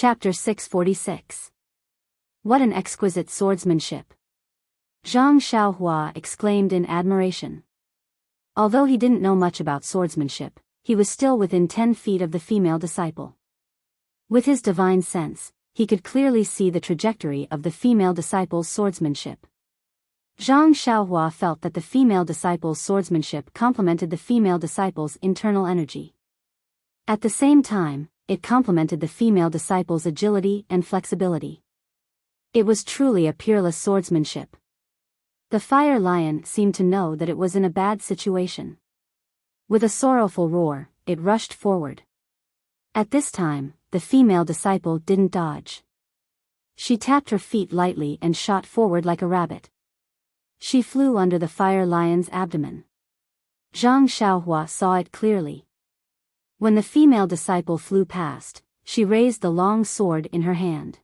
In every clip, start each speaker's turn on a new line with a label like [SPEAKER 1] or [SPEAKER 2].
[SPEAKER 1] Chapter 646. What an exquisite swordsmanship! Zhang Xiaohua exclaimed in admiration. Although he didn't know much about swordsmanship, he was still within 10 feet of the female disciple. With his divine sense, he could clearly see the trajectory of the female disciple's swordsmanship. Zhang Xiaohua felt that the female disciple's swordsmanship complemented the female disciple's internal energy. At the same time, it complemented the female disciple's agility and flexibility. It was truly a peerless swordsmanship. The fire lion seemed to know that it was in a bad situation. With a sorrowful roar, it rushed forward. At this time, the female disciple didn't dodge. She tapped her feet lightly and shot forward like a rabbit. She flew under the fire lion's abdomen. Zhang Xiaohua saw it clearly. When the female disciple flew past, she raised the long sword in her hand.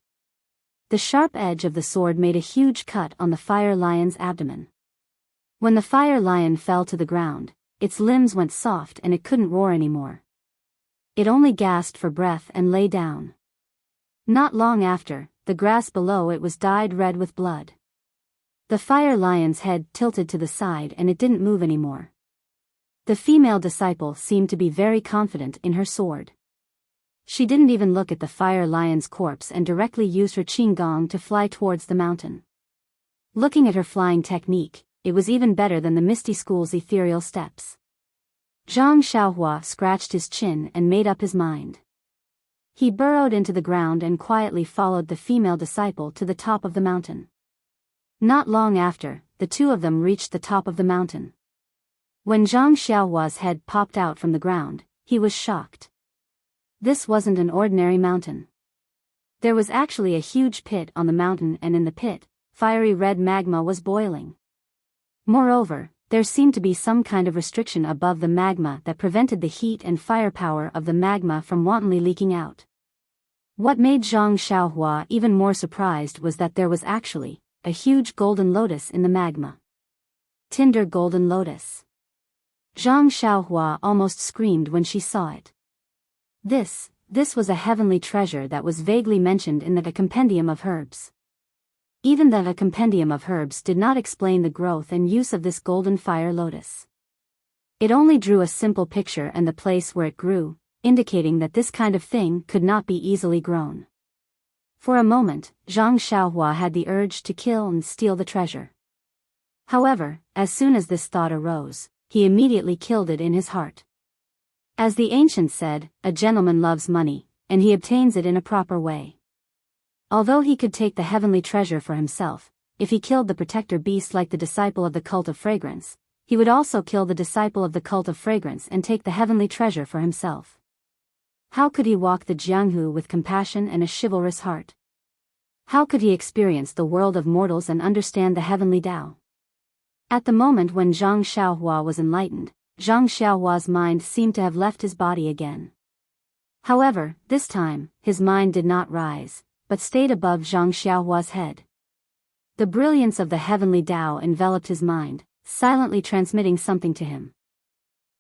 [SPEAKER 1] The sharp edge of the sword made a huge cut on the fire lion's abdomen. When the fire lion fell to the ground, its limbs went soft and it couldn't roar anymore. It only gasped for breath and lay down. Not long after, the grass below it was dyed red with blood. The fire lion's head tilted to the side and it didn't move anymore. The female disciple seemed to be very confident in her sword. She didn't even look at the fire lion's corpse and directly used her qinggong to fly towards the mountain. Looking at her flying technique, it was even better than the Misty School's ethereal steps. Zhang Xiaohua scratched his chin and made up his mind. He burrowed into the ground and quietly followed the female disciple to the top of the mountain. Not long after, the two of them reached the top of the mountain. When Zhang Xiaohua's head popped out from the ground, he was shocked. This wasn't an ordinary mountain. There was actually a huge pit on the mountain, and in the pit, fiery red magma was boiling. Moreover, there seemed to be some kind of restriction above the magma that prevented the heat and firepower of the magma from wantonly leaking out. What made Zhang Xiaohua even more surprised was that there was actually a huge golden lotus in the magma. Tinder golden lotus. Zhang Xiaohua almost screamed when she saw it. This was a heavenly treasure that was vaguely mentioned in the compendium of herbs. Even the compendium of herbs did not explain the growth and use of this golden fire lotus. It only drew a simple picture and the place where it grew, indicating that this kind of thing could not be easily grown. For a moment, Zhang Xiaohua had the urge to kill and steal the treasure. However, as soon as this thought arose, he immediately killed it in his heart. As the ancients said, a gentleman loves money, and he obtains it in a proper way. Although he could take the heavenly treasure for himself, if he killed the protector beast like the disciple of the cult of fragrance, he would also kill the disciple of the cult of fragrance and take the heavenly treasure for himself. How could he walk the Jianghu with compassion and a chivalrous heart? How could he experience the world of mortals and understand the heavenly Tao? At the moment when Zhang Xiaohua was enlightened, Zhang Xiaohua's mind seemed to have left his body again. However, this time, his mind did not rise, but stayed above Zhang Xiaohua's head. The brilliance of the heavenly Tao enveloped his mind, silently transmitting something to him.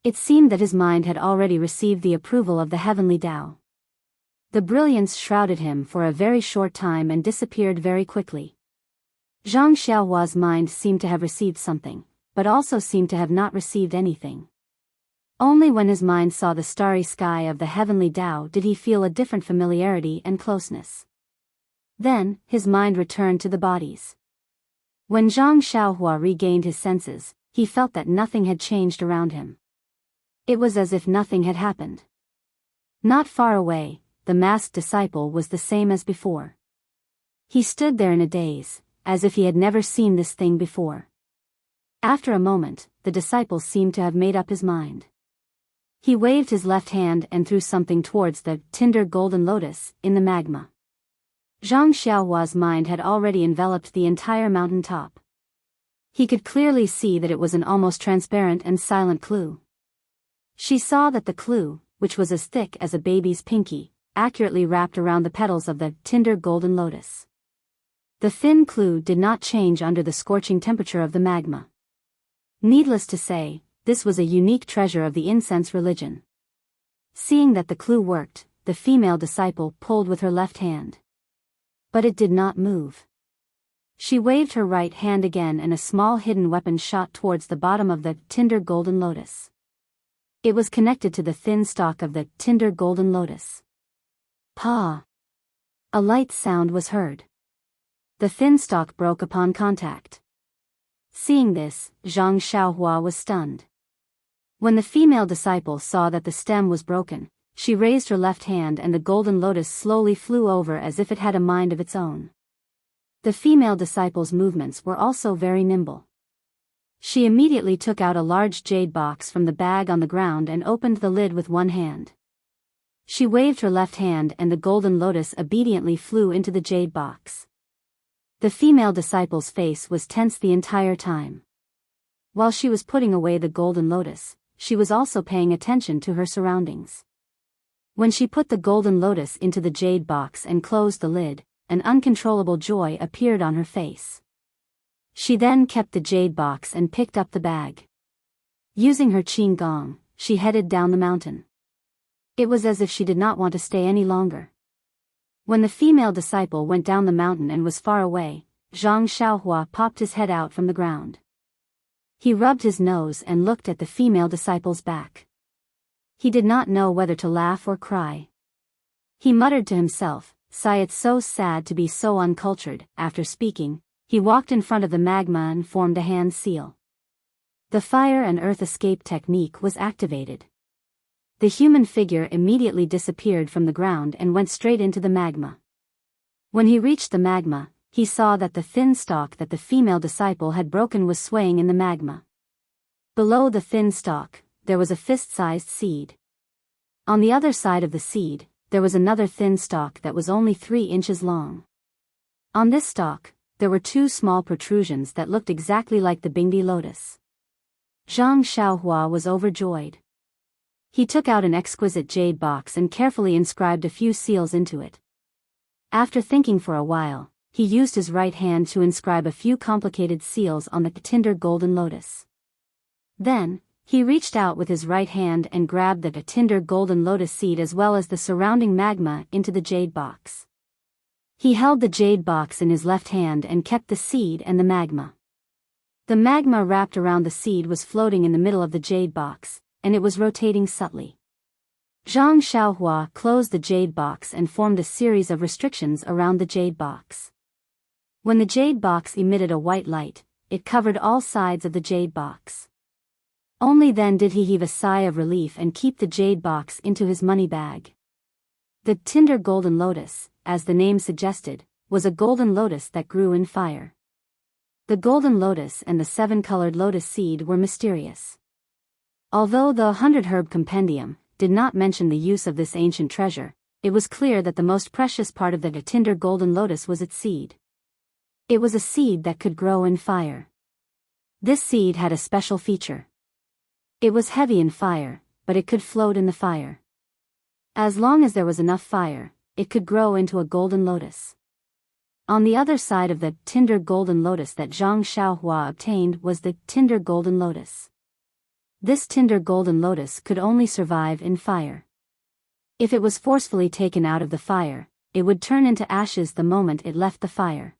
[SPEAKER 1] It seemed that his mind had already received the approval of the heavenly Tao. The brilliance shrouded him for a very short time and disappeared very quickly. Zhang Xiaohua's mind seemed to have received something, but also seemed to have not received anything. Only when his mind saw the starry sky of the heavenly Tao did he feel a different familiarity and closeness. Then, his mind returned to the bodies. When Zhang Xiaohua regained his senses, he felt that nothing had changed around him. It was as if nothing had happened. Not far away, the masked disciple was the same as before. He stood there in a daze, as if he had never seen this thing before. After a moment, the disciple seemed to have made up his mind. He waved his left hand and threw something towards the tinder golden lotus in the magma. Zhang Xiaohua's mind had already enveloped the entire mountain top. He could clearly see that it was an almost transparent and silent clue. She saw that the clue, which was as thick as a baby's pinky, accurately wrapped around the petals of the tinder golden lotus. The thin clue did not change under the scorching temperature of the magma. Needless to say, this was a unique treasure of the incense religion. Seeing that the clue worked, the female disciple pulled with her left hand. But it did not move. She waved her right hand again and a small hidden weapon shot towards the bottom of the tender golden lotus. It was connected to the thin stalk of the tender golden lotus. Pa! A light sound was heard. The thin stalk broke upon contact. Seeing this, Zhang Xiaohua was stunned. When the female disciple saw that the stem was broken, she raised her left hand and the golden lotus slowly flew over as if it had a mind of its own. The female disciple's movements were also very nimble. She immediately took out a large jade box from the bag on the ground and opened the lid with one hand. She waved her left hand and the golden lotus obediently flew into the jade box. The female disciple's face was tense the entire time. While she was putting away the golden lotus, she was also paying attention to her surroundings. When she put the golden lotus into the jade box and closed the lid, an uncontrollable joy appeared on her face. She then kept the jade box and picked up the bag. Using her qin gong, she headed down the mountain. It was as if she did not want to stay any longer. When the female disciple went down the mountain and was far away, Zhang Xiaohua popped his head out from the ground. He rubbed his nose and looked at the female disciple's back. He did not know whether to laugh or cry. He muttered to himself, "Sigh, it's so sad to be so uncultured." After speaking, he walked in front of the magma and formed a hand seal. The fire and earth escape technique was activated. The human figure immediately disappeared from the ground and went straight into the magma. When he reached the magma, he saw that the thin stalk that the female disciple had broken was swaying in the magma. Below the thin stalk, there was a fist-sized seed. On the other side of the seed, there was another thin stalk that was only 3 inches long. On this stalk, there were 2 small protrusions that looked exactly like the Bingdi lotus. Zhang Xiaohua was overjoyed. He took out an exquisite jade box and carefully inscribed a few seals into it. After thinking for a while, he used his right hand to inscribe a few complicated seals on the tender golden lotus. Then, he reached out with his right hand and grabbed the tender golden lotus seed as well as the surrounding magma into the jade box. He held the jade box in his left hand and kept the seed and the magma. The magma wrapped around the seed was floating in the middle of the jade box, and it was rotating subtly. Zhang Xiaohua closed the jade box and formed a series of restrictions around the jade box. When the jade box emitted a white light, it covered all sides of the jade box. Only then did he heave a sigh of relief and keep the jade box into his money bag. The tender golden lotus, as the name suggested, was a golden lotus that grew in fire. The golden lotus and the 7-colored lotus seed were mysterious. Although the 100 Herb Compendium did not mention the use of this ancient treasure, it was clear that the most precious part of the tender golden lotus was its seed. It was a seed that could grow in fire. This seed had a special feature. It was heavy in fire, but it could float in the fire. As long as there was enough fire, it could grow into a golden lotus. On the other side of the tender golden lotus that Zhang Xiaohua obtained was the tender golden lotus. This tender golden lotus could only survive in fire. If it was forcefully taken out of the fire, it would turn into ashes the moment it left the fire.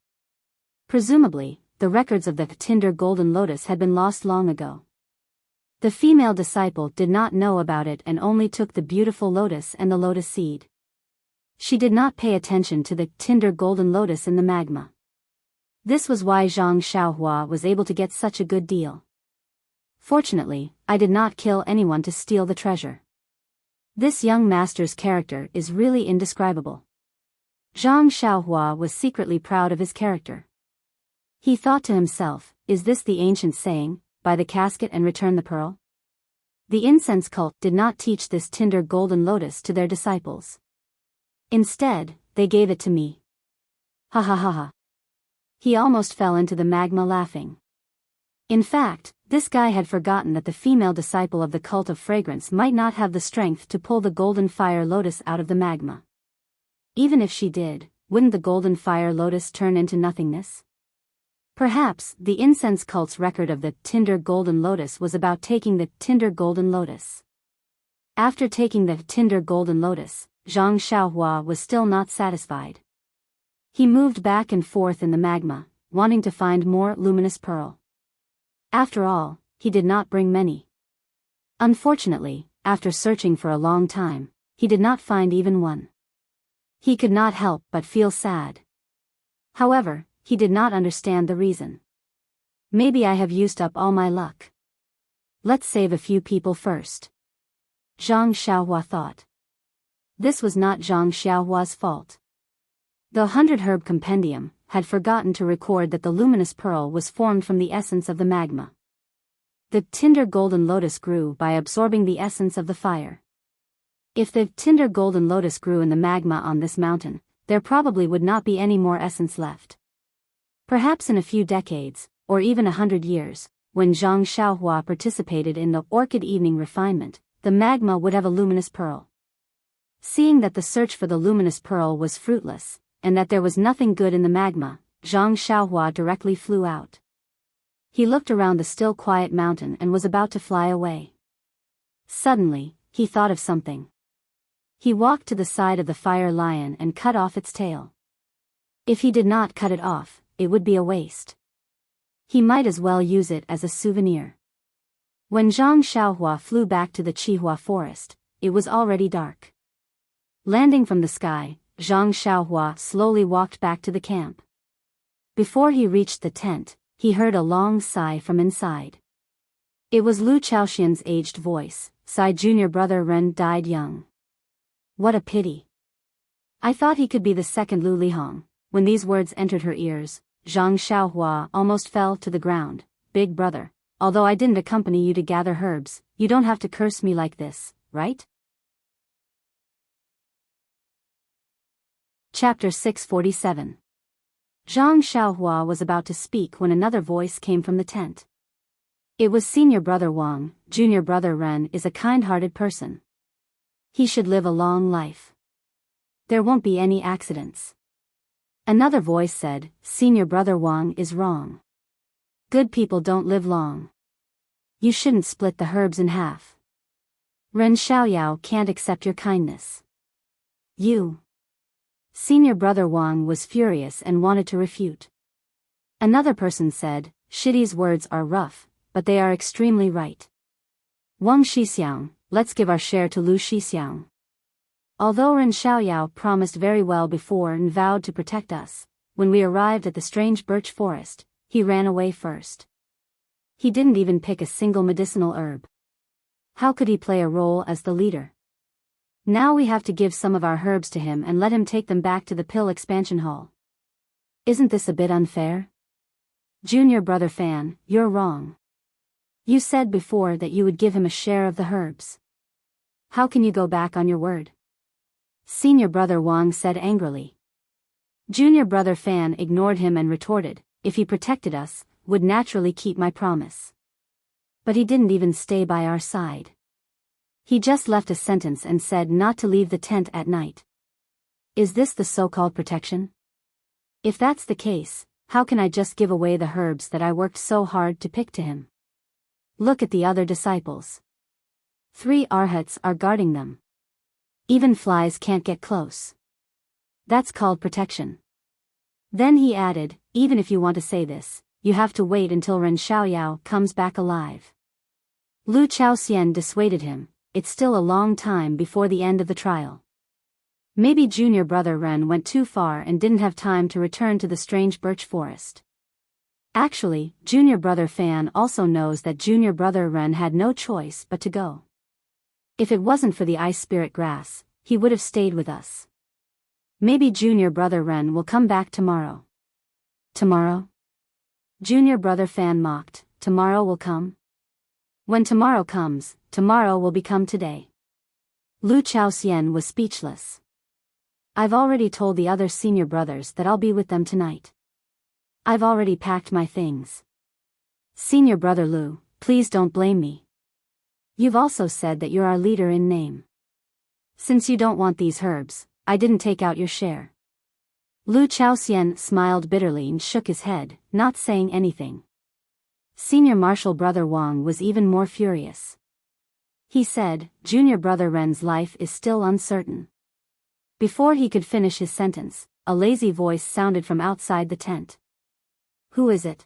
[SPEAKER 1] Presumably, the records of the tender golden lotus had been lost long ago. The female disciple did not know about it and only took the beautiful lotus and the lotus seed. She did not pay attention to the tender golden lotus in the magma. This was why Zhang Xiaohua was able to get such a good deal. Fortunately, I did not kill anyone to steal the treasure. This young master's character is really indescribable. Zhang Xiaohua was secretly proud of his character. He thought to himself, is this the ancient saying, buy the casket and return the pearl? The incense cult did not teach this tender golden lotus to their disciples. Instead, they gave it to me. Ha ha ha ha. He almost fell into the magma laughing. In fact, this guy had forgotten that the female disciple of the cult of fragrance might not have the strength to pull the golden fire lotus out of the magma. Even if she did, wouldn't the golden fire lotus turn into nothingness? Perhaps the incense cult's record of the tender golden lotus was about taking the tender golden lotus. After taking the tender golden lotus, Zhang Xiaohua was still not satisfied. He moved back and forth in the magma, wanting to find more luminous pearl. After all, he did not bring many. Unfortunately, after searching for a long time, he did not find even one. He could not help but feel sad. However, he did not understand the reason. Maybe I have used up all my luck. Let's save a few people first. Zhang Xiaohua thought. This was not Zhang Xiaohua's fault. The 100 Herb Compendium had forgotten to record that the luminous pearl was formed from the essence of the magma. The Tinder Golden Lotus grew by absorbing the essence of the fire. If the Tinder Golden Lotus grew in the magma on this mountain, there probably would not be any more essence left. Perhaps in a few decades, or even 100 years, when Zhang Xiaohua participated in the Orchid Evening Refinement, the magma would have a luminous pearl. Seeing that the search for the luminous pearl was fruitless, and that there was nothing good in the magma, Zhang Xiaohua directly flew out. He looked around the still quiet mountain and was about to fly away. Suddenly, he thought of something. He walked to the side of the fire lion and cut off its tail. If he did not cut it off, it would be a waste. He might as well use it as a souvenir. When Zhang Xiaohua flew back to the Qihua forest, it was already dark. Landing from the sky, Zhang Xiaohua slowly walked back to the camp. Before he reached the tent, he heard a long sigh from inside. It was Lu Chaoxian's aged voice. Sai junior brother Ren died young. What a pity. I thought he could be the second Lu Lihong. When these words entered her ears, Zhang Xiaohua almost fell to the ground. Big brother, although I didn't accompany you to gather herbs, you don't have to curse me like this, right? Chapter 647. Zhang Xiaohua was about to speak when another voice came from the tent. It was senior brother Wang. Junior brother Ren is a kind-hearted person. He should live a long life. There won't be any accidents. Another voice said, senior brother Wang is wrong. Good people don't live long. You shouldn't split the herbs in half. Ren Xiaoyao can't accept your kindness. You. Senior brother Wang was furious and wanted to refute. Another person said, Shidi's words are rough, but they are extremely right. Wang Shixiang, let's give our share to Lu Shixiang. Although Ren Xiaoyao promised very well before and vowed to protect us, when we arrived at the strange birch forest, he ran away first. He didn't even pick a single medicinal herb. How could he play a role as the leader? Now we have to give some of our herbs to him and let him take them back to the pill expansion hall. Isn't this a bit unfair? Junior brother Fan, you're wrong. You said before that you would give him a share of the herbs. How can you go back on your word? Senior brother Wang said angrily. Junior brother Fan ignored him and retorted, if he protected us, would naturally keep my promise. But he didn't even stay by our side. He just left a sentence and said not to leave the tent at night. Is this the so-called protection? If that's the case, how can I just give away the herbs that I worked so hard to pick to him? Look at the other disciples. 3 arhats are guarding them. Even flies can't get close. That's called protection. Then he added, even if you want to say this, you have to wait until Ren Xiaoyao comes back alive. Lu Chaoxian dissuaded him, it's still a long time before the end of the trial. Maybe junior brother Ren went too far and didn't have time to return to the strange birch forest. Actually, junior brother Fan also knows that junior brother Ren had no choice but to go. If it wasn't for the ice spirit grass, he would have stayed with us. Maybe junior brother Ren will come back tomorrow. Tomorrow? Junior brother Fan mocked, tomorrow will come? When tomorrow comes, tomorrow will become today. Lu Chaoxian was speechless. I've already told the other senior brothers that I'll be with them tonight. I've already packed my things. Senior brother Lu, please don't blame me. You've also said that you're our leader in name. Since you don't want these herbs, I didn't take out your share. Lu Chaoxian smiled bitterly and shook his head, not saying anything. Senior marshal brother Wang was even more furious. He said, junior brother Ren's life is still uncertain. Before he could finish his sentence, a lazy voice sounded from outside the tent. Who is it?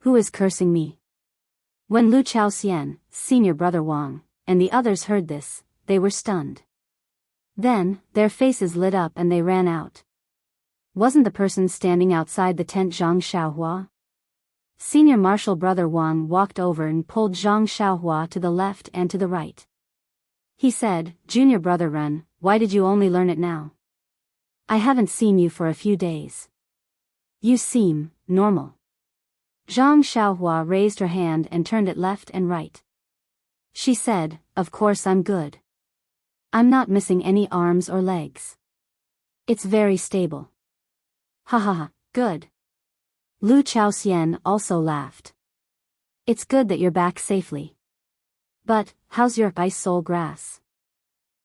[SPEAKER 1] Who is cursing me? When Lu Chaoxian, senior brother Wang, and the others heard this, they were stunned. Then, their faces lit up and they ran out. Wasn't the person standing outside the tent Zhang Xiaohua? Senior martial brother Wang walked over and pulled Zhang Xiaohua to the left and to the right. He said, Junior brother Ren, why did you only learn it now? I haven't seen you for a few days. You seem normal. Zhang Xiaohua raised her hand and turned it left and right. She said, of course I'm good. I'm not missing any arms or legs. It's very stable. Ha ha ha, good. Lu Chaoxian also laughed. It's good that you're back safely. But, how's your ice soul grass?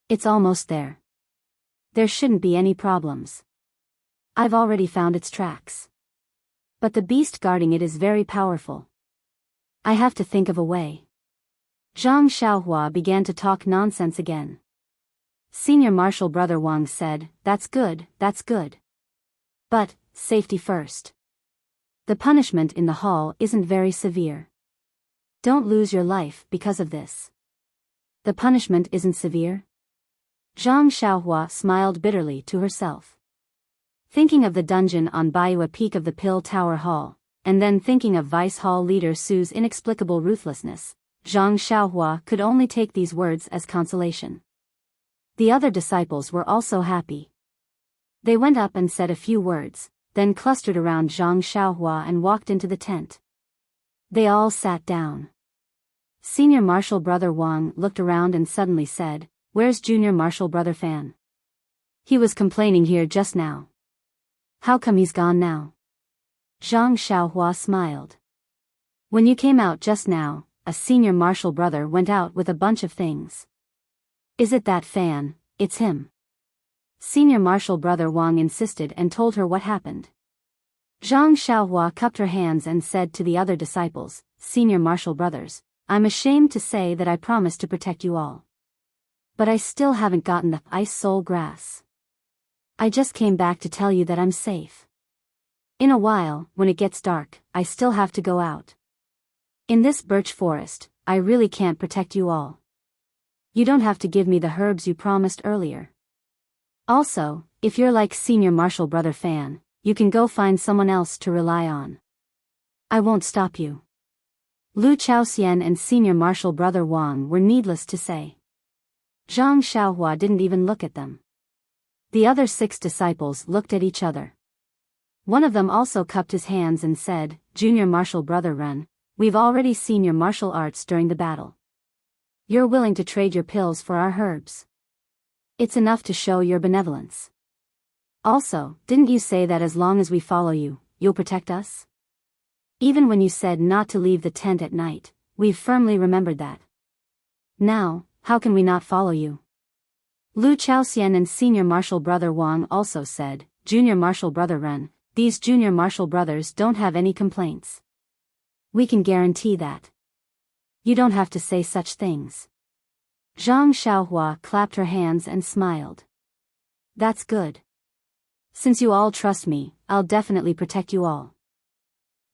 [SPEAKER 1] It's almost there. There shouldn't be any problems. I've already found its tracks. But the beast guarding it is very powerful. I have to think of a way. Zhang Xiaohua began to talk nonsense again. Senior martial brother Wang said, that's good, that's good. But, safety first. The punishment in the hall isn't very severe. Don't lose your life because of this. The punishment isn't severe? Zhang Xiaohua smiled bitterly to herself. Thinking of the dungeon on Biyao peak of the Pill Tower Hall, and then thinking of Vice Hall leader Su's inexplicable ruthlessness, Zhang Xiaohua could only take these words as consolation. The other disciples were also happy. They went up and said a few words, then clustered around Zhang Xiaohua and walked into the tent. They all sat down. Senior martial brother Wang looked around and suddenly said, where's junior martial brother Fan? He was complaining here just now. How come he's gone now? Zhang Xiaohua smiled. When you came out just now, a senior martial brother went out with a bunch of things. Is it that Fan? It's him. Senior martial brother Wang insisted and told her what happened. Zhang Xiaohua cupped her hands and said to the other disciples, senior martial brothers, I'm ashamed to say that I promised to protect you all. But I still haven't gotten the ice soul grass. I just came back to tell you that I'm safe. In a while, when it gets dark, I still have to go out. In this birch forest, I really can't protect you all. You don't have to give me the herbs you promised earlier. Also, if you're like senior martial brother Fan, you can go find someone else to rely on. I won't stop you. Lu Chaoxian and senior martial brother Wang were needless to say. Zhang Xiaohua didn't even look at them. The other 6 disciples looked at each other. One of them also cupped his hands and said, Junior martial brother Ren, we've already seen your martial arts during the battle. You're willing to trade your pills for our herbs. It's enough to show your benevolence. Also, didn't you say that as long as we follow you, you'll protect us? Even when you said not to leave the tent at night, we've firmly remembered that. Now, how can we not follow you? Lu Chaoxian and senior martial brother Wang also said, Junior martial brother Ren, these junior martial brothers don't have any complaints. We can guarantee that. You don't have to say such things. Zhang Xiaohua clapped her hands and smiled. That's good. Since you all trust me, I'll definitely protect you all.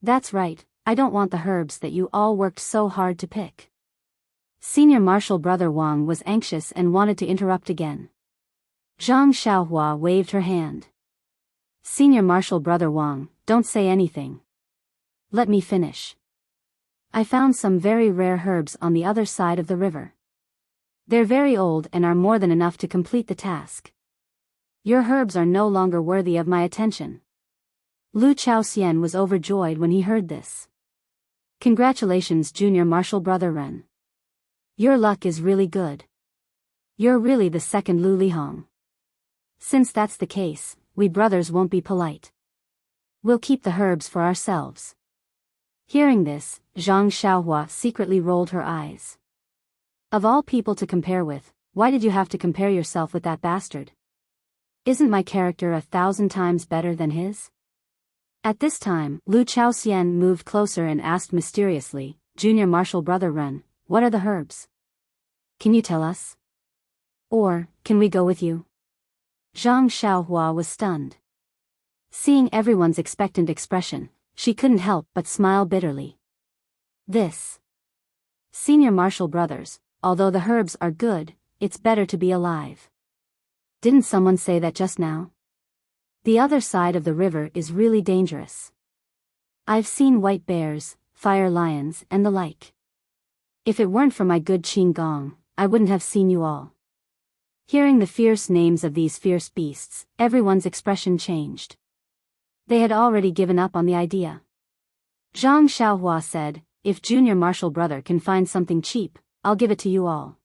[SPEAKER 1] That's right, I don't want the herbs that you all worked so hard to pick. Senior martial brother Wang was anxious and wanted to interrupt again. Zhang Xiaohua waved her hand. Senior martial brother Wang, don't say anything. Let me finish. I found some very rare herbs on the other side of the river. They're very old and are more than enough to complete the task. Your herbs are no longer worthy of my attention. Lu Chaoxian was overjoyed when he heard this. Congratulations, junior martial brother Ren. Your luck is really good. You're really the second Lu Lihong. Since that's the case, we brothers won't be polite. We'll keep the herbs for ourselves. Hearing this, Zhang Xiaohua secretly rolled her eyes. Of all people to compare with, why did you have to compare yourself with that bastard? Isn't my character 1,000 times better than his? At this time, Lu Chaoxian moved closer and asked mysteriously, Junior martial brother Ren, what are the herbs? Can you tell us? Or, can we go with you? Zhang Xiaohua was stunned. Seeing everyone's expectant expression, she couldn't help but smile bitterly. This. Senior Marshal brothers, although the herbs are good, it's better to be alive. Didn't someone say that just now? The other side of the river is really dangerous. I've seen white bears, fire lions, and the like. If it weren't for my good Qing Gong, I wouldn't have seen you all. Hearing the fierce names of these fierce beasts, everyone's expression changed. They had already given up on the idea. Zhang Xiaohua said, "If Junior Marshal brother can find something cheap, I'll give it to you all.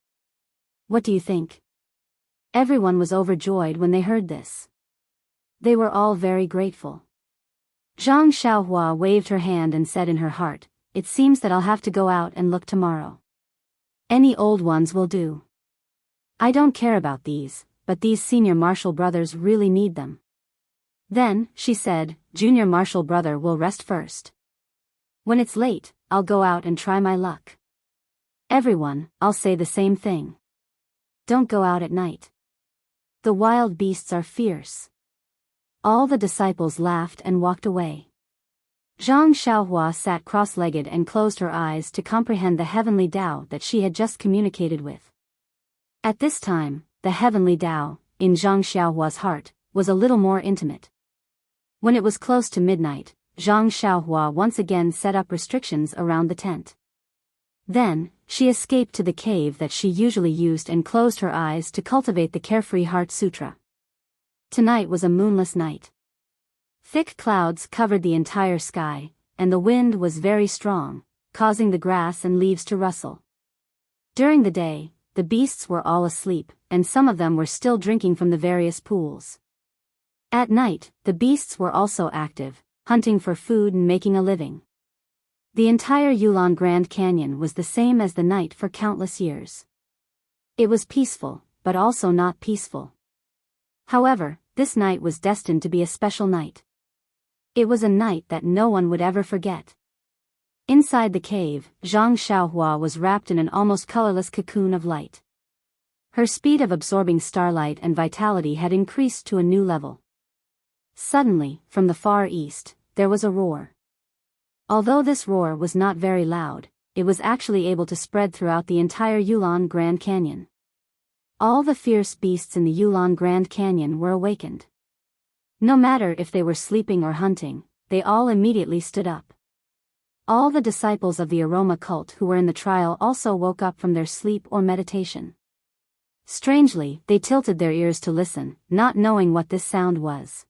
[SPEAKER 1] What do you think?" Everyone was overjoyed when they heard this. They were all very grateful. Zhang Xiaohua waved her hand and said in her heart, "It seems that I'll have to go out and look tomorrow. Any old ones will do. I don't care about these, but these Senior Marshal brothers really need them." Then, she said, "Junior Marshal brother will rest first. When it's late, I'll go out and try my luck." Everyone, I'll say the same thing. Don't go out at night. The wild beasts are fierce. All the disciples laughed and walked away. Zhang Xiaohua sat cross-legged and closed her eyes to comprehend the heavenly Tao that she had just communicated with. At this time, the heavenly Tao, in Zhang Xiaohua's heart, was a little more intimate. When it was close to midnight, Zhang Xiaohua once again set up restrictions around the tent. Then, she escaped to the cave that she usually used and closed her eyes to cultivate the Carefree Heart Sutra. Tonight was a moonless night. Thick clouds covered the entire sky, and the wind was very strong, causing the grass and leaves to rustle. During the day, the beasts were all asleep, and some of them were still drinking from the various pools. At night, the beasts were also active, hunting for food and making a living. The entire Yulon Grand Canyon was the same as the night for countless years. It was peaceful, but also not peaceful. However, this night was destined to be a special night. It was a night that no one would ever forget. Inside the cave, Zhang Xiaohua was wrapped in an almost colorless cocoon of light. Her speed of absorbing starlight and vitality had increased to a new level. Suddenly, from the far east, there was a roar. Although this roar was not very loud, it was actually able to spread throughout the entire Yulon Grand Canyon. All the fierce beasts in the Yulon Grand Canyon were awakened. No matter if they were sleeping or hunting, they all immediately stood up. All the disciples of the aroma cult who were in the trial also woke up from their sleep or meditation. Strangely, they tilted their ears to listen, not knowing what this sound was.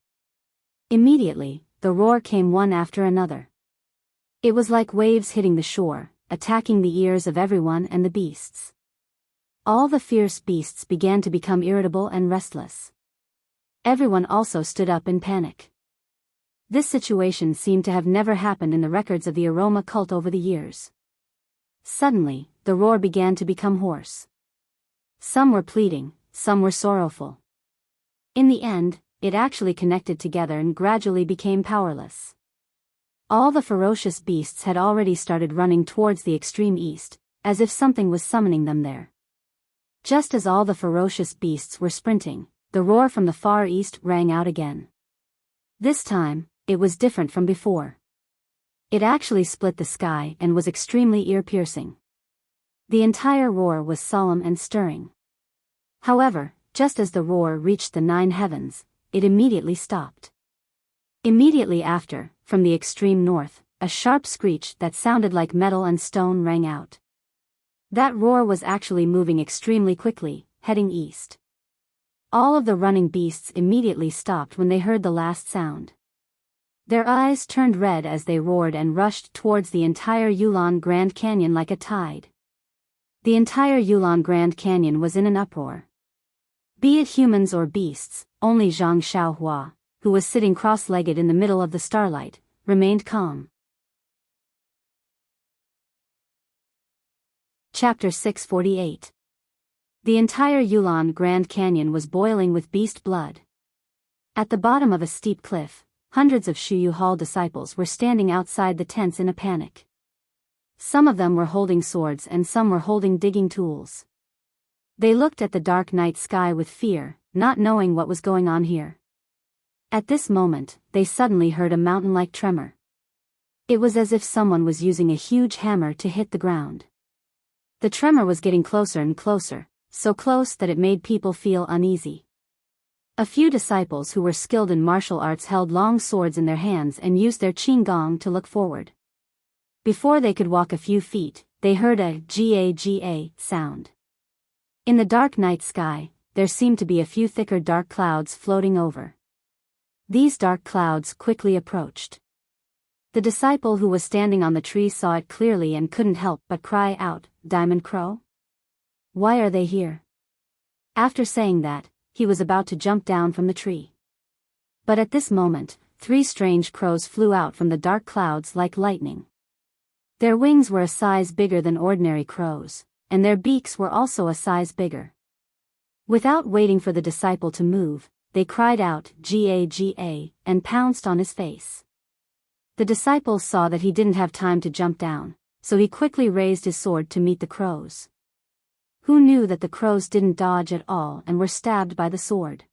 [SPEAKER 1] Immediately, the roar came one after another. It was like waves hitting the shore, attacking the ears of everyone and the beasts. All the fierce beasts began to become irritable and restless. Everyone also stood up in panic. This situation seemed to have never happened in the records of the aroma cult over the years. Suddenly, the roar began to become hoarse. Some were pleading, some were sorrowful. In the end, it actually connected together and gradually became powerless. All the ferocious beasts had already started running towards the extreme east, as if something was summoning them there. Just as all the ferocious beasts were sprinting, the roar from the far east rang out again. This time, it was different from before. It actually split the sky and was extremely ear-piercing. The entire roar was solemn and stirring. However, just as the roar reached the 9 heavens, it immediately stopped. Immediately after, from the extreme north, a sharp screech that sounded like metal and stone rang out. That roar was actually moving extremely quickly, heading east. All of the running beasts immediately stopped when they heard the last sound. Their eyes turned red as they roared and rushed towards the entire Yulon Grand Canyon like a tide. The entire Yulon Grand Canyon was in an uproar. Be it humans or beasts, only Zhang Xiaohua, who was sitting cross-legged in the middle of the starlight, remained calm. Chapter 648. The entire Yulon Grand Canyon was boiling with beast blood. At the bottom of a steep cliff, hundreds of Shuyu Hall disciples were standing outside the tents in a panic. Some of them were holding swords and some were holding digging tools. They looked at the dark night sky with fear, not knowing what was going on here. At this moment, they suddenly heard a mountain-like tremor. It was as if someone was using a huge hammer to hit the ground. The tremor was getting closer and closer, so close that it made people feel uneasy. A few disciples who were skilled in martial arts held long swords in their hands and used their qinggong to look forward. Before they could walk a few feet, they heard a ga sound. In the dark night sky, there seemed to be a few thicker dark clouds floating over. These dark clouds quickly approached. The disciple who was standing on the tree saw it clearly and couldn't help but cry out, "Diamond Crow? Why are they here?" After saying that, he was about to jump down from the tree. But at this moment, 3 strange crows flew out from the dark clouds like lightning. Their wings were a size bigger than ordinary crows, and their beaks were also a size bigger. Without waiting for the disciple to move, they cried out, "Ga," and pounced on his face. The disciple saw that he didn't have time to jump down, so he quickly raised his sword to meet the crows. Who knew that the crows didn't dodge at all and were stabbed by the sword?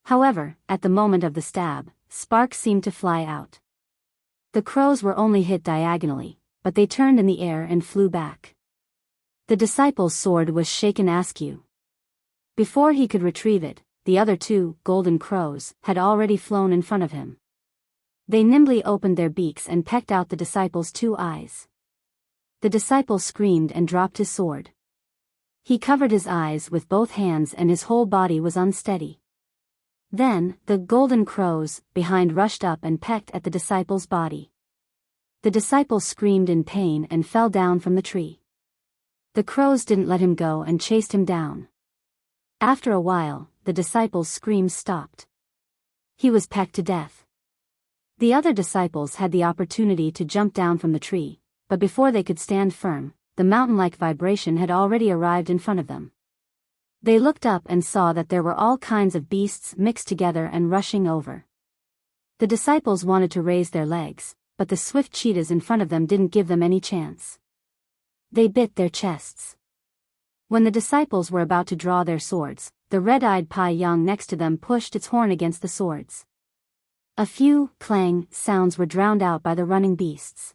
[SPEAKER 1] However, at the moment of the stab, sparks seemed to fly out. The crows were only hit diagonally, but they turned in the air and flew back. The disciple's sword was shaken askew. Before he could retrieve it, the other 2 golden crows had already flown in front of him. They nimbly opened their beaks and pecked out the disciple's 2 eyes. The disciple screamed and dropped his sword. He covered his eyes with both hands and his whole body was unsteady. Then, the golden crows behind rushed up and pecked at the disciple's body. The disciple screamed in pain and fell down from the tree. The crows didn't let him go and chased him down. After a while, the disciple's screams stopped. He was pecked to death. The other disciples had the opportunity to jump down from the tree, but before they could stand firm, the mountain-like vibration had already arrived in front of them. They looked up and saw that there were all kinds of beasts mixed together and rushing over. The disciples wanted to raise their legs, but the swift cheetahs in front of them didn't give them any chance. They bit their chests. When the disciples were about to draw their swords, the red-eyed Pai Yang next to them pushed its horn against the swords. A few clang sounds were drowned out by the running beasts.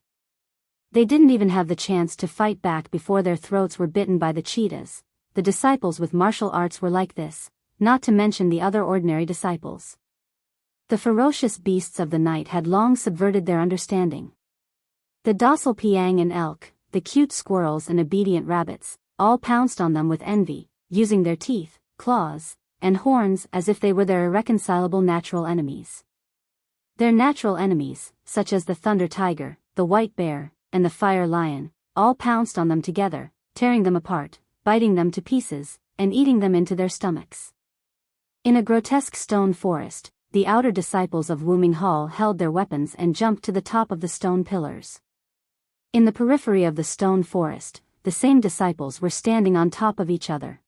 [SPEAKER 1] They didn't even have the chance to fight back before their throats were bitten by the cheetahs. The disciples with martial arts were like this, not to mention the other ordinary disciples. The ferocious beasts of the night had long subverted their understanding. The docile piang and elk, the cute squirrels and obedient rabbits, all pounced on them with envy, using their teeth, claws, and horns as if they were their irreconcilable natural enemies. Their natural enemies, such as the thunder tiger, the white bear, and the fire lion, all pounced on them together, tearing them apart, biting them to pieces, and eating them into their stomachs. In a grotesque stone forest, the outer disciples of Wuming Hall held their weapons and jumped to the top of the stone pillars. In the periphery of the stone forest, the same disciples were standing on top of each other.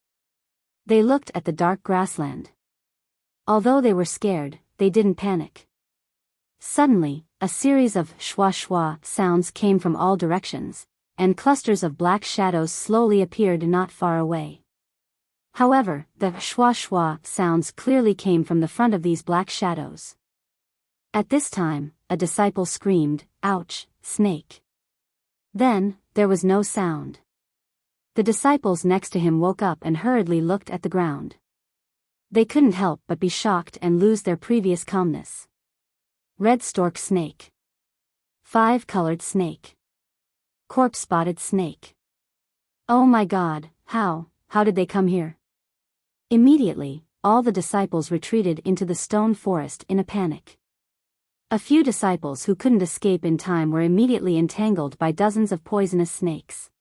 [SPEAKER 1] They looked at the dark grassland. Although they were scared, they didn't panic. Suddenly, a series of shwa-shwa sounds came from all directions, and clusters of black shadows slowly appeared not far away. However, the shwa-shwa sounds clearly came from the front of these black shadows. At this time, a disciple screamed, "Ouch, snake!" Then, there was no sound. The disciples next to him woke up and hurriedly looked at the ground. They couldn't help but be shocked and lose their previous calmness. Red stork snake. 5-colored snake. Corpse-spotted snake. Oh my God, how did they come here? Immediately, all the disciples retreated into the stone forest in a panic. A few disciples who couldn't escape in time were immediately entangled by dozens of poisonous snakes.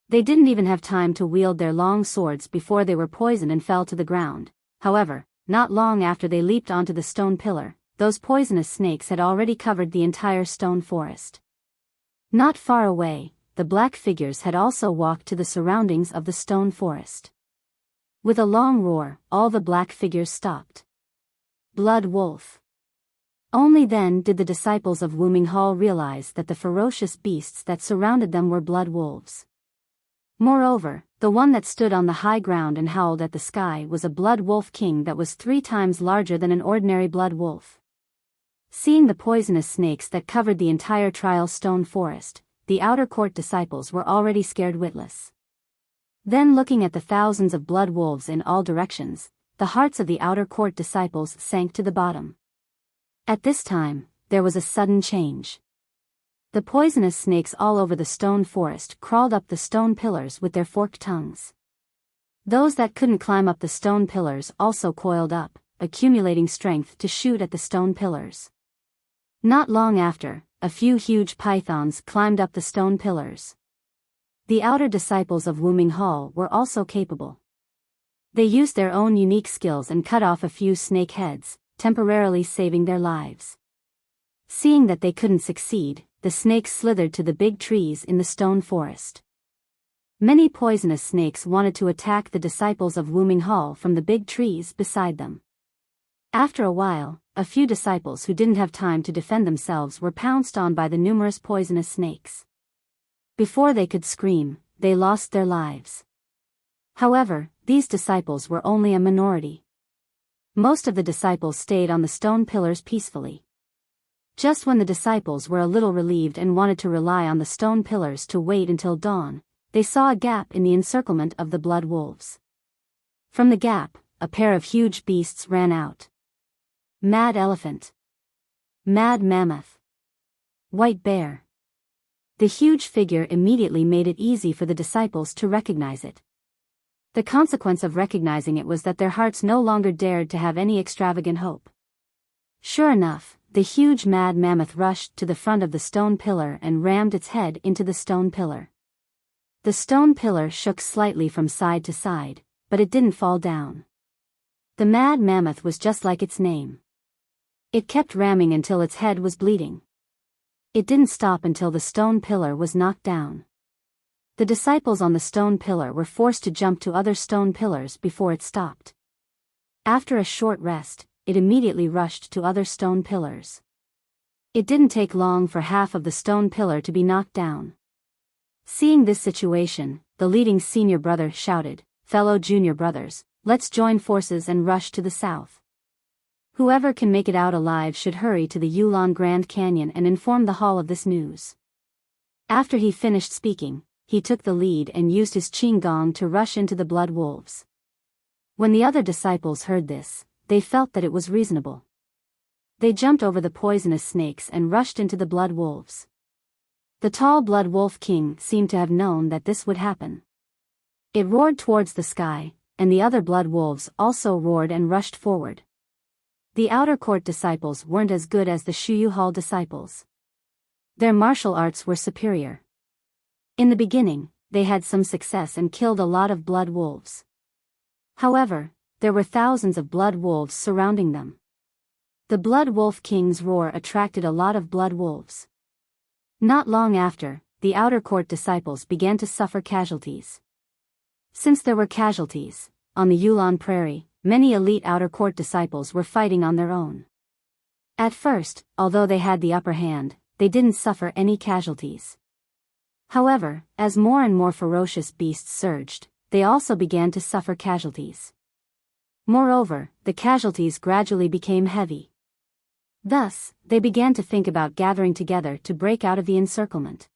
[SPEAKER 1] They didn't even have time to wield their long swords before they were poisoned and fell to the ground. However, not long after they leaped onto the stone pillar, those poisonous snakes had already covered the entire stone forest. Not far away, the black figures had also walked to the surroundings of the stone forest. With a long roar, all the black figures stopped. Blood wolf. Only then did the disciples of Wuming Hall realize that the ferocious beasts that surrounded them were blood wolves. Moreover, The one that stood on the high ground and howled at the sky was a blood wolf king that was 3 times larger than an ordinary blood wolf. Seeing the poisonous snakes that covered the entire trial stone forest, the outer court disciples were already scared witless. Then looking at the thousands of blood wolves in all directions, the hearts of the outer court disciples sank to the bottom. At this time, there was a sudden change. The poisonous snakes all over the stone forest crawled up the stone pillars with their forked tongues. Those that couldn't climb up the stone pillars also coiled up, accumulating strength to shoot at the stone pillars. Not long after, a few huge pythons climbed up the stone pillars. The outer disciples of Wuming Hall were also capable. They used their own unique skills and cut off a few snake heads, temporarily saving their lives. Seeing that they couldn't succeed, the snakes slithered to the big trees in the stone forest. Many poisonous snakes wanted to attack the disciples of Wuming Hall from the big trees beside them. After a while, a few disciples who didn't have time to defend themselves were pounced on by the numerous poisonous snakes. Before they could scream, they lost their lives. However, these disciples were only a minority. Most of the disciples stayed on the stone pillars peacefully. Just when the disciples were a little relieved and wanted to rely on the stone pillars to wait until dawn, they saw a gap in the encirclement of the blood wolves. From the gap, a pair of huge beasts ran out. Mad elephant. Mad mammoth. White bear. The huge figure immediately made it easy for the disciples to recognize it. The consequence of recognizing it was that their hearts no longer dared to have any extravagant hope. Sure enough, the huge mad mammoth rushed to the front of the stone pillar and rammed its head into the stone pillar. The stone pillar shook slightly from side to side, but it didn't fall down. The mad mammoth was just like its name. It kept ramming until its head was bleeding. It didn't stop until the stone pillar was knocked down. The disciples on the stone pillar were forced to jump to other stone pillars before it stopped. After a short rest, it immediately rushed to other stone pillars. It didn't take long for half of the stone pillar to be knocked down. Seeing this situation, the leading senior brother shouted, "Fellow junior brothers, let's join forces and rush to the south. Whoever can make it out alive should hurry to the Yulon Grand Canyon and inform the hall of this news." After he finished speaking, he took the lead and used his qinggong to rush into the blood wolves. When the other disciples heard this, they felt that it was reasonable. They jumped over the poisonous snakes and rushed into the blood wolves. The tall blood wolf king seemed to have known that this would happen. It roared towards the sky, and the other blood wolves also roared and rushed forward. The outer court disciples weren't as good as the Shuyu Hall disciples. Their martial arts were superior. In the beginning, they had some success and killed a lot of blood wolves. However, there were thousands of blood wolves surrounding them. The blood wolf king's roar attracted a lot of blood wolves. Not long after, the outer court disciples began to suffer casualties. Since there were casualties, on the Yulon Prairie, many elite outer court disciples were fighting on their own. At first, although they had the upper hand, they didn't suffer any casualties. However, as more and more ferocious beasts surged, they also began to suffer casualties. Moreover, the casualties gradually became heavy. Thus, they began to think about gathering together to break out of the encirclement.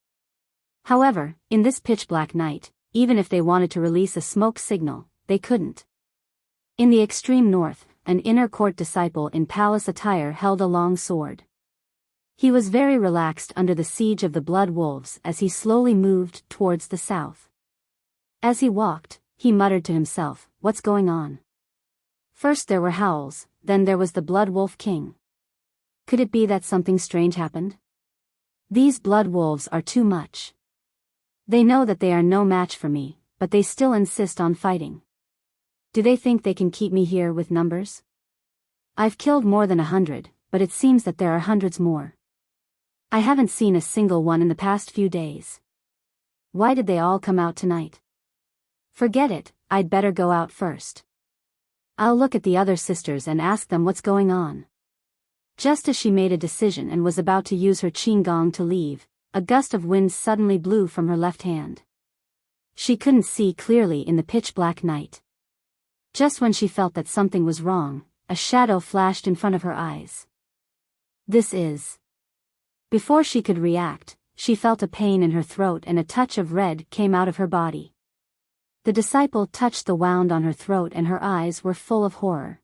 [SPEAKER 1] However, in this pitch-black night, even if they wanted to release a smoke signal, they couldn't. In the extreme north, an inner court disciple in palace attire held a long sword. He was very relaxed under the siege of the blood wolves as he slowly moved towards the south. As he walked, he muttered to himself, "What's going on?" First there were howls, then there was the blood wolf king. Could it be that something strange happened? These blood wolves are too much. They know that they are no match for me, but they still insist on fighting. Do they think they can keep me here with numbers? I've killed more than 100, but it seems that there are hundreds more. I haven't seen a single one in the past few days. Why did they all come out tonight? Forget it, I'd better go out first. I'll look at the other sisters and ask them what's going on. Just as she made a decision and was about to use her qinggong to leave, a gust of wind suddenly blew from her left hand. She couldn't see clearly in the pitch-black night. Just when she felt that something was wrong, a shadow flashed in front of her eyes. This is... Before she could react, she felt a pain in her throat and a touch of red came out of her body. The disciple touched the wound on her throat and her eyes were full of horror.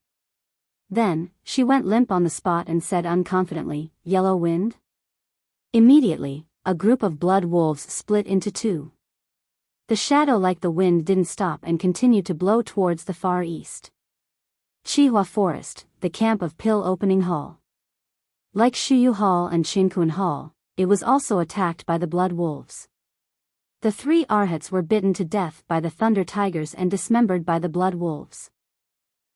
[SPEAKER 1] Then, she went limp on the spot and said unconfidently, "Yellow wind?" Immediately, a group of blood wolves split into two. The shadow like the wind didn't stop and continued to blow towards the far east. Chihua Forest, the camp of Pill Opening Hall. Like Shuyu Hall and Shinkun Hall, it was also attacked by the blood wolves. The three arhats were bitten to death by the thunder tigers and dismembered by the blood wolves.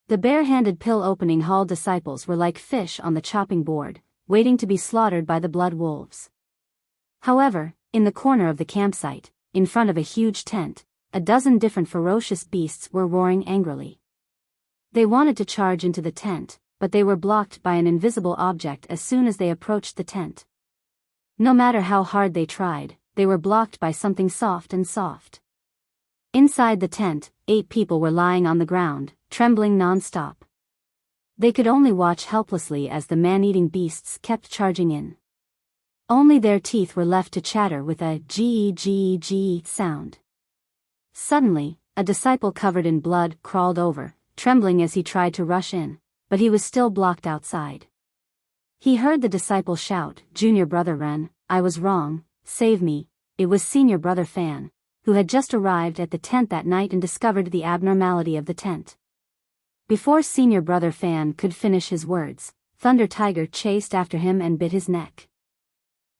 [SPEAKER 1] The bare-handed Pill Opening Hall disciples were like fish on the chopping board, waiting to be slaughtered by the blood wolves. However, in the corner of the campsite, in front of a huge tent, a dozen different ferocious beasts were roaring angrily. They wanted to charge into the tent, but they were blocked by an invisible object as soon as they approached the tent. No matter how hard they tried, they were blocked by something soft and soft. Inside the tent, 8 people were lying on the ground, trembling non-stop. They could only watch helplessly as the man-eating beasts kept charging in. Only their teeth were left to chatter with a "gee" sound. Suddenly, a disciple covered in blood crawled over, trembling as he tried to rush in, but he was still blocked outside. He heard the disciple shout, "Junior brother Ren, I was wrong, save me." It was senior brother Fan, who had just arrived at the tent that night and discovered the abnormality of the tent. Before senior brother Fan could finish his words, Thunder Tiger chased after him and bit his neck.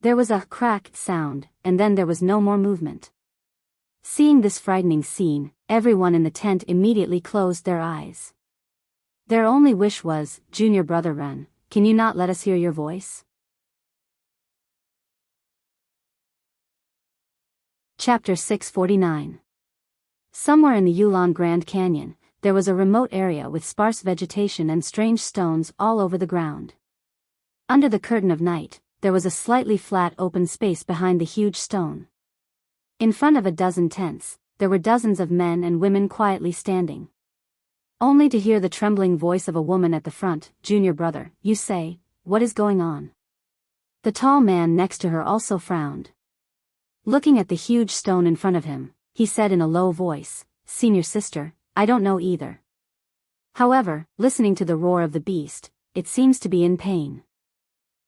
[SPEAKER 1] There was a cracked sound, and then there was no more movement. Seeing this frightening scene, everyone in the tent immediately closed their eyes. Their only wish was, "Junior brother Ren, can you not let us hear your voice?" Chapter 649. Somewhere in the Yulon Grand Canyon, there was a remote area with sparse vegetation and strange stones all over the ground. Under the curtain of night, there was a slightly flat open space behind the huge stone. In front of a dozen tents, there were dozens of men and women quietly standing. Only to hear the trembling voice of a woman at the front, "Junior brother, you say, what is going on?" The tall man next to her also frowned. Looking at the huge stone in front of him, he said in a low voice, "Senior sister, I don't know either. However, listening to the roar of the beast, it seems to be in pain.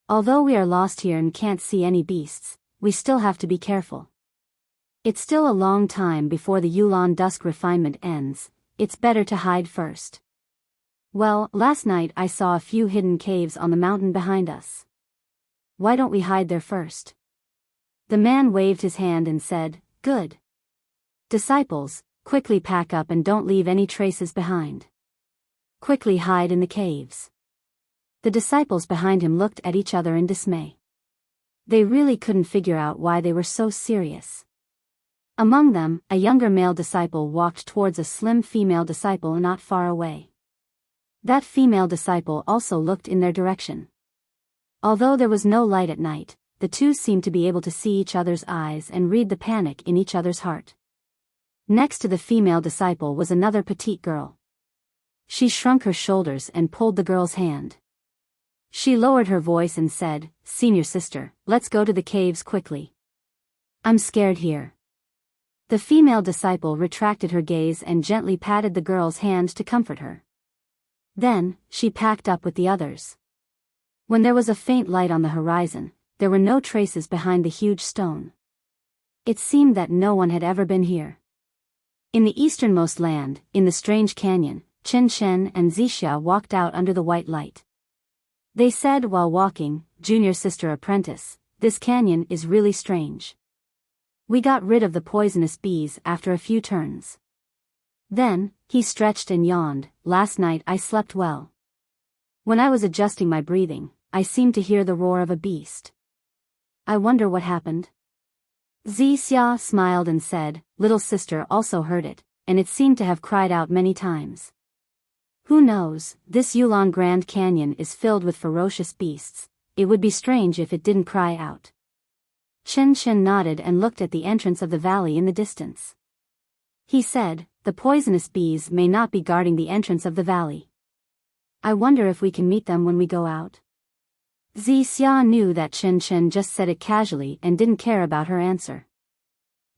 [SPEAKER 1] Although we are lost here and can't see any beasts, we still have to be careful. It's still a long time before the Yulon dusk refinement ends, it's better to hide first. Well, last night I saw a few hidden caves on the mountain behind us. Why don't we hide there first?" The man waved his hand and said, "Good. Disciples, quickly pack up and don't leave any traces behind. Quickly hide in the caves." The disciples behind him looked at each other in dismay. They really couldn't figure out why they were so serious. Among them, a younger male disciple walked towards a slim female disciple not far away. That female disciple also looked in their direction. Although there was no light at night, the two seemed to be able to see each other's eyes and read the panic in each other's heart. Next to the female disciple was another petite girl. She shrunk her shoulders and pulled the girl's hand. She lowered her voice and said, "Senior sister, let's go to the caves quickly. I'm scared here." The female disciple retracted her gaze and gently patted the girl's hand to comfort her. Then, she packed up with the others. When there was a faint light on the horizon, there were no traces behind the huge stone. It seemed that no one had ever been here. In the easternmost land, in the strange canyon, Chen Chen and Zixia walked out under the white light. They said while walking, "Junior sister apprentice, this canyon is really strange. We got rid of the poisonous bees after a few turns." Then, he stretched and yawned, "Last night I slept well. When I was adjusting my breathing, I seemed to hear the roar of a beast. I wonder what happened." Zixia smiled and said, "Little sister also heard it, and it seemed to have cried out many times. Who knows, this Yulon Grand Canyon is filled with ferocious beasts, it would be strange if it didn't cry out." Chen Chen nodded and looked at the entrance of the valley in the distance. He said, "The poisonous bees may not be guarding the entrance of the valley. I wonder if we can meet them when we go out." Xia knew that Chen Chen just said it casually and didn't care about her answer.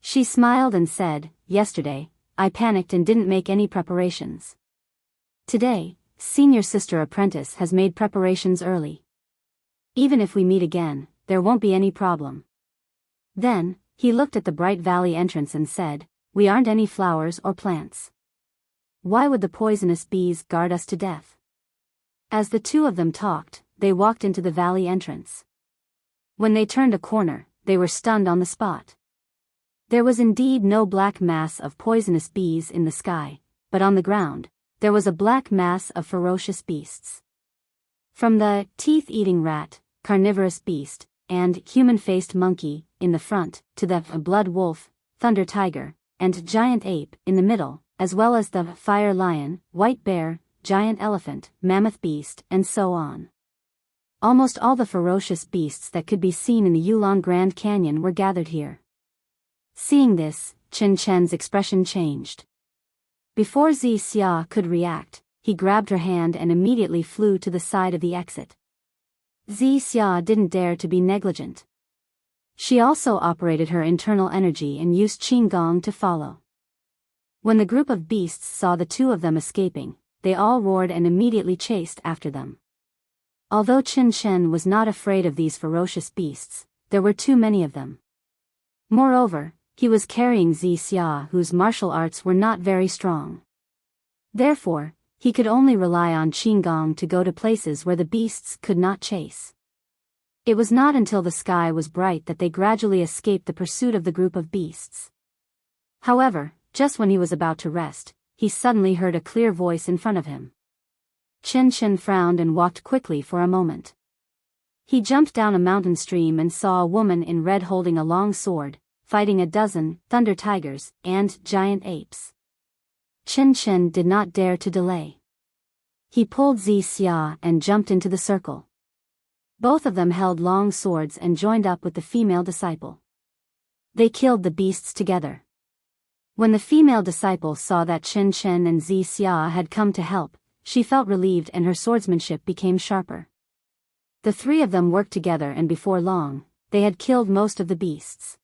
[SPEAKER 1] She smiled and said, "Yesterday, I panicked and didn't make any preparations. Today, senior sister apprentice has made preparations early. Even if we meet again, there won't be any problem." Then, he looked at the bright valley entrance and said, "We aren't any flowers or plants. Why would the poisonous bees guard us to death?" As the two of them talked, they walked into the valley entrance. When they turned a corner, they were stunned on the spot. There was indeed no black mass of poisonous bees in the sky, but on the ground, there was a black mass of ferocious beasts. From the teeth-eating rat, carnivorous beast, and human-faced monkey in the front, to the blood wolf, thunder tiger, and giant ape in the middle, as well as the fire lion, white bear, giant elephant, mammoth beast, and so on. Almost all the ferocious beasts that could be seen in the Yulon Grand Canyon were gathered here. Seeing this, Chen Chen's expression changed. Before Xia could react, he grabbed her hand and immediately flew to the side of the exit. Xia didn't dare to be negligent. She also operated her internal energy and used Qinggong to follow. When the group of beasts saw the two of them escaping, they all roared and immediately chased after them. Although Chen Chen was not afraid of these ferocious beasts, there were too many of them. Moreover, he was carrying Xia, whose martial arts were not very strong. Therefore, he could only rely on Qinggong to go to places where the beasts could not chase. It was not until the sky was bright that they gradually escaped the pursuit of the group of beasts. However, just when he was about to rest, he suddenly heard a clear voice in front of him. Chen Chen frowned and walked quickly for a moment. He jumped down a mountain stream and saw a woman in red holding a long sword, fighting a dozen thunder tigers and giant apes. Chen Chen did not dare to delay. He pulled Xia and jumped into the circle. Both of them held long swords and joined up with the female disciple. They killed the beasts together. When the female disciple saw that Chen Chen and Xia had come to help, she felt relieved and her swordsmanship became sharper. The three of them worked together and before long, they had killed most of the beasts.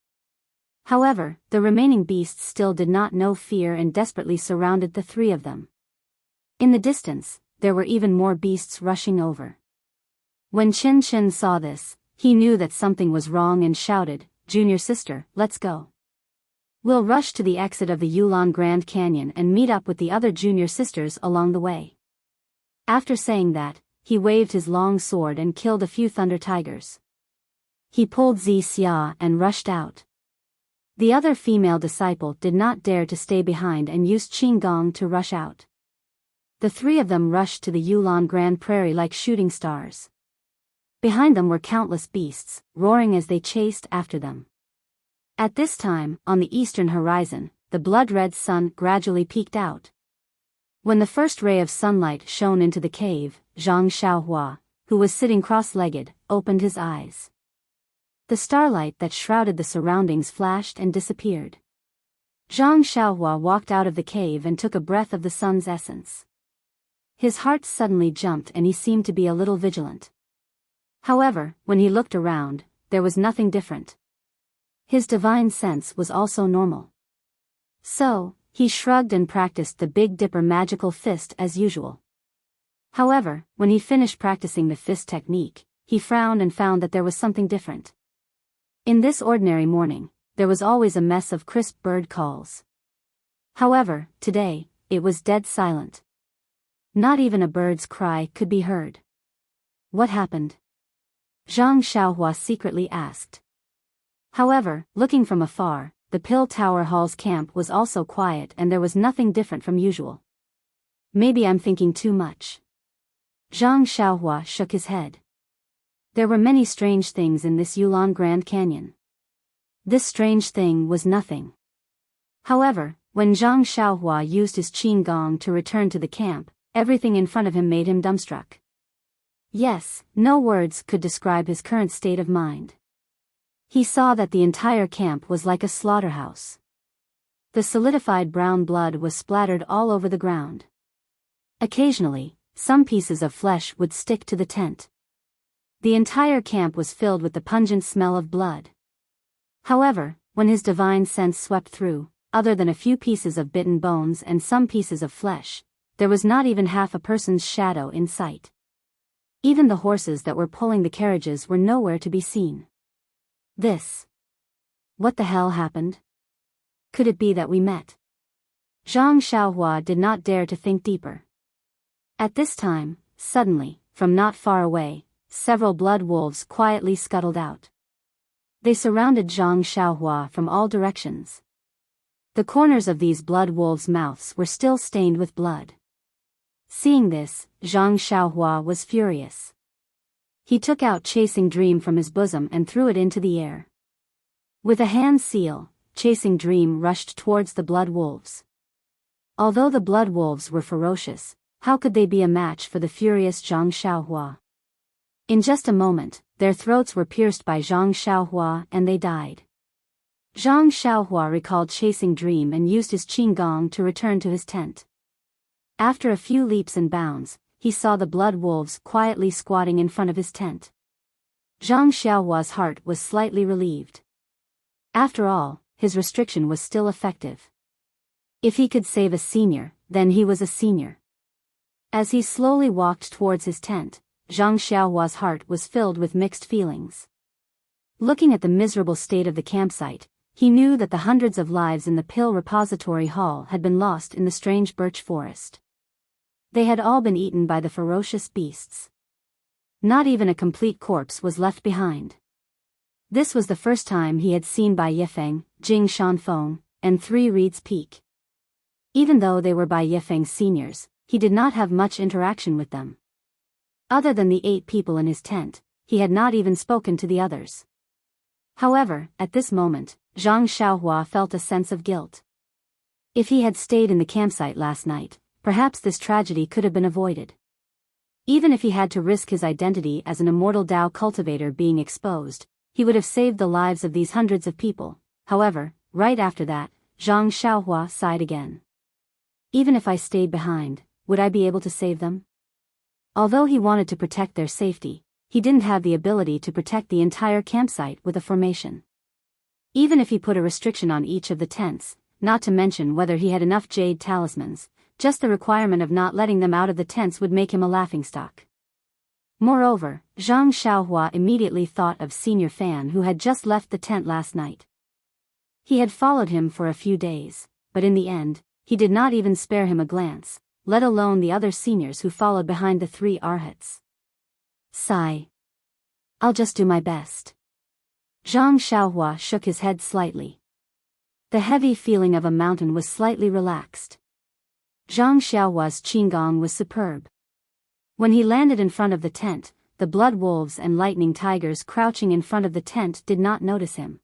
[SPEAKER 1] However, the remaining beasts still did not know fear and desperately surrounded the three of them. In the distance, there were even more beasts rushing over. When Chen Chen saw this, he knew that something was wrong and shouted, "Junior sister, let's go. We'll rush to the exit of the Yulon Grand Canyon and meet up with the other junior sisters along the way." After saying that, he waved his long sword and killed a few thunder tigers. He pulled Xia and rushed out. The other female disciple did not dare to stay behind and used Qinggong to rush out. The three of them rushed to the Yulon Grand Prairie like shooting stars. Behind them were countless beasts, roaring as they chased after them. At this time, on the eastern horizon, the blood-red sun gradually peeked out. When the first ray of sunlight shone into the cave, Zhang Xiaohua, who was sitting cross-legged, opened his eyes. The starlight that shrouded the surroundings flashed and disappeared. Zhang Xiaohua walked out of the cave and took a breath of the sun's essence. His heart suddenly jumped and he seemed to be a little vigilant. However, when he looked around, there was nothing different. His divine sense was also normal. So, he shrugged and practiced the Big Dipper magical fist as usual. However, when he finished practicing the fist technique, he frowned and found that there was something different. In this ordinary morning, there was always a mess of crisp bird calls. However, today, it was dead silent. Not even a bird's cry could be heard. What happened? Zhang Xiaohua secretly asked. However, looking from afar, the Pill Tower Hall's camp was also quiet and there was nothing different from usual. Maybe I'm thinking too much. Zhang Xiaohua shook his head. There were many strange things in this Yulon Grand Canyon. This strange thing was nothing. However, when Zhang Xiaohua used his Qinggong to return to the camp, everything in front of him made him dumbstruck. Yes, no words could describe his current state of mind. He saw that the entire camp was like a slaughterhouse. The solidified brown blood was splattered all over the ground. Occasionally, some pieces of flesh would stick to the tent. The entire camp was filled with the pungent smell of blood. However, when his divine sense swept through, other than a few pieces of bitten bones and some pieces of flesh, there was not even half a person's shadow in sight. Even the horses that were pulling the carriages were nowhere to be seen. What the hell happened? Could it be that we met? Zhang Xiaohua did not dare to think deeper. At this time, suddenly, from not far away, several blood wolves quietly scuttled out. They surrounded Zhang Xiaohua from all directions. The corners of these blood wolves' mouths were still stained with blood. Seeing this, Zhang Xiaohua was furious. He took out Chasing Dream from his bosom and threw it into the air. With a hand seal, Chasing Dream rushed towards the blood wolves. Although the blood wolves were ferocious, how could they be a match for the furious Zhang Xiaohua? In just a moment, their throats were pierced by Zhang Xiaohua and they died. Zhang Xiaohua recalled Chasing Dream and used his qinggong to return to his tent. After a few leaps and bounds, he saw the blood wolves quietly squatting in front of his tent. Zhang Xiaohua's heart was slightly relieved. After all, his restriction was still effective. If he could save a senior, then he was a senior. As he slowly walked towards his tent, Zhang Xiaohua's heart was filled with mixed feelings. Looking at the miserable state of the campsite, he knew that the hundreds of lives in the pill repository hall had been lost in the strange birch forest. They had all been eaten by the ferocious beasts. Not even a complete corpse was left behind. This was the first time he had seen Bai Yifeng, Jing Shanfeng, and 3 Reed's Peak. Even though they were Bai Yifeng's seniors, he did not have much interaction with them. Other than the 8 people in his tent, he had not even spoken to the others. However, at this moment, Zhang Xiaohua felt a sense of guilt. If he had stayed in the campsite last night, perhaps this tragedy could have been avoided. Even if he had to risk his identity as an immortal Dao cultivator being exposed, he would have saved the lives of these hundreds of people. However, right after that, Zhang Xiaohua sighed again. Even if I stayed behind, would I be able to save them? Although he wanted to protect their safety, he didn't have the ability to protect the entire campsite with a formation. Even if he put a restriction on each of the tents, not to mention whether he had enough jade talismans, just the requirement of not letting them out of the tents would make him a laughingstock. Moreover, Zhang Xiaohua immediately thought of Senior Fan who had just left the tent last night. He had followed him for a few days, but in the end, he did not even spare him a glance, let alone the other seniors who followed behind the 3 arhats. Sigh. I'll just do my best. Zhang Xiaohua shook his head slightly. The heavy feeling of a mountain was slightly relaxed. Zhang Xiaohua's qinggong was superb. When he landed in front of the tent, the blood wolves and lightning tigers crouching in front of the tent did not notice him.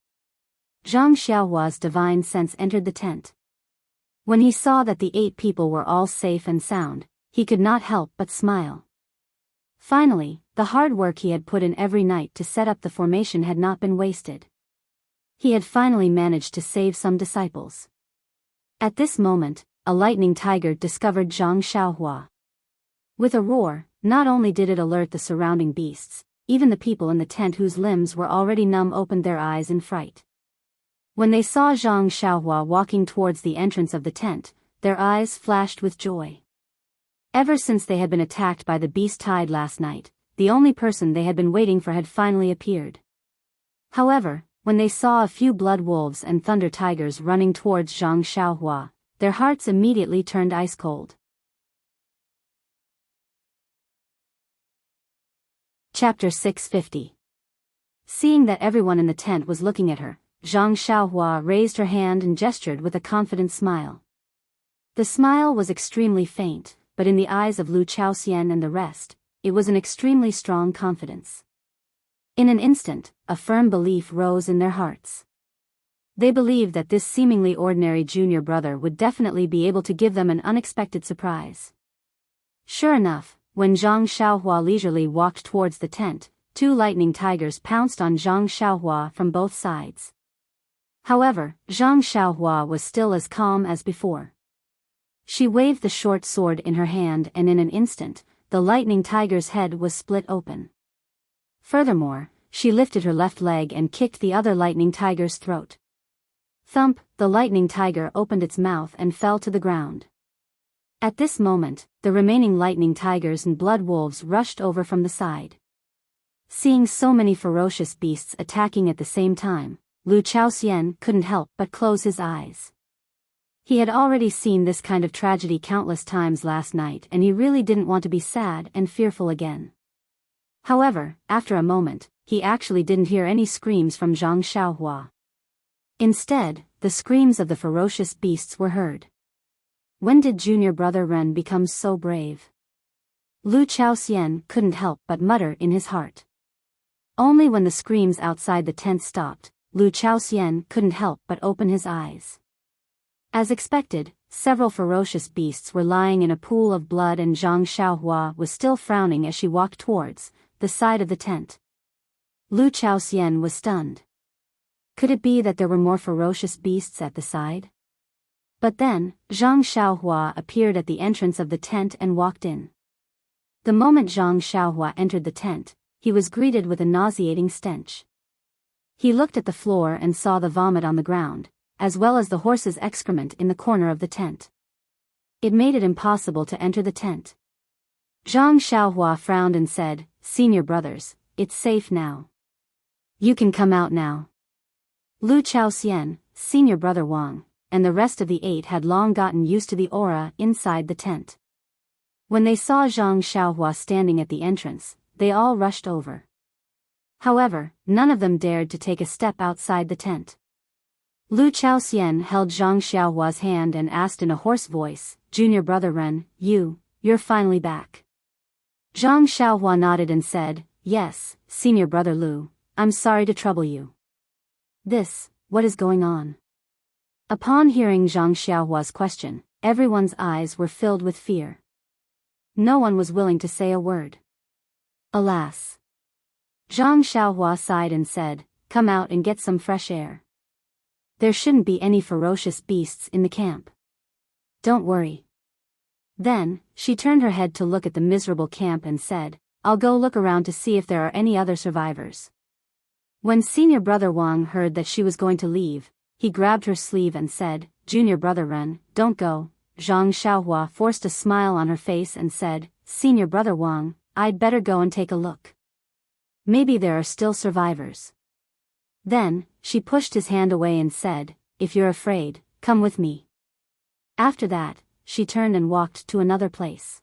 [SPEAKER 1] Zhang Xiaohua's divine sense entered the tent. When he saw that the 8 people were all safe and sound, he could not help but smile. Finally, the hard work he had put in every night to set up the formation had not been wasted. He had finally managed to save some disciples. At this moment, a lightning tiger discovered Zhang Xiaohua. With a roar, not only did it alert the surrounding beasts, even the people in the tent whose limbs were already numb opened their eyes in fright. When they saw Zhang Xiaohua walking towards the entrance of the tent, their eyes flashed with joy. Ever since they had been attacked by the beast tide last night, the only person they had been waiting for had finally appeared. However, when they saw a few blood wolves and thunder tigers running towards Zhang Xiaohua, their hearts immediately turned ice cold. Chapter 650. Seeing that everyone in the tent was looking at her, Zhang Xiaohua raised her hand and gestured with a confident smile. The smile was extremely faint, but in the eyes of Lu Chaoxian and the rest, it was an extremely strong confidence. In an instant, a firm belief rose in their hearts. They believed that this seemingly ordinary junior brother would definitely be able to give them an unexpected surprise. Sure enough, when Zhang Xiaohua leisurely walked towards the tent, 2 lightning tigers pounced on Zhang Xiaohua from both sides. However, Zhang Xiaohua was still as calm as before. She waved the short sword in her hand and in an instant, the lightning tiger's head was split open. Furthermore, she lifted her left leg and kicked the other lightning tiger's throat. Thump, the lightning tiger opened its mouth and fell to the ground. At this moment, the remaining lightning tigers and blood wolves rushed over from the side. Seeing so many ferocious beasts attacking at the same time, Lu Chaoxian couldn't help but close his eyes. He had already seen this kind of tragedy countless times last night and he really didn't want to be sad and fearful again. However, after a moment, he actually didn't hear any screams from Zhang Xiaohua. Instead, the screams of the ferocious beasts were heard. When did junior brother Ren become so brave? Lu Chaoxian couldn't help but mutter in his heart. Only when the screams outside the tent stopped, Lu Chaoxian couldn't help but open his eyes. As expected, several ferocious beasts were lying in a pool of blood and Zhang Xiaohua was still frowning as she walked towards the side of the tent. Lu Chaoxian was stunned. Could it be that there were more ferocious beasts at the side? But then, Zhang Xiaohua appeared at the entrance of the tent and walked in. The moment Zhang Xiaohua entered the tent, he was greeted with a nauseating stench. He looked at the floor and saw the vomit on the ground, as well as the horse's excrement in the corner of the tent. It made it impossible to enter the tent. Zhang Xiaohua frowned and said, "Senior brothers, it's safe now. You can come out now." Lu Chaoxian, senior brother Wang, and the rest of the 8 had long gotten used to the aura inside the tent. When they saw Zhang Xiaohua standing at the entrance, they all rushed over. However, none of them dared to take a step outside the tent. Lu Chaoxian held Zhang Xiaohua's hand and asked in a hoarse voice, "Junior brother Ren, you're finally back." Zhang Xiaohua nodded and said, "Yes, senior brother Lu, I'm sorry to trouble you." What is going on?" Upon hearing Zhang Xiaohua's question, everyone's eyes were filled with fear. No one was willing to say a word. Alas. Zhang Xiaohua sighed and said, "Come out and get some fresh air. There shouldn't be any ferocious beasts in the camp. Don't worry." Then, she turned her head to look at the miserable camp and said, "I'll go look around to see if there are any other survivors." When senior brother Wang heard that she was going to leave, he grabbed her sleeve and said, "Junior brother Ren, don't go." Zhang Xiaohua forced a smile on her face and said, "Senior brother Wang, I'd better go and take a look. Maybe there are still survivors." Then, she pushed his hand away and said, "If you're afraid, come with me." After that, she turned and walked to another place.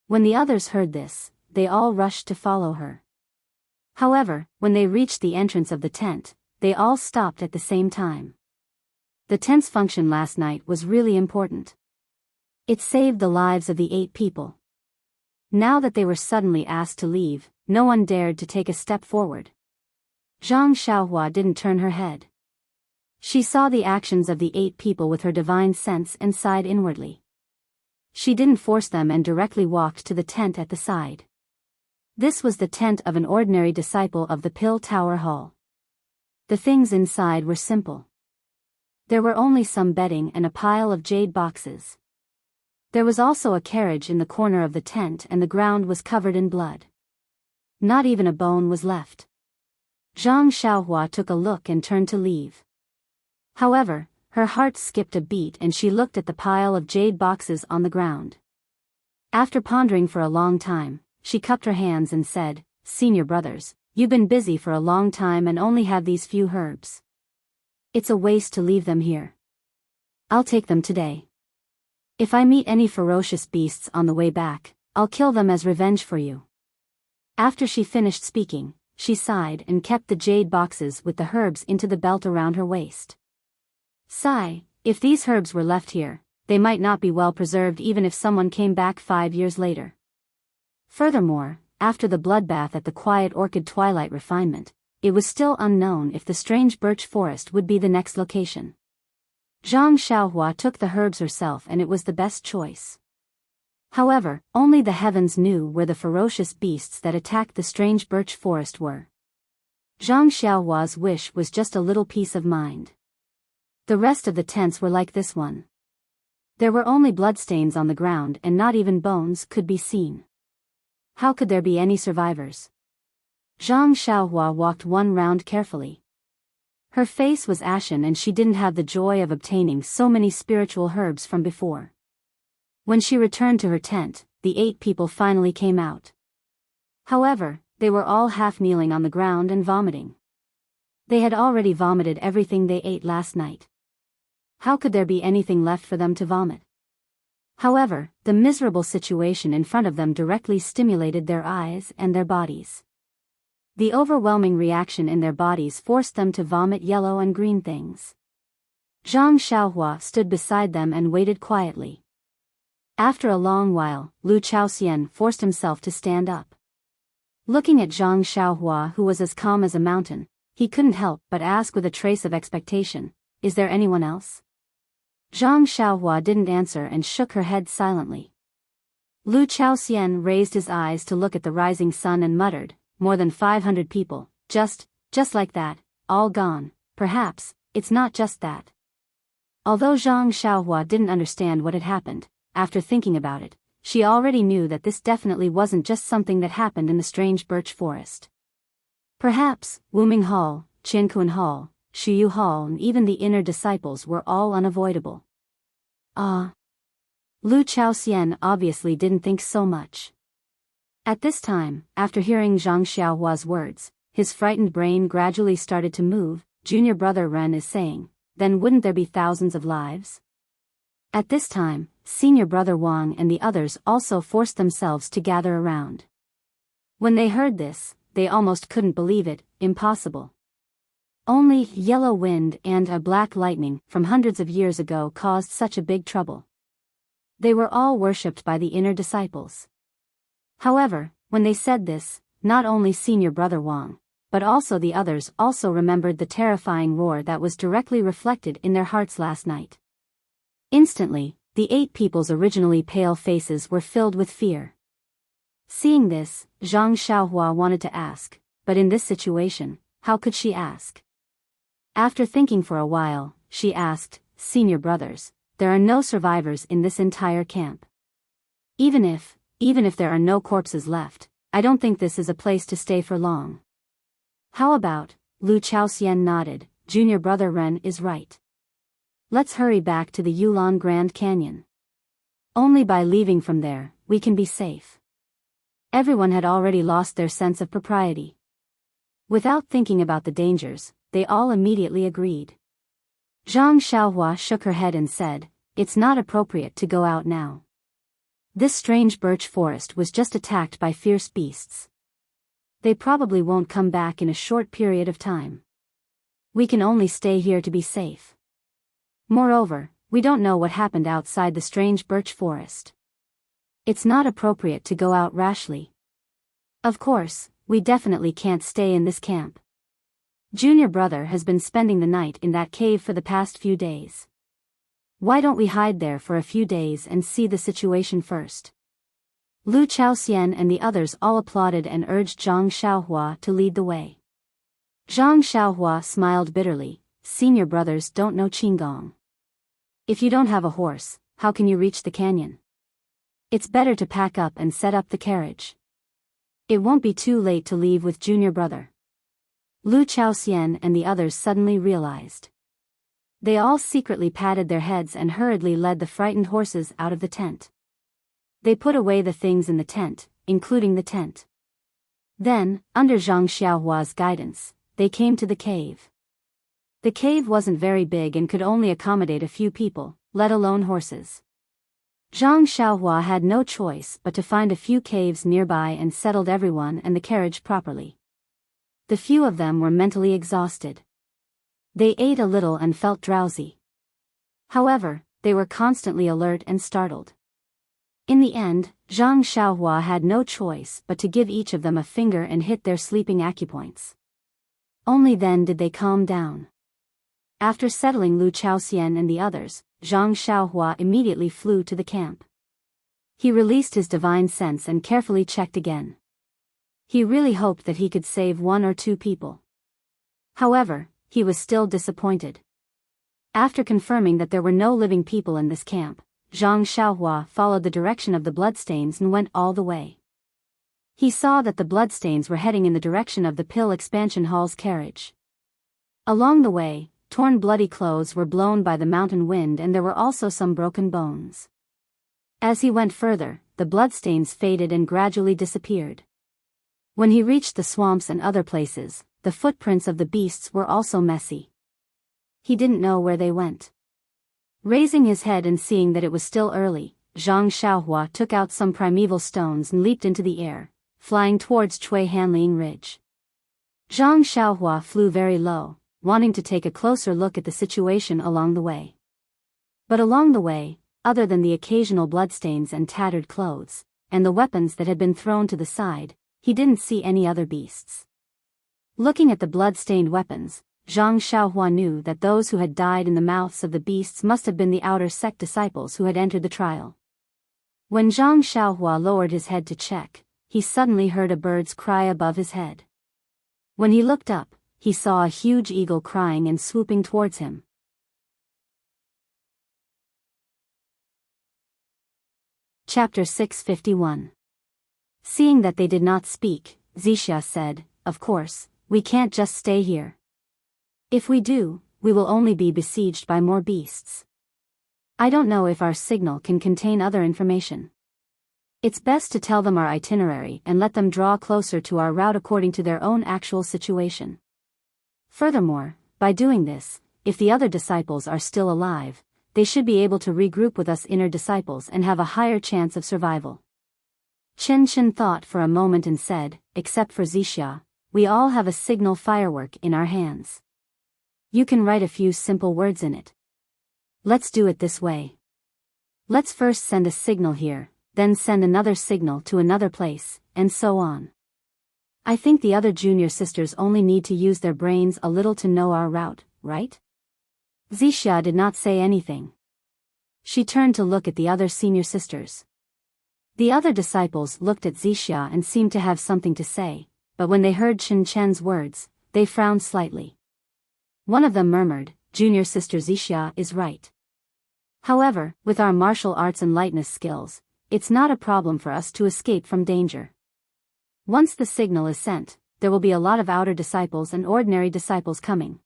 [SPEAKER 1] When the others heard this, they all rushed to follow her. However, when they reached the entrance of the tent, they all stopped at the same time. The tent's function last night was really important. It saved the lives of the 8 people. Now that they were suddenly asked to leave, no one dared to take a step forward. Zhang Xiaohua didn't turn her head. She saw the actions of the 8 people with her divine sense and sighed inwardly. She didn't force them and directly walked to the tent at the side. This was the tent of an ordinary disciple of the Pill Tower Hall. The things inside were simple. There were only some bedding and a pile of jade boxes. There was also a carriage in the corner of the tent and the ground was covered in blood. Not even a bone was left. Zhang Xiaohua took a look and turned to leave. However, her heart skipped a beat and she looked at the pile of jade boxes on the ground. After pondering for a long time, she cupped her hands and said, "Senior brothers, you've been busy for a long time and only have these few herbs. It's a waste to leave them here. I'll take them today. If I meet any ferocious beasts on the way back, I'll kill them as revenge for you." After she finished speaking, she sighed and kept the jade boxes with the herbs into the belt around her waist. Sigh, if these herbs were left here, they might not be well preserved even if someone came back 5 years later. Furthermore, after the bloodbath at the Quiet Orchid Twilight Refinement, it was still unknown if the strange birch forest would be the next location. Zhang Xiaohua took the herbs herself and it was the best choice. However, only the heavens knew where the ferocious beasts that attacked the strange birch forest were. Zhang Xiaohua's wish was just a little peace of mind. The rest of the tents were like this one. There were only bloodstains on the ground and not even bones could be seen. How could there be any survivors? Zhang Xiaohua walked one round carefully. Her face was ashen and she didn't have the joy of obtaining so many spiritual herbs from before. When she returned to her tent, the 8 people finally came out. However, they were all half kneeling on the ground and vomiting. They had already vomited everything they ate last night. How could there be anything left for them to vomit? However, the miserable situation in front of them directly stimulated their eyes and their bodies. The overwhelming reaction in their bodies forced them to vomit yellow and green things. Zhang Xiaohua stood beside them and waited quietly. After a long while, Lu Chaoxian forced himself to stand up. Looking at Zhang Xiaohua, who was as calm as a mountain, he couldn't help but ask with a trace of expectation, "Is there anyone else?" Zhang Xiaohua didn't answer and shook her head silently. Lu Chaoxian raised his eyes to look at the rising sun and muttered, "More than 500 people, just like that, all gone. Perhaps, it's not just that." Although Zhang Xiaohua didn't understand what had happened, after thinking about it, she already knew that this definitely wasn't just something that happened in the strange birch forest. Perhaps, Wuming Hall, Qianquan Hall, Shiyu Hall and even the inner disciples were all unavoidable. Lu Chaoxian obviously didn't think so much. At this time, after hearing Zhang Xiaohua's words, his frightened brain gradually started to move. Junior brother Ren is saying, then wouldn't there be thousands of lives? At this time, senior brother Wang and the others also forced themselves to gather around. When they heard this, they almost couldn't believe it. Impossible. Only yellow wind and a black lightning from hundreds of years ago caused such a big trouble. They were all worshipped by the inner disciples. However, when they said this, not only senior brother Wang, but also the others also remembered the terrifying roar that was directly reflected in their hearts last night. Instantly, the 8 people's originally pale faces were filled with fear. Seeing this, Zhang Xiaohua wanted to ask, but in this situation, how could she ask? After thinking for a while, she asked, "Senior brothers, there are no survivors in this entire camp. Even if there are no corpses left, I don't think this is a place to stay for long." "How about?" Lu Chaoxian nodded, "Junior brother Ren is right. Let's hurry back to the Yulon Grand Canyon. Only by leaving from there, we can be safe." Everyone had already lost their sense of propriety. Without thinking about the dangers, they all immediately agreed. Zhang Xiaohua shook her head and said, "It's not appropriate to go out now. This strange birch forest was just attacked by fierce beasts. They probably won't come back in a short period of time. We can only stay here to be safe. Moreover, we don't know what happened outside the strange birch forest. It's not appropriate to go out rashly. Of course, we definitely can't stay in this camp. Junior brother has been spending the night in that cave for the past few days. Why don't we hide there for a few days and see the situation first?" Lu Chaoxian and the others all applauded and urged Zhang Xiaohua to lead the way. Zhang Xiaohua smiled bitterly, "Senior brothers don't know Qinggong. If you don't have a horse, how can you reach the canyon? It's better to pack up and set up the carriage. It won't be too late to leave with junior brother." Lu Chaoxian and the others suddenly realized. They all secretly patted their heads and hurriedly led the frightened horses out of the tent. They put away the things in the tent, including the tent. Then, under Zhang Xiaohua's guidance, they came to the cave. The cave wasn't very big and could only accommodate a few people, let alone horses. Zhang Xiaohua had no choice but to find a few caves nearby and settled everyone and the carriage properly. The few of them were mentally exhausted. They ate a little and felt drowsy. However, they were constantly alert and startled. In the end, Zhang Xiaohua had no choice but to give each of them a finger and hit their sleeping acupoints. Only then did they calm down. After settling Lu Chaoxian and the others, Zhang Xiaohua immediately flew to the camp. He released his divine sense and carefully checked again. He really hoped that he could save 1 or 2 people. However, he was still disappointed. After confirming that there were no living people in this camp, Zhang Xiaohua followed the direction of the bloodstains and went all the way. He saw that the bloodstains were heading in the direction of the Pill Expansion Hall's carriage. Along the way, torn bloody clothes were blown by the mountain wind and there were also some broken bones. As he went further, the bloodstains faded and gradually disappeared. When he reached the swamps and other places, the footprints of the beasts were also messy. He didn't know where they went. Raising his head and seeing that it was still early, Zhang Xiaohua took out some primeval stones and leaped into the air, flying towards Cui Hanliang Ridge. Zhang Xiaohua flew very low, wanting to take a closer look at the situation along the way. But along the way, other than the occasional bloodstains and tattered clothes, and the weapons that had been thrown to the side, he didn't see any other beasts. Looking at the blood-stained weapons, Zhang Xiaohua knew that those who had died in the mouths of the beasts must have been the outer sect disciples who had entered the trial. When Zhang Xiaohua lowered his head to check, he suddenly heard a bird's cry above his head. When he looked up, he saw a huge eagle crying and swooping towards him. Chapter 651. Seeing that they did not speak, Zixia said, "Of course, we can't just stay here. If we do, we will only be besieged by more beasts. I don't know if our signal can contain other information. It's best to tell them our itinerary and let them draw closer to our route according to their own actual situation. Furthermore, by doing this, if the other disciples are still alive, they should be able to regroup with us inner disciples and have a higher chance of survival." Chen Chen thought for a moment and said, "Except for Zixia, we all have a signal firework in our hands. You can write a few simple words in it. Let's do it this way. Let's first send a signal here, then send another signal to another place, and so on. I think the other junior sisters only need to use their brains a little to know our route, right?" Zixia did not say anything. She turned to look at the other senior sisters. The other disciples looked at Zixia and seemed to have something to say, but when they heard Chen Chen's words, they frowned slightly. One of them murmured, "Junior sister Zixia is right. However, with our martial arts and lightness skills, it's not a problem for us to escape from danger. Once the signal is sent, there will be a lot of outer disciples and ordinary disciples coming.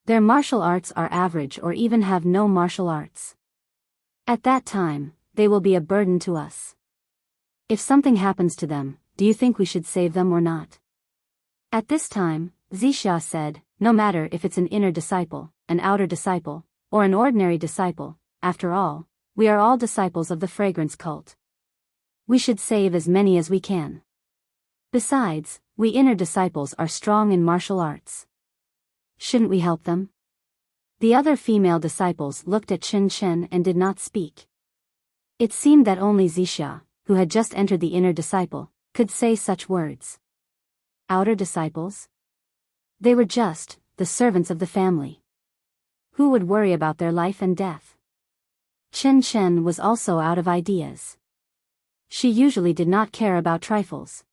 [SPEAKER 1] Their martial arts are average or even have no martial arts. At that time, they will be a burden to us. If something happens to them, do you think we should save them or not?" At this time, Zixia said, "No matter if it's an inner disciple, an outer disciple, or an ordinary disciple, after all, we are all disciples of the fragrance cult. We should save as many as we can. Besides, we inner disciples are strong in martial arts. Shouldn't we help them?" The other female disciples looked at Chen Chen and did not speak. It seemed that only Zixia, who had just entered the inner disciple, could say such words. Outer disciples? They were just the servants of the family. Who would worry about their life and death? Chen Chen was also out of ideas. She usually did not care about trifles.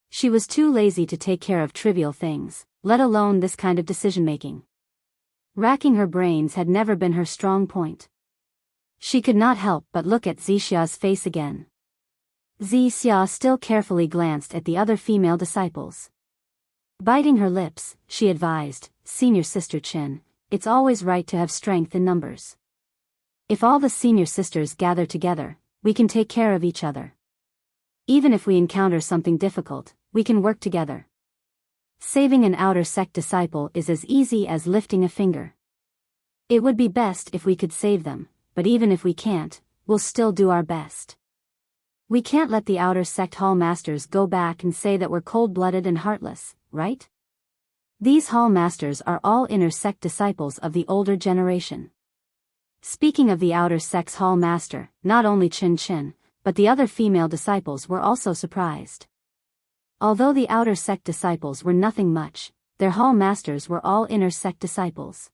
[SPEAKER 1] She was too lazy to take care of trivial things, let alone this kind of decision-making. Racking her brains had never been her strong point. She could not help but look at Zixia's face again. Zixia still carefully glanced at the other female disciples. Biting her lips, she advised, "Senior sister Chen, it's always right to have strength in numbers. If all the senior sisters gather together, we can take care of each other. Even if we encounter something difficult, we can work together. Saving an outer sect disciple is as easy as lifting a finger. It would be best if we could save them, but even if we can't, we'll still do our best. We can't let the outer sect hall masters go back and say that we're cold-blooded and heartless, right? These hall masters are all inner sect disciples of the older generation." Speaking of the outer sect's hall master, not only Chen Chen, but the other female disciples were also surprised. Although the outer sect disciples were nothing much, their hall masters were all inner sect disciples.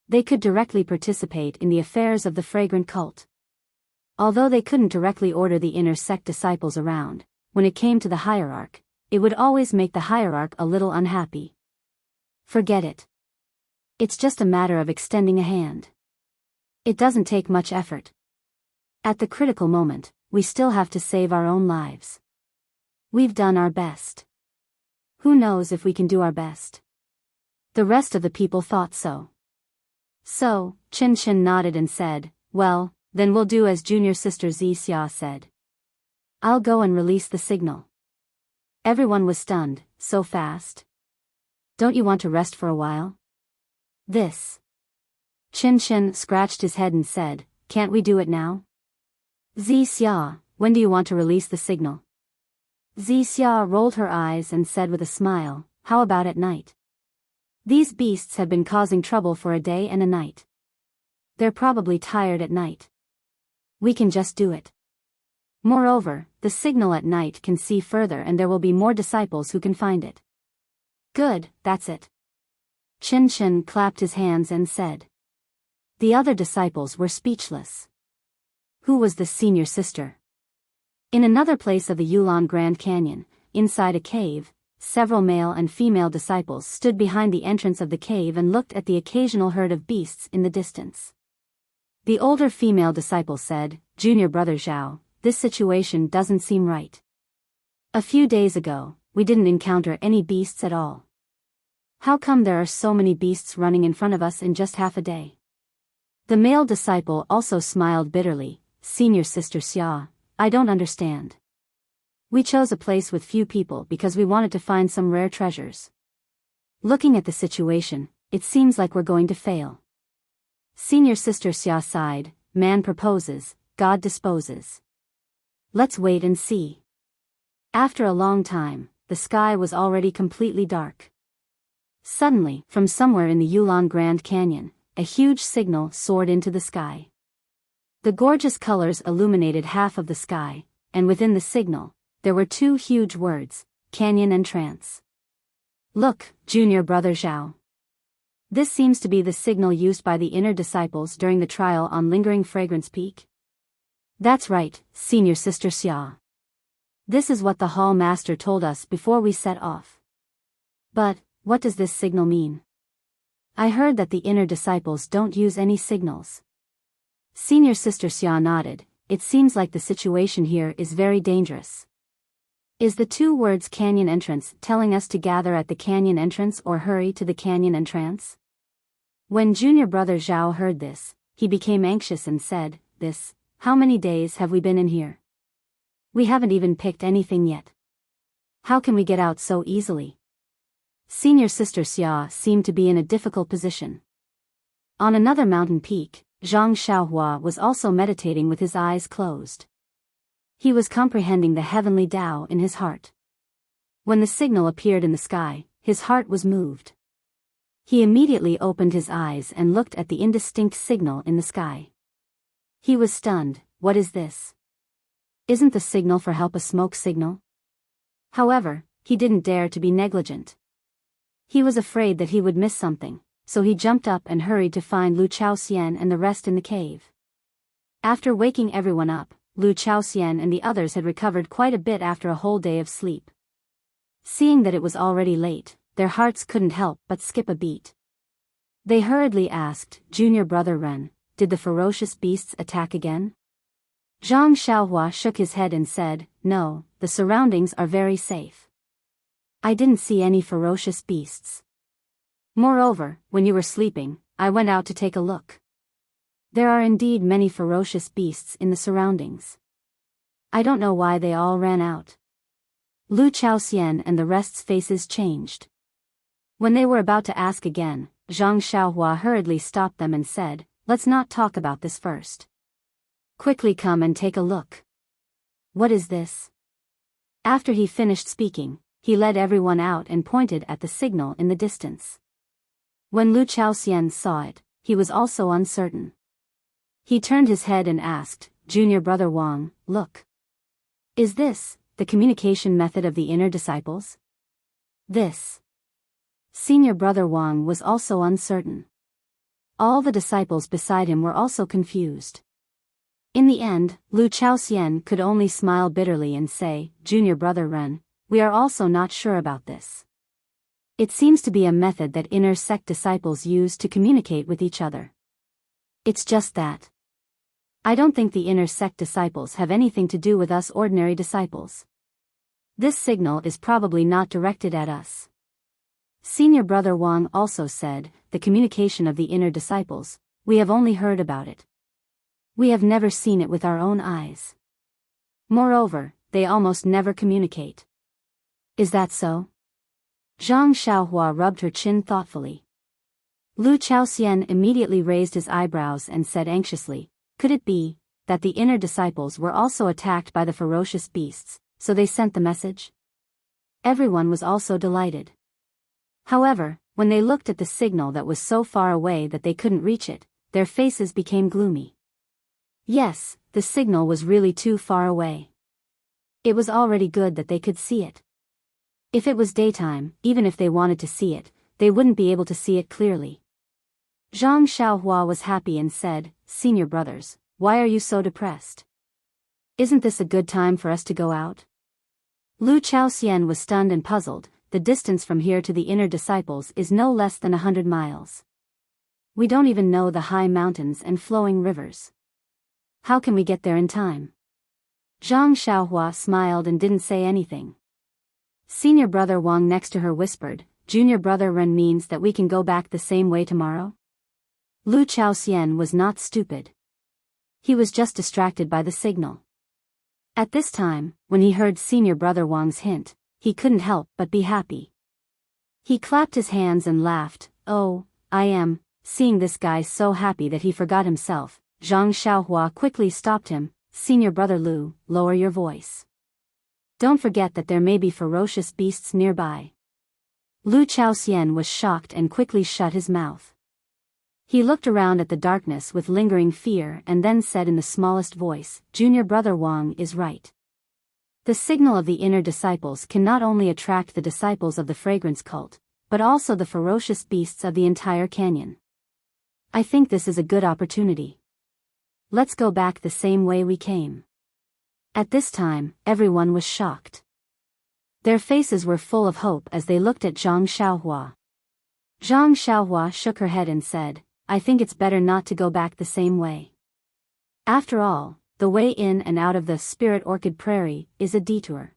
[SPEAKER 1] They could directly participate in the affairs of the fragrant cult. Although they couldn't directly order the inner sect disciples around, when it came to the hierarch, it would always make the hierarch a little unhappy. Forget it. It's just a matter of extending a hand. It doesn't take much effort. At the critical moment, we still have to save our own lives. We've done our best. Who knows if we can do our best? The rest of the people thought so. So, Chin Chin nodded and said, well, then we'll do as junior sister Xia said. I'll go and release the signal. Everyone was stunned. So fast? Don't you want to rest for a while? This. Chin Chin scratched his head and said, can't we do it now? Xia, when do you want to release the signal? Xia rolled her eyes and said with a smile, how about at night? These beasts have been causing trouble for a day and a night. They're probably tired at night. We can just do it. Moreover, the signal at night can see further and there will be more disciples who can find it. Good, that's it. Chin Chin clapped his hands and said. The other disciples were speechless. Who was the senior sister? In another place of the Yulon Grand Canyon, inside a cave, several male and female disciples stood behind the entrance of the cave and looked at the occasional herd of beasts in the distance. The older female disciple said, Junior Brother Zhao, this situation doesn't seem right. A few days ago, we didn't encounter any beasts at all. How come there are so many beasts running in front of us in just half a day? The male disciple also smiled bitterly, Senior Sister Xia, I don't understand. We chose a place with few people because we wanted to find some rare treasures. Looking at the situation, it seems like we're going to fail. Senior Sister Xia sighed, man proposes, God disposes. Let's wait and see. After a long time, the sky was already completely dark. Suddenly, from somewhere in the Yulon Grand Canyon, a huge signal soared into the sky. The gorgeous colors illuminated half of the sky, and within the signal, there were two huge words, Canyon Entrance. Look, Junior Brother Zhao. This seems to be the signal used by the inner disciples during the trial on Lingering Fragrance Peak. That's right, Senior Sister Xia. This is what the Hall Master told us before we set off. But, what does this signal mean? I heard that the inner disciples don't use any signals. Senior Sister Xia nodded, it seems like the situation here is very dangerous. Is the two words canyon entrance telling us to gather at the canyon entrance or hurry to the canyon entrance? When Junior Brother Zhao heard this, he became anxious and said, how many days have we been in here? We haven't even picked anything yet. How can we get out so easily? Senior Sister Xia seemed to be in a difficult position. On another mountain peak, Zhang Xiaohua was also meditating with his eyes closed. He was comprehending the heavenly Tao in his heart. When the signal appeared in the sky, his heart was moved. He immediately opened his eyes and looked at the indistinct signal in the sky. He was stunned. What is this? Isn't the signal for help a smoke signal? However, he didn't dare to be negligent. He was afraid that he would miss something, so he jumped up and hurried to find Lu Chaoxian and the rest in the cave. After waking everyone up, Lu Chaoxian and the others had recovered quite a bit after a whole day of sleep. Seeing that it was already late, their hearts couldn't help but skip a beat. They hurriedly asked, Junior Brother Ren, did the ferocious beasts attack again? Zhang Xiaohua shook his head and said, no, the surroundings are very safe. I didn't see any ferocious beasts. Moreover, when you were sleeping, I went out to take a look. There are indeed many ferocious beasts in the surroundings. I don't know why they all ran out. Lu Chaoxian and the rest's faces changed. When they were about to ask again, Zhang Xiaohua hurriedly stopped them and said, let's not talk about this first. Quickly come and take a look. What is this? After he finished speaking, he led everyone out and pointed at the signal in the distance. When Lu Chaoxian saw it, he was also uncertain. He turned his head and asked, Junior Brother Wang, look. Is this the communication method of the inner disciples? This. Senior Brother Wang was also uncertain. All the disciples beside him were also confused. In the end, Lu Chaoxian could only smile bitterly and say, Junior Brother Ren, we are also not sure about this. It seems to be a method that inner sect disciples use to communicate with each other. It's just that. I don't think the inner sect disciples have anything to do with us ordinary disciples. This signal is probably not directed at us. Senior Brother Wang also said, the communication of the inner disciples, we have only heard about it. We have never seen it with our own eyes. Moreover, they almost never communicate. Is that so? Zhang Xiaohua rubbed her chin thoughtfully. Lu Chaoxian immediately raised his eyebrows and said anxiously, could it be that the inner disciples were also attacked by the ferocious beasts, so they sent the message? Everyone was also delighted. However, when they looked at the signal that was so far away that they couldn't reach it, their faces became gloomy. Yes, the signal was really too far away. It was already good that they could see it. If it was daytime, even if they wanted to see it, they wouldn't be able to see it clearly. Zhang Xiaohua was happy and said, Senior brothers, why are you so depressed? Isn't this a good time for us to go out? Lu Chaoxian was stunned and puzzled. The distance from here to the inner disciples is no less than 100 miles. We don't even know the high mountains and flowing rivers. How can we get there in time? Zhang Xiaohua smiled and didn't say anything. Senior Brother Wang next to her whispered, Junior Brother Ren means that we can go back the same way tomorrow? Lu Chaoxian was not stupid. He was just distracted by the signal. At this time, when he heard Senior Brother Wang's hint, he couldn't help but be happy. He clapped his hands and laughed, oh, I am, seeing this guy so happy that he forgot himself. Zhang Xiaohua quickly stopped him, Senior Brother Lu, lower your voice. Don't forget that there may be ferocious beasts nearby. Lu Chaoxian was shocked and quickly shut his mouth. He looked around at the darkness with lingering fear and then said in the smallest voice, Junior Brother Wang is right. The signal of the inner disciples can not only attract the disciples of the fragrance cult, but also the ferocious beasts of the entire canyon. I think this is a good opportunity. Let's go back the same way we came. At this time, everyone was shocked. Their faces were full of hope as they looked at Zhang Xiaohua. Zhang Xiaohua shook her head and said, I think it's better not to go back the same way. After all, the way in and out of the Spirit Orchid Prairie is a detour.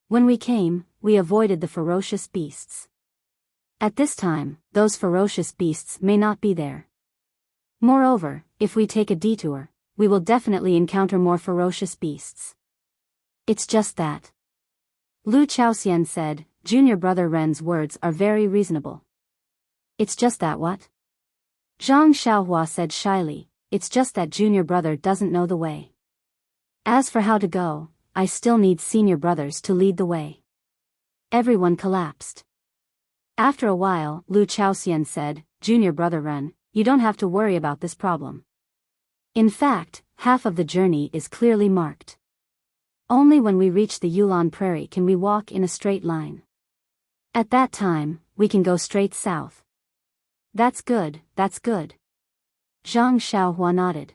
[SPEAKER 1] When we came, we avoided the ferocious beasts. At this time, those ferocious beasts may not be there. Moreover, if we take a detour, we will definitely encounter more ferocious beasts. It's just that. Lu Chaoxian said, Junior Brother Ren's words are very reasonable. It's just that what? Zhang Xiaohua said shyly, it's just that Junior Brother doesn't know the way. As for how to go, I still need Senior Brothers to lead the way. Everyone collapsed. After a while, Lu Chaoxian said, Junior Brother Ren, you don't have to worry about this problem. In fact, half of the journey is clearly marked. Only when we reach the Yulon Prairie can we walk in a straight line. At that time, we can go straight south. That's good, that's good. Zhang Xiaohua nodded.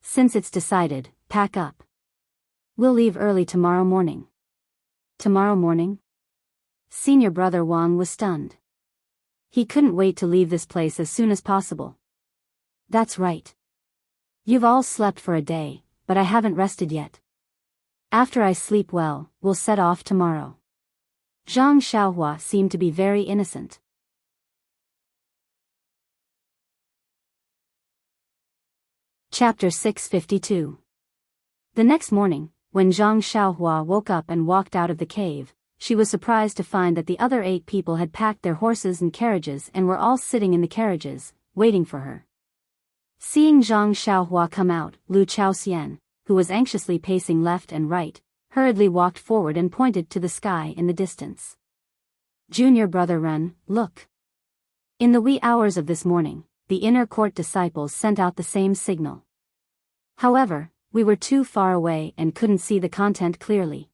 [SPEAKER 1] Since it's decided, pack up. We'll leave early tomorrow morning. Tomorrow morning? Senior Brother Wang was stunned. He couldn't wait to leave this place as soon as possible. That's right. You've all slept for a day, but I haven't rested yet. After I sleep well, we'll set off tomorrow. Zhang Xiaohua seemed to be very innocent. Chapter 652. The next morning, when Zhang Xiaohua woke up and walked out of the cave, she was surprised to find that the other 8 people had packed their horses and carriages and were all sitting in the carriages, waiting for her. Seeing Zhang Xiaohua come out, Lu Chaoxian, who was anxiously pacing left and right, hurriedly walked forward and pointed to the sky in the distance. Junior Brother Ren, look. In the wee hours of this morning, the inner court disciples sent out the same signal. However, we were too far away and couldn't see the content clearly.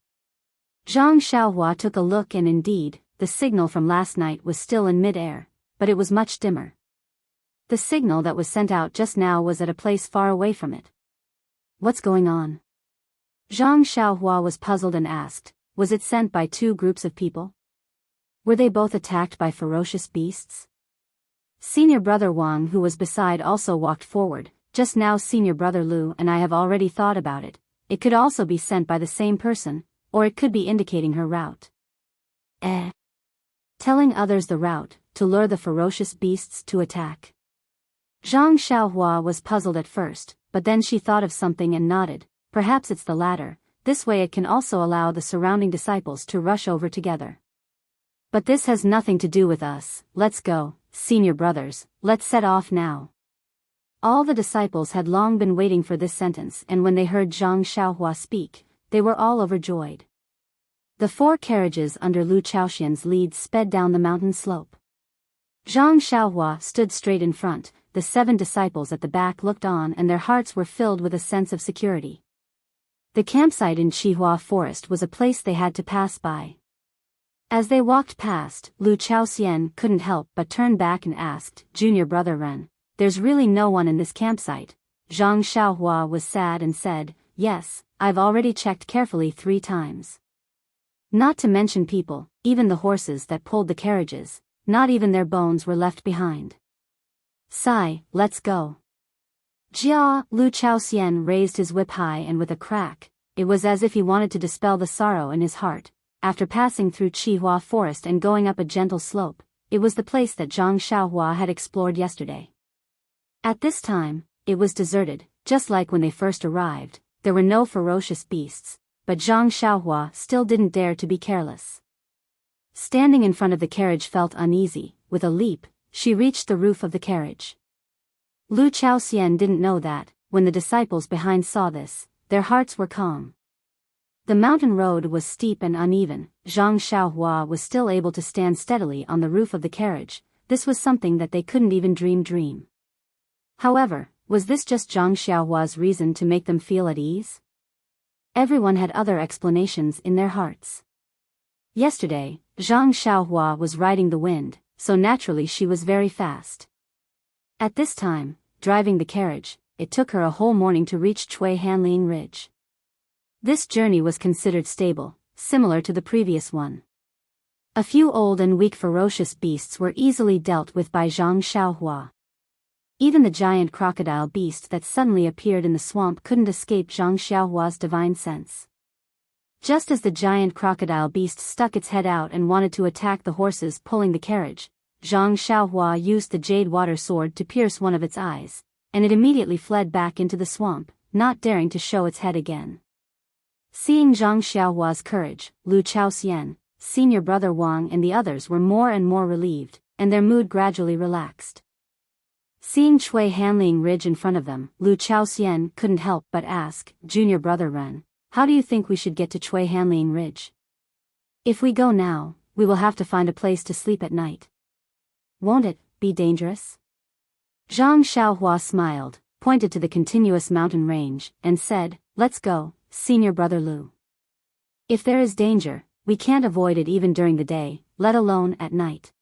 [SPEAKER 1] Zhang Xiaohua took a look and indeed, the signal from last night was still in mid-air, but it was much dimmer. The signal that was sent out just now was at a place far away from it. What's going on? Zhang Xiaohua was puzzled and asked, was it sent by 2 groups of people? Were they both attacked by ferocious beasts? Senior brother Wang, who was beside, also walked forward. Just now senior brother Lu and I have already thought about it. It could also be sent by the same person, or it could be indicating her route. Telling others the route, to lure the ferocious beasts to attack. Zhang Xiaohua was puzzled at first, but then she thought of something and nodded. Perhaps it's the latter. This way it can also allow the surrounding disciples to rush over together. But this has nothing to do with us. Let's go, senior brothers, let's set off now. All the disciples had long been waiting for this sentence, and when they heard Zhang Xiaohua speak, they were all overjoyed. The 4 carriages under Lu Chaoxian's lead sped down the mountain slope. Zhang Xiaohua stood straight in front. The 7 disciples at the back looked on, and their hearts were filled with a sense of security. The campsite in Qihua Forest was a place they had to pass by. As they walked past, Lu Chaoxian couldn't help but turn back and asked, "Junior brother Ren, there's really no one in this campsite?" Zhang Xiaohua was sad and said, "Yes, I've already checked carefully 3 times. Not to mention people, even the horses that pulled the carriages, not even their bones were left behind. Sigh, let's go." Jia, Lu Chaoxian raised his whip high, and with a crack, it was as if he wanted to dispel the sorrow in his heart. After passing through Qihua Forest and going up a gentle slope, it was the place that Zhang Xiaohua had explored yesterday. At this time, it was deserted, just like when they first arrived. There were no ferocious beasts, but Zhang Xiaohua still didn't dare to be careless. Standing in front of the carriage felt uneasy. With a leap, she reached the roof of the carriage. Lu Chaoxian didn't know that, when the disciples behind saw this, their hearts were calm. The mountain road was steep and uneven. Zhang Xiaohua was still able to stand steadily on the roof of the carriage. This was something that they couldn't even dream. However, was this just Zhang Xiaohua's reason to make them feel at ease? Everyone had other explanations in their hearts. Yesterday, Zhang Xiaohua was riding the wind, so naturally she was very fast. At this time, driving the carriage, it took her a whole morning to reach Chui Hanliang Ridge. This journey was considered stable, similar to the previous one. A few old and weak ferocious beasts were easily dealt with by Zhang Xiaohua. Even the giant crocodile beast that suddenly appeared in the swamp couldn't escape Zhang Xiaohua's divine sense. Just as the giant crocodile beast stuck its head out and wanted to attack the horses pulling the carriage, Zhang Xiaohua used the jade water sword to pierce one of its eyes, and it immediately fled back into the swamp, not daring to show its head again. Seeing Zhang Xiaohua's courage, Lu Chaoxian, senior brother Wang and the others were more and more relieved, and their mood gradually relaxed. Seeing Chui Hanliang Ridge in front of them, Lu Chaoxian couldn't help but ask, "Junior brother Ren, how do you think we should get to Chui Hanliang Ridge? If we go now, we will have to find a place to sleep at night. Won't it be dangerous?" Zhang Xiaohua smiled, pointed to the continuous mountain range, and said, "Let's go, senior brother Lu. If there is danger, we can't avoid it even during the day, let alone at night."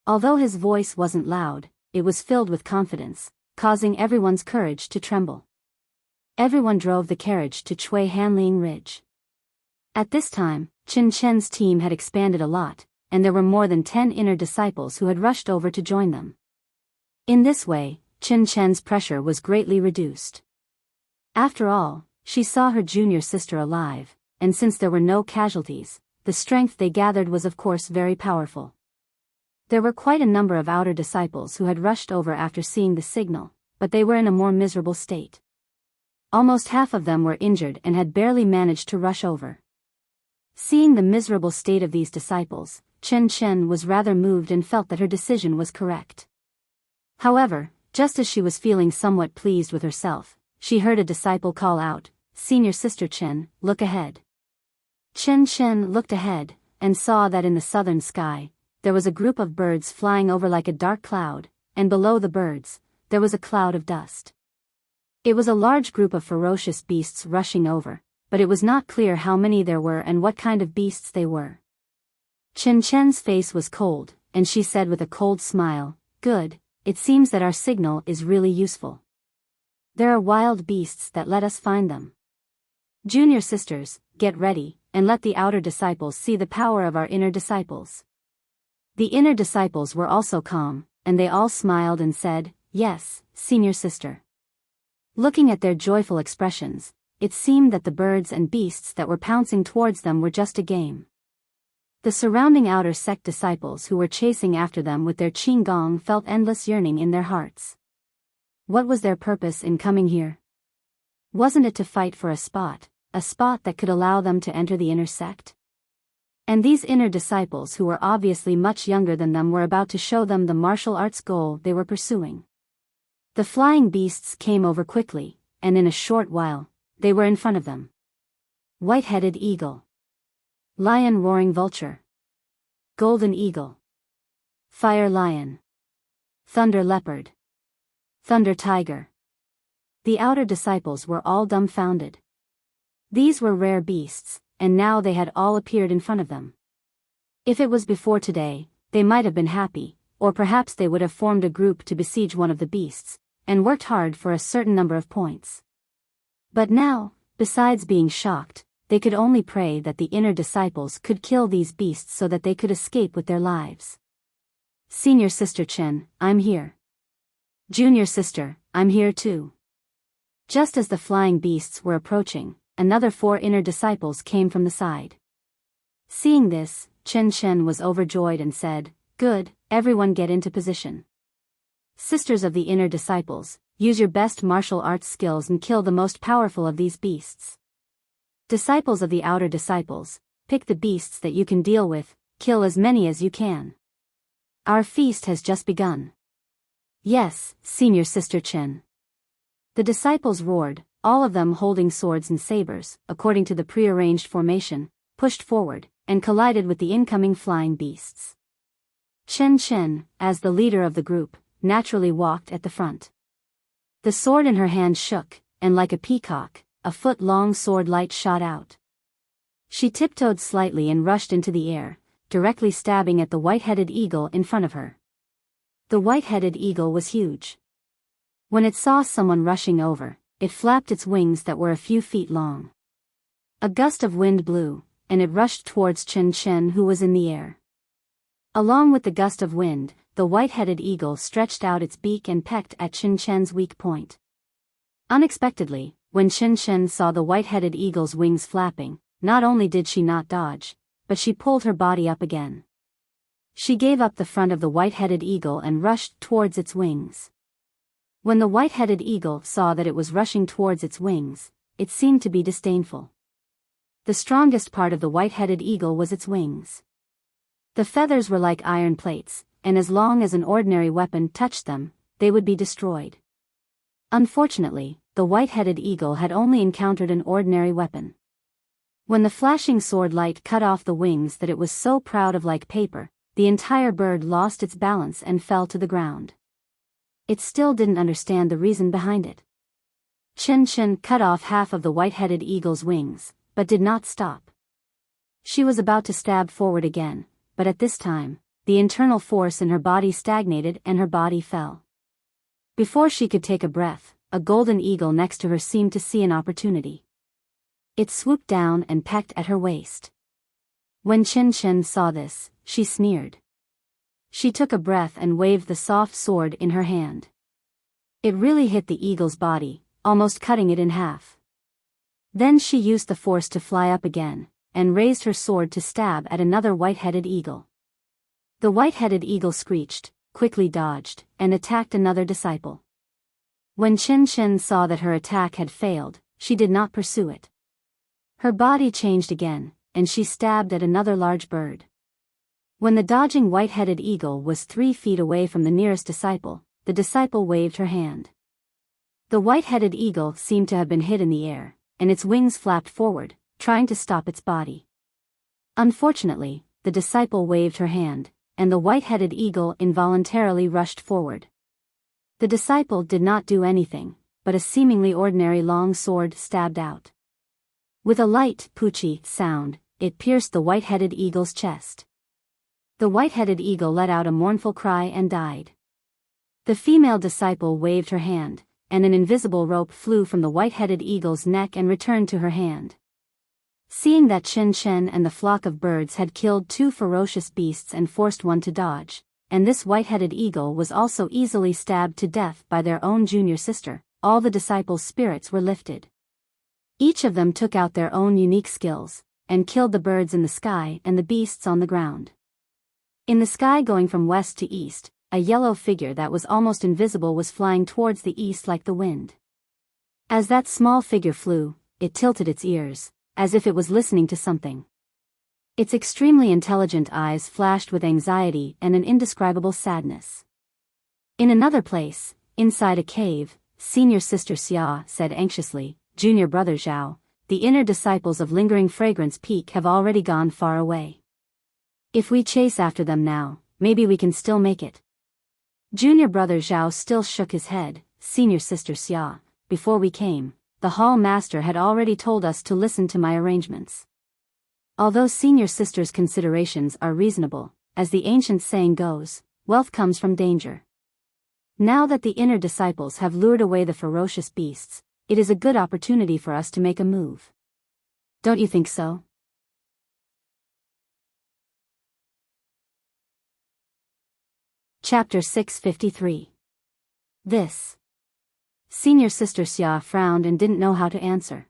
[SPEAKER 1] Although his voice wasn't loud, it was filled with confidence, causing everyone's courage to tremble. Everyone drove the carriage to Chui Hanliang Ridge. At this time, Qin Chen's team had expanded a lot, and there were more than 10 inner disciples who had rushed over to join them. In this way, Qin Chen's pressure was greatly reduced. After all, she saw her junior sister alive, and since there were no casualties, the strength they gathered was of course very powerful. There were quite a number of outer disciples who had rushed over after seeing the signal, but they were in a more miserable state. Almost half of them were injured and had barely managed to rush over. Seeing the miserable state of these disciples, Qin Chen was rather moved and felt that her decision was correct. However, just as she was feeling somewhat pleased with herself, she heard a disciple call out, "Senior sister Chen, look ahead." Qin Chen looked ahead, and saw that in the southern sky, there was a group of birds flying over like a dark cloud, and below the birds, there was a cloud of dust. It was a large group of ferocious beasts rushing over, but it was not clear how many there were and what kind of beasts they were. Qin Chen's face was cold, and she said with a cold smile, "Good, it seems that our signal is really useful. There are wild beasts that let us find them. Junior sisters, get ready, and let the outer disciples see the power of our inner disciples." The inner disciples were also calm, and they all smiled and said, "Yes, senior sister." Looking at their joyful expressions, it seemed that the birds and beasts that were pouncing towards them were just a game. The surrounding outer sect disciples who were chasing after them with their qinggong felt endless yearning in their hearts. What was their purpose in coming here? Wasn't it to fight for a spot that could allow them to enter the inner sect? And these inner disciples who were obviously much younger than them were about to show them the martial arts goal they were pursuing. The flying beasts came over quickly, and in a short while, they were in front of them. White-headed eagle. Lion roaring vulture. Golden eagle. Fire lion. Thunder leopard. Thunder tiger. The outer disciples were all dumbfounded. These were rare beasts, and now they had all appeared in front of them. If it was before today, they might have been happy, or perhaps they would have formed a group to besiege one of the beasts, and worked hard for a certain number of points. But now, besides being shocked, they could only pray that the inner disciples could kill these beasts so that they could escape with their lives. Senior Sister Chen, I'm here. Junior Sister, I'm here too. Just as the flying beasts were approaching, another 4 inner disciples came from the side. Seeing this, Chen was overjoyed and said, "Good, everyone get into position. Sisters of the inner disciples, use your best martial arts skills and kill the most powerful of these beasts. Disciples of the outer disciples, pick the beasts that you can deal with, kill as many as you can. Our feast has just begun." "Yes, Senior Sister Chen." The disciples roared, all of them holding swords and sabers, according to the prearranged formation, pushed forward, and collided with the incoming flying beasts. Chen, as the leader of the group, naturally walked at the front. The sword in her hand shook, and like a peacock, a foot-long sword light shot out. She tiptoed slightly and rushed into the air, directly stabbing at the white-headed eagle in front of her. The white-headed eagle was huge. When it saw someone rushing over, it flapped its wings that were a few feet long. A gust of wind blew, and it rushed towards Chen, who was in the air. Along with the gust of wind, the white-headed eagle stretched out its beak and pecked at Chen's weak point. Unexpectedly, when Chen saw the white-headed eagle's wings flapping, not only did she not dodge, but she pulled her body up again. She gave up the front of the white-headed eagle and rushed towards its wings. When the white-headed eagle saw that it was rushing towards its wings, it seemed to be disdainful. The strongest part of the white-headed eagle was its wings. The feathers were like iron plates, and as long as an ordinary weapon touched them, they would be destroyed. Unfortunately, the white-headed eagle had only encountered an ordinary weapon. When the flashing sword light cut off the wings that it was so proud of like paper, the entire bird lost its balance and fell to the ground. It still didn't understand the reason behind it. Chen cut off half of the white-headed eagle's wings, but did not stop. She was about to stab forward again, but at this time, the internal force in her body stagnated and her body fell. Before she could take a breath, a golden eagle next to her seemed to see an opportunity. It swooped down and pecked at her waist. When Chen saw this, she sneered. She took a breath and waved the soft sword in her hand. It really hit the eagle's body, almost cutting it in half. Then she used the force to fly up again, and raised her sword to stab at another white-headed eagle. The white-headed eagle screeched, quickly dodged, and attacked another disciple. When Chen saw that her attack had failed, she did not pursue it. Her body changed again, and she stabbed at another large bird. When the dodging white-headed eagle was 3 feet away from the nearest disciple, the disciple waved her hand. The white-headed eagle seemed to have been hit in the air, and its wings flapped forward, trying to stop its body. Unfortunately, the disciple waved her hand, and the white-headed eagle involuntarily rushed forward. The disciple did not do anything, but a seemingly ordinary long sword stabbed out. With a light, poochie sound, it pierced the white-headed eagle's chest. The white-headed eagle let out a mournful cry and died. The female disciple waved her hand, and an invisible rope flew from the white-headed eagle's neck and returned to her hand. Seeing that Chen Chen and the flock of birds had killed 2 ferocious beasts and forced one to dodge, and this white-headed eagle was also easily stabbed to death by their own junior sister, all the disciples' spirits were lifted. Each of them took out their own unique skills, and killed the birds in the sky and the beasts on the ground. In the sky going from west to east, a yellow figure that was almost invisible was flying towards the east like the wind. As that small figure flew, it tilted its ears, as if it was listening to something. Its extremely intelligent eyes flashed with anxiety and an indescribable sadness. In another place, inside a cave, senior sister Xia said anxiously, "Junior brother Zhao, the inner disciples of Lingering Fragrance Peak have already gone far away. If we chase after them now, maybe we can still make it." Junior brother Zhao still shook his head. "Senior sister Xia, before we came, the hall master had already told us to listen to my arrangements. Although senior sister's considerations are reasonable, as the ancient saying goes, wealth comes from danger. Now that the inner disciples have lured away the ferocious beasts, it is a good opportunity for us to make a move. Don't you think so?" Chapter 653. This. Senior sister Xia frowned and didn't know how to answer.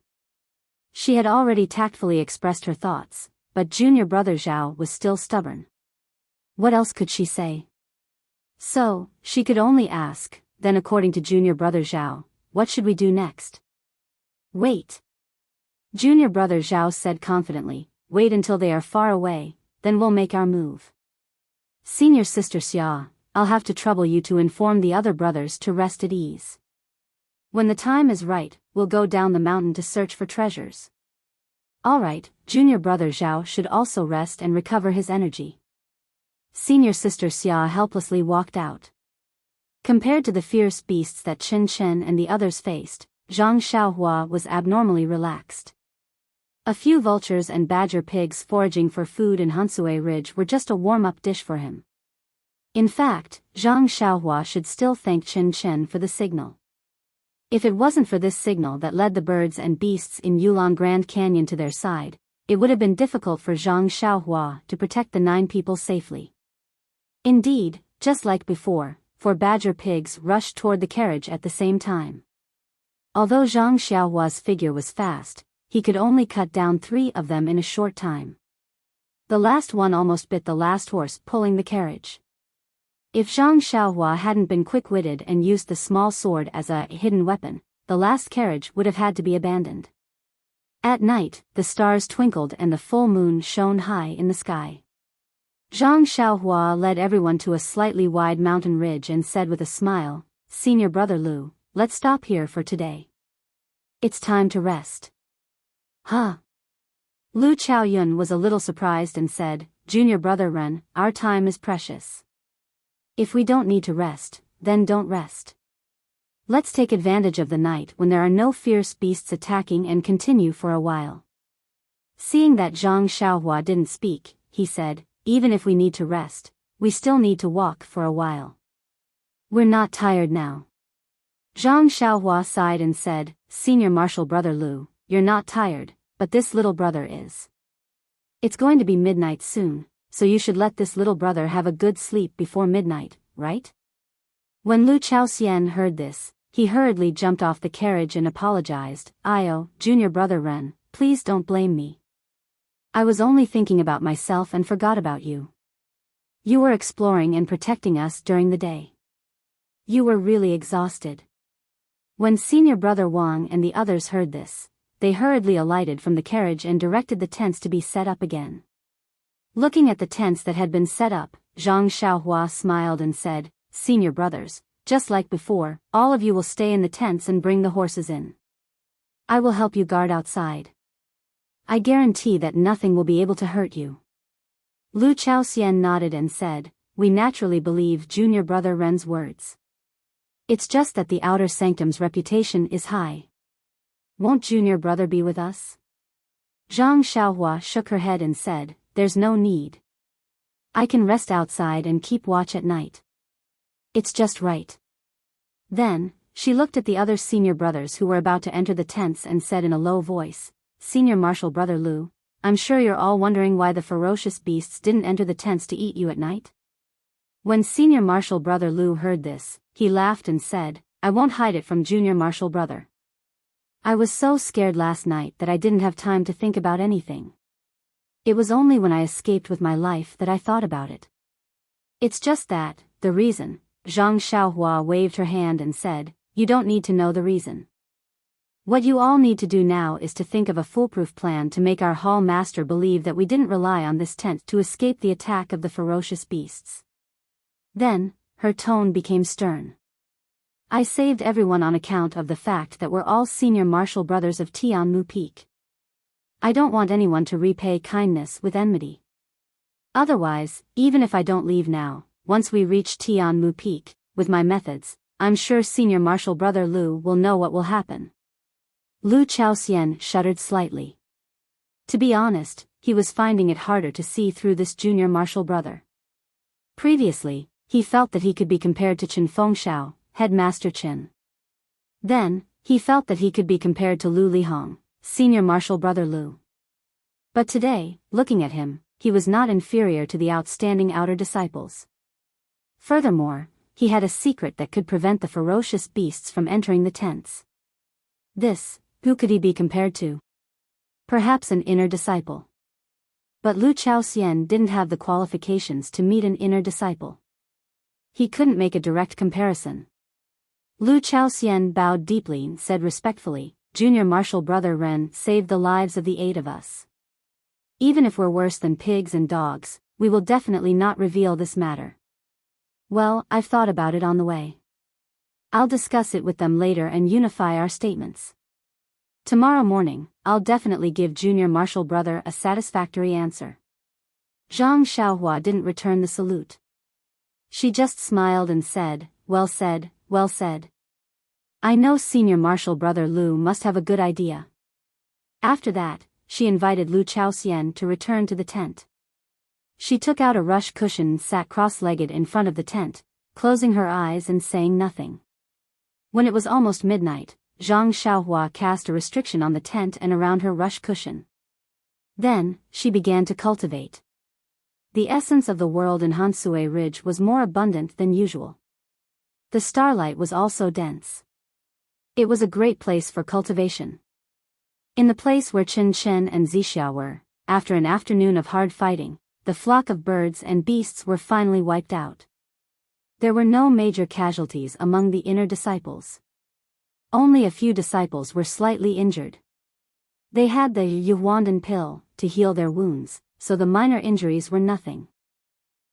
[SPEAKER 1] She had already tactfully expressed her thoughts, but junior brother Zhao was still stubborn. What else could she say? So, she could only ask, "Then according to junior brother Zhao, what should we do next?" "Wait." Junior brother Zhao said confidently, "Wait until they are far away, then we'll make our move." "Senior sister Xia, I'll have to trouble you to inform the other brothers to rest at ease. When the time is right, we'll go down the mountain to search for treasures." "All right." Junior brother Zhao should also rest and recover his energy. Senior sister Xia helplessly walked out. Compared to the fierce beasts that Chen Chen and the others faced, Zhang Xiaohua was abnormally relaxed. A few vultures and badger pigs foraging for food in Hansue Ridge were just a warm-up dish for him. In fact, Zhang Xiaohua should still thank Chen Chen for the signal. If it wasn't for this signal that led the birds and beasts in Yulong Grand Canyon to their side, it would have been difficult for Zhang Xiaohua to protect the 9 people safely. Indeed, just like before, 4 badger pigs rushed toward the carriage at the same time. Although Zhang Xiaohua's figure was fast, he could only cut down 3 of them in a short time. The last one almost bit the last horse pulling the carriage. If Zhang Xiaohua hadn't been quick-witted and used the small sword as a hidden weapon, the last carriage would have had to be abandoned. At night, the stars twinkled and the full moon shone high in the sky. Zhang Xiaohua led everyone to a slightly wide mountain ridge and said with a smile, "Senior brother Lu, let's stop here for today. It's time to rest." "Huh?" Lu Chaoyun was a little surprised and said, "Junior brother Ren, our time is precious. If we don't need to rest, then don't rest. Let's take advantage of the night when there are no fierce beasts attacking and continue for a while." Seeing that Zhang Xiaohua didn't speak, he said, "Even if we need to rest, we still need to walk for a while. We're not tired now." Zhang Xiaohua sighed and said, "Senior martial brother Lu, you're not tired, but this little brother is. It's going to be midnight soon, so you should let this little brother have a good sleep before midnight, right?" When Lu Chaoxian heard this, he hurriedly jumped off the carriage and apologized, "Junior brother Ren, please don't blame me. I was only thinking about myself and forgot about you. You were exploring and protecting us during the day. You were really exhausted." When senior brother Wang and the others heard this, they hurriedly alighted from the carriage and directed the tents to be set up again. Looking at the tents that had been set up, Zhang Xiaohua smiled and said, "Senior brothers, just like before, all of you will stay in the tents and bring the horses in. I will help you guard outside. I guarantee that nothing will be able to hurt you." Lu Chaoxian nodded and said, "We naturally believe junior brother Ren's words. It's just that the outer sanctum's reputation is high. Won't junior brother be with us?" Zhang Xiaohua shook her head and said, "There's no need. I can rest outside and keep watch at night. It's just right." Then, she looked at the other senior brothers who were about to enter the tents and said in a low voice, Senior Marshal Brother Lu, I'm sure you're all wondering why the ferocious beasts didn't enter the tents to eat you at night. When Senior Marshal Brother Lu heard this, he laughed and said, I won't hide it from Junior Marshal Brother. I was so scared last night that I didn't have time to think about anything. It was only when I escaped with my life that I thought about it. It's just that, the reason. Zhang Xiaohua waved her hand and said, you don't need to know the reason. What you all need to do now is to think of a foolproof plan to make our hall master believe that we didn't rely on this tent to escape the attack of the ferocious beasts. Then, her tone became stern. I saved everyone on account of the fact that we're all senior martial brothers of Tianmu Peak. I don't want anyone to repay kindness with enmity. Otherwise, even if I don't leave now, once we reach Tianmu Peak, with my methods, I'm sure Senior Marshal Brother Lu will know what will happen. Lu Chaoxian shuddered slightly. To be honest, he was finding it harder to see through this junior martial brother. Previously, he felt that he could be compared to Chen Fengxiao, Headmaster Chen. Then, he felt that he could be compared to Lu Lihong, Senior Marshal Brother Lu. But today, looking at him, he was not inferior to the outstanding outer disciples. Furthermore, he had a secret that could prevent the ferocious beasts from entering the tents. Who could he be compared to? Perhaps an inner disciple. But Lu Chaoxian didn't have the qualifications to meet an inner disciple. He couldn't make a direct comparison. Lu Chaoxian bowed deeply and said respectfully, Junior Marshal Brother Ren saved the lives of the 8 of us. Even if we're worse than pigs and dogs, we will definitely not reveal this matter. Well, I've thought about it on the way. I'll discuss it with them later and unify our statements. Tomorrow morning, I'll definitely give Junior Marshal Brother a satisfactory answer. Zhang Xiaohua didn't return the salute. She just smiled and said, well said, well said. I know Senior Marshal Brother Lu must have a good idea. After that, she invited Lu Chaoxian to return to the tent. She took out a rush cushion and sat cross-legged in front of the tent, closing her eyes and saying nothing. When it was almost midnight, Zhang Xiaohua cast a restriction on the tent and around her rush cushion. Then, she began to cultivate. The essence of the world in Hansue Ridge was more abundant than usual. The starlight was also dense. It was a great place for cultivation. In the place where Chen Chen and Zixia were, after an afternoon of hard fighting, the flock of birds and beasts were finally wiped out. There were no major casualties among the inner disciples. Only a few disciples were slightly injured. They had the Yuhuandan pill to heal their wounds, so the minor injuries were nothing.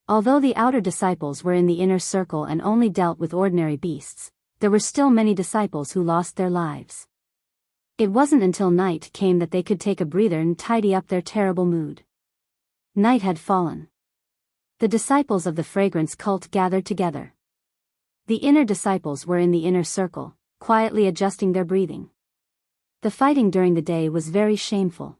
[SPEAKER 1] Although the outer disciples were in the inner circle and only dealt with ordinary beasts, there were still many disciples who lost their lives. It wasn't until night came that they could take a breather and tidy up their terrible mood. Night had fallen. The disciples of the fragrance cult gathered together. The inner disciples were in the inner circle, quietly adjusting their breathing. The fighting during the day was very shameful.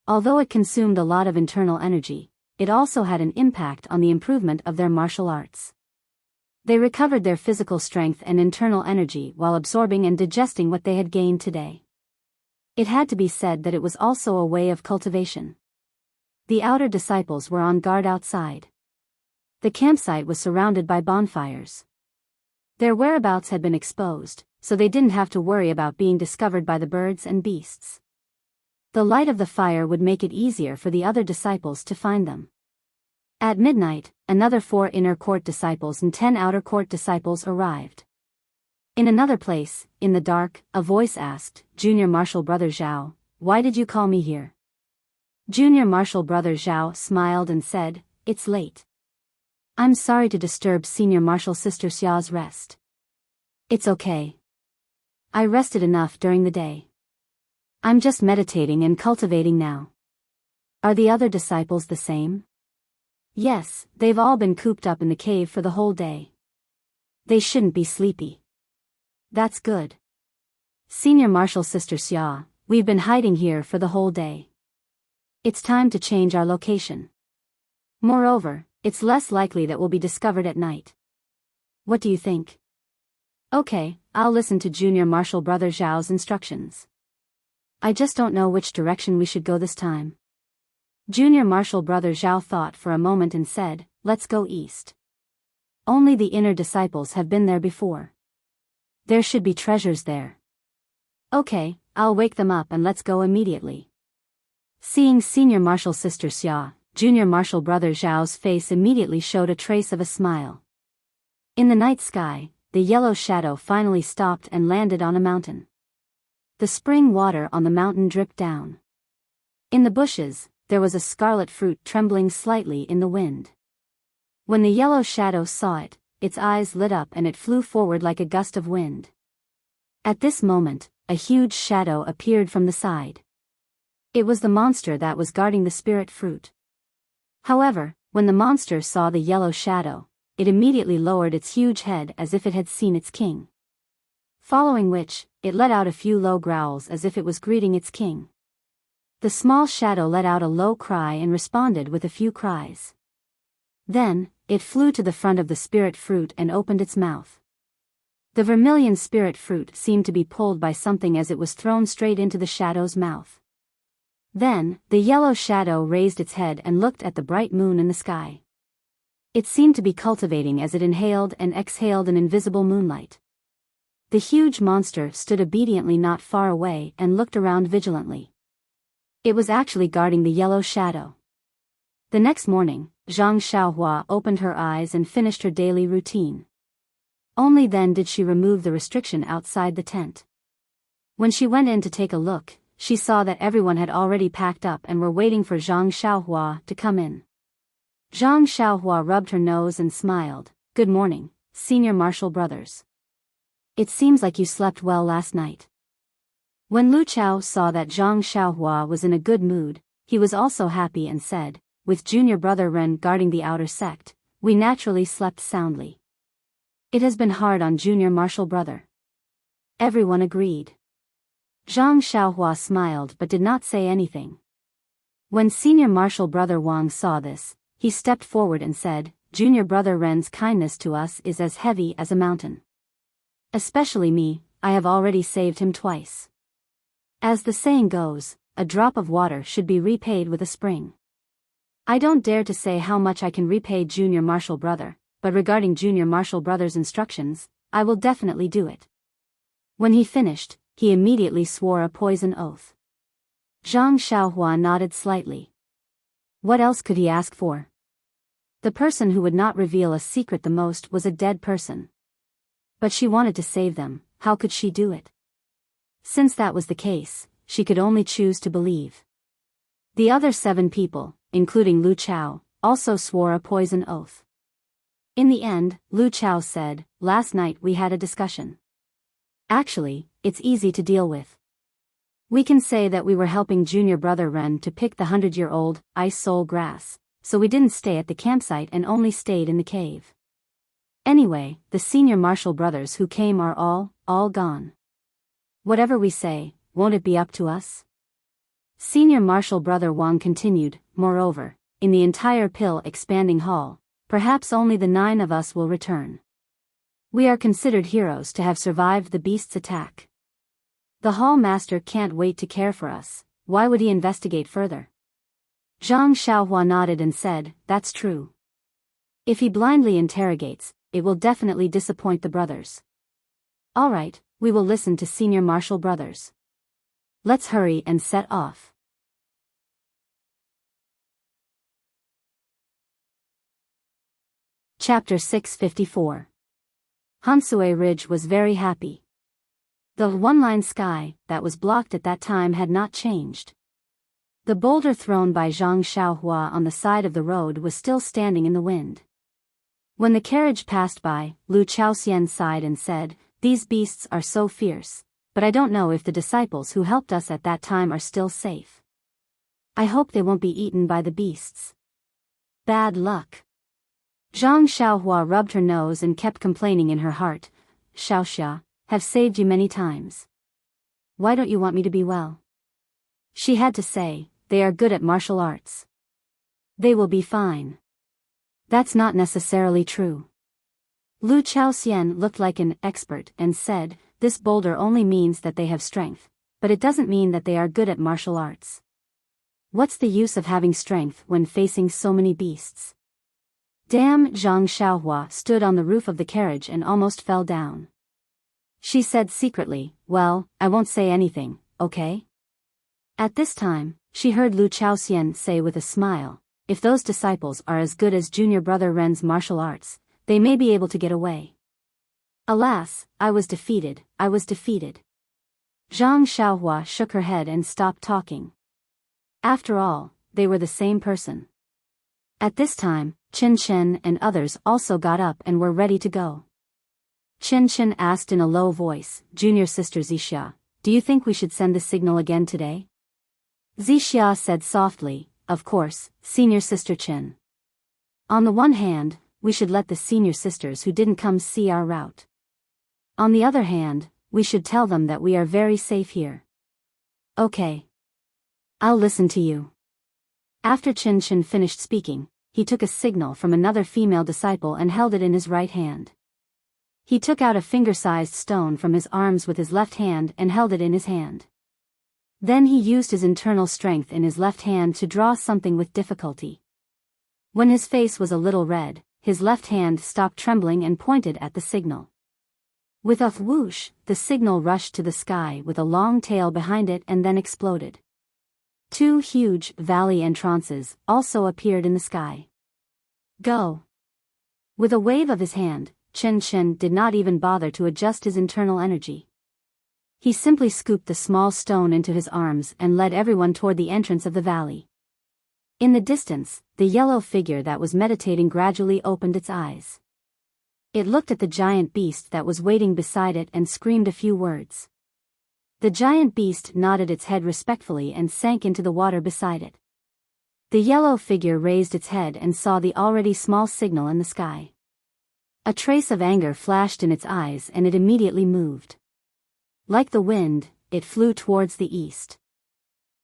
[SPEAKER 1] Although it consumed a lot of internal energy, it also had an impact on the improvement of their martial arts. They recovered their physical strength and internal energy while absorbing and digesting what they had gained today. It had to be said that it was also a way of cultivation. The outer disciples were on guard outside. The campsite was surrounded by bonfires. Their whereabouts had been exposed, so they didn't have to worry about being discovered by the birds and beasts. The light of the fire would make it easier for the other disciples to find them. At midnight, another 4 inner court disciples and 10 outer court disciples arrived. In another place, in the dark, a voice asked, Junior Marshal Brother Zhao, why did you call me here? Junior Marshal Brother Zhao smiled and said, it's late. I'm sorry to disturb Senior Marshal Sister Xia's rest. It's okay. I rested enough during the day. I'm just meditating and cultivating now. Are the other disciples the same? Yes, they've all been cooped up in the cave for the whole day. They shouldn't be sleepy. That's good. Senior Marshal Sister Xia, we've been hiding here for the whole day. It's time to change our location. Moreover, it's less likely that we'll be discovered at night. What do you think? Okay, I'll listen to Junior Marshal Brother Zhao's instructions. I just don't know which direction we should go this time. Junior martial brother Zhao thought for a moment and said, let's go east. Only the inner disciples have been there before. There should be treasures there. Okay, I'll wake them up and let's go immediately. Seeing senior martial sister Xia, junior martial brother Zhao's face immediately showed a trace of a smile. In the night sky, the yellow shadow finally stopped and landed on a mountain. The spring water on the mountain dripped down. In the bushes, there was a scarlet fruit trembling slightly in the wind. When the yellow shadow saw it, its eyes lit up and it flew forward like a gust of wind. At this moment, a huge shadow appeared from the side. It was the monster that was guarding the spirit fruit. However, when the monster saw the yellow shadow, it immediately lowered its huge head as if it had seen its king. Following which, it let out a few low growls as if it was greeting its king. The small shadow let out a low cry and responded with a few cries. Then, it flew to the front of the spirit fruit and opened its mouth. The vermilion spirit fruit seemed to be pulled by something as it was thrown straight into the shadow's mouth. Then, the yellow shadow raised its head and looked at the bright moon in the sky. It seemed to be cultivating as it inhaled and exhaled an invisible moonlight. The huge monster stood obediently not far away and looked around vigilantly. It was actually guarding the yellow shadow. The next morning, Zhang Xiaohua opened her eyes and finished her daily routine. Only then did she remove the restriction outside the tent. When she went in to take a look, she saw that everyone had already packed up and were waiting for Zhang Xiaohua to come in. Zhang Xiaohua rubbed her nose and smiled. Good morning, senior martial brothers. It seems like you slept well last night. When Lu Chao saw that Zhang Xiaohua was in a good mood, he was also happy and said, with junior brother Ren guarding the outer sect, we naturally slept soundly. It has been hard on junior martial brother. Everyone agreed. Zhang Xiaohua smiled but did not say anything. When senior martial brother Wang saw this, he stepped forward and said, junior brother Ren's kindness to us is as heavy as a mountain. Especially me, I have already saved him twice. As the saying goes, a drop of water should be repaid with a spring. I don't dare to say how much I can repay junior martial brother, but regarding junior martial brother's instructions, I will definitely do it. When he finished, he immediately swore a poison oath. Zhang Xiaohua nodded slightly. What else could he ask for? The person who would not reveal a secret the most was a dead person. But she wanted to save them, how could she do it? Since that was the case, she could only choose to believe. The other 7 people, including Lu Chao, also swore a poison oath. In the end, Lu Chao said, last night we had a discussion. Actually, it's easy to deal with. We can say that we were helping junior brother Ren to pick the 100-year-old ice soul grass, so we didn't stay at the campsite and only stayed in the cave. Anyway, the senior martial brothers who came are all gone. Whatever we say, won't it be up to us? Senior martial brother Wang continued, moreover, in the entire pill expanding hall, perhaps only the 9 of us will return. We are considered heroes to have survived the beast's attack. The hall master can't wait to care for us, why would he investigate further? Zhang Xiaohua nodded and said, that's true. If he blindly interrogates, it will definitely disappoint the brothers. Alright, we will listen to senior martial brothers. Let's hurry and set off. Chapter 654. Hansue Ridge was very happy. The one-line sky that was blocked at that time had not changed. The boulder thrown by Zhang Xiaohua on the side of the road was still standing in the wind. When the carriage passed by, Lu Chaoxian sighed and said, these beasts are so fierce, but I don't know if the disciples who helped us at that time are still safe. I hope they won't be eaten by the beasts. Bad luck. Zhang Xiaohua rubbed her nose and kept complaining in her heart, Xiaoxia, have saved you many times. Why don't you want me to be well? She had to say, they are good at martial arts. They will be fine. That's not necessarily true. Lu Chaoxian looked like an expert and said, this boulder only means that they have strength, but it doesn't mean that they are good at martial arts. What's the use of having strength when facing so many beasts? Damn! Zhang Xiaohua stood on the roof of the carriage and almost fell down. She said secretly, "Well, I won't say anything, okay?" At this time, she heard Lu Chaoxian say with a smile, "If those disciples are as good as junior brother Ren's martial arts, they may be able to get away." Alas, I was defeated. Zhang Xiaohua shook her head and stopped talking. After all, they were the same person. At this time, Qin Chen and others also got up and were ready to go. Qin Chen asked in a low voice, "Junior sister Zixia, do you think we should send the signal again today?" Zixia said softly, "Of course, senior sister Qin. On the one hand, we should let the senior sisters who didn't come see our route. On the other hand, we should tell them that we are very safe here." "Okay. I'll listen to you." After Qin Chen finished speaking, he took a signal from another female disciple and held it in his right hand. He took out a finger-sized stone from his arms with his left hand and held it in his hand. Then he used his internal strength in his left hand to draw something with difficulty. When his face was a little red, his left hand stopped trembling and pointed at the signal. With a whoosh, the signal rushed to the sky with a long tail behind it and then exploded. 2 huge valley entrances also appeared in the sky. "Go!" With a wave of his hand, Qin Chen did not even bother to adjust his internal energy. He simply scooped the small stone into his arms and led everyone toward the entrance of the valley. In the distance, the yellow figure that was meditating gradually opened its eyes. It looked at the giant beast that was waiting beside it and screamed a few words. The giant beast nodded its head respectfully and sank into the water beside it. The yellow figure raised its head and saw the already small signal in the sky. A trace of anger flashed in its eyes and it immediately moved. Like the wind, it flew towards the east.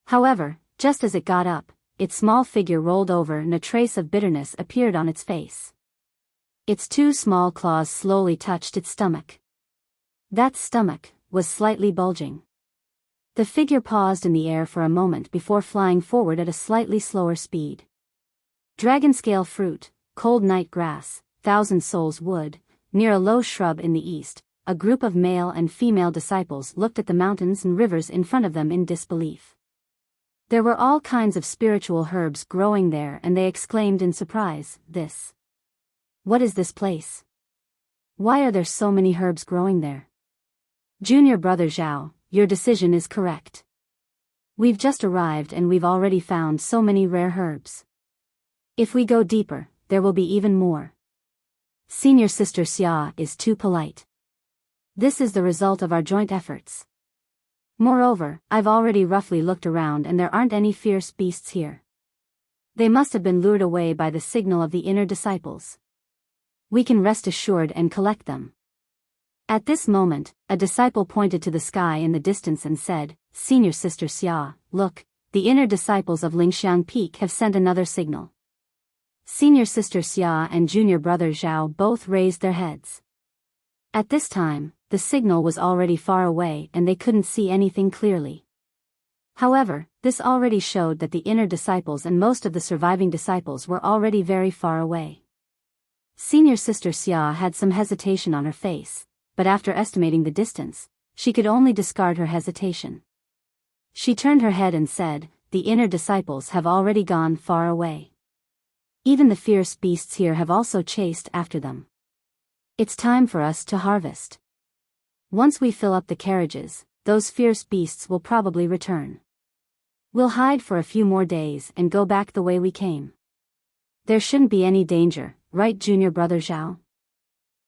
[SPEAKER 1] However, just as it got up, its small figure rolled over and a trace of bitterness appeared on its face. Its 2 small claws slowly touched its stomach. That stomach was slightly bulging. The figure paused in the air for a moment before flying forward at a slightly slower speed. Dragon-scale fruit, cold night grass, 1,000 souls wood, near a low shrub in the east, a group of male and female disciples looked at the mountains and rivers in front of them in disbelief. There were all kinds of spiritual herbs growing there and they exclaimed in surprise, What is this place? Why are there so many herbs growing there?" "Junior brother Zhao, your decision is correct. We've just arrived and we've already found so many rare herbs. If we go deeper, there will be even more. Senior sister Xia is too polite. This is the result of our joint efforts. Moreover, I've already roughly looked around and there aren't any fierce beasts here. They must have been lured away by the signal of the inner disciples. We can rest assured and collect them." At this moment, a disciple pointed to the sky in the distance and said, "Senior sister Xia, look, the inner disciples of Lingxiang Peak have sent another signal." Senior sister Xia and junior brother Zhao both raised their heads. At this time, the signal was already far away and they couldn't see anything clearly. However, this already showed that the inner disciples and most of the surviving disciples were already very far away. Senior sister Xia had some hesitation on her face, but after estimating the distance, she could only discard her hesitation. She turned her head and said, "The inner disciples have already gone far away. Even the fierce beasts here have also chased after them. It's time for us to harvest. Once we fill up the carriages, those fierce beasts will probably return. We'll hide for a few more days and go back the way we came. There shouldn't be any danger, right, junior brother Zhao?"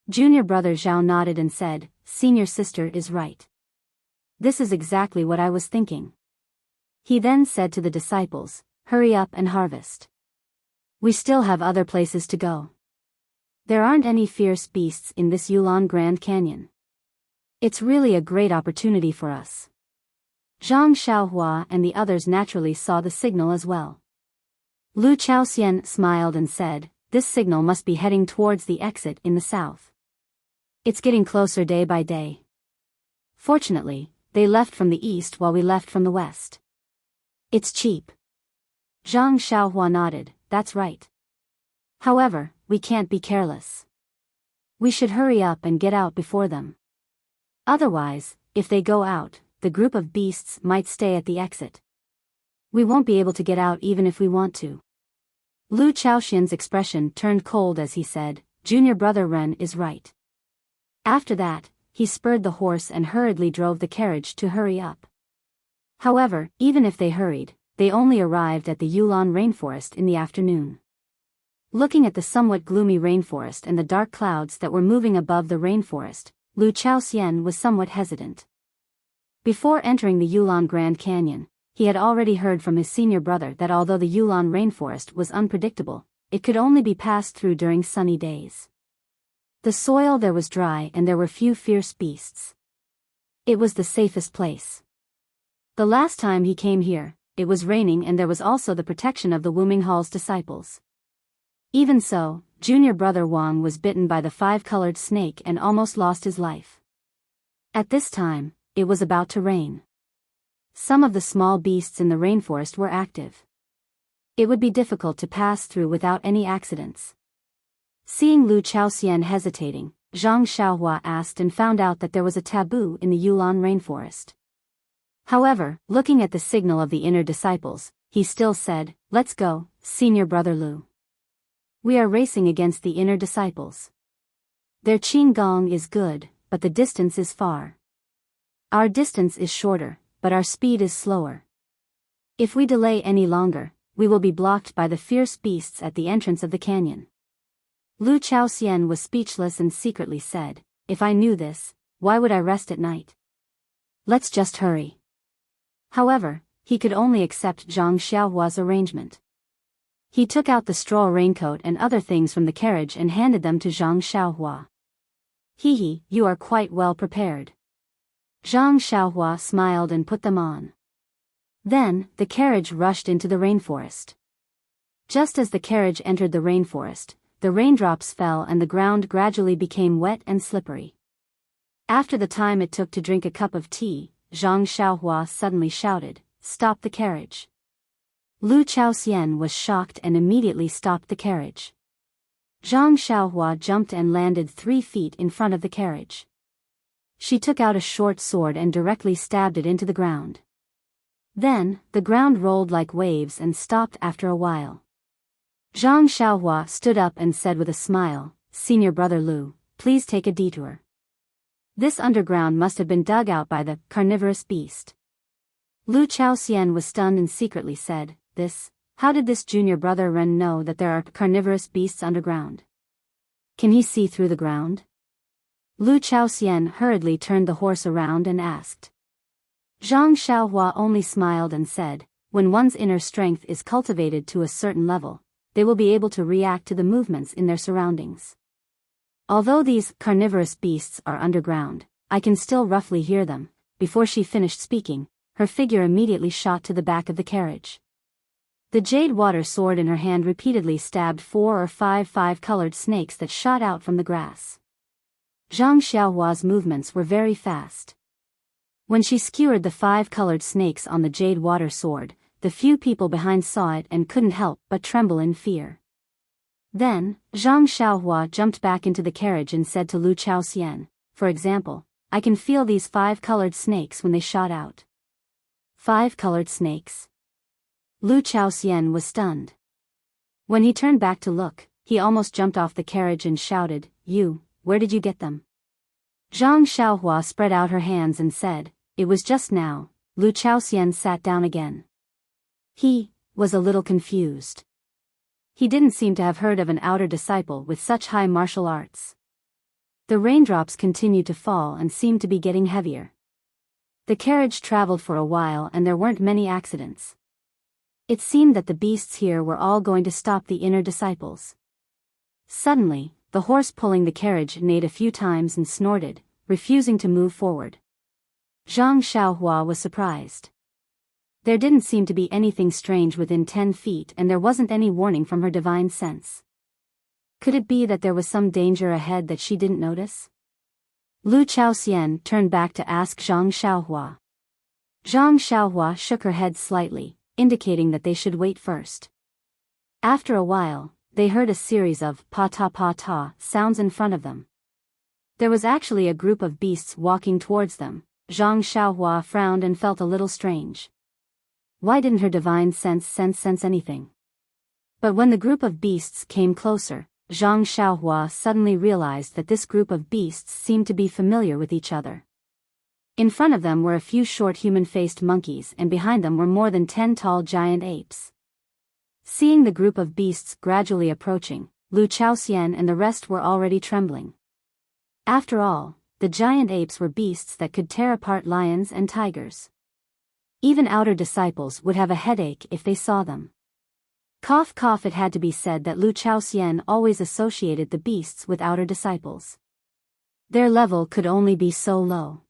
[SPEAKER 1] Junior brother Zhao nodded and said, "Senior sister is right. This is exactly what I was thinking." He then said to the disciples, "Hurry up and harvest. We still have other places to go. There aren't any fierce beasts in this Yulon Grand Canyon. It's really a great opportunity for us." Zhang Xiaohua and the others naturally saw the signal as well. Lu Chaoxian smiled and said, "This signal must be heading towards the exit in the south. It's getting closer day by day." Fortunately, they left from the east while we left from the west. It's cheap. Zhang Xiaohua nodded, that's right. However, we can't be careless. We should hurry up and get out before them. Otherwise, if they go out, the group of beasts might stay at the exit. We won't be able to get out even if we want to. Lu Chaoxian's expression turned cold as he said, Junior brother Ren is right. After that, he spurred the horse and hurriedly drove the carriage to hurry up. However, even if they hurried, they only arrived at the Yulon rainforest in the afternoon. Looking at the somewhat gloomy rainforest and the dark clouds that were moving above the rainforest, Lu Chaoxian was somewhat hesitant. Before entering the Yulon Grand Canyon, he had already heard from his senior brother that although the Yulon rainforest was unpredictable, it could only be passed through during sunny days. The soil there was dry and there were few fierce beasts. It was the safest place. The last time he came here, it was raining and there was also the protection of the Wuming Hall's disciples. Even so, junior brother Wang was bitten by the five-colored snake and almost lost his life. At this time, it was about to rain. Some of the small beasts in the rainforest were active. It would be difficult to pass through without any accidents. Seeing Lu Chaoxian hesitating, Zhang Xiaohua asked and found out that there was a taboo in the Yulon rainforest. However, looking at the signal of the inner disciples, he still said, let's go, senior brother Lu. We are racing against the inner disciples. Their qin gong is good, but the distance is far. Our distance is shorter, but our speed is slower. If we delay any longer, we will be blocked by the fierce beasts at the entrance of the canyon. Lu Chaoxian was speechless and secretly said, if I knew this, why would I rest at night? Let's just hurry. However, he could only accept Zhang Xiaohua's arrangement. He took out the straw raincoat and other things from the carriage and handed them to Zhang Xiaohua. Hee, you are quite well prepared. Zhang Xiaohua smiled and put them on. Then, the carriage rushed into the rainforest. Just as the carriage entered the rainforest, the raindrops fell and the ground gradually became wet and slippery. After the time it took to drink a cup of tea, Zhang Xiaohua suddenly shouted, stop the carriage. Lu Chaoxian was shocked and immediately stopped the carriage. Zhang Xiaohua jumped and landed 3 feet in front of the carriage. She took out a short sword and directly stabbed it into the ground. Then, the ground rolled like waves and stopped after a while. Zhang Xiaohua stood up and said with a smile, Senior brother Lu, please take a detour. This underground must have been dug out by the carnivorous beast. Lu Chaoxian was stunned and secretly said, how did this junior brother Ren know that there are carnivorous beasts underground? Can he see through the ground? Lu Chaoxian hurriedly turned the horse around and asked. Zhang Xiaohua only smiled and said, when one's inner strength is cultivated to a certain level, they will be able to react to the movements in their surroundings. Although these carnivorous beasts are underground, I can still roughly hear them. Before she finished speaking, her figure immediately shot to the back of the carriage. The jade water sword in her hand repeatedly stabbed 4 or 5 five-colored snakes that shot out from the grass. Zhang Xiaohua's movements were very fast. When she skewered the 5-colored snakes on the jade water sword, the few people behind saw it and couldn't help but tremble in fear. Then, Zhang Xiaohua jumped back into the carriage and said to Lu Chaoxian, for example, I can feel these 5-colored snakes when they shot out. 5-colored snakes? Lu Chaoxian was stunned. When he turned back to look, he almost jumped off the carriage and shouted, where did you get them? Zhang Xiaohua spread out her hands and said, it was just now. Lu Chaoxian sat down again. He was a little confused. He didn't seem to have heard of an outer disciple with such high martial arts. The raindrops continued to fall and seemed to be getting heavier. The carriage traveled for a while and there weren't many accidents. It seemed that the beasts here were all going to stop the inner disciples. Suddenly, the horse pulling the carriage neighed a few times and snorted, refusing to move forward. Zhang Xiaohua was surprised. There didn't seem to be anything strange within 10 feet and there wasn't any warning from her divine sense. Could it be that there was some danger ahead that she didn't notice? Lu Chaoxian turned back to ask Zhang Xiaohua, Zhang Xiaohua shook her head slightly, indicating that they should wait first. After a while, they heard a series of pa-ta sounds in front of them. There was actually a group of beasts walking towards them. Zhang Xiaohua frowned and felt a little strange. Why didn't her divine sense anything? But when the group of beasts came closer, Zhang Xiaohua suddenly realized that this group of beasts seemed to be familiar with each other. In front of them were a few short human-faced monkeys, and behind them were more than 10 tall giant apes. Seeing the group of beasts gradually approaching, Lu Chaoxian and the rest were already trembling. After all, the giant apes were beasts that could tear apart lions and tigers. Even outer disciples would have a headache if they saw them. Cough cough, it had to be said that Lu Chaoxian always associated the beasts with outer disciples. Their level could only be so low.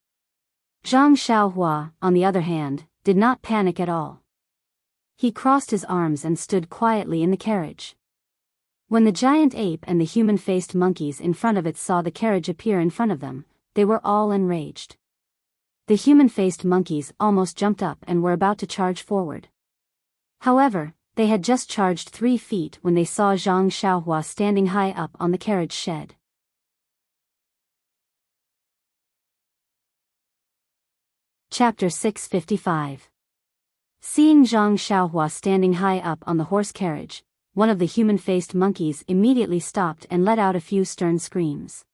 [SPEAKER 1] Zhang Xiaohua, on the other hand, did not panic at all. He crossed his arms and stood quietly in the carriage. When the giant ape and the human-faced monkeys in front of it saw the carriage appear in front of them, they were all enraged. The human-faced monkeys almost jumped up and were about to charge forward. However, they had just charged 3 feet when they saw Zhang Xiaohua standing high up on the carriage shed. Chapter 655. Seeing Zhang Xiaohua standing high up on the horse carriage, one of the human-faced monkeys immediately stopped and let out a few stern screams.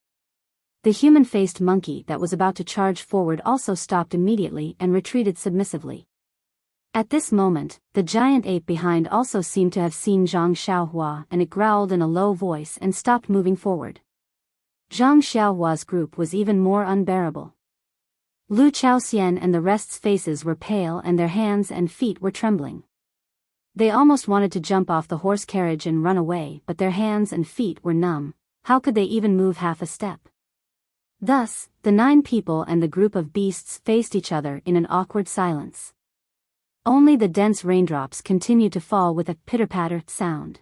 [SPEAKER 1] The human-faced monkey that was about to charge forward also stopped immediately and retreated submissively. At this moment, the giant ape behind also seemed to have seen Zhang Xiaohua, and it growled in a low voice and stopped moving forward. Zhang Xiaohua's group was even more unbearable. Lu Chaoxian and the rest's faces were pale and their hands and feet were trembling. They almost wanted to jump off the horse carriage and run away, but their hands and feet were numb. How could they even move half a step? Thus, the 9 people and the group of beasts faced each other in an awkward silence. Only the dense raindrops continued to fall with a pitter-patter sound.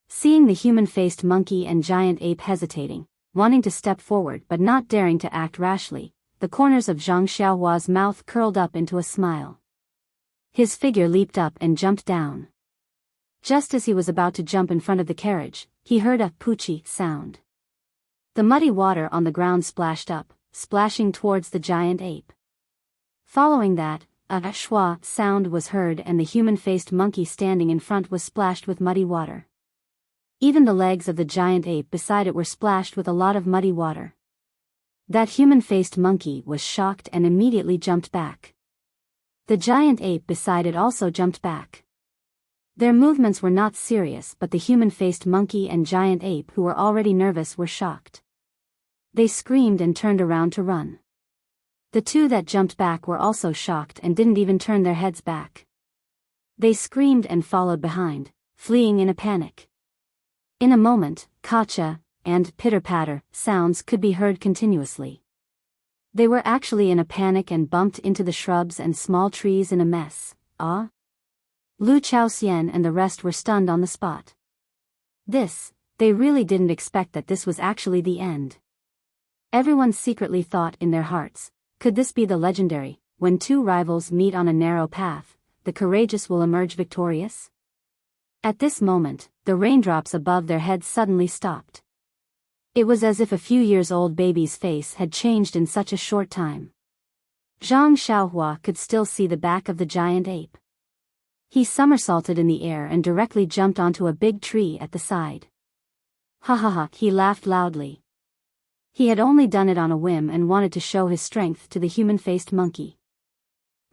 [SPEAKER 1] Seeing the human-faced monkey and giant ape hesitating, wanting to step forward but not daring to act rashly, the corners of Zhang Xiaohua's mouth curled up into a smile. His figure leaped up and jumped down. Just as he was about to jump in front of the carriage, he heard a poochie sound. The muddy water on the ground splashed up, splashing towards the giant ape. Following that, a schwa sound was heard and the human-faced monkey standing in front was splashed with muddy water. Even the legs of the giant ape beside it were splashed with a lot of muddy water. That human-faced monkey was shocked and immediately jumped back. The giant ape beside it also jumped back. Their movements were not serious, but the human-faced monkey and giant ape who were already nervous were shocked. They screamed and turned around to run. The 2 that jumped back were also shocked and didn't even turn their heads back. They screamed and followed behind, fleeing in a panic. In a moment, kacha and pitter-patter sounds could be heard continuously. They were actually in a panic and bumped into the shrubs and small trees in a mess. Lu Chaoxian and the rest were stunned on the spot. They really didn't expect that this was actually the end. Everyone secretly thought in their hearts, could this be the legendary, when 2 rivals meet on a narrow path, the courageous will emerge victorious? At this moment, the raindrops above their heads suddenly stopped. It was as if a few years old baby's face had changed in such a short time. Zhang Xiaohua could still see the back of the giant ape. He somersaulted in the air and directly jumped onto a big tree at the side. Ha ha ha, he laughed loudly. He had only done it on a whim and wanted to show his strength to the human-faced monkey.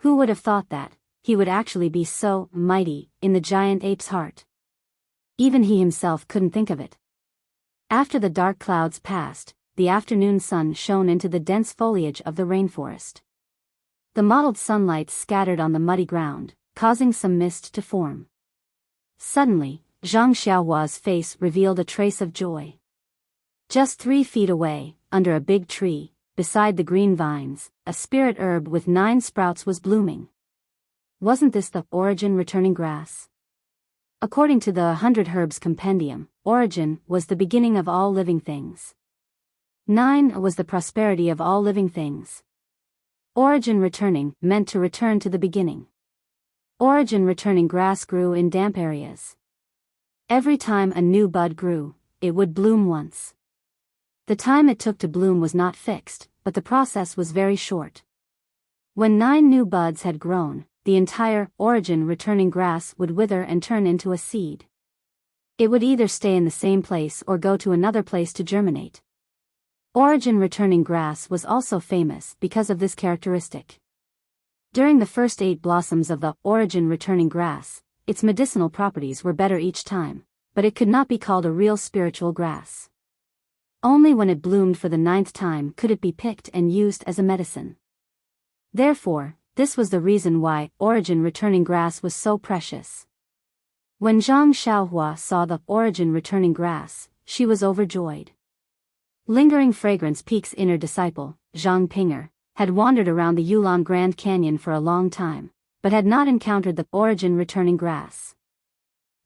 [SPEAKER 1] Who would have thought that he would actually be so mighty in the giant ape's heart? Even he himself couldn't think of it. After the dark clouds passed, the afternoon sun shone into the dense foliage of the rainforest. The mottled sunlight scattered on the muddy ground, causing some mist to form. Suddenly, Zhang Xiaohua's face revealed a trace of joy. Just 3 feet away, under a big tree, beside the green vines, a spirit herb with 9 sprouts was blooming. Wasn't this the origin returning grass? According to the 100 Herbs Compendium, origin was the beginning of all living things. 9 was the prosperity of all living things. Origin returning meant to return to the beginning. Origin returning grass grew in damp areas. Every time a new bud grew, it would bloom once. The time it took to bloom was not fixed, but the process was very short. When 9 new buds had grown, the entire origin returning grass would wither and turn into a seed. It would either stay in the same place or go to another place to germinate. Origin returning grass was also famous because of this characteristic. During the first 8 blossoms of the origin returning grass, its medicinal properties were better each time, but it could not be called a real spiritual grass. Only when it bloomed for the 9th time could it be picked and used as a medicine. Therefore, this was the reason why origin returning grass was so precious. When Zhang Xiaohua saw the origin returning grass, she was overjoyed. Lingering Fragrance Peak's inner disciple, Zhang Pinger, had wandered around the Yulon Grand Canyon for a long time, but had not encountered the origin returning grass.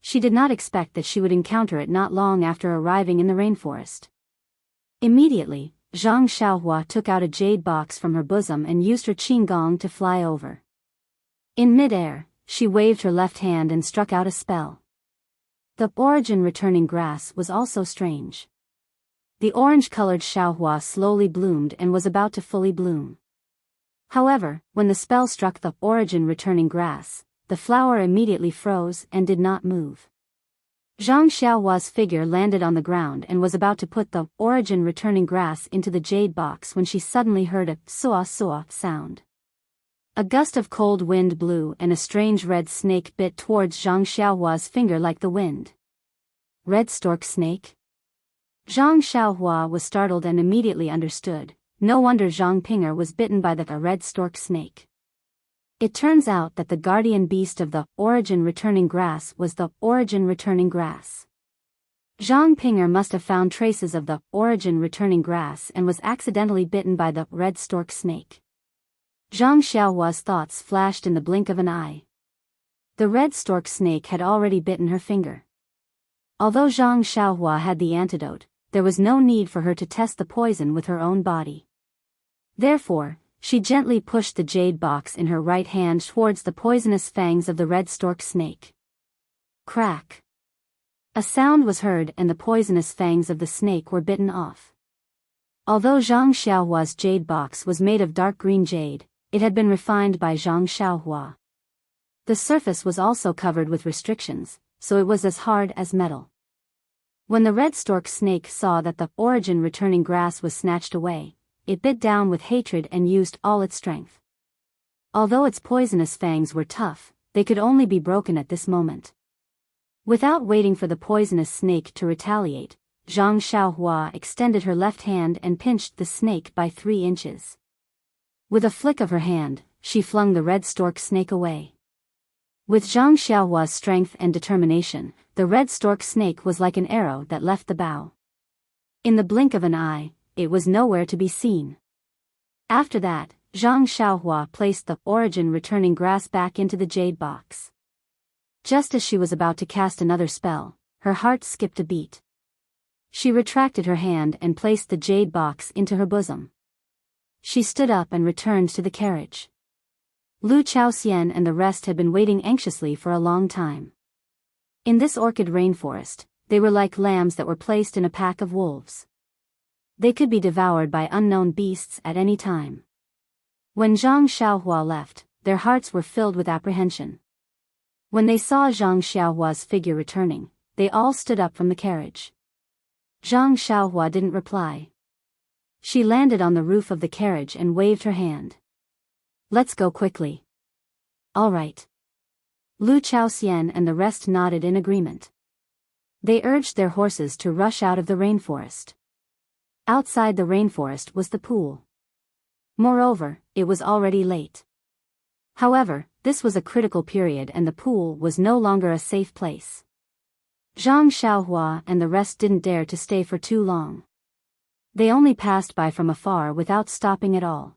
[SPEAKER 1] She did not expect that she would encounter it not long after arriving in the rainforest. Immediately, Zhang Xiaohua took out a jade box from her bosom and used her qinggong to fly over. In mid-air, she waved her left hand and struck out a spell. The origin returning grass was also strange. The orange-colored Xiaohua slowly bloomed and was about to fully bloom. However, when the spell struck the origin returning grass, the flower immediately froze and did not move. Zhang Xiaohua's figure landed on the ground and was about to put the origin returning grass into the jade box when she suddenly heard a "soa-soa" sound. A gust of cold wind blew and a strange red snake bit towards Zhang Xiaohua's finger like the wind. Red stork snake? Zhang Xiaohua was startled and immediately understood. No wonder Zhang Pinger was bitten by the red stork snake. It turns out that the guardian beast of the origin returning grass was the origin returning grass. Zhang Pinger must have found traces of the origin returning grass and was accidentally bitten by the red stork snake. Zhang Xiaohua's thoughts flashed in the blink of an eye. The red stork snake had already bitten her finger. Although Zhang Xiaohua had the antidote, there was no need for her to test the poison with her own body. Therefore, she gently pushed the jade box in her right hand towards the poisonous fangs of the red stork snake. Crack! A sound was heard and the poisonous fangs of the snake were bitten off. Although Zhang Xiaohua's jade box was made of dark green jade, it had been refined by Zhang Xiaohua. The surface was also covered with restrictions, so it was as hard as metal. When the red stork snake saw that the origin returning grass was snatched away, it bit down with hatred and used all its strength. Although its poisonous fangs were tough, they could only be broken at this moment. Without waiting for the poisonous snake to retaliate, Zhang Xiaohua extended her left hand and pinched the snake by 3 inches. With a flick of her hand, she flung the red stork snake away. With Zhang Xiaohua's strength and determination, the red stork snake was like an arrow that left the bow. In the blink of an eye, it was nowhere to be seen. After that, Zhang Xiaohua placed the origin returning grass back into the jade box. Just as she was about to cast another spell, her heart skipped a beat. She retracted her hand and placed the jade box into her bosom. She stood up and returned to the carriage. Lu Chaoxian and the rest had been waiting anxiously for a long time. In this orchid rainforest, they were like lambs that were placed in a pack of wolves. They could be devoured by unknown beasts at any time. When Zhang Xiaohua left, their hearts were filled with apprehension. When they saw Zhang Xiaohua's figure returning, they all stood up from the carriage. Zhang Xiaohua didn't reply. She landed on the roof of the carriage and waved her hand. Let's go quickly. All right. Lu Chaoxian and the rest nodded in agreement. They urged their horses to rush out of the rainforest. Outside the rainforest was the pool. Moreover, it was already late. However, this was a critical period and the pool was no longer a safe place. Zhang Xiaohua and the rest didn't dare to stay for too long. They only passed by from afar without stopping at all.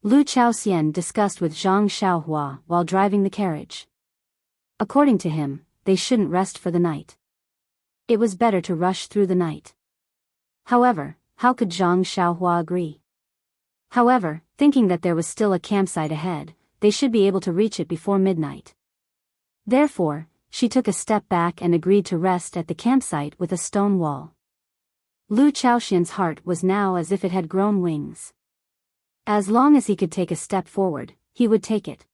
[SPEAKER 1] Lu Chaoxian discussed with Zhang Xiaohua while driving the carriage. According to him, they shouldn't rest for the night. It was better to rush through the night. However, how could Zhang Xiaohua agree? However, thinking that there was still a campsite ahead, they should be able to reach it before midnight. Therefore, she took a step back and agreed to rest at the campsite with a stone wall. Lu Chaoxian's heart was now as if it had grown wings. As long as he could take a step forward, he would take it.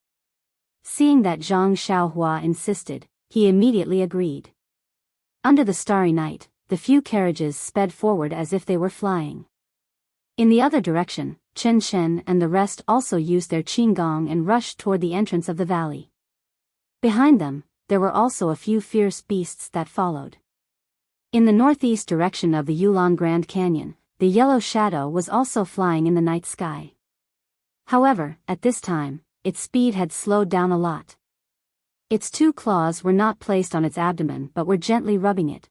[SPEAKER 1] Seeing that Zhang Xiaohua insisted, he immediately agreed. Under the starry night, the few carriages sped forward as if they were flying. In the other direction, Chen Chen and the rest also used their qinggong and rushed toward the entrance of the valley. Behind them, there were also a few fierce beasts that followed. In the northeast direction of the Yulon Grand Canyon, the yellow shadow was also flying in the night sky. However, at this time, its speed had slowed down a lot. Its two claws were not placed on its abdomen but were gently rubbing it.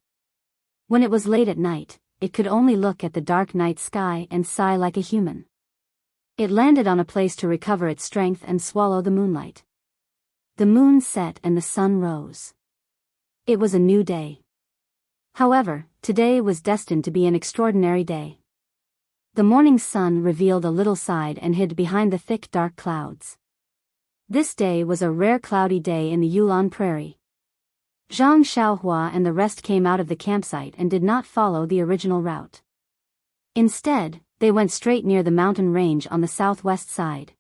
[SPEAKER 1] When it was late at night, it could only look at the dark night sky and sigh like a human. It landed on a place to recover its strength and swallow the moonlight. The moon set and the sun rose. It was a new day. However, today was destined to be an extraordinary day. The morning sun revealed a little side and hid behind the thick dark clouds. This day was a rare cloudy day in the Yulon Prairie. Zhang Xiaohua and the rest came out of the campsite and did not follow the original route. Instead, they went straight near the mountain range on the southwest side.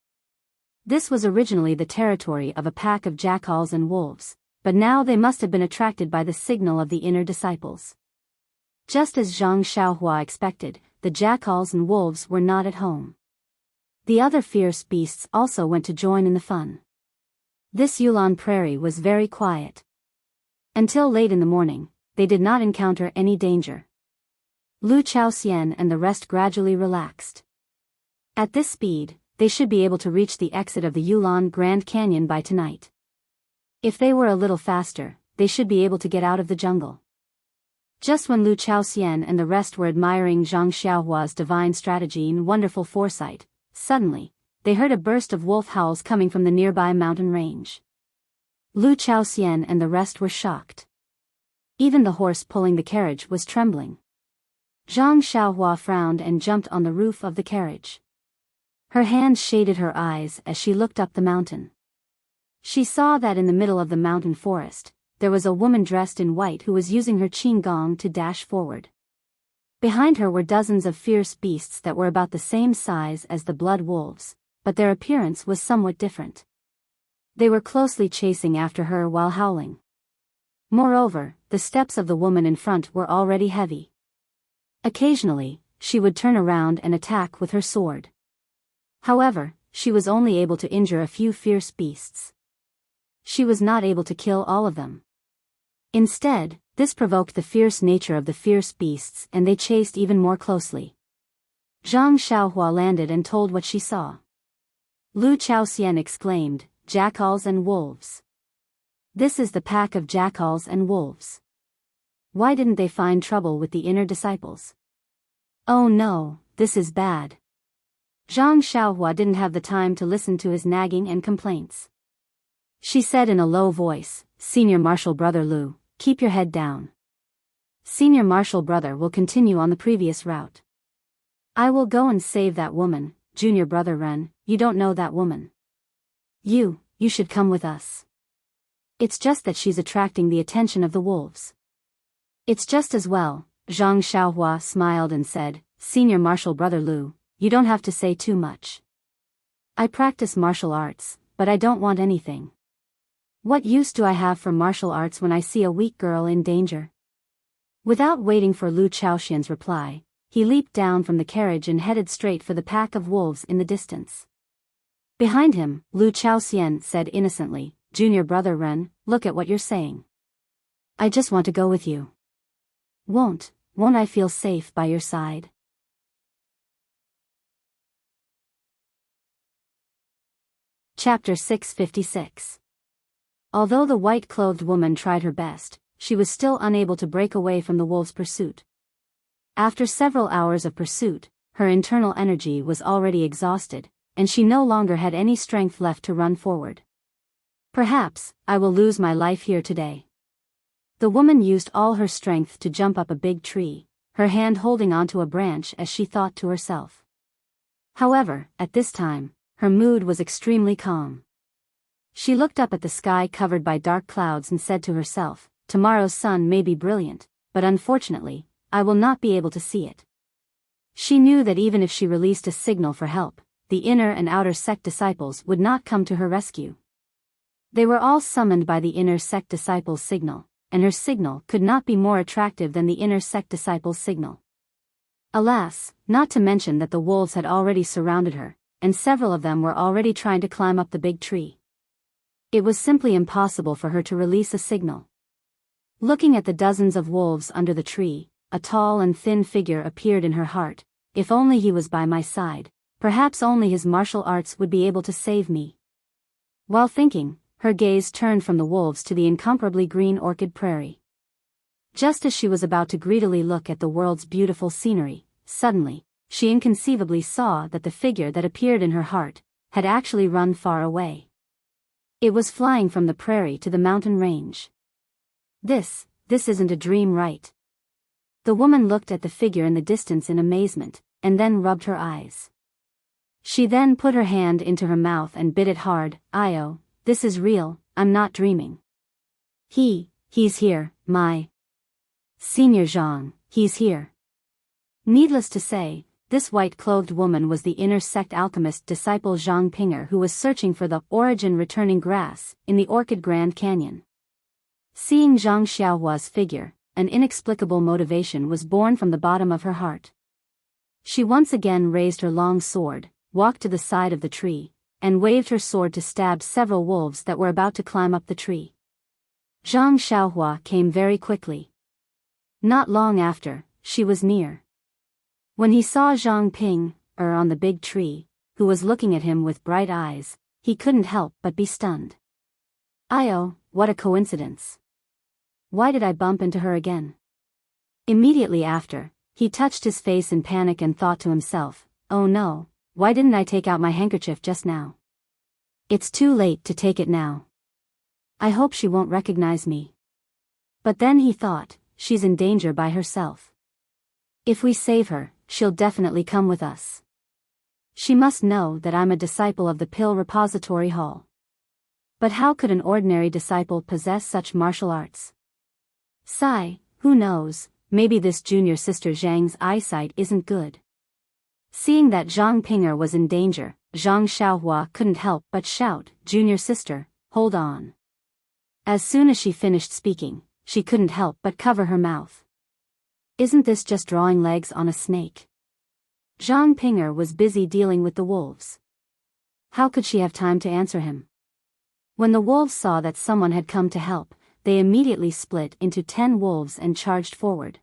[SPEAKER 1] This was originally the territory of a pack of jackals and wolves, but now they must have been attracted by the signal of the inner disciples. Just as Zhang Xiaohua expected, the jackals and wolves were not at home. The other fierce beasts also went to join in the fun. This Yulon Prairie was very quiet. Until late in the morning, they did not encounter any danger. Lu Chaoxian and the rest gradually relaxed. At this speed, they should be able to reach the exit of the Yulon Grand Canyon by tonight. If they were a little faster, they should be able to get out of the jungle. Just when Lu Chaoxian and the rest were admiring Zhang Xiaohua's divine strategy and wonderful foresight, suddenly, they heard a burst of wolf howls coming from the nearby mountain range. Lu Chaoxian and the rest were shocked. Even the horse pulling the carriage was trembling. Zhang Xiaohua frowned and jumped on the roof of the carriage. Her hand shaded her eyes as she looked up the mountain. She saw that in the middle of the mountain forest, there was a woman dressed in white who was using her qinggong to dash forward. Behind her were dozens of fierce beasts that were about the same size as the blood wolves, but their appearance was somewhat different. They were closely chasing after her while howling. Moreover, the steps of the woman in front were already heavy. Occasionally, she would turn around and attack with her sword. However, she was only able to injure a few fierce beasts. She was not able to kill all of them. Instead, this provoked the fierce nature of the fierce beasts and they chased even more closely. Zhang Xiaohua landed and told what she saw. Lu Chaoxian exclaimed, "Jackals and wolves. This is the pack of jackals and wolves. Why didn't they find trouble with the inner disciples? Oh no, this is bad." Zhang Xiaohua didn't have the time to listen to his nagging and complaints. She said in a low voice, "Senior Marshal Brother Lu, keep your head down. Senior Marshal Brother will continue on the previous route. I will go and save that woman. Junior Brother Ren, you don't know that woman. You should come with us. It's just that she's attracting the attention of the wolves." "It's just as well," Zhang Xiaohua smiled and said, "Senior Marshal Brother Lu, you don't have to say too much. I practice martial arts, but I don't want anything. What use do I have for martial arts when I see a weak girl in danger?" Without waiting for Lu Chaoxian's reply, he leaped down from the carriage and headed straight for the pack of wolves in the distance. Behind him, Lu Chaoxian said innocently, "Junior Brother Ren, look at what you're saying. I just want to go with you. Won't I feel safe by your side?" Chapter 656. Although the white-clothed woman tried her best, she was still unable to break away from the wolves' pursuit. After several hours of pursuit, her internal energy was already exhausted, and she no longer had any strength left to run forward. "Perhaps I will lose my life here today." The woman used all her strength to jump up a big tree, her hand holding onto a branch as she thought to herself. However, at this time, her mood was extremely calm. She looked up at the sky covered by dark clouds and said to herself, "Tomorrow's sun may be brilliant, but unfortunately, I will not be able to see it." She knew that even if she released a signal for help, the inner and outer sect disciples would not come to her rescue. They were all summoned by the inner sect disciples' signal, and her signal could not be more attractive than the inner sect disciples' signal. Alas, not to mention that the wolves had already surrounded her, and several of them were already trying to climb up the big tree. It was simply impossible for her to release a signal. Looking at the dozens of wolves under the tree, a tall and thin figure appeared in her heart. If only he was by my side, perhaps only his martial arts would be able to save me. While thinking, her gaze turned from the wolves to the incomparably green orchid prairie. Just as she was about to greedily look at the world's beautiful scenery, suddenly, she inconceivably saw that the figure that appeared in her heart had actually run far away. It was flying from the prairie to the mountain range. This isn't a dream, right? The woman looked at the figure in the distance in amazement, and then rubbed her eyes. She then put her hand into her mouth and bit it hard. "Io, this is real, I'm not dreaming. He's here, my Senior Zhang, he's here." Needless to say, this white-clothed woman was the inner sect alchemist disciple Zhang Pinger, who was searching for the origin returning grass in the Orchid Grand Canyon. Seeing Zhang Xiaohua's figure, an inexplicable motivation was born from the bottom of her heart. She once again raised her long sword, walked to the side of the tree, and waved her sword to stab several wolves that were about to climb up the tree. Zhang Xiaohua came very quickly. Not long after, she was near. When he saw Zhang Ping, on the big tree, who was looking at him with bright eyes, he couldn't help but be stunned. "Io, what a coincidence. Why did I bump into her again?" Immediately after, he touched his face in panic and thought to himself, "Oh no, why didn't I take out my handkerchief just now? It's too late to take it now. I hope she won't recognize me." But then he thought, she's in danger by herself. If we save her, she'll definitely come with us. She must know that I'm a disciple of the Pill Repository Hall. But how could an ordinary disciple possess such martial arts? Sigh, who knows, maybe this junior sister Zhang's eyesight isn't good. Seeing that Zhang Pinger was in danger, Zhang Xiaohua couldn't help but shout, "Junior sister, hold on." As soon as she finished speaking, she couldn't help but cover her mouth. Isn't this just drawing legs on a snake? Zhang Pinger was busy dealing with the wolves. How could she have time to answer him? When the wolves saw that someone had come to help, they immediately split into 10 wolves and charged forward.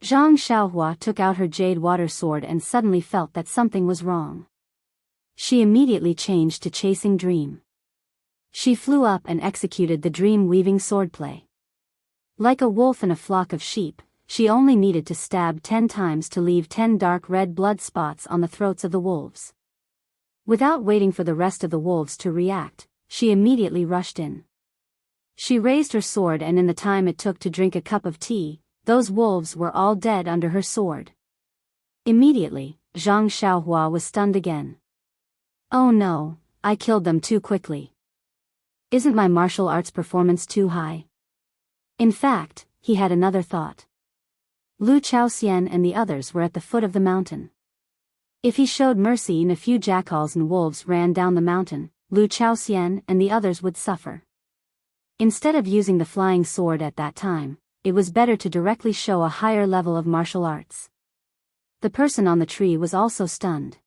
[SPEAKER 1] Zhang Xiaohua took out her jade water sword and suddenly felt that something was wrong. She immediately changed to chasing dream. She flew up and executed the dream-weaving swordplay. Like a wolf in a flock of sheep, she only needed to stab 10 times to leave 10 dark red blood spots on the throats of the wolves. Without waiting for the rest of the wolves to react, she immediately rushed in. She raised her sword, and in the time it took to drink a cup of tea, those wolves were all dead under her sword. Immediately, Zhang Xiaohua was stunned again. "Oh no, I killed them too quickly. Isn't my martial arts performance too high?" In fact, he had another thought. Lu Chaoxian and the others were at the foot of the mountain. If he showed mercy and a few jackals and wolves ran down the mountain, Lu Chaoxian and the others would suffer. Instead of using the flying sword at that time, it was better to directly show a higher level of martial arts. The person on the tree was also stunned.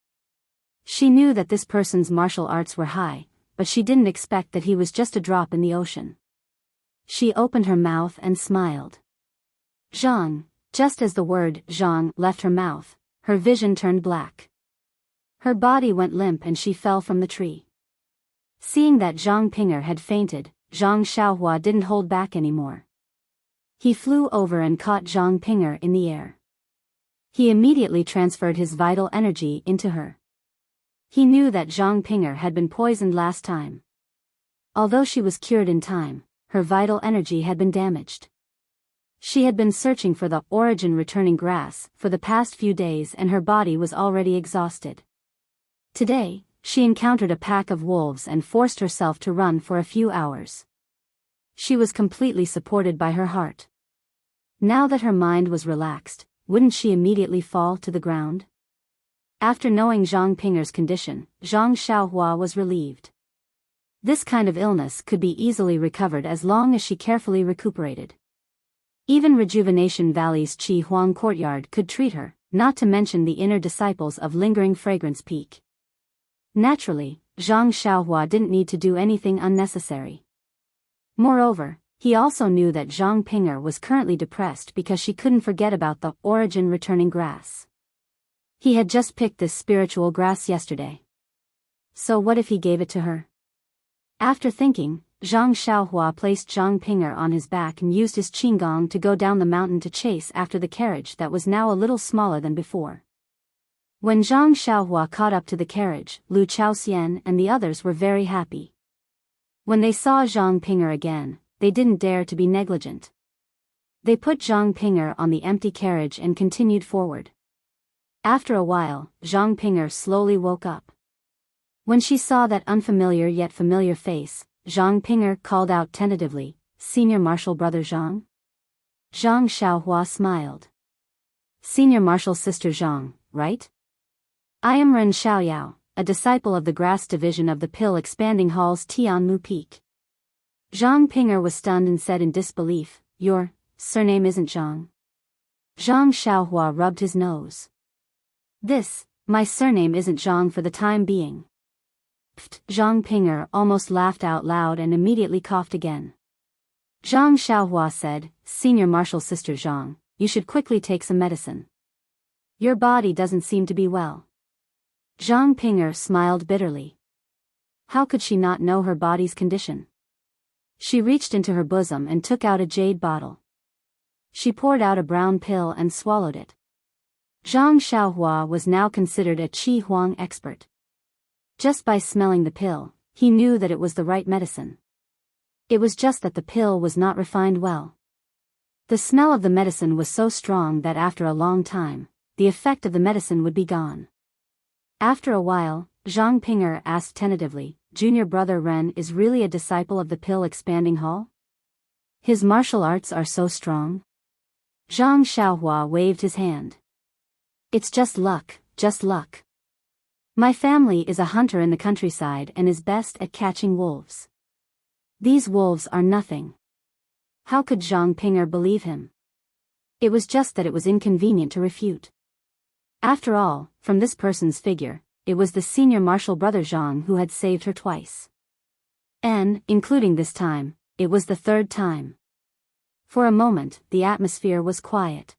[SPEAKER 1] She knew that this person's martial arts were high, but she didn't expect that he was just a drop in the ocean. She opened her mouth and smiled. Zhang. Just as the word Zhang left her mouth, her vision turned black. Her body went limp and she fell from the tree. Seeing that Zhang Pinger had fainted, Zhang Xiaohua didn't hold back anymore. He flew over and caught Zhang Pinger in the air. He immediately transferred his vital energy into her. He knew that Zhang Pinger had been poisoned last time. Although she was cured in time, her vital energy had been damaged. She had been searching for the origin returning grass for the past few days and her body was already exhausted. Today, she encountered a pack of wolves and forced herself to run for a few hours. She was completely supported by her heart. Now that her mind was relaxed, wouldn't she immediately fall to the ground? After knowing Zhang Pinger's condition, Zhang Xiaohua was relieved. This kind of illness could be easily recovered as long as she carefully recuperated. Even Rejuvenation Valley's Qi Huang courtyard could treat her, not to mention the inner disciples of Lingering Fragrance Peak. Naturally, Zhang Xiaohua didn't need to do anything unnecessary. Moreover, he also knew that Zhang Pinger was currently depressed because she couldn't forget about the origin returning grass. He had just picked this spiritual grass yesterday. So what if he gave it to her? After thinking, Zhang Xiaohua placed Zhang Pinger on his back and used his qinggong to go down the mountain to chase after the carriage that was now a little smaller than before. When Zhang Xiaohua caught up to the carriage, Lu Chaoxian and the others were very happy. When they saw Zhang Pinger again, they didn't dare to be negligent. They put Zhang Pinger on the empty carriage and continued forward. After a while, Zhang Pinger slowly woke up. When she saw that unfamiliar yet familiar face, Zhang Pinger called out tentatively, "Senior Marshal Brother Zhang?" Zhang Xiaohua smiled. "Senior Marshal Sister Zhang, right? I am Ren Xiaoyao, a disciple of the Grass Division of the Pill Expanding Hall's Tianmu Peak." Zhang Pinger was stunned and said in disbelief, "Your surname isn't Zhang?" Zhang Xiaohua rubbed his nose. My surname isn't Zhang for the time being." Pfft! Zhang Pinger almost laughed out loud and immediately coughed again. Zhang Xiaohua said, "Senior Marshal Sister Zhang, you should quickly take some medicine. Your body doesn't seem to be well." Zhang Pinger smiled bitterly. How could she not know her body's condition? She reached into her bosom and took out a jade bottle. She poured out a brown pill and swallowed it. Zhang Xiaohua was now considered a Qi Huang expert. Just by smelling the pill, he knew that it was the right medicine. It was just that the pill was not refined well. The smell of the medicine was so strong that after a long time, the effect of the medicine would be gone. After a while, Zhang Pinger asked tentatively, "Junior brother Ren is really a disciple of the Pill Expanding Hall? His martial arts are so strong?" Zhang Xiaohua waved his hand. "It's just luck, just luck. My family is a hunter in the countryside and is best at catching wolves. These wolves are nothing." How could Zhang Pinger believe him? It was just that it was inconvenient to refute. After all, from this person's figure, it was the senior martial brother Zhang who had saved her twice. And, including this time, it was the third time. For a moment, the atmosphere was quiet.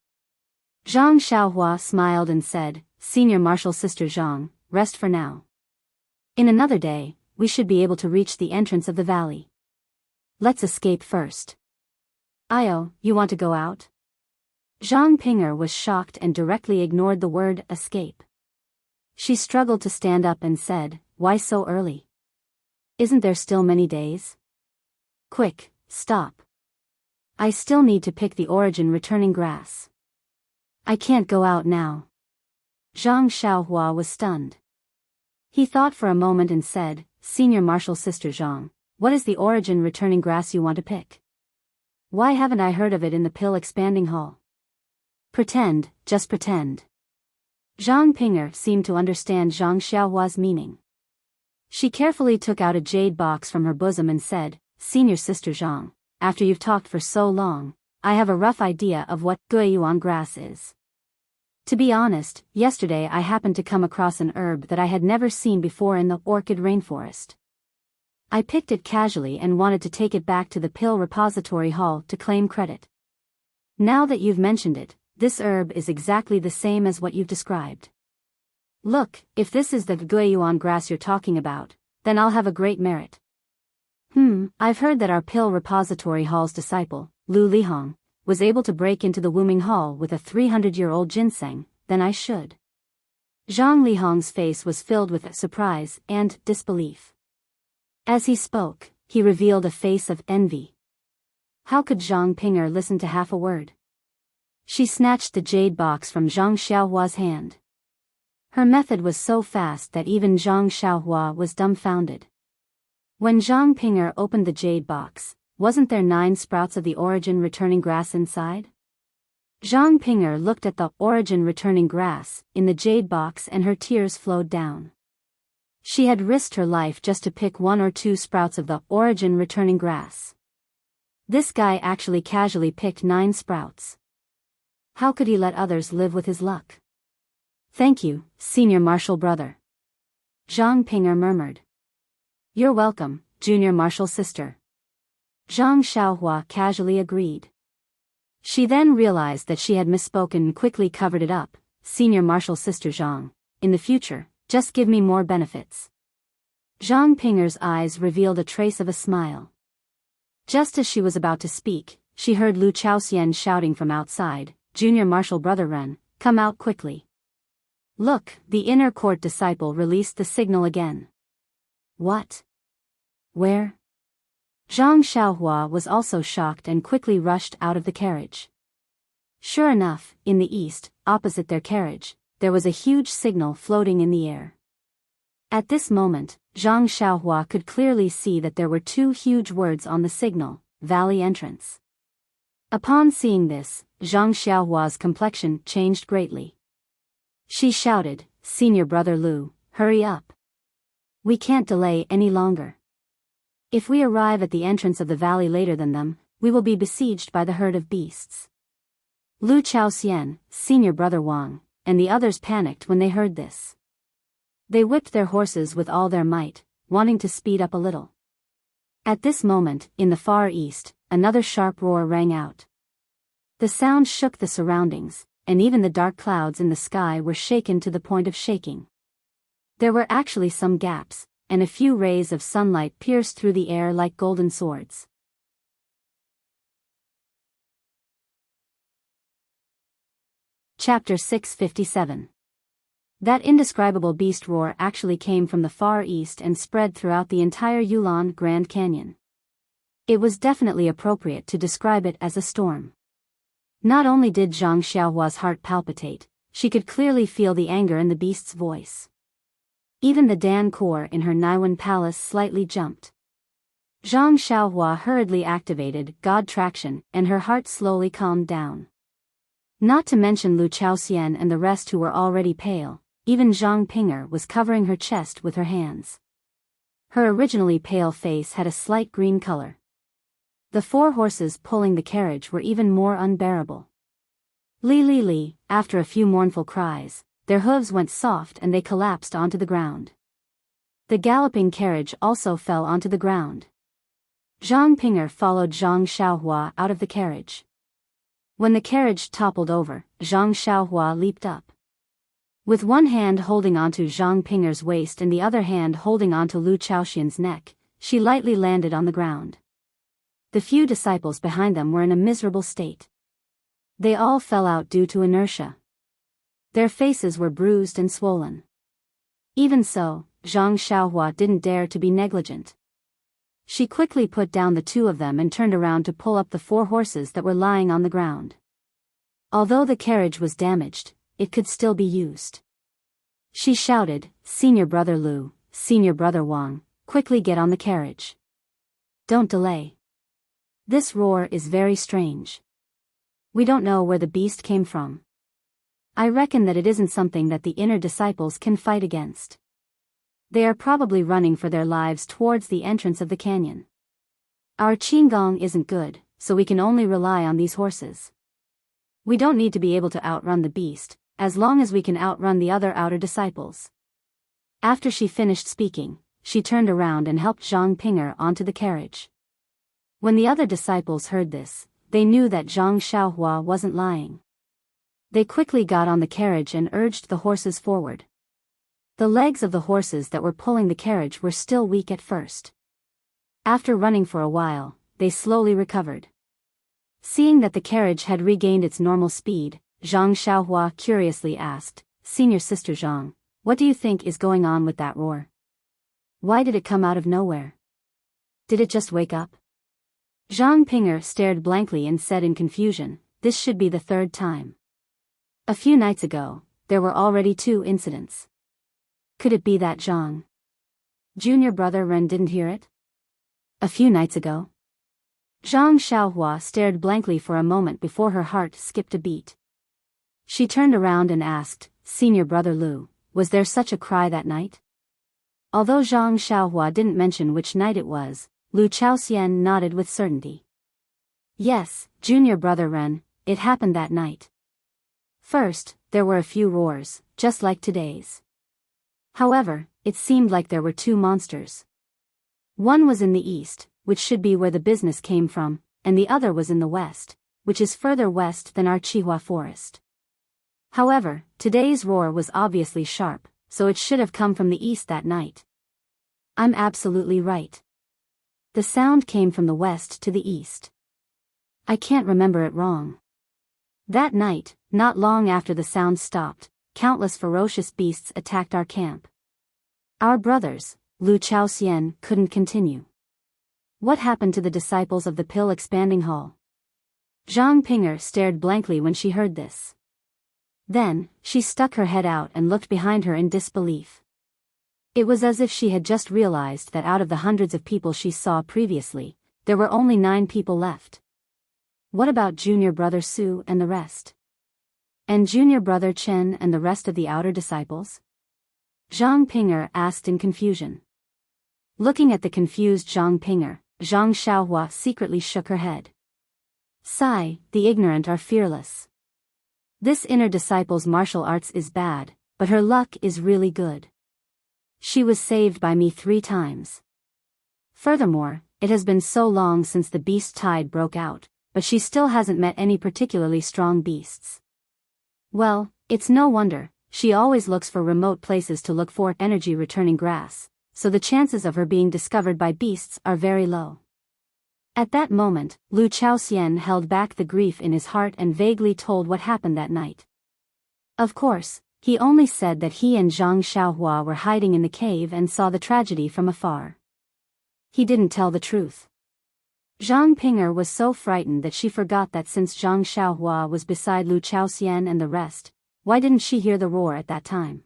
[SPEAKER 1] Zhang Xiaohua smiled and said, "Senior Marshal Sister Zhang, rest for now. In another day, we should be able to reach the entrance of the valley. Let's escape first." "Io, you want to go out?" Zhang Pinger was shocked and directly ignored the word escape. She struggled to stand up and said, "Why so early? Isn't there still many days? Quick, stop. I still need to pick the origin returning grass. I can't go out now." Zhang Xiaohua was stunned. He thought for a moment and said, "Senior Marshal Sister Zhang, what is the origin returning grass you want to pick? Why haven't I heard of it in the Pill Expanding Hall?" "Pretend, just pretend." Zhang Pinger seemed to understand Zhang Xiaohua's meaning. She carefully took out a jade box from her bosom and said, "Senior Sister Zhang, after you've talked for so long, I have a rough idea of what guiyuan grass is. To be honest, yesterday I happened to come across an herb that I had never seen before in the orchid rainforest. I picked it casually and wanted to take it back to the Pill Repository Hall to claim credit. Now that you've mentioned it, this herb is exactly the same as what you've described. Look, if this is the guiyuan grass you're talking about, then I'll have a great merit. I've heard that our Pill Repository Hall's disciple, Lu Lihong, was able to break into the Wuming Hall with a 300-year-old ginseng, then I should." Zhang Lihong's face was filled with surprise and disbelief. As he spoke, he revealed a face of envy. How could Zhang Pinger listen to half a word? She snatched the jade box from Zhang Xiaohua's hand. Her method was so fast that even Zhang Xiaohua was dumbfounded. When Zhang Ping'er opened the jade box, wasn't there 9 sprouts of the origin returning grass inside? Zhang Ping'er looked at the origin returning grass in the jade box and her tears flowed down. She had risked her life just to pick 1 or 2 sprouts of the origin returning grass. This guy actually casually picked 9 sprouts. How could he let others live with his luck? Thank you, senior marshal brother. Zhang Ping'er murmured. You're welcome, junior marshal sister. Zhang Xiaohua casually agreed. She then realized that she had misspoken and quickly covered it up. Senior marshal sister Zhang, in the future, just give me more benefits. Zhang Ping'er's eyes revealed a trace of a smile. Just as she was about to speak, she heard Lu Chaoxian shouting from outside, Junior Marshal Brother Ren, come out quickly. Look, the inner court disciple released the signal again. What? Where? Zhang Xiaohua was also shocked and quickly rushed out of the carriage. Sure enough, in the east, opposite their carriage, there was a huge signal floating in the air. At this moment, Zhang Xiaohua could clearly see that there were 2 huge words on the signal, Valley Entrance. Upon seeing this, Zhang Xiaohua's complexion changed greatly. She shouted, Senior Brother Lu, hurry up. We can't delay any longer. If we arrive at the entrance of the valley later than them, we will be besieged by the herd of beasts. Lu Chaoxian, Senior Brother Wang, and the others panicked when they heard this. They whipped their horses with all their might, wanting to speed up a little. At this moment, in the far east, another sharp roar rang out. The sound shook the surroundings, and even the dark clouds in the sky were shaken to the point of shaking. There were actually some gaps, and a few rays of sunlight pierced through the air like golden swords. Chapter 657. That indescribable beast roar actually came from the far east and spread throughout the entire Yulon Grand Canyon. It was definitely appropriate to describe it as a storm. Not only did Zhang Xiaohua's heart palpitate, she could clearly feel the anger in the beast's voice. Even the Dan core in her Naiwan palace slightly jumped. Zhang Xiaohua hurriedly activated God Traction and her heart slowly calmed down. Not to mention Lu Chaoxian and the rest who were already pale, even Zhang Ping'er was covering her chest with her hands. Her originally pale face had a slight green color. The 4 horses pulling the carriage were even more unbearable. Li li li, after a few mournful cries, their hooves went soft and they collapsed onto the ground. The galloping carriage also fell onto the ground. Zhang Ping'er followed Zhang Xiaohua out of the carriage. When the carriage toppled over, Zhang Xiaohua leaped up. With one hand holding onto Zhang Ping'er's waist and the other hand holding onto Lu Chaoxian's neck, she lightly landed on the ground. The few disciples behind them were in a miserable state. They all fell out due to inertia. Their faces were bruised and swollen. Even so, Zhang Xiaohua didn't dare to be negligent. She quickly put down the 2 of them and turned around to pull up the 4 horses that were lying on the ground. Although the carriage was damaged, it could still be used. She shouted, Senior Brother Lu, Senior Brother Wang, quickly get on the carriage. Don't delay. This roar is very strange. We don't know where the beast came from. I reckon that it isn't something that the inner disciples can fight against. They are probably running for their lives towards the entrance of the canyon. Our qinggong isn't good, so we can only rely on these horses. We don't need to be able to outrun the beast, as long as we can outrun the other outer disciples. After she finished speaking, she turned around and helped Zhang Ping'er onto the carriage. When the other disciples heard this, they knew that Zhang Xiaohua wasn't lying. They quickly got on the carriage and urged the horses forward. The legs of the horses that were pulling the carriage were still weak at first. After running for a while, they slowly recovered. Seeing that the carriage had regained its normal speed, Zhang Xiaohua curiously asked, Senior Sister Zhang, what do you think is going on with that roar? Why did it come out of nowhere? Did it just wake up? Zhang Ping'er stared blankly and said in confusion, this should be the 3rd time. A few nights ago, there were already 2 incidents. Could it be that Zhang Junior brother Ren didn't hear it? A few nights ago? Zhang Xiaohua stared blankly for a moment before her heart skipped a beat. She turned around and asked, Senior brother Lu, was there such a cry that night? Although Zhang Xiaohua didn't mention which night it was, Lu Chaoxian nodded with certainty. Yes, junior brother Ren, it happened that night. First, there were a few roars, just like today's. However, it seemed like there were 2 monsters. One was in the east, which should be where the business came from, and the other was in the west, which is further west than our Chihua forest. However, today's roar was obviously sharp, so it should have come from the east that night. I'm absolutely right. The sound came from the west to the east. I can't remember it wrong. That night, not long after the sound stopped, countless ferocious beasts attacked our camp. Our brothers, Lu Chaoxian, couldn't continue. What happened to the disciples of the Pill Expanding Hall? Zhang Pinger stared blankly when she heard this. Then, she stuck her head out and looked behind her in disbelief. It was as if she had just realized that out of the hundreds of people she saw previously, there were only 9 people left. What about junior brother Su and the rest? And junior brother Chen and the rest of the outer disciples? Zhang Pinger asked in confusion. Looking at the confused Zhang Pinger, Zhang Xiaohua secretly shook her head. Sigh, the ignorant are fearless. This inner disciple's martial arts is bad, but her luck is really good. She was saved by me 3 times. Furthermore, it has been so long since the beast tide broke out, but she still hasn't met any particularly strong beasts. Well, it's no wonder, she always looks for remote places to look for energy-returning grass, so the chances of her being discovered by beasts are very low. At that moment, Lu Chaoxian held back the grief in his heart and vaguely told what happened that night. Of course, he only said that he and Zhang Xiaohua were hiding in the cave and saw the tragedy from afar. He didn't tell the truth. Zhang Pinger was so frightened that she forgot that since Zhang Xiaohua was beside Lu Chaoxian and the rest, why didn't she hear the roar at that time?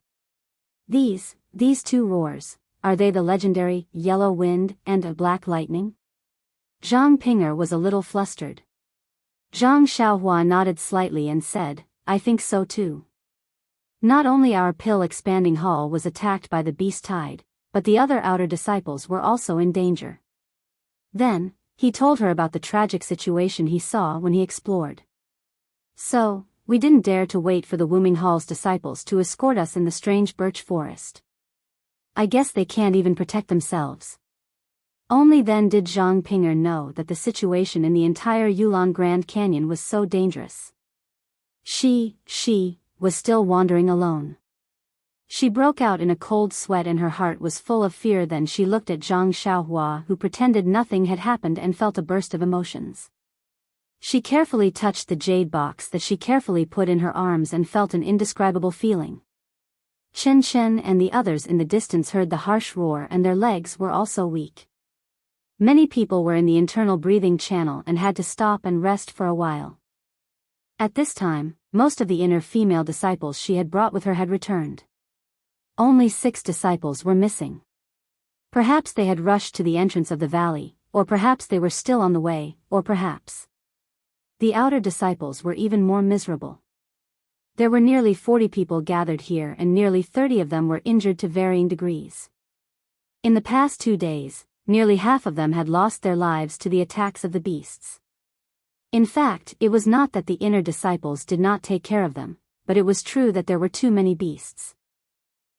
[SPEAKER 1] These 2 roars, are they the legendary yellow wind and a black lightning? Zhang Pinger was a little flustered. Zhang Xiaohua nodded slightly and said, I think so too. Not only our Pill Expanding Hall was attacked by the beast tide, but the other outer disciples were also in danger. Then, he told her about the tragic situation he saw when he explored. So, we didn't dare to wait for the Wuming Hall's disciples to escort us in the strange birch forest. I guess they can't even protect themselves. Only then did Zhang Pinger know that the situation in the entire Yulon Grand Canyon was so dangerous. She was still wandering alone. She broke out in a cold sweat and her heart was full of fear. Then she looked at Zhang Xiaohua, who pretended nothing had happened, and felt a burst of emotions. She carefully touched the jade box that she carefully put in her arms and felt an indescribable feeling. Chen Chen and the others in the distance heard the harsh roar and their legs were also weak. Many people were in the internal breathing channel and had to stop and rest for a while. At this time, most of the inner female disciples she had brought with her had returned. Only 6 disciples were missing. Perhaps they had rushed to the entrance of the valley, or perhaps they were still on the way, or perhaps the outer disciples were even more miserable. There were nearly 40 people gathered here and nearly 30 of them were injured to varying degrees. In the past 2 days, nearly half of them had lost their lives to the attacks of the beasts. In fact, it was not that the inner disciples did not take care of them, but it was true that there were too many beasts.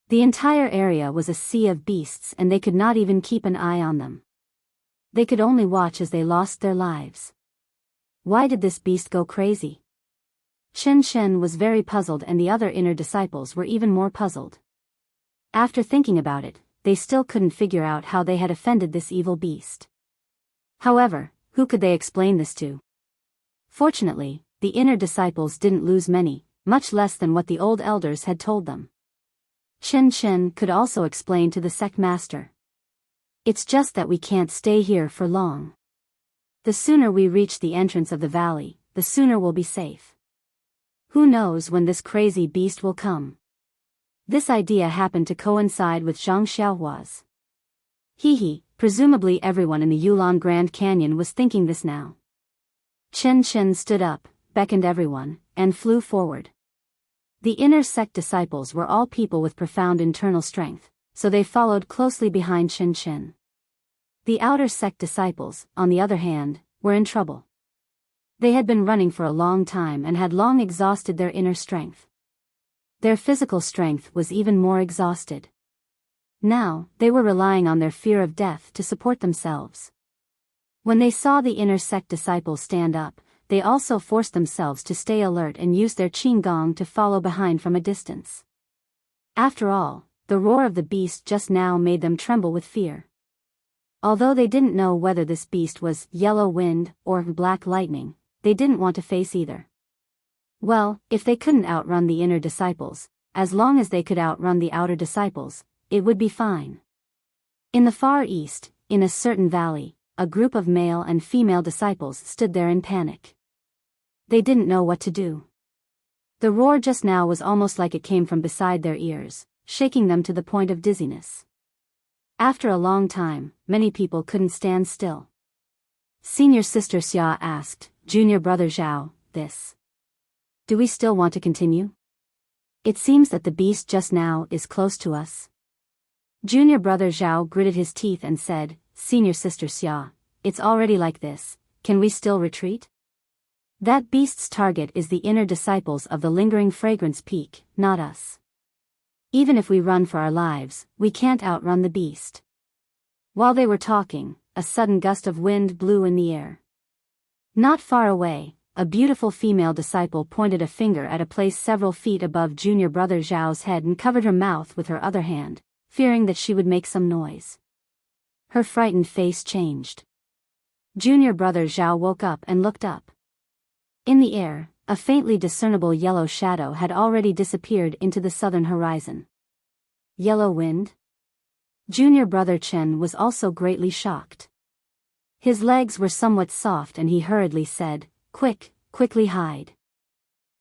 [SPEAKER 1] The entire area was a sea of beasts and they could not even keep an eye on them. They could only watch as they lost their lives. Why did this beast go crazy? Chen Chen was very puzzled and the other inner disciples were even more puzzled. After thinking about it, they still couldn't figure out how they had offended this evil beast. However, who could they explain this to? Fortunately, the inner disciples didn't lose many, much less than what the old elders had told them. Chen Chen could also explain to the sect master. It's just that we can't stay here for long. The sooner we reach the entrance of the valley, the sooner we'll be safe. Who knows when this crazy beast will come? This idea happened to coincide with Zhang Xiaohua's. Presumably everyone in the Yulon Grand Canyon was thinking this now. Chen stood up, beckoned everyone, and flew forward. The inner sect disciples were all people with profound internal strength, so they followed closely behind Chen. The outer sect disciples, on the other hand, were in trouble. They had been running for a long time and had long exhausted their inner strength. Their physical strength was even more exhausted. Now, they were relying on their fear of death to support themselves. When they saw the inner sect disciples stand up, they also forced themselves to stay alert and use their qinggong to follow behind from a distance. After all, the roar of the beast just now made them tremble with fear. Although they didn't know whether this beast was yellow wind or black lightning, they didn't want to face either. Well, if they couldn't outrun the inner disciples, as long as they could outrun the outer disciples, it would be fine. In the far east, in a certain valley, a group of male and female disciples stood there in panic. They didn't know what to do. The roar just now was almost like it came from beside their ears, shaking them to the point of dizziness. After a long time, many people couldn't stand still. Senior Sister Xia asked, Junior Brother Zhao, this. Do we still want to continue? It seems that the beast just now is close to us. Junior Brother Zhao gritted his teeth and said, Senior Sister Xia, it's already like this, can we still retreat? That beast's target is the inner disciples of the lingering fragrance peak, not us. Even if we run for our lives, we can't outrun the beast. While they were talking, a sudden gust of wind blew in the air. Not far away, a beautiful female disciple pointed a finger at a place several feet above Junior Brother Zhao's head and covered her mouth with her other hand, fearing that she would make some noise. Her frightened face changed. Junior Brother Zhao woke up and looked up. In the air, a faintly discernible yellow shadow had already disappeared into the southern horizon. Yellow wind? Junior Brother Chen was also greatly shocked. His legs were somewhat soft and he hurriedly said, quickly hide.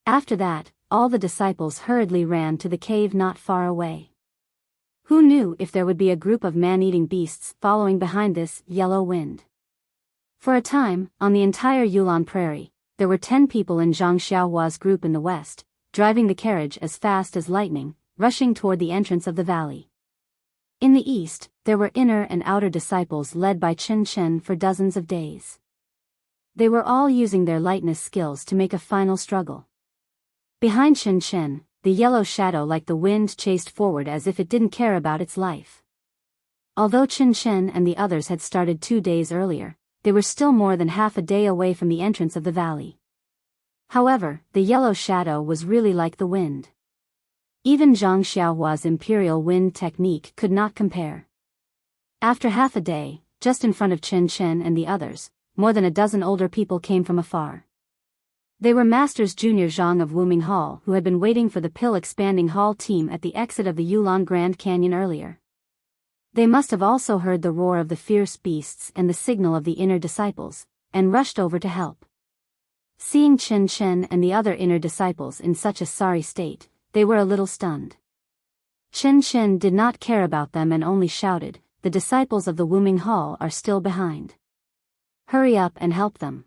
[SPEAKER 1] After that, all the disciples hurriedly ran to the cave not far away. Who knew if there would be a group of man-eating beasts following behind this yellow wind? For a time, on the entire Yulon Prairie, there were 10 people in Zhang Xiaohua's group in the west, driving the carriage as fast as lightning, rushing toward the entrance of the valley. In the east, there were inner and outer disciples led by Chen for dozens of days. They were all using their lightness skills to make a final struggle. Behind Chen, the yellow shadow like the wind chased forward as if it didn't care about its life. Although Chen and the others had started 2 days earlier, they were still more than half a day away from the entrance of the valley. However, the yellow shadow was really like the wind. Even Zhang Xiaohua's imperial wind technique could not compare. After half a day, just in front of Chen and the others, more than a dozen older people came from afar. They were Masters Junior Zhang of Wuming Hall who had been waiting for the pill-expanding hall team at the exit of the Yulon Grand Canyon earlier. They must have also heard the roar of the fierce beasts and the signal of the inner disciples, and rushed over to help. Seeing Chen and the other inner disciples in such a sorry state, they were a little stunned. Chen did not care about them and only shouted, the disciples of the Wuming Hall are still behind. Hurry up and help them.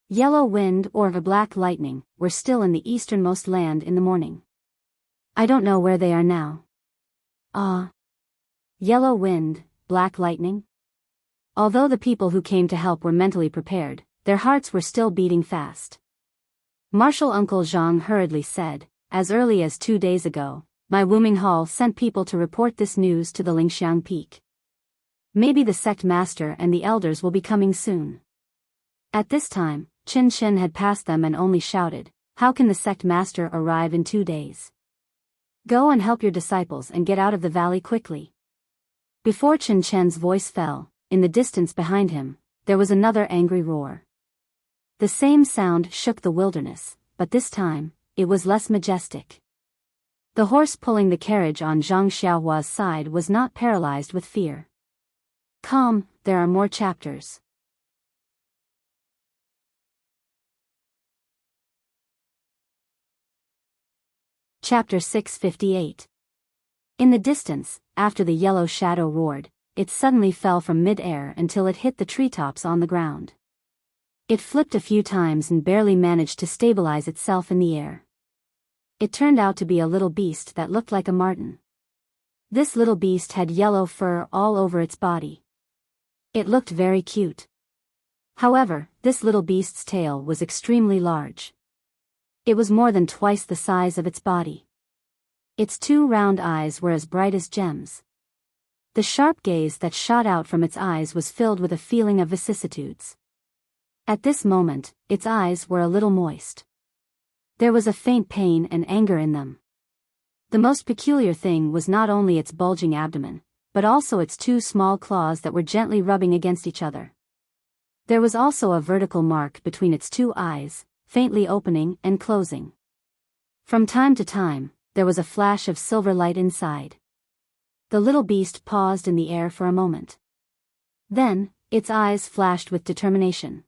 [SPEAKER 1] Yellow wind or a black lightning were still in the easternmost land in the morning. I don't know where they are now. Yellow wind, black lightning? Although the people who came to help were mentally prepared, their hearts were still beating fast. Martial Uncle Zhang hurriedly said, as early as 2 days ago, my Wuming Hall sent people to report this news to the Lingxiang Peak. Maybe the sect master and the elders will be coming soon. At this time, Chen had passed them and only shouted, how can the sect master arrive in 2 days? Go and help your disciples and get out of the valley quickly. Before Chen's voice fell, in the distance behind him, there was another angry roar. The same sound shook the wilderness, but this time, it was less majestic. The horse pulling the carriage on Zhang Xiaohua's side was not paralyzed with fear. Come, there are more chapters. Chapter 658. In the distance, after the yellow shadow roared, it suddenly fell from mid-air until it hit the treetops on the ground. It flipped a few times and barely managed to stabilize itself in the air. It turned out to be a little beast that looked like a marten. This little beast had yellow fur all over its body. It looked very cute. However, this little beast's tail was extremely large. It was more than twice the size of its body. Its two round eyes were as bright as gems. The sharp gaze that shot out from its eyes was filled with a feeling of vicissitudes. At this moment, its eyes were a little moist. There was a faint pain and anger in them. The most peculiar thing was not only its bulging abdomen, but also its two small claws that were gently rubbing against each other. There was also a vertical mark between its two eyes, faintly opening and closing. From time to time, there was a flash of silver light inside. The little beast paused in the air for a moment. Then, its eyes flashed with determination.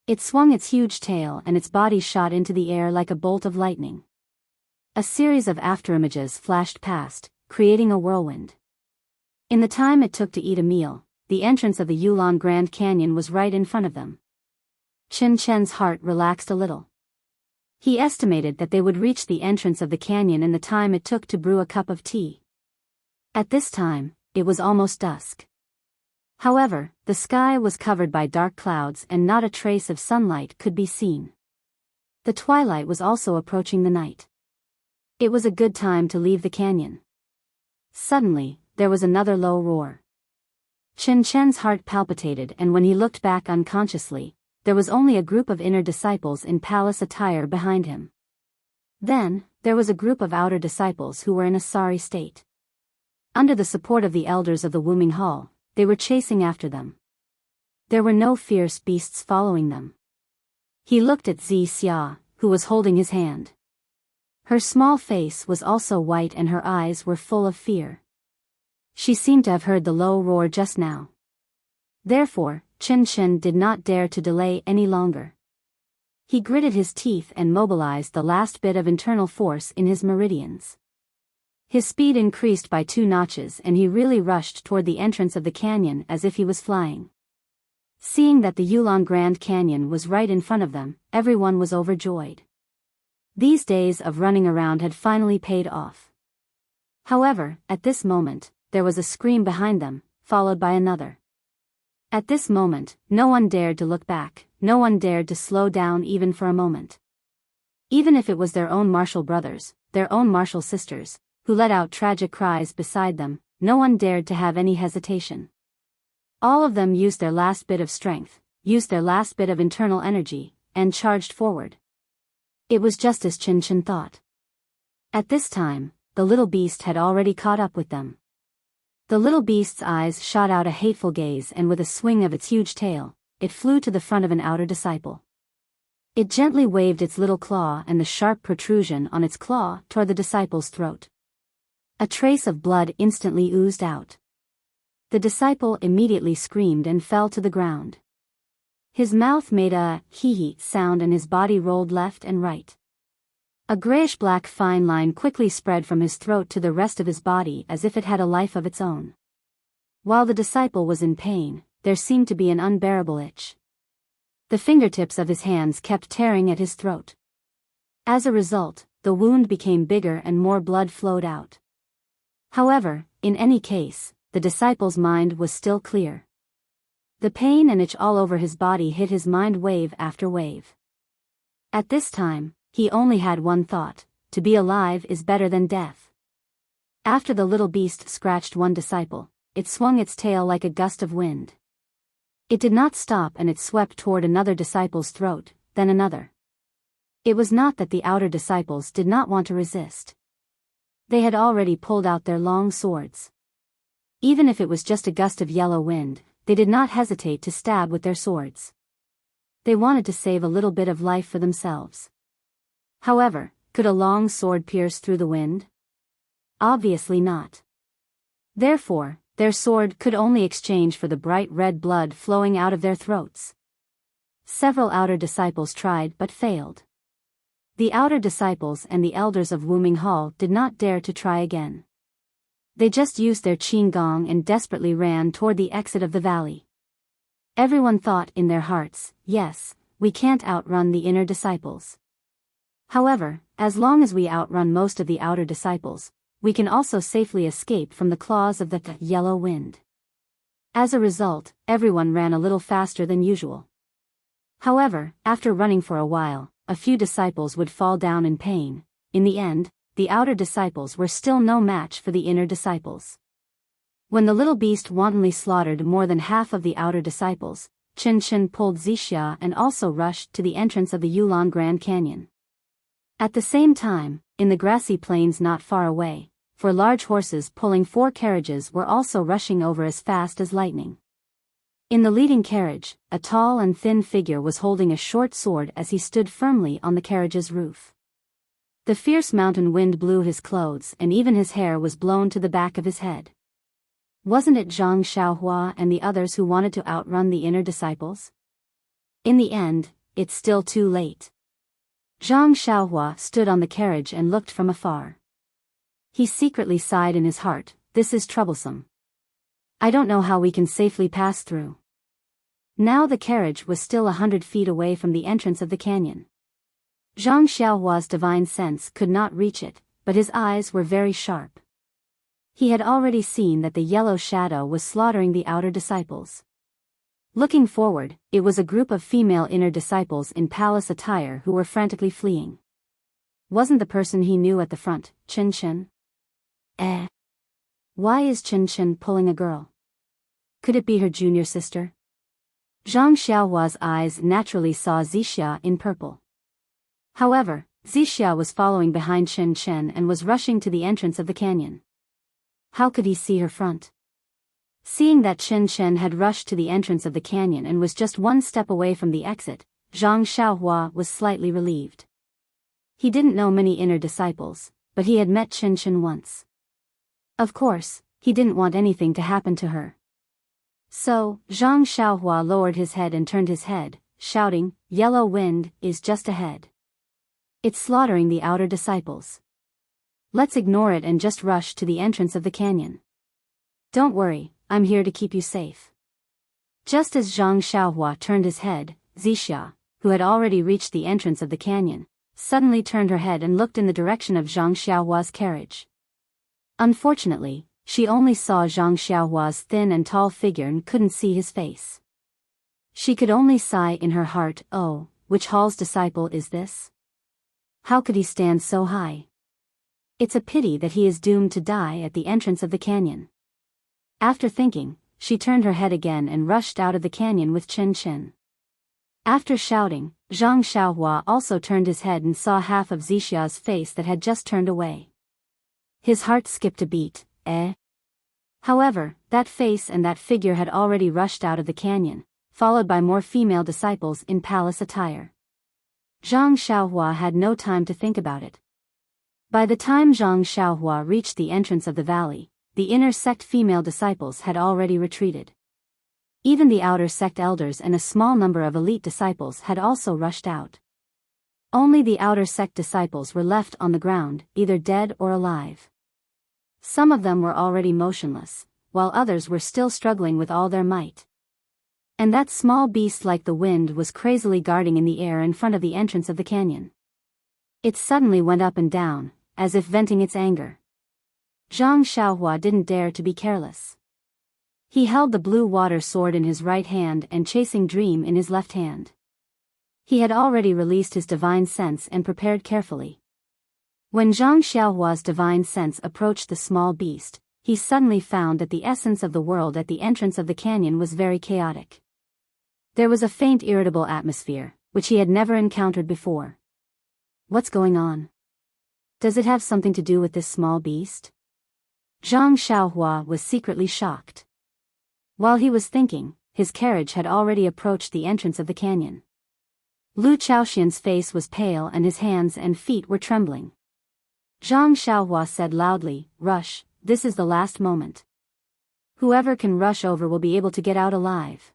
[SPEAKER 1] It swung its huge tail and its body shot into the air like a bolt of lightning. A series of afterimages flashed past, creating a whirlwind. In the time it took to eat a meal, the entrance of the Yulon Grand Canyon was right in front of them. Chen Chen's heart relaxed a little. He estimated that they would reach the entrance of the canyon in the time it took to brew a cup of tea. At this time, it was almost dusk. However, the sky was covered by dark clouds and not a trace of sunlight could be seen. The twilight was also approaching the night. It was a good time to leave the canyon. Suddenly, there was another low roar. Chen Chen's heart palpitated, and when he looked back unconsciously, there was only a group of inner disciples in palace attire behind him. Then, there was a group of outer disciples who were in a sorry state. Under the support of the elders of the Wuming Hall, they were chasing after them. There were no fierce beasts following them. He looked at Zi Xia, who was holding his hand. Her small face was also white and her eyes were full of fear. She seemed to have heard the low roar just now. Therefore, Chen Chen did not dare to delay any longer. He gritted his teeth and mobilized the last bit of internal force in his meridians. His speed increased by 2 notches and he really rushed toward the entrance of the canyon as if he was flying. Seeing that the Yulon Grand Canyon was right in front of them, everyone was overjoyed. These days of running around had finally paid off. However, at this moment, there was a scream behind them, followed by another. At this moment, no one dared to look back, no one dared to slow down even for a moment. Even if it was their own martial brothers, their own martial sisters, who let out tragic cries beside them, no one dared to have any hesitation. All of them used their last bit of strength, used their last bit of internal energy, and charged forward. It was just as Chen Chen thought. At this time, the little beast had already caught up with them. The little beast's eyes shot out a hateful gaze and with a swing of its huge tail, it flew to the front of an outer disciple. It gently waved its little claw and the sharp protrusion on its claw toward the disciple's throat. A trace of blood instantly oozed out. The disciple immediately screamed and fell to the ground. His mouth made a hee-hee sound and his body rolled left and right. A grayish-black fine line quickly spread from his throat to the rest of his body as if it had a life of its own. While the disciple was in pain, there seemed to be an unbearable itch. The fingertips of his hands kept tearing at his throat. As a result, the wound became bigger and more blood flowed out. However, in any case, the disciple's mind was still clear. The pain and itch all over his body hit his mind wave after wave. At this time, he only had one thought: to be alive is better than death. After the little beast scratched one disciple, it swung its tail like a gust of wind. It did not stop and it swept toward another disciple's throat, then another. It was not that the outer disciples did not want to resist. They had already pulled out their long swords. Even if it was just a gust of yellow wind, they did not hesitate to stab with their swords. They wanted to save a little bit of life for themselves. However, could a long sword pierce through the wind? Obviously not. Therefore, their sword could only exchange for the bright red blood flowing out of their throats. Several outer disciples tried but failed. The outer disciples and the elders of Wuming Hall did not dare to try again. They just used their qin gong and desperately ran toward the exit of the valley. Everyone thought in their hearts, yes, we can't outrun the inner disciples. However, as long as we outrun most of the outer disciples, we can also safely escape from the claws of the yellow wind. As a result, everyone ran a little faster than usual. However, after running for a while, a few disciples would fall down in pain. In the end, the outer disciples were still no match for the inner disciples. When the little beast wantonly slaughtered more than half of the outer disciples, Chen pulled Zixia and also rushed to the entrance of the Yulon Grand Canyon. At the same time, in the grassy plains not far away, 4 large horses pulling 4 carriages were also rushing over as fast as lightning. In the leading carriage, a tall and thin figure was holding a short sword as he stood firmly on the carriage's roof. The fierce mountain wind blew his clothes and even his hair was blown to the back of his head. Wasn't it Zhang Xiaohua and the others who wanted to outrun the inner disciples? In the end, it's still too late. Zhang Xiaohua stood on the carriage and looked from afar. He secretly sighed in his heart, this is troublesome. I don't know how we can safely pass through. Now the carriage was still 100 feet away from the entrance of the canyon. Zhang Xiaohua's divine sense could not reach it, but his eyes were very sharp. He had already seen that the yellow shadow was slaughtering the outer disciples. Looking forward, it was a group of female inner disciples in palace attire who were frantically fleeing. Wasn't the person he knew at the front, Chen? Why is Chen pulling a girl? Could it be her junior sister? Zhang Xiaohua's eyes naturally saw Zixia in purple. However, Zixia was following behind Chen and was rushing to the entrance of the canyon. How could he see her front? Seeing that Chen had rushed to the entrance of the canyon and was just 1 step away from the exit, Zhang Xiaohua was slightly relieved. He didn't know many inner disciples, but he had met Chen once. Of course, he didn't want anything to happen to her. So, Zhang Xiaohua lowered his head and turned his head, shouting, "Yellow wind is just ahead. It's slaughtering the outer disciples. Let's ignore it and just rush to the entrance of the canyon. Don't worry, I'm here to keep you safe." Just as Zhang Xiaohua turned his head, Zixia, who had already reached the entrance of the canyon, suddenly turned her head and looked in the direction of Zhang Xiaohua's carriage. Unfortunately, she only saw Zhang Xiaohua's thin and tall figure and couldn't see his face. She could only sigh in her heart, oh, which hall's disciple is this? How could he stand so high? It's a pity that he is doomed to die at the entrance of the canyon. After thinking, she turned her head again and rushed out of the canyon with Chen. After shouting, Zhang Xiaohua also turned his head and saw half of Zixia's face that had just turned away. His heart skipped a beat, However, that face and that figure had already rushed out of the canyon, followed by more female disciples in palace attire. Zhang Xiaohua had no time to think about it. By the time Zhang Xiaohua reached the entrance of the valley, the inner sect female disciples had already retreated. Even the outer sect elders and a small number of elite disciples had also rushed out. Only the outer sect disciples were left on the ground, either dead or alive. Some of them were already motionless, while others were still struggling with all their might. And that small beast like the wind was crazily guarding in the air in front of the entrance of the canyon. It suddenly went up and down, as if venting its anger. Zhang Xiaohua didn't dare to be careless. He held the blue water sword in his right hand and chasing dream in his left hand. He had already released his divine sense and prepared carefully. When Zhang Xiaohua's divine sense approached the small beast, he suddenly found that the essence of the world at the entrance of the canyon was very chaotic. There was a faint irritable atmosphere, which he had never encountered before. What's going on? Does it have something to do with this small beast? Zhang Xiaohua was secretly shocked. While he was thinking, his carriage had already approached the entrance of the canyon. Lu Chaoxian's face was pale and his hands and feet were trembling. Zhang Xiaohua said loudly, "Rush, this is the last moment. Whoever can rush over will be able to get out alive."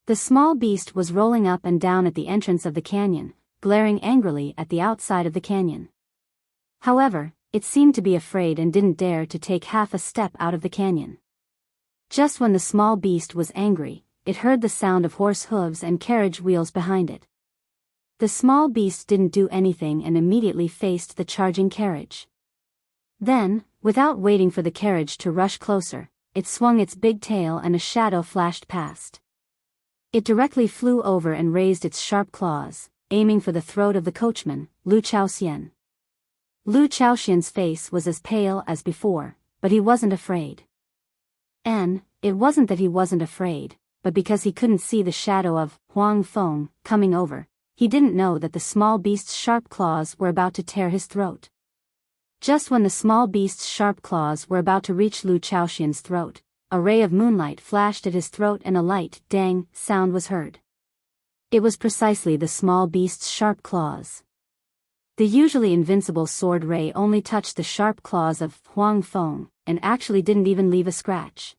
[SPEAKER 1] The small beast was rolling up and down at the entrance of the canyon, glaring angrily at the outside of the canyon. However, it seemed to be afraid and didn't dare to take half a step out of the canyon. Just when the small beast was angry, it heard the sound of horse hooves and carriage wheels behind it. The small beast didn't do anything and immediately faced the charging carriage. Then, without waiting for the carriage to rush closer, it swung its big tail and a shadow flashed past. It directly flew over and raised its sharp claws, aiming for the throat of the coachman, Lu Chaoxian. Lu Chaoxian's face was as pale as before, but he wasn't afraid. And it wasn't that he wasn't afraid, but because he couldn't see the shadow of Huang Feng coming over, he didn't know that the small beast's sharp claws were about to tear his throat. Just when the small beast's sharp claws were about to reach Lu Chaoxian's throat, a ray of moonlight flashed at his throat and a light dang sound was heard. It was precisely the small beast's sharp claws. The usually invincible sword ray only touched the sharp claws of Huang Feng, and actually didn't even leave a scratch.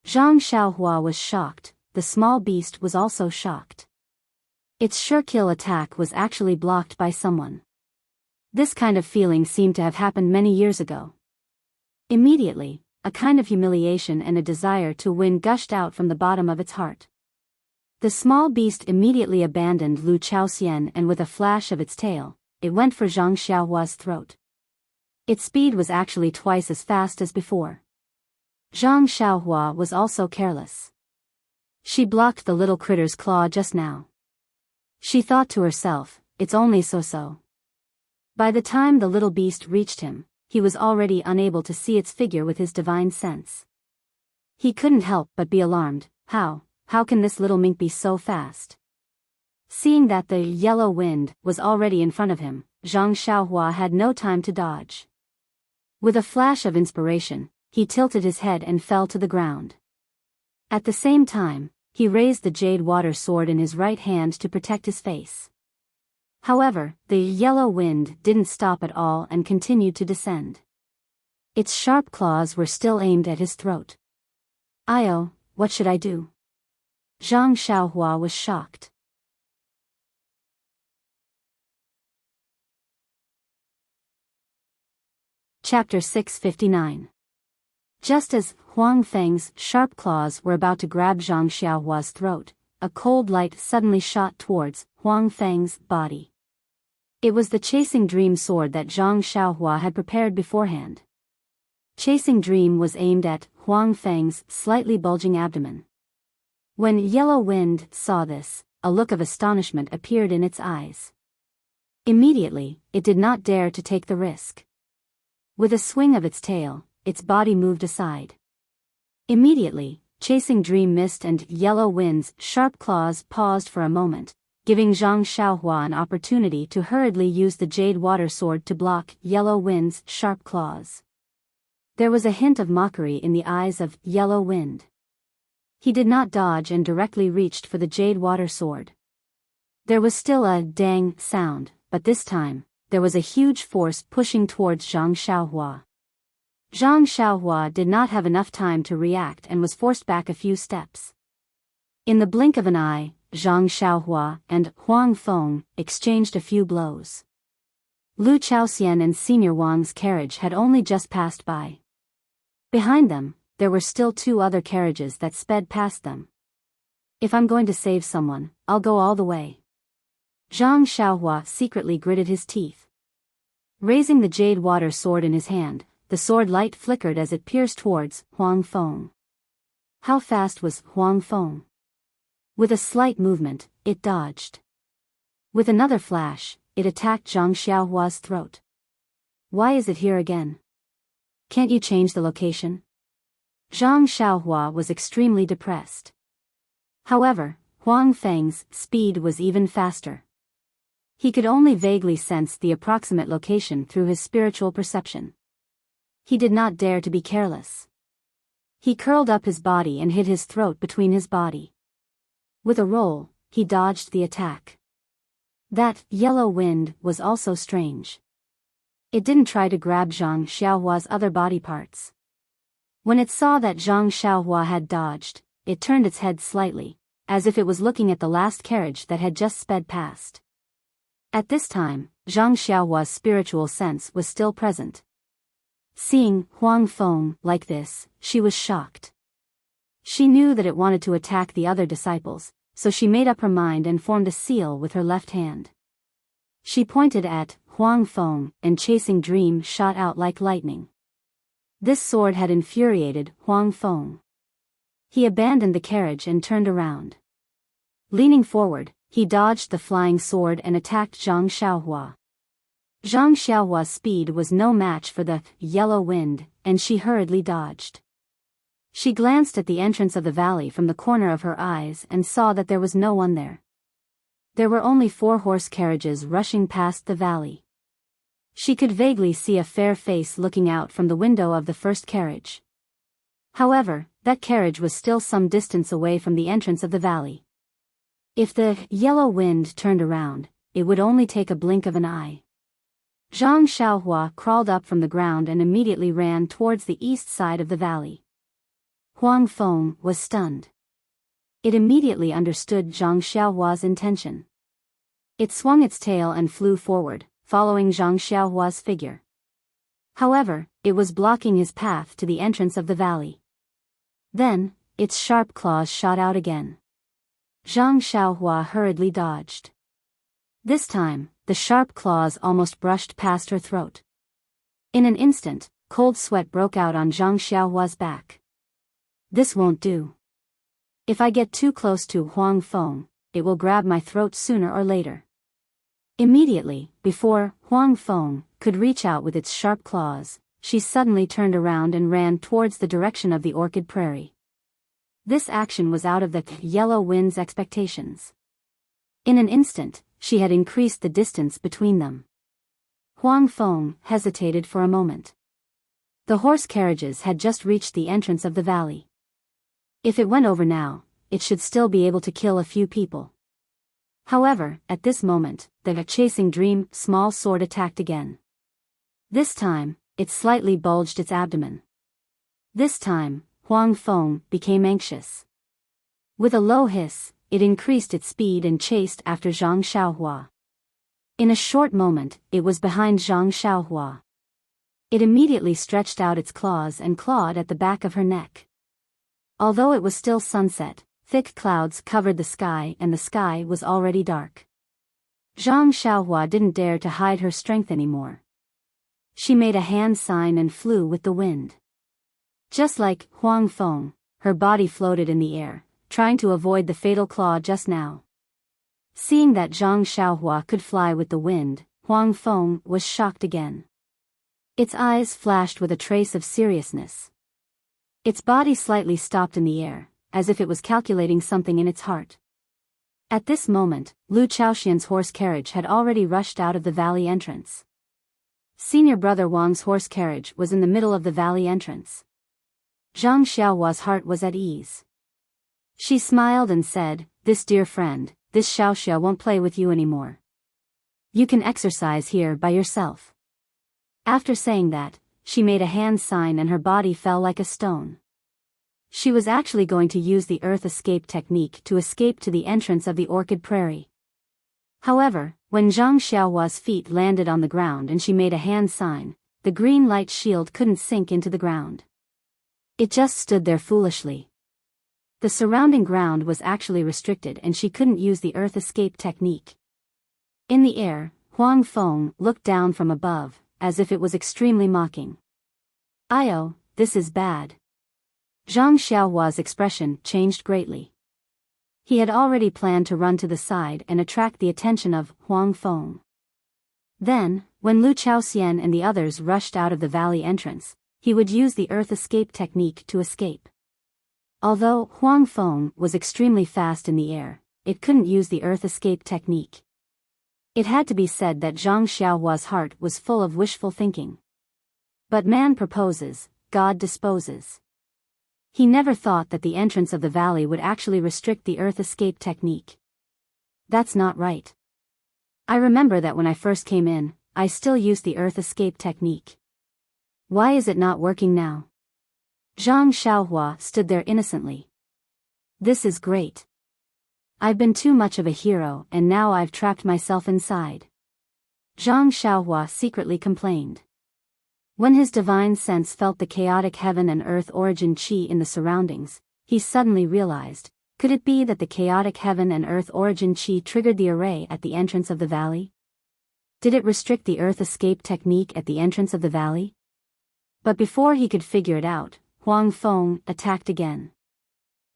[SPEAKER 1] Zhang Xiaohua was shocked, the small beast was also shocked. Its sure-kill attack was actually blocked by someone. This kind of feeling seemed to have happened many years ago. Immediately, a kind of humiliation and a desire to win gushed out from the bottom of its heart. The small beast immediately abandoned Lu Chaoxian and with a flash of its tail, it went for Zhang Xiaohua's throat. Its speed was actually twice as fast as before. Zhang Xiaohua was also careless. She blocked the little critter's claw just now. She thought to herself, it's only so-so. By the time the little beast reached him, he was already unable to see its figure with his divine sense. He couldn't help but be alarmed. How can this little mink be so fast? Seeing that the yellow wind was already in front of him, Zhang Xiaohua had no time to dodge. With a flash of inspiration, he tilted his head and fell to the ground. At the same time, he raised the jade water sword in his right hand to protect his face. However, the yellow wind didn't stop at all and continued to descend. Its sharp claws were still aimed at his throat. "Io, what should I do?" Zhang Xiaohua was shocked. Chapter 659. Just as Huang Feng's sharp claws were about to grab Zhang Xiaohua's throat, a cold light suddenly shot towards Huang Feng's body. It was the Chasing Dream sword that Zhang Xiaohua had prepared beforehand. Chasing Dream was aimed at Huang Feng's slightly bulging abdomen. When Yellow Wind saw this, a look of astonishment appeared in its eyes. Immediately, it did not dare to take the risk. With a swing of its tail, its body moved aside. Immediately, Chasing Dream missed and Yellow Wind's sharp claws paused for a moment, giving Zhang Xiaohua an opportunity to hurriedly use the jade water sword to block Yellow Wind's sharp claws. There was a hint of mockery in the eyes of Yellow Wind. He did not dodge and directly reached for the jade water sword. There was still a dang sound, but this time, there was a huge force pushing towards Zhang Xiaohua. Zhang Xiaohua did not have enough time to react and was forced back a few steps. In the blink of an eye, Zhang Xiaohua and Huang Feng exchanged a few blows. Lu Chaoxian and Senior Wang's carriage had only just passed by. Behind them, there were still two other carriages that sped past them. If I'm going to save someone, I'll go all the way. Zhang Xiaohua secretly gritted his teeth. Raising the jade water sword in his hand, the sword light flickered as it pierced towards Huang Feng. How fast was Huang Feng? With a slight movement, it dodged. With another flash, it attacked Zhang Xiaohua's throat. Why is it here again? Can't you change the location? Zhang Xiaohua was extremely depressed. However, Huang Feng's speed was even faster. He could only vaguely sense the approximate location through his spiritual perception. He did not dare to be careless. He curled up his body and hid his throat between his body. With a roll, he dodged the attack. That Yellow Wind was also strange. It didn't try to grab Zhang Xiaohua's other body parts. When it saw that Zhang Xiaohua had dodged, it turned its head slightly, as if it was looking at the last carriage that had just sped past. At this time, Zhang Xiaohua's spiritual sense was still present. Seeing Huang Feng like this, she was shocked. She knew that it wanted to attack the other disciples, so she made up her mind and formed a seal with her left hand. She pointed at Huang Feng, and chasing dream shot out like lightning. This sword had infuriated Huang Feng. He abandoned the carriage and turned around. Leaning forward, he dodged the flying sword and attacked Zhang Xiaohua. Zhang Xiaohua's speed was no match for the yellow wind, and she hurriedly dodged. She glanced at the entrance of the valley from the corner of her eyes and saw that there was no one there. There were only 4 horse carriages rushing past the valley. She could vaguely see a fair face looking out from the window of the first carriage. However, that carriage was still some distance away from the entrance of the valley. If the yellow wind turned around, it would only take a blink of an eye. Zhang Xiaohua crawled up from the ground and immediately ran towards the east side of the valley. Huang Feng was stunned. It immediately understood Zhang Xiaohua's intention. It swung its tail and flew forward, following Zhang Xiaohua's figure. However, it was blocking his path to the entrance of the valley. Then, its sharp claws shot out again. Zhang Xiaohua hurriedly dodged. This time, the sharp claws almost brushed past her throat. In an instant, cold sweat broke out on Zhang Xiaohua's back. This won't do. If I get too close to Huang Feng, it will grab my throat sooner or later. Immediately, before Huang Feng could reach out with its sharp claws, she suddenly turned around and ran towards the direction of the orchid prairie. This action was out of the yellow wind's expectations. In an instant, she had increased the distance between them. Huang Feng hesitated for a moment. The horse carriages had just reached the entrance of the valley. If it went over now, it should still be able to kill a few people. However, at this moment, the chasing dream small sword attacked again. This time, it slightly bulged its abdomen. This time, Huang Feng became anxious. With a low hiss, it increased its speed and chased after Zhang Xiaohua. In a short moment, it was behind Zhang Xiaohua. It immediately stretched out its claws and clawed at the back of her neck. Although it was still sunset, thick clouds covered the sky and the sky was already dark. Zhang Xiaohua didn't dare to hide her strength anymore. She made a hand sign and flew with the wind. Just like Huang Feng, her body floated in the air, trying to avoid the fatal claw just now. Seeing that Zhang Xiaohua could fly with the wind, Huang Feng was shocked again. Its eyes flashed with a trace of seriousness. Its body slightly stopped in the air, as if it was calculating something in its heart. At this moment, Lu Chaoxian's horse carriage had already rushed out of the valley entrance. Senior brother Wang's horse carriage was in the middle of the valley entrance. Zhang Xiaohua's heart was at ease. She smiled and said, "This dear friend, this Xiaoxia won't play with you anymore. You can exercise here by yourself." After saying that, she made a hand sign and her body fell like a stone. She was actually going to use the earth escape technique to escape to the entrance of the orchid prairie. However, when Zhang Xiaohua's feet landed on the ground and she made a hand sign, the green light shield couldn't sink into the ground. It just stood there foolishly. The surrounding ground was actually restricted and she couldn't use the earth escape technique. In the air, Huang Feng looked down from above, as if it was extremely mocking. "Io, this is bad." Zhang Xiaohua's expression changed greatly. He had already planned to run to the side and attract the attention of Huang Feng. Then, when Lu Chaoxian and the others rushed out of the valley entrance, he would use the earth escape technique to escape. Although Huang Feng was extremely fast in the air, it couldn't use the earth escape technique. It had to be said that Zhang Xiaohua's heart was full of wishful thinking. But man proposes, God disposes. He never thought that the entrance of the valley would actually restrict the earth escape technique. That's not right. I remember that when I first came in, I still used the earth escape technique. Why is it not working now? Zhang Xiaohua stood there innocently. This is great. I've been too much of a hero and now I've trapped myself inside. Zhang Xiaohua secretly complained. When his divine sense felt the chaotic heaven and earth origin qi in the surroundings, he suddenly realized, could it be that the chaotic heaven and earth origin qi triggered the array at the entrance of the valley? Did it restrict the earth escape technique at the entrance of the valley? But before he could figure it out, Huang Feng attacked again.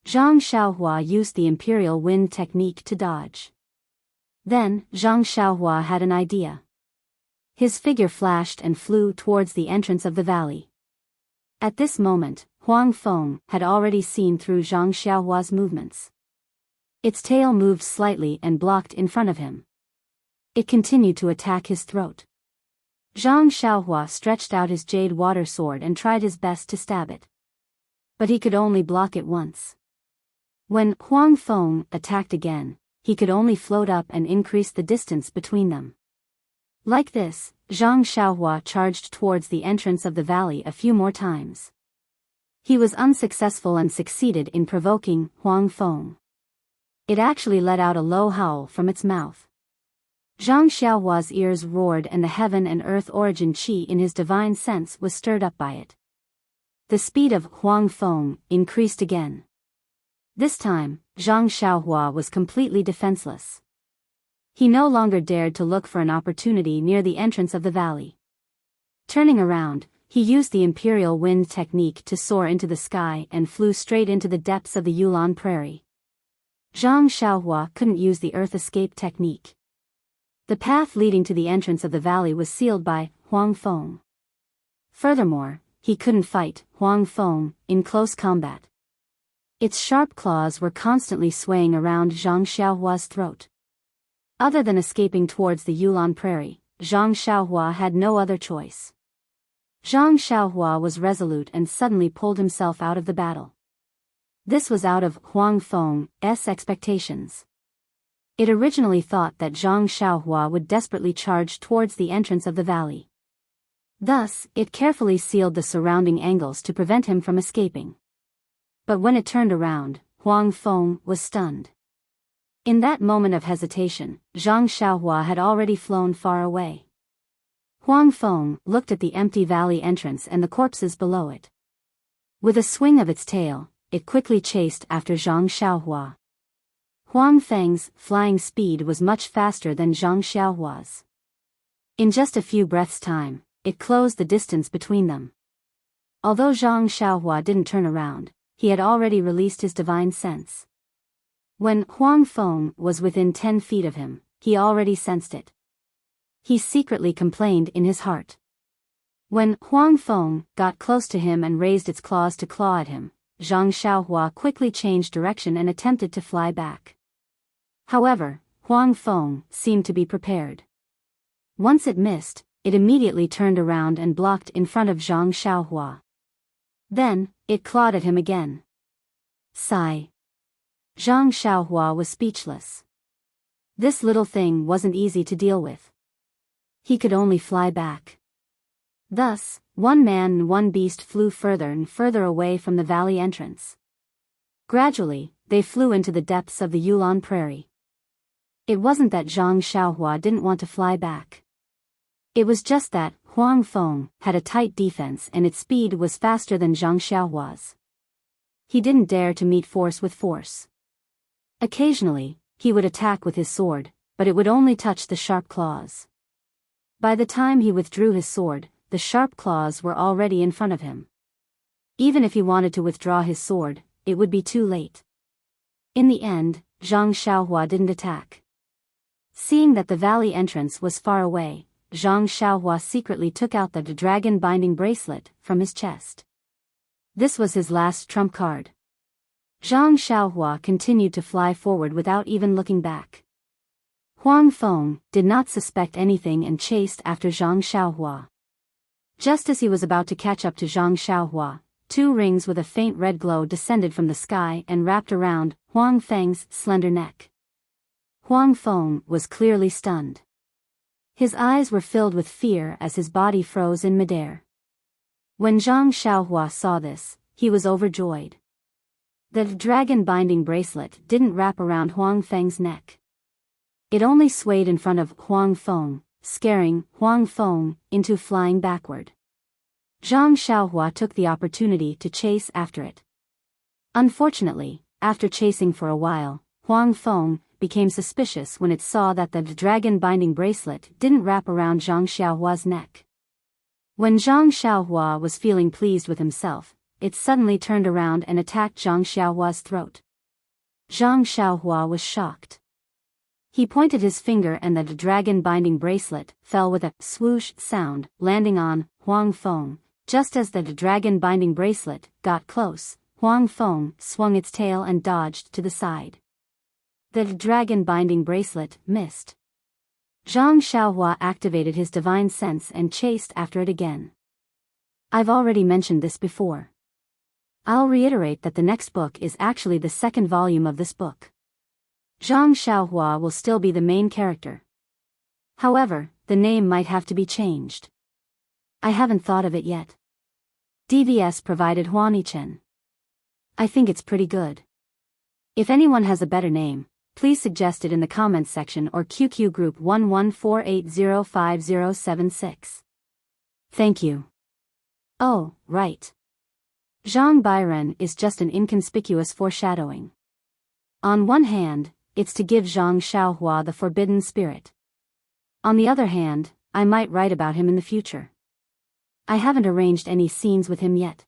[SPEAKER 1] Zhang Xiaohua used the imperial wind technique to dodge. Then, Zhang Xiaohua had an idea. His figure flashed and flew towards the entrance of the valley. At this moment, Huang Feng had already seen through Zhang Xiaohua's movements. Its tail moved slightly and blocked in front of him. It continued to attack his throat. Zhang Xiaohua stretched out his jade water sword and tried his best to stab it. But he could only block it once. When Huang Feng attacked again, he could only float up and increase the distance between them. Like this, Zhang Xiaohua charged towards the entrance of the valley a few more times. He was unsuccessful and succeeded in provoking Huang Feng. It actually let out a low howl from its mouth. Zhang Xiaohua's ears roared and the heaven and earth origin qi in his divine sense was stirred up by it. The speed of Huang Feng increased again. This time, Zhang Xiaohua was completely defenseless. He no longer dared to look for an opportunity near the entrance of the valley. Turning around, he used the imperial wind technique to soar into the sky and flew straight into the depths of the Yulon Prairie. Zhang Xiaohua couldn't use the earth escape technique. The path leading to the entrance of the valley was sealed by Huang Feng. Furthermore, he couldn't fight Huang Feng in close combat. Its sharp claws were constantly swaying around Zhang Xiaohua's throat. Other than escaping towards the Yulon Prairie, Zhang Xiaohua had no other choice. Zhang Xiaohua was resolute and suddenly pulled himself out of the battle. This was out of Huang Feng's expectations. It originally thought that Zhang Xiaohua would desperately charge towards the entrance of the valley. Thus, it carefully sealed the surrounding angles to prevent him from escaping. But when it turned around, Huang Feng was stunned. In that moment of hesitation, Zhang Xiaohua had already flown far away. Huang Feng looked at the empty valley entrance and the corpses below it. With a swing of its tail, it quickly chased after Zhang Xiaohua. Huang Feng's flying speed was much faster than Zhang Xiaohua's. In just a few breaths' time, it closed the distance between them. Although Zhang Xiaohua didn't turn around, he had already released his divine sense. When Huang Feng was within 10 feet of him, he already sensed it. He secretly complained in his heart. When Huang Feng got close to him and raised its claws to claw at him, Zhang Xiaohua quickly changed direction and attempted to fly back. However, Huang Feng seemed to be prepared. Once it missed, it immediately turned around and blocked in front of Zhang Xiaohua. Then, it clawed at him again. Sigh. Zhang Xiaohua was speechless. This little thing wasn't easy to deal with. He could only fly back. Thus, one man and one beast flew further and further away from the valley entrance. Gradually, they flew into the depths of the Yulon Prairie. It wasn't that Zhang Xiaohua didn't want to fly back. It was just that Huang Feng had a tight defense and its speed was faster than Zhang Xiaohua's. He didn't dare to meet force with force. Occasionally, he would attack with his sword, but it would only touch the sharp claws. By the time he withdrew his sword, the sharp claws were already in front of him. Even if he wanted to withdraw his sword, it would be too late. In the end, Zhang Xiaohua didn't attack. Seeing that the valley entrance was far away, Zhang Xiaohua secretly took out the dragon binding bracelet from his chest. This was his last trump card. Zhang Xiaohua continued to fly forward without even looking back. Huang Feng did not suspect anything and chased after Zhang Xiaohua. Just as he was about to catch up to Zhang Xiaohua, 2 rings with a faint red glow descended from the sky and wrapped around Huang Feng's slender neck. Huang Feng was clearly stunned. His eyes were filled with fear as his body froze in midair. When Zhang Xiaohua saw this, he was overjoyed. The dragon binding bracelet didn't wrap around Huang Feng's neck. It only swayed in front of Huang Feng, scaring Huang Feng into flying backward. Zhang Xiaohua took the opportunity to chase after it. Unfortunately, after chasing for a while, Huang Feng became suspicious when it saw that the dragon binding bracelet didn't wrap around Zhang Xiaohua's neck. When Zhang Xiaohua was feeling pleased with himself, it suddenly turned around and attacked Zhang Xiaohua's throat. Zhang Xiaohua was shocked. He pointed his finger and the dragon binding bracelet fell with a swoosh sound, landing on Huang Feng. Just as the dragon binding bracelet got close, Huang Feng swung its tail and dodged to the side. The dragon binding bracelet missed. Zhang Xiaohua activated his divine sense and chased after it again. I've already mentioned this before. I'll reiterate that the next book is actually the second volume of this book. Zhang Xiaohua will still be the main character. However, the name might have to be changed. I haven't thought of it yet. DVS provided Huanichen. I think it's pretty good. If anyone has a better name, please suggest it in the comments section or QQ group 1148050076. Thank you. Oh, right. Zhang Bairen is just an inconspicuous foreshadowing. On one hand, it's to give Zhang Xiaohua the forbidden spirit. On the other hand, I might write about him in the future. I haven't arranged any scenes with him yet.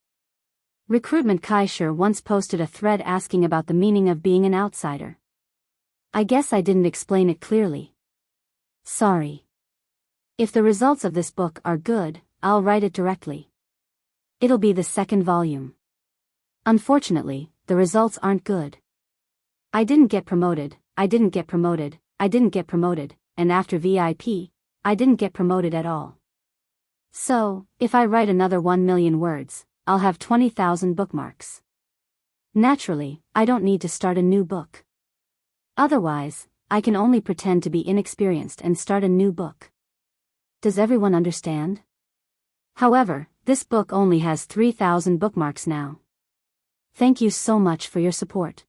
[SPEAKER 1] Recruitment Kaisher once posted a thread asking about the meaning of being an outsider. I guess I didn't explain it clearly. Sorry. If the results of this book are good, I'll write it directly. It'll be the second volume. Unfortunately, the results aren't good. I didn't get promoted, and after VIP, I didn't get promoted at all. So, if I write another 1 million words, I'll have 20,000 bookmarks. Naturally, I don't need to start a new book. Otherwise, I can only pretend to be inexperienced and start a new book. Does everyone understand? However, this book only has 3,000 bookmarks now. Thank you so much for your support.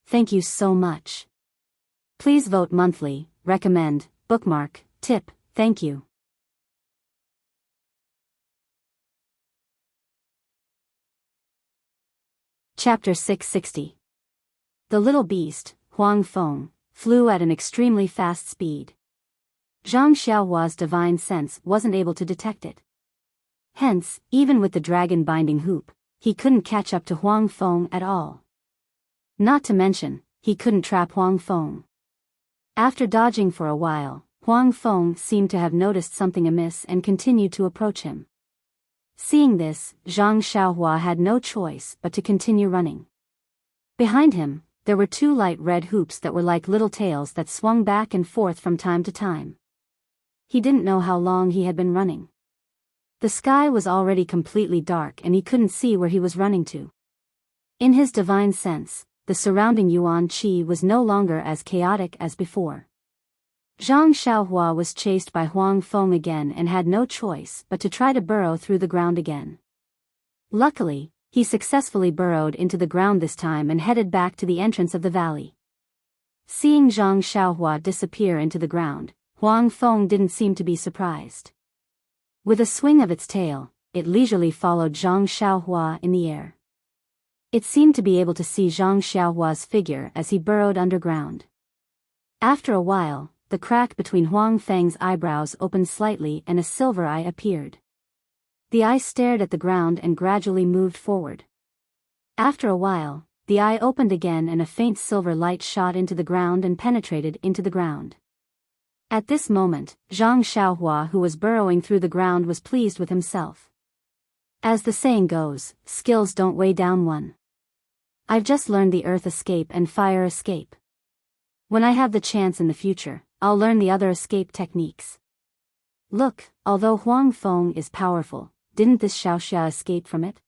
[SPEAKER 1] Thank you so much. Please vote monthly, recommend, bookmark, tip, thank you. Chapter 660. The little beast, Huang Feng, flew at an extremely fast speed. Zhang Xiaohua's divine sense wasn't able to detect it. Hence, even with the dragon binding hoop, he couldn't catch up to Huang Feng at all. Not to mention, he couldn't trap Huang Feng. After dodging for a while, Huang Feng seemed to have noticed something amiss and continued to approach him. Seeing this, Zhang Xiaohua had no choice but to continue running. Behind him, there were two light red hoops that were like little tails that swung back and forth from time to time. He didn't know how long he had been running. The sky was already completely dark and he couldn't see where he was running to. In his divine sense, the surrounding Yuan Qi was no longer as chaotic as before. Zhang Xiaohua was chased by Huang Feng again and had no choice but to try to burrow through the ground again. Luckily, he successfully burrowed into the ground this time and headed back to the entrance of the valley. Seeing Zhang Xiaohua disappear into the ground, Huang Feng didn't seem to be surprised. With a swing of its tail, it leisurely followed Zhang Xiaohua in the air. It seemed to be able to see Zhang Xiaohua's figure as he burrowed underground. After a while, the crack between Huang Feng's eyebrows opened slightly and a silver eye appeared. The eye stared at the ground and gradually moved forward. After a while, the eye opened again and a faint silver light shot into the ground and penetrated into the ground. At this moment, Zhang Xiaohua, who was burrowing through the ground, was pleased with himself. As the saying goes, skills don't weigh down one. I've just learned the earth escape and fire escape. When I have the chance in the future, I'll learn the other escape techniques. Look, although Huang Feng is powerful, didn't this Xiaoxia escape from it?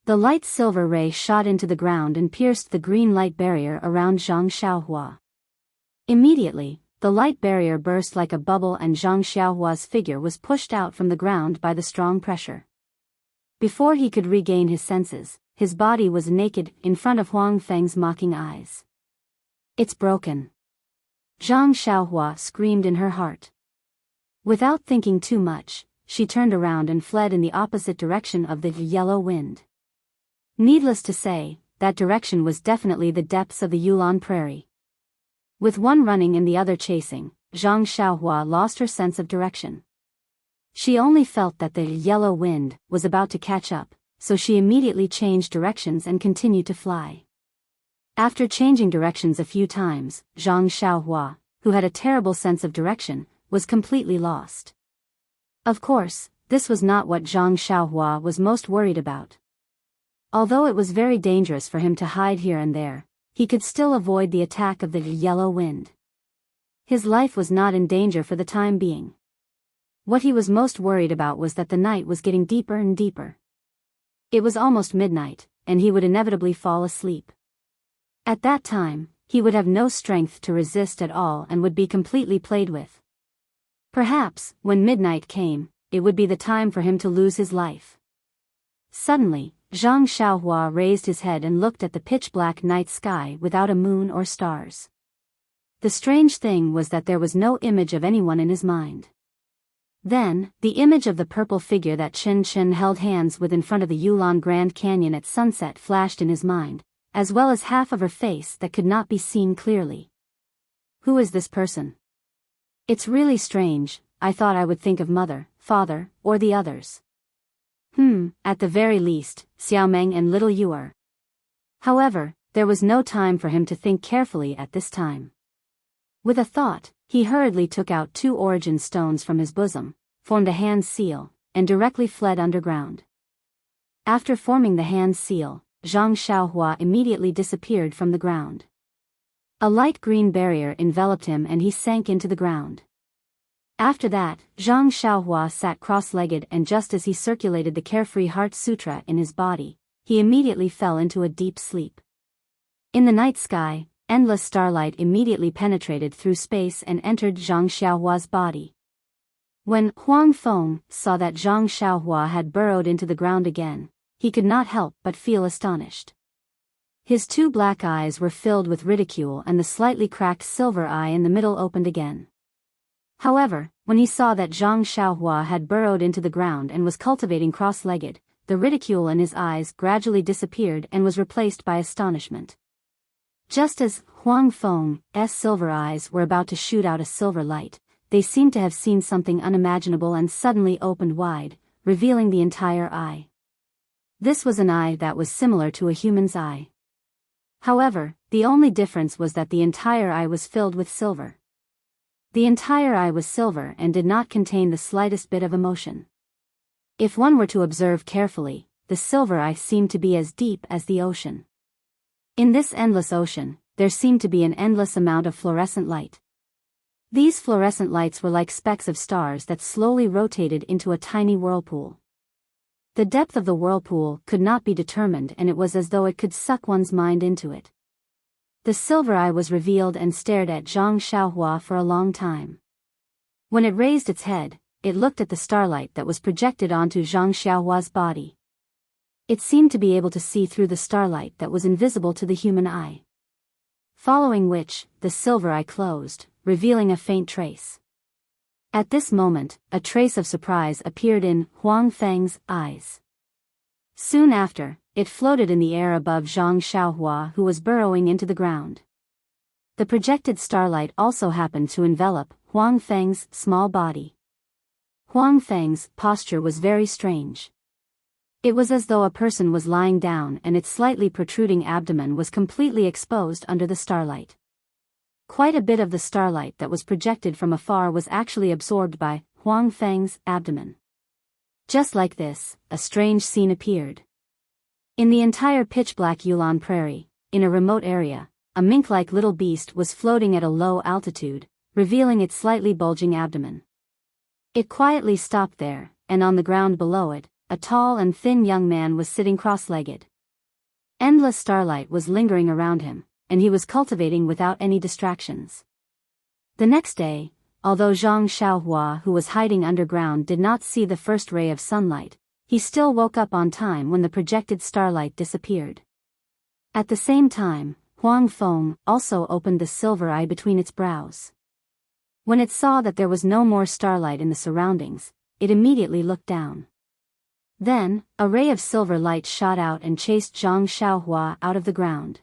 [SPEAKER 1] The light silver ray shot into the ground and pierced the green light barrier around Zhang Xiaohua. Immediately, the light barrier burst like a bubble and Zhang Xiaohua's figure was pushed out from the ground by the strong pressure. Before he could regain his senses, his body was naked in front of Huang Feng's mocking eyes. It's broken. Zhang Xiaohua screamed in her heart. Without thinking too much, she turned around and fled in the opposite direction of the yellow wind. Needless to say, that direction was definitely the depths of the Yulon Prairie. With one running and the other chasing, Zhang Xiaohua lost her sense of direction. She only felt that the yellow wind was about to catch up, so she immediately changed directions and continued to fly. After changing directions a few times, Zhang Xiaohua, who had a terrible sense of direction, was completely lost. Of course, this was not what Zhang Xiaohua was most worried about. Although it was very dangerous for him to hide here and there, he could still avoid the attack of the yellow wind. His life was not in danger for the time being. What he was most worried about was that the night was getting deeper and deeper. It was almost midnight, and he would inevitably fall asleep. At that time, he would have no strength to resist at all and would be completely played with. Perhaps, when midnight came, it would be the time for him to lose his life. Suddenly, Zhang Xiaohua raised his head and looked at the pitch-black night sky without a moon or stars. The strange thing was that there was no image of anyone in his mind. Then, the image of the purple figure that Chen Chen held hands with in front of the Yulon Grand Canyon at sunset flashed in his mind, as well as half of her face that could not be seen clearly. Who is this person? It's really strange. I thought I would think of mother, father, or the others. At the very least, Xiaomeng and little Yuer. However, there was no time for him to think carefully at this time. With a thought, he hurriedly took out 2 origin stones from his bosom, formed a hand seal, and directly fled underground. After forming the hand seal, Zhang Xiaohua immediately disappeared from the ground. A light green barrier enveloped him and he sank into the ground. After that, Zhang Xiaohua sat cross-legged, and just as he circulated the Carefree Heart Sutra in his body, he immediately fell into a deep sleep. In the night sky, endless starlight immediately penetrated through space and entered Zhang Xiaohua's body. When Huang Feng saw that Zhang Xiaohua had burrowed into the ground again, he could not help but feel astonished. His 2 black eyes were filled with ridicule and the slightly cracked silver eye in the middle opened again. However, when he saw that Zhang Xiaohua had burrowed into the ground and was cultivating cross-legged, the ridicule in his eyes gradually disappeared and was replaced by astonishment. Just as Huang Feng's silver eyes were about to shoot out a silver light, they seemed to have seen something unimaginable and suddenly opened wide, revealing the entire eye. This was an eye that was similar to a human's eye. However, the only difference was that the entire eye was filled with silver. The entire eye was silver and did not contain the slightest bit of emotion. If one were to observe carefully, the silver eye seemed to be as deep as the ocean. In this endless ocean, there seemed to be an endless amount of fluorescent light. These fluorescent lights were like specks of stars that slowly rotated into a tiny whirlpool. The depth of the whirlpool could not be determined, and it was as though it could suck one's mind into it. The silver eye was revealed and stared at Zhang Xiaohua for a long time. When it raised its head, it looked at the starlight that was projected onto Zhang Xiaohua's body. It seemed to be able to see through the starlight that was invisible to the human eye. Following which, the silver eye closed, revealing a faint trace. At this moment, a trace of surprise appeared in Huang Feng's eyes. Soon after, it floated in the air above Zhang Xiaohua, who was burrowing into the ground. The projected starlight also happened to envelop Huang Feng's small body. Huang Feng's posture was very strange. It was as though a person was lying down and its slightly protruding abdomen was completely exposed under the starlight. Quite a bit of the starlight that was projected from afar was actually absorbed by Huang Feng's abdomen. Just like this, a strange scene appeared. In the entire pitch-black Yulon Prairie, in a remote area, a mink-like little beast was floating at a low altitude, revealing its slightly bulging abdomen. It quietly stopped there, and on the ground below it, a tall and thin young man was sitting cross-legged. Endless starlight was lingering around him, and he was cultivating without any distractions. The next day, although Zhang Xiaohua, who was hiding underground, did not see the first ray of sunlight, he still woke up on time when the projected starlight disappeared. At the same time, Huang Feng also opened the silver eye between its brows. When it saw that there was no more starlight in the surroundings, it immediately looked down. Then, a ray of silver light shot out and chased Zhang Xiaohua out of the ground.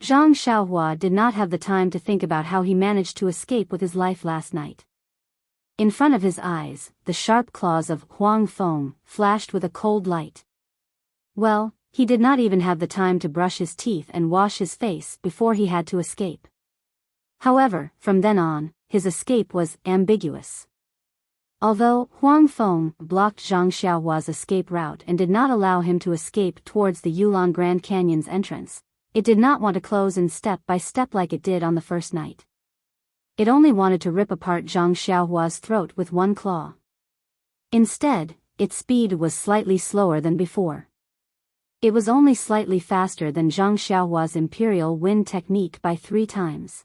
[SPEAKER 1] Zhang Xiaohua did not have the time to think about how he managed to escape with his life last night. In front of his eyes, the sharp claws of Huang Feng flashed with a cold light. Well, he did not even have the time to brush his teeth and wash his face before he had to escape. However, from then on, his escape was ambiguous. Although Huang Feng blocked Zhang Xiaohua's escape route and did not allow him to escape towards the Yulong Grand Canyon's entrance, it did not want to close in step by step like it did on the first night. It only wanted to rip apart Zhang Xiaohua's throat with one claw. Instead, its speed was slightly slower than before. It was only slightly faster than Zhang Xiaohua's Imperial Wind technique by 3 times.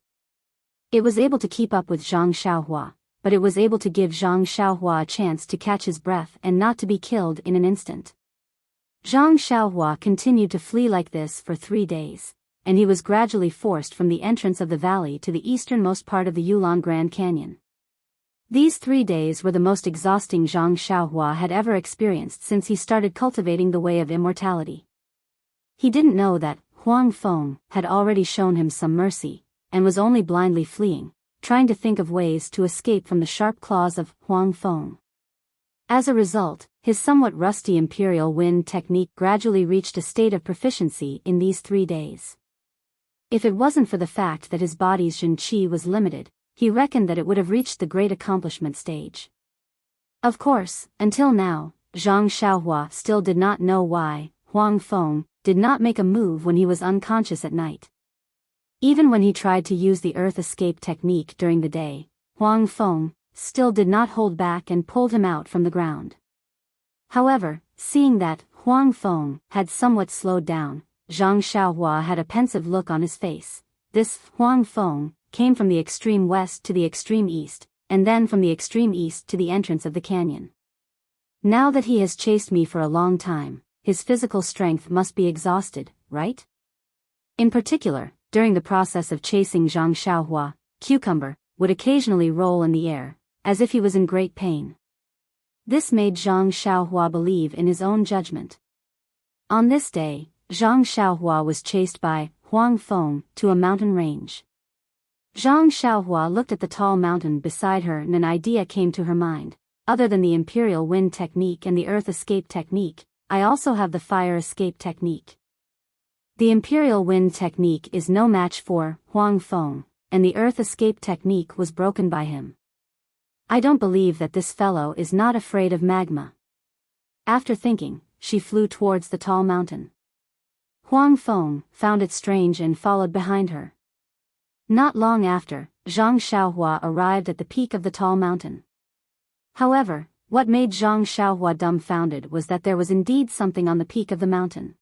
[SPEAKER 1] It was able to keep up with Zhang Xiaohua, but it was able to give Zhang Xiaohua a chance to catch his breath and not to be killed in an instant. Zhang Xiaohua continued to flee like this for 3 days, and he was gradually forced from the entrance of the valley to the easternmost part of the Yulong Grand Canyon. These 3 days were the most exhausting Zhang Xiaohua had ever experienced since he started cultivating the way of immortality. He didn't know that Huang Feng had already shown him some mercy, and was only blindly fleeing, trying to think of ways to escape from the sharp claws of Huang Feng. As a result, his somewhat rusty Imperial Wind technique gradually reached a state of proficiency in these 3 days. If it wasn't for the fact that his body's Jin Qi was limited, he reckoned that it would have reached the great accomplishment stage. Of course, until now, Zhang Xiaohua still did not know why Huang Feng did not make a move when he was unconscious at night. Even when he tried to use the earth escape technique during the day, Huang Feng still did not hold back and pulled him out from the ground. However, seeing that Huang Feng had somewhat slowed down, Zhang Xiaohua had a pensive look on his face. This Huang Feng came from the extreme west to the extreme east, and then from the extreme east to the entrance of the canyon. Now that he has chased me for a long time, his physical strength must be exhausted, right? In particular, during the process of chasing Zhang Xiaohua, Cucumber would occasionally roll in the air, as if he was in great pain. This made Zhang Xiaohua believe in his own judgment. On this day, Zhang Xiaohua was chased by Huang Feng to a mountain range. Zhang Xiaohua looked at the tall mountain beside her and an idea came to her mind. Other than the Imperial Wind technique and the Earth escape technique, I also have the Fire escape technique. The Imperial Wind technique is no match for Huang Feng, and the Earth escape technique was broken by him. I don't believe that this fellow is not afraid of magma. After thinking, she flew towards the tall mountain. Huang Feng found it strange and followed behind her. Not long after, Zhang Xiaohua arrived at the peak of the tall mountain. However, what made Zhang Xiaohua dumbfounded was that there was indeed something on the peak of the mountain.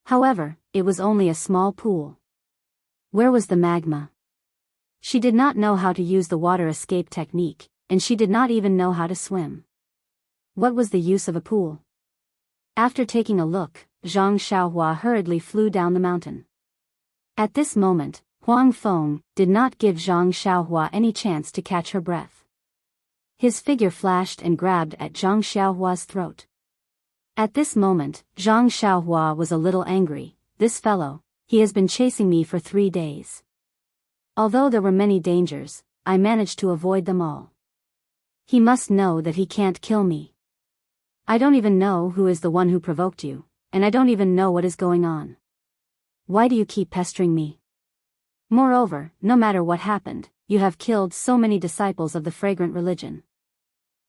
[SPEAKER 1] However, it was only a small pool. Where was the magma? She did not know how to use the water escape technique, and she did not even know how to swim. What was the use of a pool? After taking a look, Zhang Xiaohua hurriedly flew down the mountain. At this moment, Huang Feng did not give Zhang Xiaohua any chance to catch her breath. His figure flashed and grabbed at Zhang Xiaohua's throat. At this moment, Zhang Xiaohua was a little angry. This fellow, he has been chasing me for 3 days. Although there were many dangers, I managed to avoid them all. He must know that he can't kill me. I don't even know who is the one who provoked you, and I don't even know what is going on. Why do you keep pestering me? Moreover, no matter what happened, you have killed so many disciples of the fragrant religion.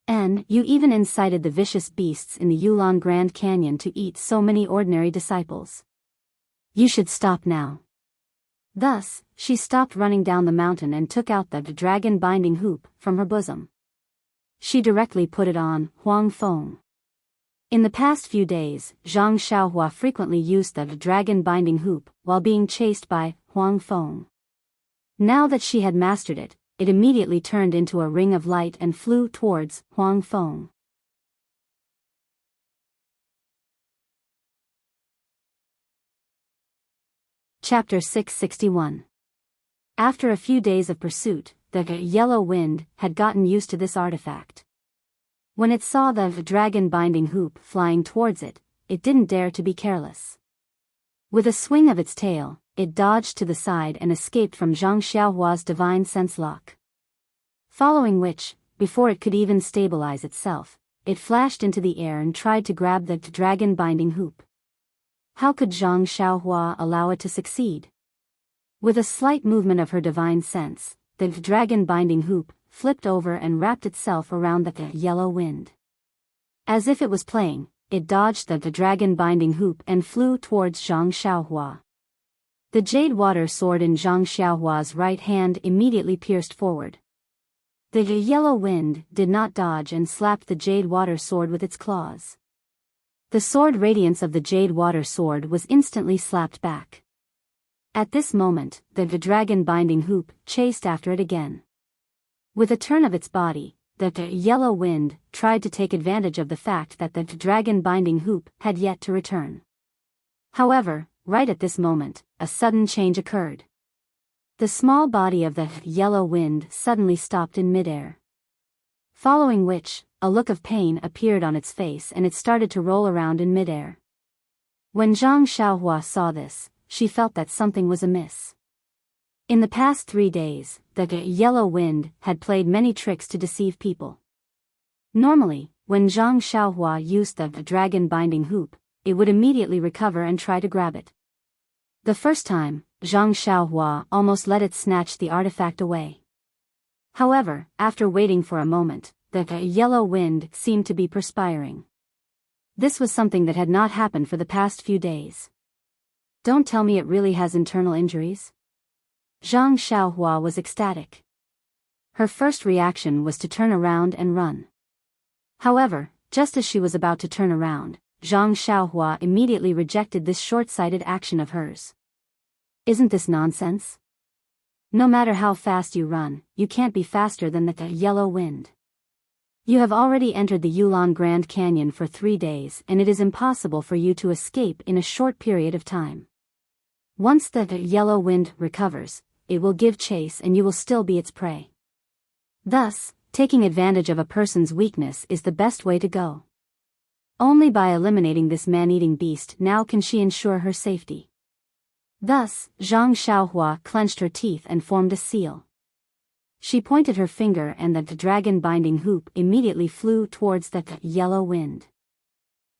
[SPEAKER 1] And you even incited the vicious beasts in the Yulong Grand Canyon to eat so many ordinary disciples. You should stop now. Thus, she stopped running down the mountain and took out the dragon binding hoop from her bosom. She directly put it on Huang Feng. In the past few days, Zhang Xiaohua frequently used the dragon binding hoop while being chased by Huang Feng. Now that she had mastered it, it immediately turned into a ring of light and flew towards Huang Feng. Chapter 661. After a few days of pursuit, the yellow wind had gotten used to this artifact. When it saw the dragon binding hoop flying towards it, it didn't dare to be careless. With a swing of its tail, it dodged to the side and escaped from Zhang Xiaohua's divine sense lock. Following which, before it could even stabilize itself, it flashed into the air and tried to grab the dragon binding hoop. How could Zhang Xiaohua allow it to succeed? With a slight movement of her divine sense, the dragon binding hoop flipped over and wrapped itself around the yellow wind. As if it was playing, it dodged the dragon binding hoop and flew towards Zhang Xiaohua. The jade water sword in Zhang Xiaohua's right hand immediately pierced forward. The yellow wind did not dodge and slapped the jade water sword with its claws. The sword radiance of the jade water sword was instantly slapped back. At this moment, the dragon binding hoop chased after it again. With a turn of its body, the yellow wind tried to take advantage of the fact that the dragon binding hoop had yet to return. However, right at this moment, a sudden change occurred. The small body of the yellow wind suddenly stopped in midair. Following which, a look of pain appeared on its face and it started to roll around in midair. When Zhang Xiaohua saw this, she felt that something was amiss. In the past 3 days, the yellow wind had played many tricks to deceive people. Normally, when Zhang Xiaohua used the dragon binding hoop, it would immediately recover and try to grab it. The first time, Zhang Xiaohua almost let it snatch the artifact away. However, after waiting for a moment, the yellow wind seemed to be perspiring. This was something that had not happened for the past few days. Don't tell me it really has internal injuries? Zhang Xiaohua was ecstatic. Her first reaction was to turn around and run. However, just as she was about to turn around, Zhang Xiaohua immediately rejected this short-sighted action of hers. Isn't this nonsense? No matter how fast you run, you can't be faster than the yellow wind. You have already entered the Yulon Grand Canyon for 3 days and it is impossible for you to escape in a short period of time. Once the yellow wind recovers, it will give chase and you will still be its prey. Thus, taking advantage of a person's weakness is the best way to go. Only by eliminating this man-eating beast now can she ensure her safety. Thus, Zhang Xiaohua clenched her teeth and formed a seal. She pointed her finger and the dragon binding hoop immediately flew towards the yellow wind.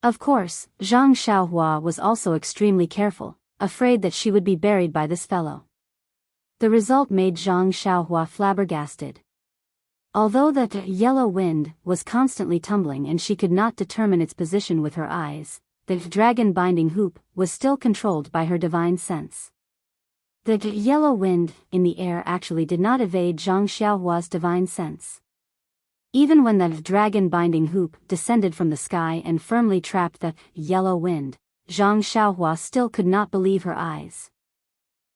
[SPEAKER 1] Of course, Zhang Xiaohua was also extremely careful, afraid that she would be buried by this fellow. The result made Zhang Xiaohua flabbergasted. Although the yellow wind was constantly tumbling and she could not determine its position with her eyes, the dragon binding hoop was still controlled by her divine sense. The yellow wind in the air actually did not evade Zhang Xiaohua's divine sense. Even when the dragon binding hoop descended from the sky and firmly trapped the yellow wind, Zhang Xiaohua still could not believe her eyes.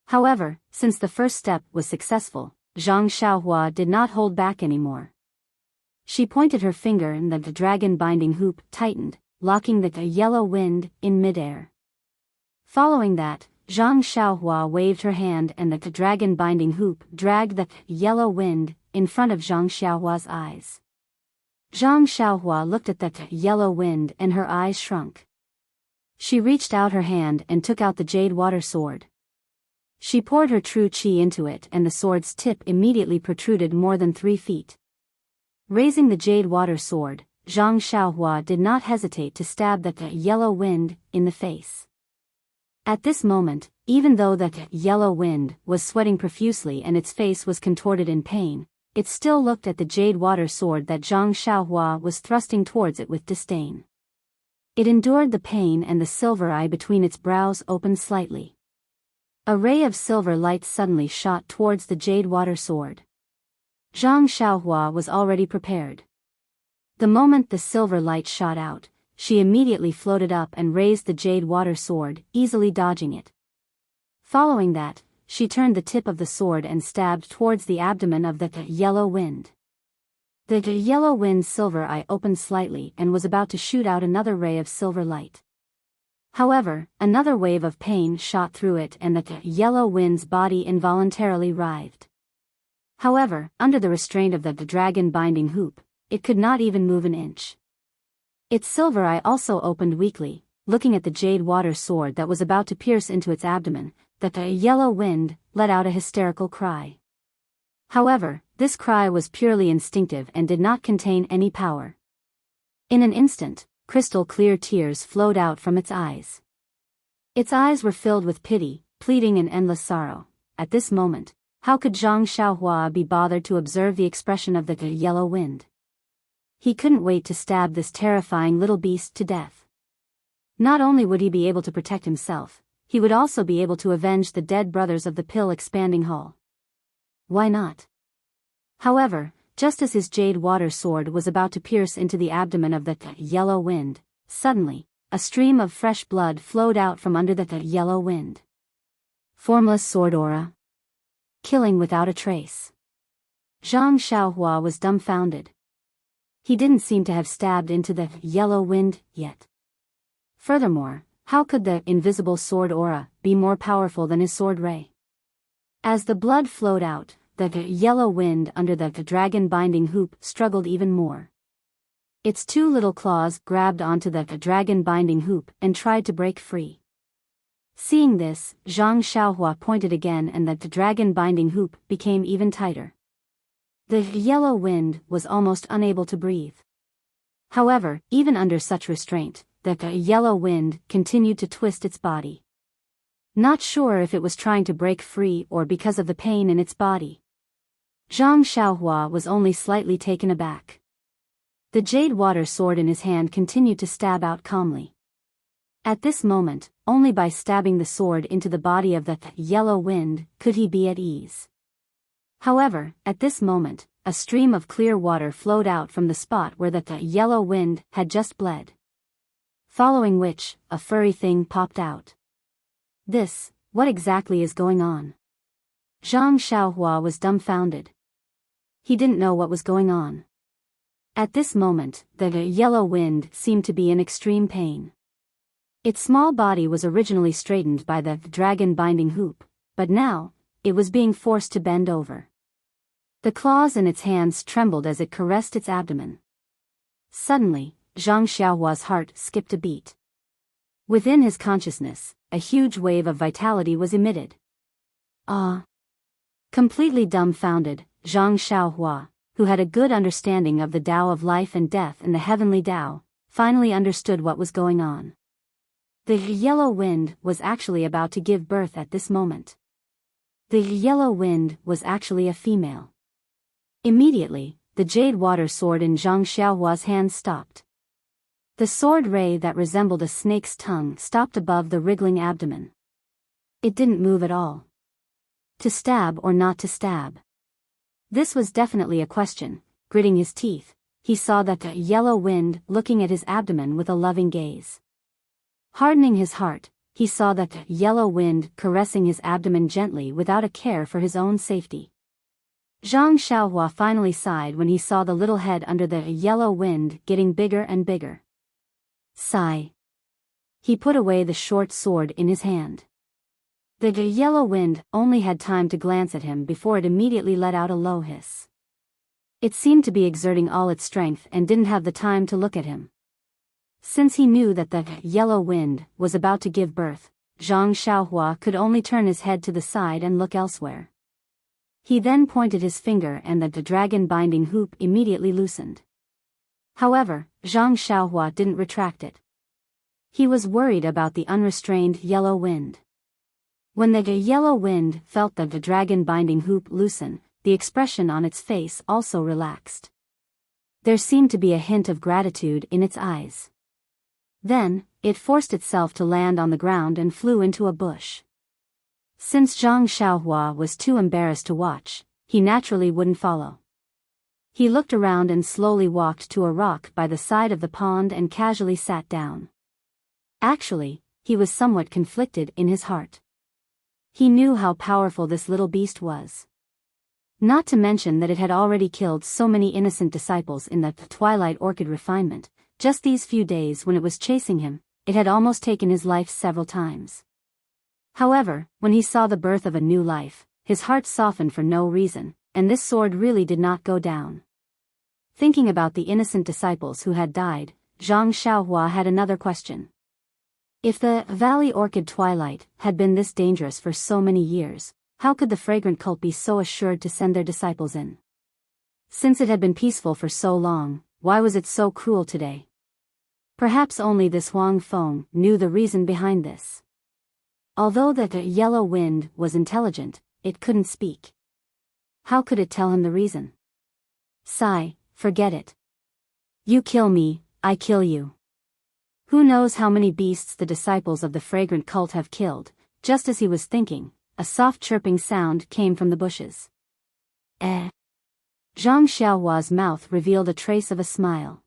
[SPEAKER 1] However, since the first step was successful, Zhang Xiaohua did not hold back anymore. She pointed her finger and the dragon binding hoop tightened, locking the yellow wind in midair. Following that, Zhang Xiaohua waved her hand and the dragon binding hoop dragged the yellow wind in front of Zhang Xiaohua's eyes. Zhang Xiaohua looked at the yellow wind and her eyes shrunk. She reached out her hand and took out the jade water sword. She poured her true qi into it and the sword's tip immediately protruded more than 3 feet. Raising the jade water sword, Zhang Xiaohua did not hesitate to stab the yellow wind in the face. At this moment, even though the yellow wind was sweating profusely and its face was contorted in pain, it still looked at the jade water sword that Zhang Xiaohua was thrusting towards it with disdain. It endured the pain and the silver eye between its brows opened slightly. A ray of silver light suddenly shot towards the jade water sword. Zhang Xiaohua was already prepared. The moment the silver light shot out, she immediately floated up and raised the jade water sword, easily dodging it. Following that, she turned the tip of the sword and stabbed towards the abdomen of the yellow wind. The yellow wind's silver eye opened slightly and was about to shoot out another ray of silver light. However, another wave of pain shot through it and the yellow wind's body involuntarily writhed. However, under the restraint of the dragon binding hoop, it could not even move an inch. Its silver eye also opened weakly, looking at the jade water sword that was about to pierce into its abdomen. The yellow wind let out a hysterical cry. However, this cry was purely instinctive and did not contain any power. In an instant, crystal clear tears flowed out from its eyes. Its eyes were filled with pity, pleading and endless sorrow. At this moment, how could Zhang Xiaohua be bothered to observe the expression of the yellow wind? He couldn't wait to stab this terrifying little beast to death. Not only would he be able to protect himself, he would also be able to avenge the dead brothers of the pill-expanding hull. Why not? However, just as his jade water sword was about to pierce into the abdomen of the yellow wind, suddenly, a stream of fresh blood flowed out from under the yellow wind. Formless sword aura. Killing without a trace. Zhang Xiaohua was dumbfounded. He didn't seem to have stabbed into the yellow wind yet. Furthermore, how could the invisible sword aura be more powerful than his sword ray? As the blood flowed out, the yellow wind under the dragon binding hoop struggled even more. Its two little claws grabbed onto the dragon binding hoop and tried to break free. Seeing this, Zhang Xiaohua pointed again and the dragon binding hoop became even tighter. The yellow wind was almost unable to breathe. However, even under such restraint, the yellow wind continued to twist its body. Not sure if it was trying to break free or because of the pain in its body. Zhang Xiaohua was only slightly taken aback. The jade water sword in his hand continued to stab out calmly. At this moment, only by stabbing the sword into the body of the yellow wind could he be at ease. However, at this moment, a stream of clear water flowed out from the spot where the yellow wind had just bled. Following which, a furry thing popped out. What exactly is going on? Zhang Xiaohua was dumbfounded. He didn't know what was going on. At this moment, the yellow wind seemed to be in extreme pain. Its small body was originally straightened by the dragon binding hoop, but now, it was being forced to bend over. The claws in its hands trembled as it caressed its abdomen. Suddenly, Zhang Xiaohua's heart skipped a beat. Within his consciousness, a huge wave of vitality was emitted. Ah! Completely dumbfounded, Zhang Xiaohua, who had a good understanding of the Tao of life and death and the heavenly Tao, finally understood what was going on. The yellow wind was actually about to give birth at this moment. The yellow wind was actually a female. Immediately, the jade water sword in Zhang Xiaohua's hand stopped. The sword ray that resembled a snake's tongue stopped above the wriggling abdomen. It didn't move at all. To stab or not to stab? This was definitely a question. Gritting his teeth, he saw that the yellow wind looking at his abdomen with a loving gaze. Hardening his heart, he saw that the yellow wind caressing his abdomen gently without a care for his own safety. Zhang Xiaohua finally sighed when he saw the little head under the yellow wind getting bigger and bigger. Sigh. He put away the short sword in his hand. The yellow wind only had time to glance at him before it immediately let out a low hiss. It seemed to be exerting all its strength and didn't have the time to look at him. Since he knew that the yellow wind was about to give birth, Zhang Xiaohua could only turn his head to the side and look elsewhere. He then pointed his finger and the dragon binding hoop immediately loosened. However, Zhang Xiaohua didn't retract it. He was worried about the unrestrained yellow wind. When the yellow wind felt the dragon binding hoop loosen, the expression on its face also relaxed. There seemed to be a hint of gratitude in its eyes. Then, it forced itself to land on the ground and flew into a bush. Since Zhang Xiaohua was too embarrassed to watch, he naturally wouldn't follow. He looked around and slowly walked to a rock by the side of the pond and casually sat down. Actually, he was somewhat conflicted in his heart. He knew how powerful this little beast was. Not to mention that it had already killed so many innocent disciples in the Twilight Orchid refinement. Just these few days when it was chasing him, it had almost taken his life several times. However, when he saw the birth of a new life, his heart softened for no reason. and this sword really did not go down. Thinking about the innocent disciples who had died, Zhang Xiaohua had another question. If the Valley Orchid Twilight had been this dangerous for so many years, how could the fragrant cult be so assured to send their disciples in? Since it had been peaceful for so long, why was it so cruel today? Perhaps only this Huang Feng knew the reason behind this. Although the yellow wind was intelligent, it couldn't speak. How could it tell him the reason? Sigh, forget it. You kill me, I kill you. Who knows how many beasts the disciples of the fragrant cult have killed. Just as he was thinking, a soft chirping sound came from the bushes. Zhang Xiaohua's mouth revealed a trace of a smile.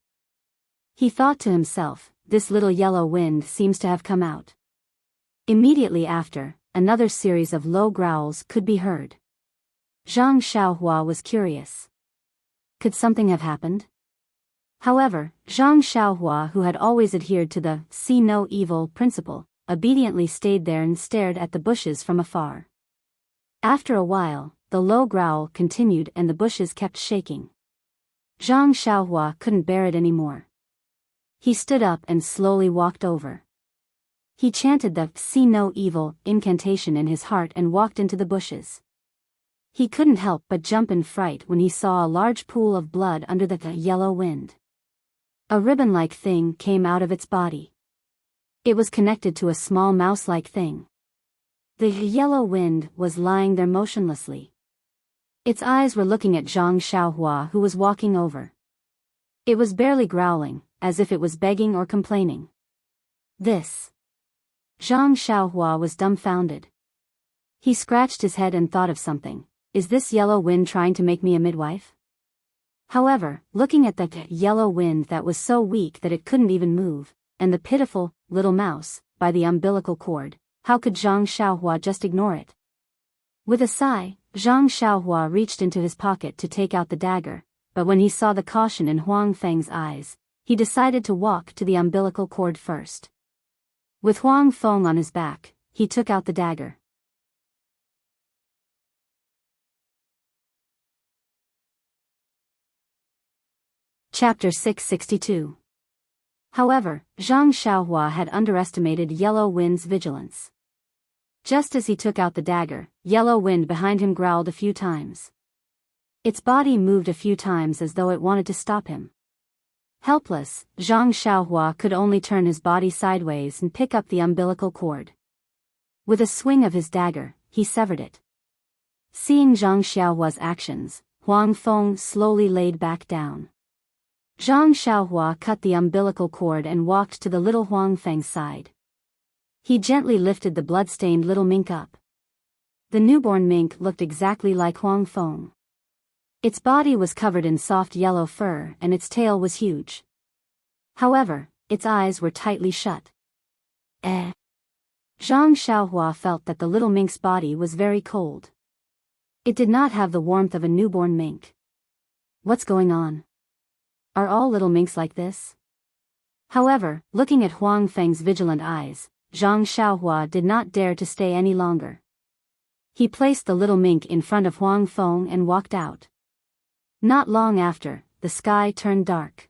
[SPEAKER 1] He thought to himself, this little yellow wind seems to have come out. Immediately after, another series of low growls could be heard. Zhang Xiaohua was curious. Could something have happened? However, Zhang Xiaohua, who had always adhered to the see no evil principle, obediently stayed there and stared at the bushes from afar. After a while, the low growl continued and the bushes kept shaking. Zhang Xiaohua couldn't bear it anymore. He stood up and slowly walked over. He chanted the see no evil incantation in his heart and walked into the bushes. He couldn't help but jump in fright when he saw a large pool of blood under the yellow wind. A ribbon-like thing came out of its body. It was connected to a small mouse-like thing. The yellow wind was lying there motionlessly. Its eyes were looking at Zhang Xiaohua, who was walking over. It was barely growling, as if it was begging or complaining. This. Zhang Xiaohua was dumbfounded. He scratched his head and thought of something. Is this yellow wind trying to make me a midwife? However, looking at that yellow wind that was so weak that it couldn't even move, and the pitiful, little mouse, by the umbilical cord, how could Zhang Xiaohua just ignore it? With a sigh, Zhang Xiaohua reached into his pocket to take out the dagger, but when he saw the caution in Huang Feng's eyes, he decided to walk to the umbilical cord first. With Huang Feng on his back, he took out the dagger. Chapter 662. However, Zhang Xiaohua had underestimated Yellow Wind's vigilance. Just as he took out the dagger, Yellow Wind behind him growled a few times. Its body moved a few times as though it wanted to stop him. Helpless, Zhang Xiaohua could only turn his body sideways and pick up the umbilical cord. With a swing of his dagger, he severed it. Seeing Zhang Xiaohua's actions, Huang Feng slowly laid back down. Zhang Xiaohua cut the umbilical cord and walked to the little Huang Feng's side. He gently lifted the blood-stained little mink up. The newborn mink looked exactly like Huang Feng. Its body was covered in soft yellow fur and its tail was huge. However, its eyes were tightly shut. Zhang Xiaohua felt that the little mink's body was very cold. It did not have the warmth of a newborn mink. What's going on? Are all little minks like this? However, looking at Huang Feng's vigilant eyes, Zhang Xiaohua did not dare to stay any longer. He placed the little mink in front of Huang Feng and walked out. Not long after, the sky turned dark.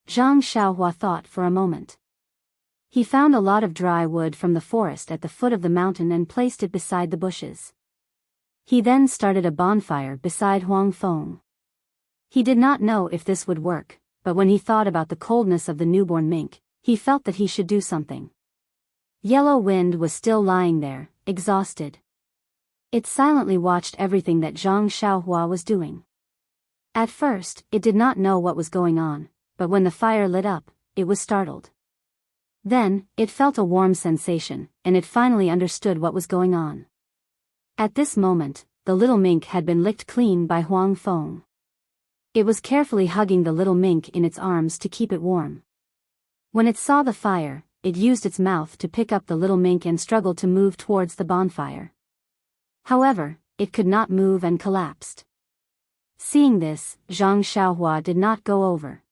[SPEAKER 1] Zhang Xiaohua thought for a moment. He found a lot of dry wood from the forest at the foot of the mountain and placed it beside the bushes. He then started a bonfire beside Huang Feng. He did not know if this would work, but when he thought about the coldness of the newborn mink, he felt that he should do something. Yellow Wind was still lying there, exhausted. It silently watched everything that Zhang Xiaohua was doing. At first, it did not know what was going on, but when the fire lit up, it was startled. Then, it felt a warm sensation, and it finally understood what was going on. At this moment, the little mink had been licked clean by Huang Feng. It was carefully hugging the little mink in its arms to keep it warm. When it saw the fire, it used its mouth to pick up the little mink and struggled to move towards the bonfire. However, it could not move and collapsed. Seeing this, Zhang Xiaohua did not go over.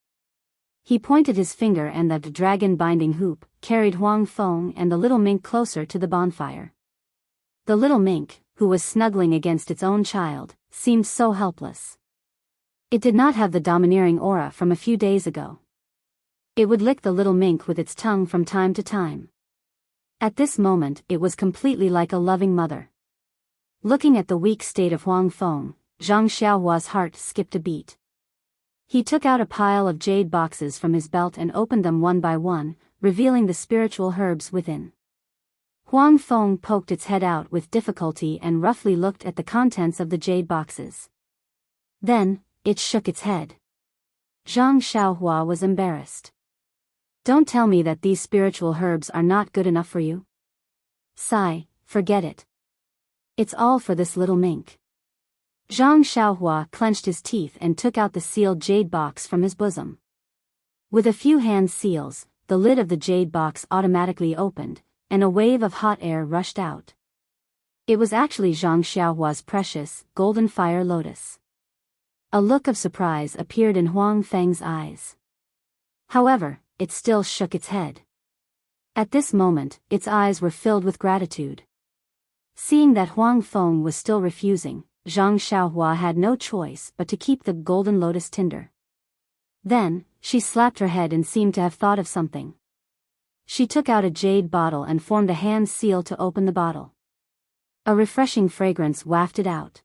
[SPEAKER 1] He pointed his finger and the dragon binding hoop carried Huang Feng and the little mink closer to the bonfire. The little mink, who was snuggling against its own child, seemed so helpless. It did not have the domineering aura from a few days ago. It would lick the little mink with its tongue from time to time. At this moment it was completely like a loving mother. Looking at the weak state of Huang Feng, Zhang Xiaohua's heart skipped a beat. He took out a pile of jade boxes from his belt and opened them one by one, revealing the spiritual herbs within. Huang Feng poked its head out with difficulty and roughly looked at the contents of the jade boxes. Then, it shook its head. Zhang Xiaohua was embarrassed. Don't tell me that these spiritual herbs are not good enough for you. Sigh, forget it. It's all for this little mink. Zhang Xiaohua clenched his teeth and took out the sealed jade box from his bosom. With a few hand seals, the lid of the jade box automatically opened, and a wave of hot air rushed out. It was actually Zhang Xiaohua's precious, golden fire lotus. A look of surprise appeared in Huang Feng's eyes. However, it still shook its head. At this moment, its eyes were filled with gratitude. Seeing that Huang Feng was still refusing, Zhang Xiaohua had no choice but to keep the golden lotus tinder. Then, she slapped her head and seemed to have thought of something. She took out a jade bottle and formed a hand seal to open the bottle. A refreshing fragrance wafted out.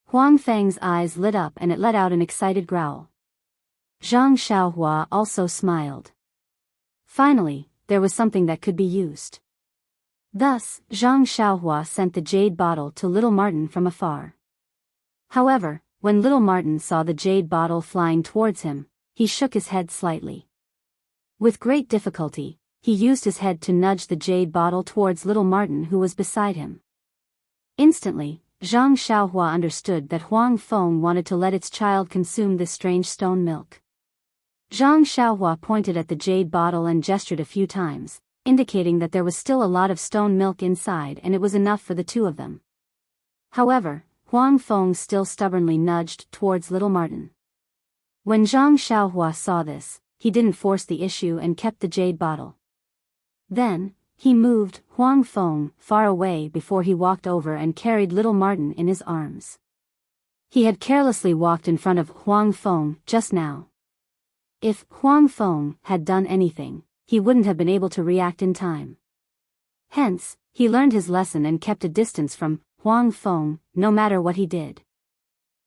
[SPEAKER 1] Huang Feng's eyes lit up and it let out an excited growl. Zhang Xiaohua also smiled. Finally, there was something that could be used. Thus, Zhang Xiaohua sent the jade bottle to little Martin from afar. However, when little Martin saw the jade bottle flying towards him, he shook his head slightly. With great difficulty, he used his head to nudge the jade bottle towards little Martin who was beside him. Instantly, Zhang Xiaohua understood that Huang Feng wanted to let its child consume this strange stone milk. Zhang Xiaohua pointed at the jade bottle and gestured a few times, indicating that there was still a lot of stone milk inside and it was enough for the two of them. However, Huang Feng still stubbornly nudged towards little Martin. When Zhang Xiaohua saw this, he didn't force the issue and kept the jade bottle. Then, he moved Huang Feng far away before he walked over and carried little Martin in his arms. He had carelessly walked in front of Huang Feng just now. If Huang Feng had done anything, he wouldn't have been able to react in time. Hence, he learned his lesson and kept a distance from Huang Feng, no matter what he did.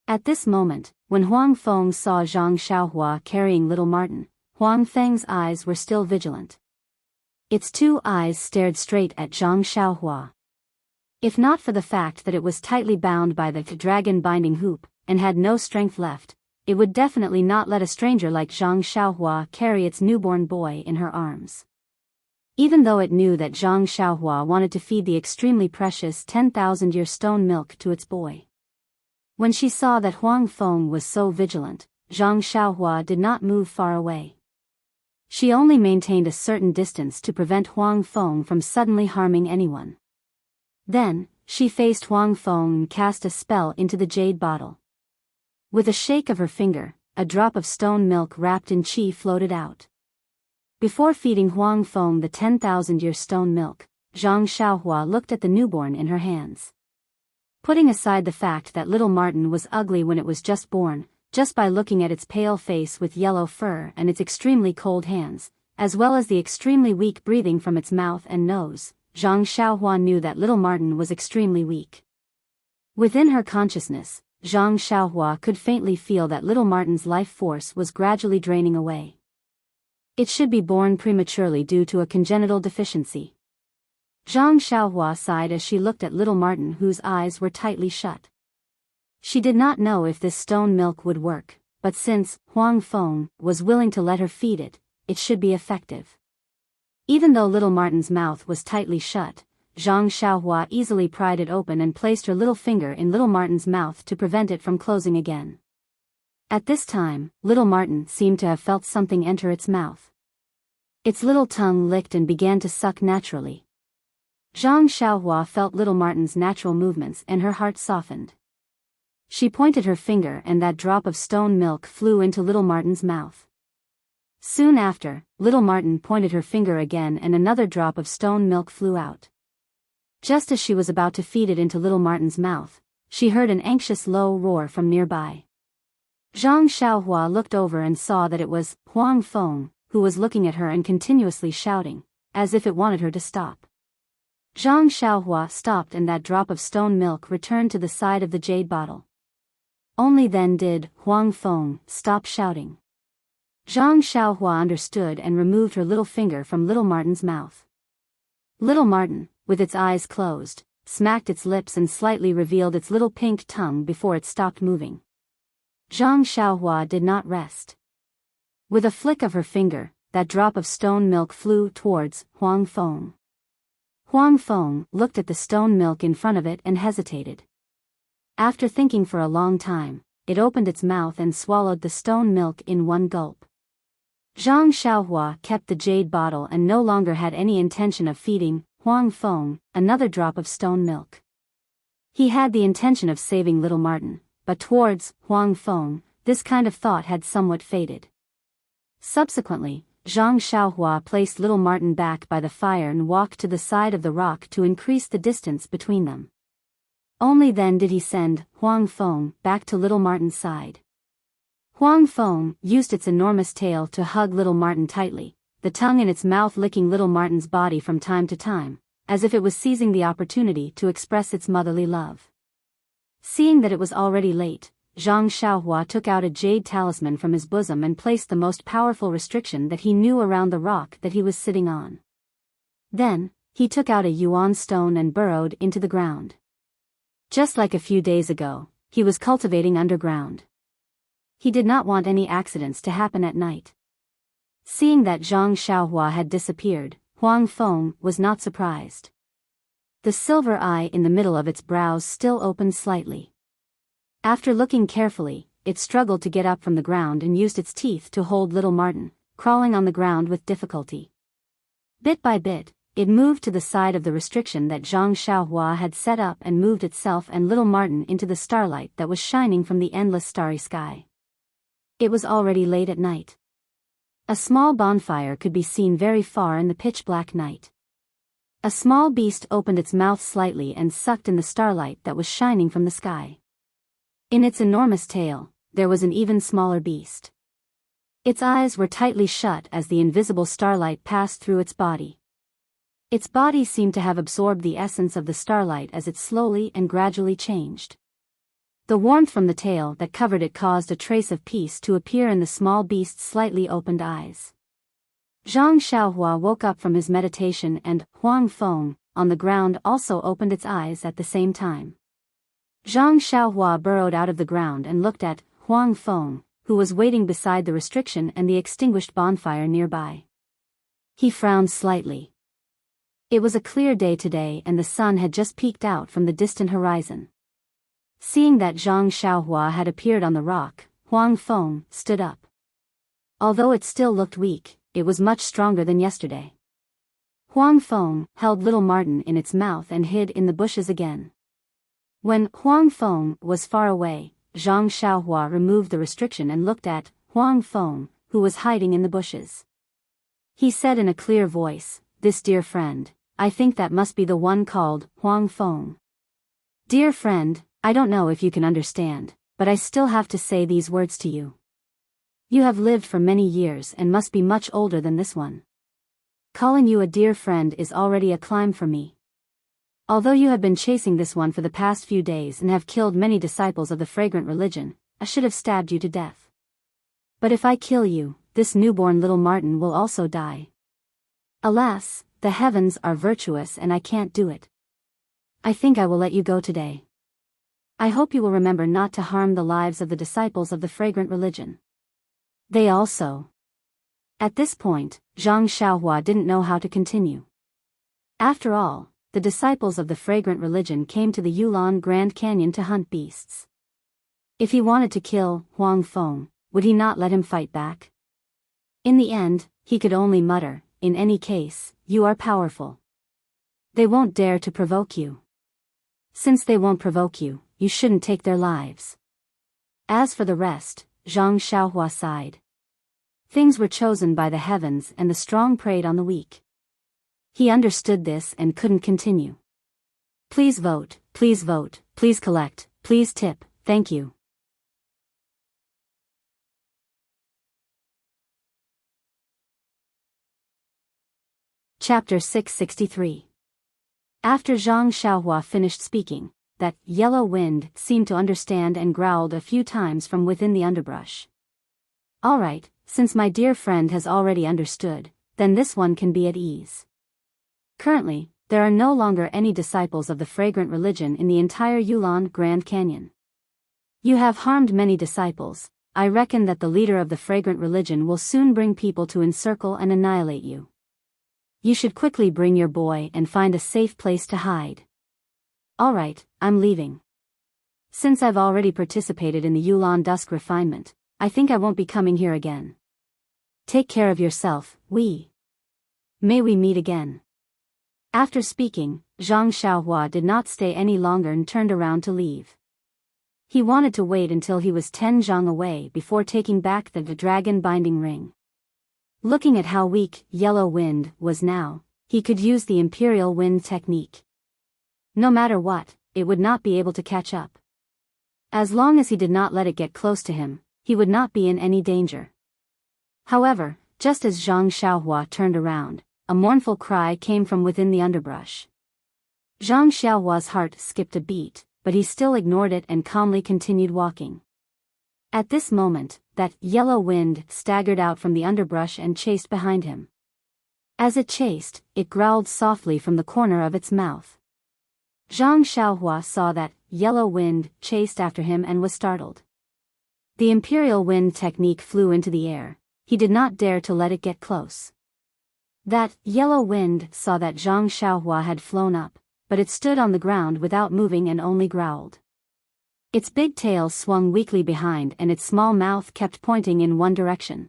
[SPEAKER 1] At this moment, when Huang Feng saw Zhang Xiaohua carrying little Martin, Huang Feng's eyes were still vigilant. Its two eyes stared straight at Zhang Xiaohua. If not for the fact that it was tightly bound by the dragon binding hoop, and had no strength left, it would definitely not let a stranger like Zhang Xiaohua carry its newborn boy in her arms. Even though it knew that Zhang Xiaohua wanted to feed the extremely precious 10,000-year stone milk to its boy. When she saw that Huang Feng was so vigilant, Zhang Xiaohua did not move far away. She only maintained a certain distance to prevent Huang Feng from suddenly harming anyone. Then, she faced Huang Feng and cast a spell into the jade bottle. With a shake of her finger, a drop of stone milk wrapped in qi floated out. Before feeding Huang Feng the 10,000-year stone milk, Zhang Xiaohua looked at the newborn in her hands. Putting aside the fact that little Martin was ugly when it was just born, just by looking at its pale face with yellow fur and its extremely cold hands, as well as the extremely weak breathing from its mouth and nose, Zhang Xiaohua knew that little Martin was extremely weak. Within her consciousness, Zhang Xiaohua could faintly feel that little Martin's life force was gradually draining away. It should be born prematurely due to a congenital deficiency. Zhang Xiaohua sighed as she looked at little Martin whose eyes were tightly shut. She did not know if this stone milk would work, but since Huang Feng was willing to let her feed it, it should be effective. Even though little Martin's mouth was tightly shut, Zhang Xiaohua easily pried it open and placed her little finger in little Martin's mouth to prevent it from closing again. At this time, little Martin seemed to have felt something enter its mouth. Its little tongue licked and began to suck naturally. Zhang Xiaohua felt little Martin's natural movements and her heart softened. She pointed her finger and that drop of stone milk flew into little Martin's mouth. Soon after, little Martin pointed her finger again and another drop of stone milk flew out. Just as she was about to feed it into little Martin's mouth, she heard an anxious low roar from nearby. Zhang Xiaohua looked over and saw that it was Huang Feng, who was looking at her and continuously shouting, as if it wanted her to stop. Zhang Xiaohua stopped and that drop of stone milk returned to the side of the jade bottle. Only then did Huang Feng stop shouting. Zhang Xiaohua understood and removed her little finger from little Martin's mouth. Little Martin, with its eyes closed, smacked its lips and slightly revealed its little pink tongue before it stopped moving. Zhang Xiaohua did not rest. With a flick of her finger, that drop of stone milk flew towards Huang Feng. Huang Feng looked at the stone milk in front of it and hesitated. After thinking for a long time, it opened its mouth and swallowed the stone milk in one gulp. Zhang Xiaohua kept the jade bottle and no longer had any intention of feeding Huang Feng another drop of stone milk. He had the intention of saving little Martin, but towards Huang Feng, this kind of thought had somewhat faded. Subsequently, Zhang Xiaohua placed little Martin back by the fire and walked to the side of the rock to increase the distance between them. Only then did he send Huang Feng back to little Martin's side. Huang Feng used its enormous tail to hug little Martin tightly, the tongue in its mouth licking little Martin's body from time to time, as if it was seizing the opportunity to express its motherly love. Seeing that it was already late, Zhang Xiaohua took out a jade talisman from his bosom and placed the most powerful restriction that he knew around the rock that he was sitting on. Then, he took out a yuan stone and burrowed into the ground. Just like a few days ago, he was cultivating underground. He did not want any accidents to happen at night. Seeing that Zhang Xiaohua had disappeared, Huang Feng was not surprised. The silver eye in the middle of its brows still opened slightly. After looking carefully, it struggled to get up from the ground and used its teeth to hold little Martin, crawling on the ground with difficulty. Bit by bit, it moved to the side of the restriction that Zhang Xiaohua had set up and moved itself and little Martin into the starlight that was shining from the endless starry sky. It was already late at night. A small bonfire could be seen very far in the pitch-black night. A small beast opened its mouth slightly and sucked in the starlight that was shining from the sky. In its enormous tail, there was an even smaller beast. Its eyes were tightly shut as the invisible starlight passed through its body. Its body seemed to have absorbed the essence of the starlight as it slowly and gradually changed. The warmth from the tail that covered it caused a trace of peace to appear in the small beast's slightly opened eyes. Zhang Xiaohua woke up from his meditation and Huang Feng, on the ground, also opened its eyes at the same time. Zhang Xiaohua burrowed out of the ground and looked at Huang Feng, who was waiting beside the restriction and the extinguished bonfire nearby. He frowned slightly. It was a clear day today and the sun had just peeked out from the distant horizon. Seeing that Zhang Xiaohua had appeared on the rock, Huang Feng stood up. Although it still looked weak, it was much stronger than yesterday. Huang Feng held little Martin in its mouth and hid in the bushes again. When Huang Feng was far away, Zhang Xiaohua removed the restriction and looked at Huang Feng, who was hiding in the bushes. He said in a clear voice, "This dear friend, I think that must be the one called Huang Feng. Dear friend, I don't know if you can understand, but I still have to say these words to you. You have lived for many years and must be much older than this one. Calling you a dear friend is already a climb for me. Although you have been chasing this one for the past few days and have killed many disciples of the fragrant religion, I should have stabbed you to death. But if I kill you, this newborn little Martin will also die. Alas, the heavens are virtuous and I can't do it. I think I will let you go today. I hope you will remember not to harm the lives of the disciples of the fragrant religion. They also." At this point, Zhang Xiaohua didn't know how to continue. After all, the disciples of the fragrant religion came to the Yulon Grand Canyon to hunt beasts. If he wanted to kill Huang Feng, would he not let him fight back? In the end, he could only mutter, "In any case, you are powerful. They won't dare to provoke you. Since they won't provoke you, you shouldn't take their lives." As for the rest, Zhang Xiaohua sighed. Things were chosen by the heavens and the strong preyed on the weak. He understood this and couldn't continue. Please vote, please collect, Please tip, thank you. Chapter 663. After Zhang Xiaohua finished speaking, that yellow wind seemed to understand and growled a few times from within the underbrush. All right, since my dear friend has already understood, then this one can be at ease. Currently, there are no longer any disciples of the fragrant religion in the entire Yulon Grand Canyon. You have harmed many disciples. I reckon that the leader of the fragrant religion will soon bring people to encircle and annihilate you. You should quickly bring your boy and find a safe place to hide. All right, I'm leaving. Since I've already participated in the Yulon Dusk refinement, I think I won't be coming here again. Take care of yourself, May we meet again. After speaking, Zhang Xiaohua did not stay any longer and turned around to leave. He wanted to wait until he was 10 zhang away before taking back the dragon binding ring. Looking at how weak yellow wind was now, he could use the imperial wind technique. No matter what, it would not be able to catch up. As long as he did not let it get close to him, he would not be in any danger. However, just as Zhang Xiaohua turned around, a mournful cry came from within the underbrush. Zhang Xiaohua's heart skipped a beat, but he still ignored it and calmly continued walking. At this moment, that yellow wind staggered out from the underbrush and chased behind him. As it chased, it growled softly from the corner of its mouth. Zhang Xiaohua saw that yellow wind chased after him and was startled. The imperial wind technique flew into the air. He did not dare to let it get close. That yellow wind saw that Zhang Xiaohua had flown up, but it stood on the ground without moving and only growled. Its big tail swung weakly behind and its small mouth kept pointing in one direction.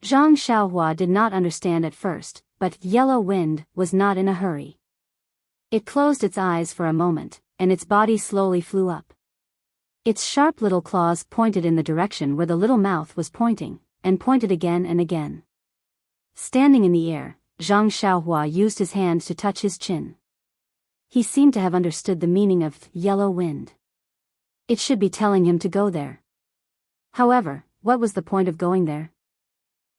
[SPEAKER 1] Zhang Xiaohua did not understand at first, but yellow wind was not in a hurry. It closed its eyes for a moment, and its body slowly flew up. Its sharp little claws pointed in the direction where the little mouth was pointing, and pointed again and again. Standing in the air, Zhang Xiaohua used his hand to touch his chin. He seemed to have understood the meaning of yellow wind. It should be telling him to go there. However, what was the point of going there?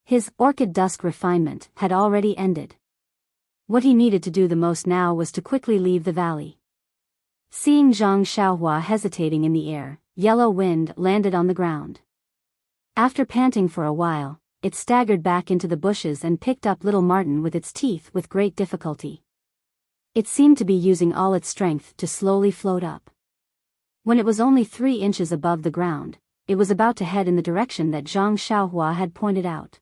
[SPEAKER 1] His orchid dusk refinement had already ended. What he needed to do the most now was to quickly leave the valley. Seeing Zhang Xiaohua hesitating in the air, yellow wind landed on the ground. After panting for a while, it staggered back into the bushes and picked up little Martin with its teeth with great difficulty. It seemed to be using all its strength to slowly float up. When it was only 3 inches above the ground, it was about to head in the direction that Zhang Xiaohua had pointed out.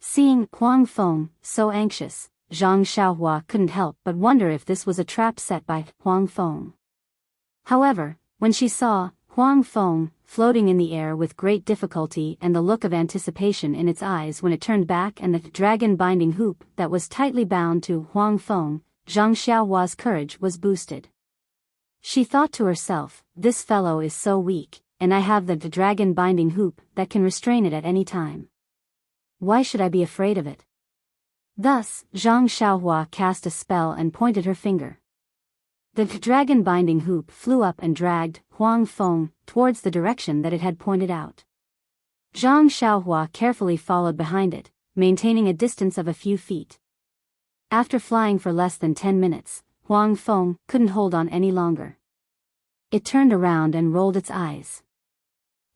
[SPEAKER 1] Seeing Huang Feng so anxious, Zhang Xiaohua couldn't help but wonder if this was a trap set by Huang Feng. However, when she saw Huang Feng floating in the air with great difficulty and the look of anticipation in its eyes when it turned back and the dragon binding hoop that was tightly bound to Huang Feng, Zhang Xiaohua's courage was boosted. She thought to herself, this fellow is so weak, and I have the dragon binding hoop that can restrain it at any time. Why should I be afraid of it? Thus, Zhang Xiaohua cast a spell and pointed her finger. The dragon binding hoop flew up and dragged Huang Feng towards the direction that it had pointed out. Zhang Xiaohua carefully followed behind it, maintaining a distance of a few feet. After flying for less than 10 minutes, Huang Feng couldn't hold on any longer. It turned around and rolled its eyes.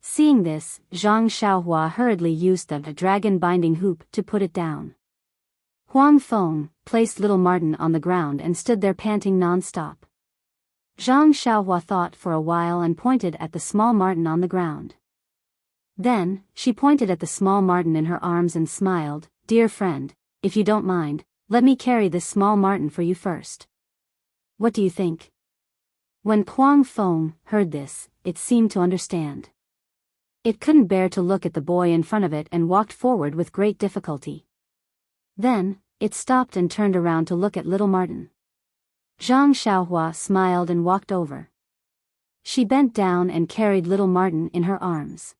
[SPEAKER 1] Seeing this, Zhang Xiaohua hurriedly used the dragon binding hoop to put it down. Huang Feng placed little Martin on the ground and stood there panting non-stop. Zhang Xiaohua thought for a while and pointed at the small Martin on the ground. Then, she pointed at the small Martin in her arms and smiled, "Dear friend, if you don't mind, let me carry this small Martin for you first. What do you think?" When Huang Feng heard this, it seemed to understand. It couldn't bear to look at the boy in front of it and walked forward with great difficulty. Then, it stopped and turned around to look at little Martin. Zhang Xiaohua smiled and walked over. She bent down and carried little Martin in her arms.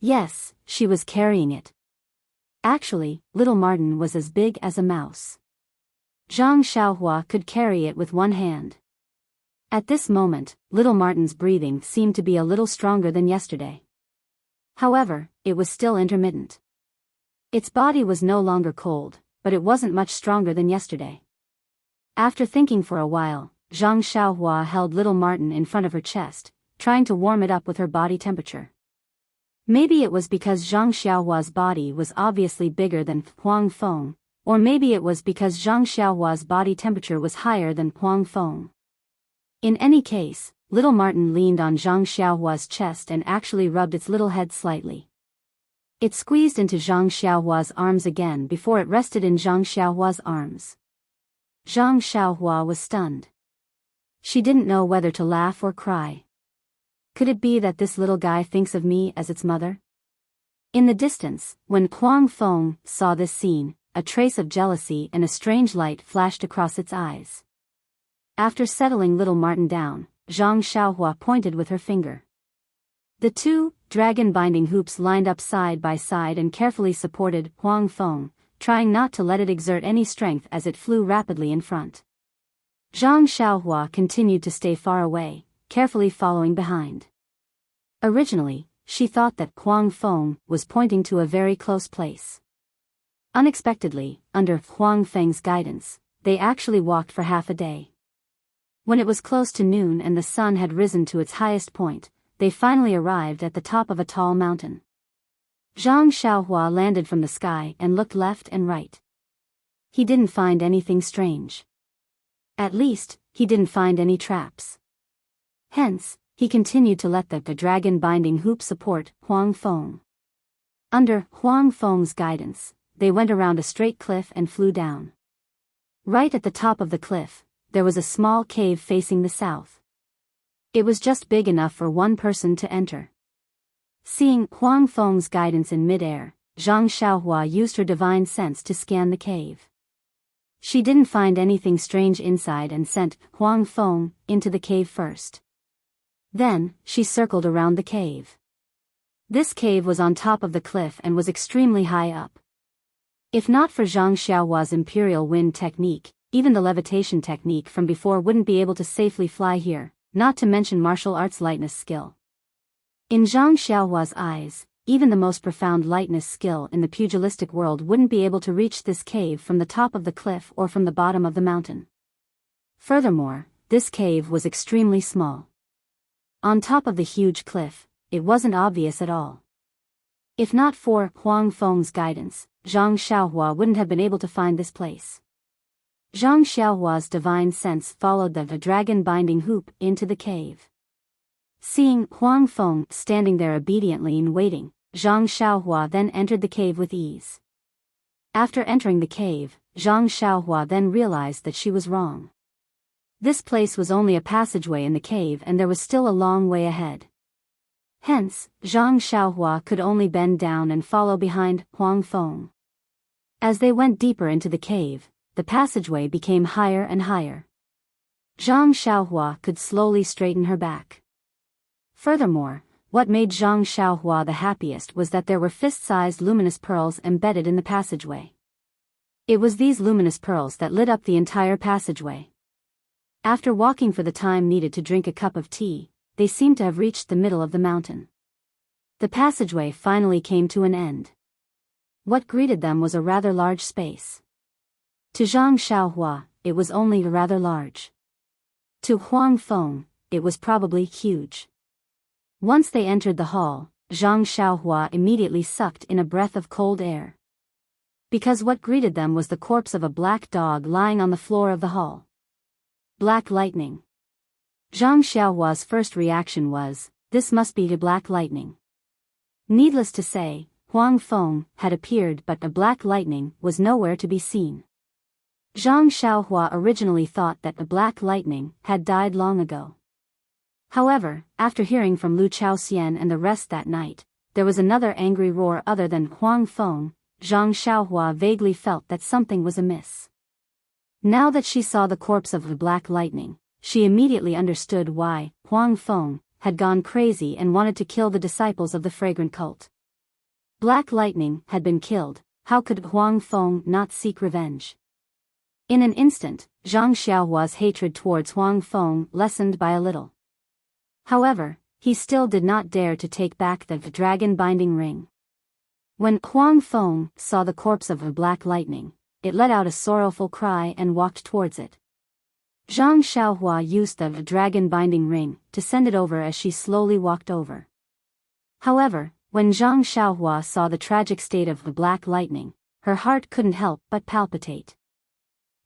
[SPEAKER 1] Yes, she was carrying it. Actually, little Martin was as big as a mouse. Zhang Xiaohua could carry it with one hand. At this moment, little Martin's breathing seemed to be a little stronger than yesterday. However, it was still intermittent. Its body was no longer cold, but it wasn't much stronger than yesterday. After thinking for a while, Zhang Xiaohua held little Martin in front of her chest, trying to warm it up with her body temperature. Maybe it was because Zhang Xiaohua's body was obviously bigger than Huang Feng, or maybe it was because Zhang Xiaohua's body temperature was higher than Huang Feng. In any case, little Martin leaned on Zhang Xiaohua's chest and actually rubbed its little head slightly. It squeezed into Zhang Xiaohua's arms again before it rested in Zhang Xiaohua's arms. Zhang Xiaohua was stunned. She didn't know whether to laugh or cry. Could it be that this little guy thinks of me as its mother? In the distance, when Huang Feng saw this scene, a trace of jealousy and a strange light flashed across its eyes. After settling little Martin down, Zhang Xiaohua pointed with her finger. The two dragon binding hoops lined up side by side and carefully supported Huang Feng, trying not to let it exert any strength as it flew rapidly in front. Zhang Xiaohua continued to stay far away, carefully following behind. Originally, she thought that Huang Feng was pointing to a very close place. Unexpectedly, under Huang Feng's guidance, they actually walked for half a day. When it was close to noon and the sun had risen to its highest point, they finally arrived at the top of a tall mountain. Zhang Xiaohua landed from the sky and looked left and right. He didn't find anything strange. At least, he didn't find any traps. Hence, he continued to let the dragon binding hoop support Huang Feng. Under Huang Feng's guidance, they went around a straight cliff and flew down. Right at the top of the cliff, there was a small cave facing the south. It was just big enough for one person to enter. Seeing Huang Feng's guidance in midair, Zhang Xiaohua used her divine sense to scan the cave. She didn't find anything strange inside and sent Huang Feng into the cave first. Then, she circled around the cave. This cave was on top of the cliff and was extremely high up. If not for Zhang Xiaohua's imperial wind technique, even the levitation technique from before wouldn't be able to safely fly here, not to mention martial arts lightness skill. In Zhang Xiaohua's eyes, even the most profound lightness skill in the pugilistic world wouldn't be able to reach this cave from the top of the cliff or from the bottom of the mountain. Furthermore, this cave was extremely small. On top of the huge cliff, it wasn't obvious at all. If not for Huang Feng's guidance, Zhang Xiaohua wouldn't have been able to find this place. Zhang Xiaohua's divine sense followed the dragon binding hoop into the cave. Seeing Huang Feng standing there obediently and waiting, Zhang Xiaohua then entered the cave with ease. After entering the cave, Zhang Xiaohua then realized that she was wrong. This place was only a passageway in the cave and there was still a long way ahead. Hence, Zhang Xiaohua could only bend down and follow behind Huang Feng. As they went deeper into the cave, the passageway became higher and higher. Zhang Xiaohua could slowly straighten her back. Furthermore, what made Zhang Xiaohua the happiest was that there were fist-sized luminous pearls embedded in the passageway. It was these luminous pearls that lit up the entire passageway. After walking for the time needed to drink a cup of tea, they seemed to have reached the middle of the mountain. The passageway finally came to an end. What greeted them was a rather large space. To Zhang Xiaohua, it was only rather large. To Huang Feng, it was probably huge. Once they entered the hall, Zhang Xiaohua immediately sucked in a breath of cold air. Because what greeted them was the corpse of a black dog lying on the floor of the hall. Black lightning. Zhang Xiaohua's first reaction was, this must be the black lightning. Needless to say, Huang Feng had appeared but the black lightning was nowhere to be seen. Zhang Xiaohua originally thought that the black lightning had died long ago. However, after hearing from Lu Chaoxian and the rest that night, there was another angry roar other than Huang Feng. Zhang Xiaohua vaguely felt that something was amiss. Now that she saw the corpse of the black lightning, she immediately understood why Huang Feng had gone crazy and wanted to kill the disciples of the fragrant cult. Black lightning had been killed, how could Huang Feng not seek revenge? In an instant, Zhang Xiaohua's hatred towards Huang Feng lessened by a little. However, he still did not dare to take back the dragon binding ring. When Huang Feng saw the corpse of a black lightning, it let out a sorrowful cry and walked towards it. Zhang Xiaohua used the dragon binding ring to send it over as she slowly walked over. However, when Zhang Xiaohua saw the tragic state of the black lightning, her heart couldn't help but palpitate.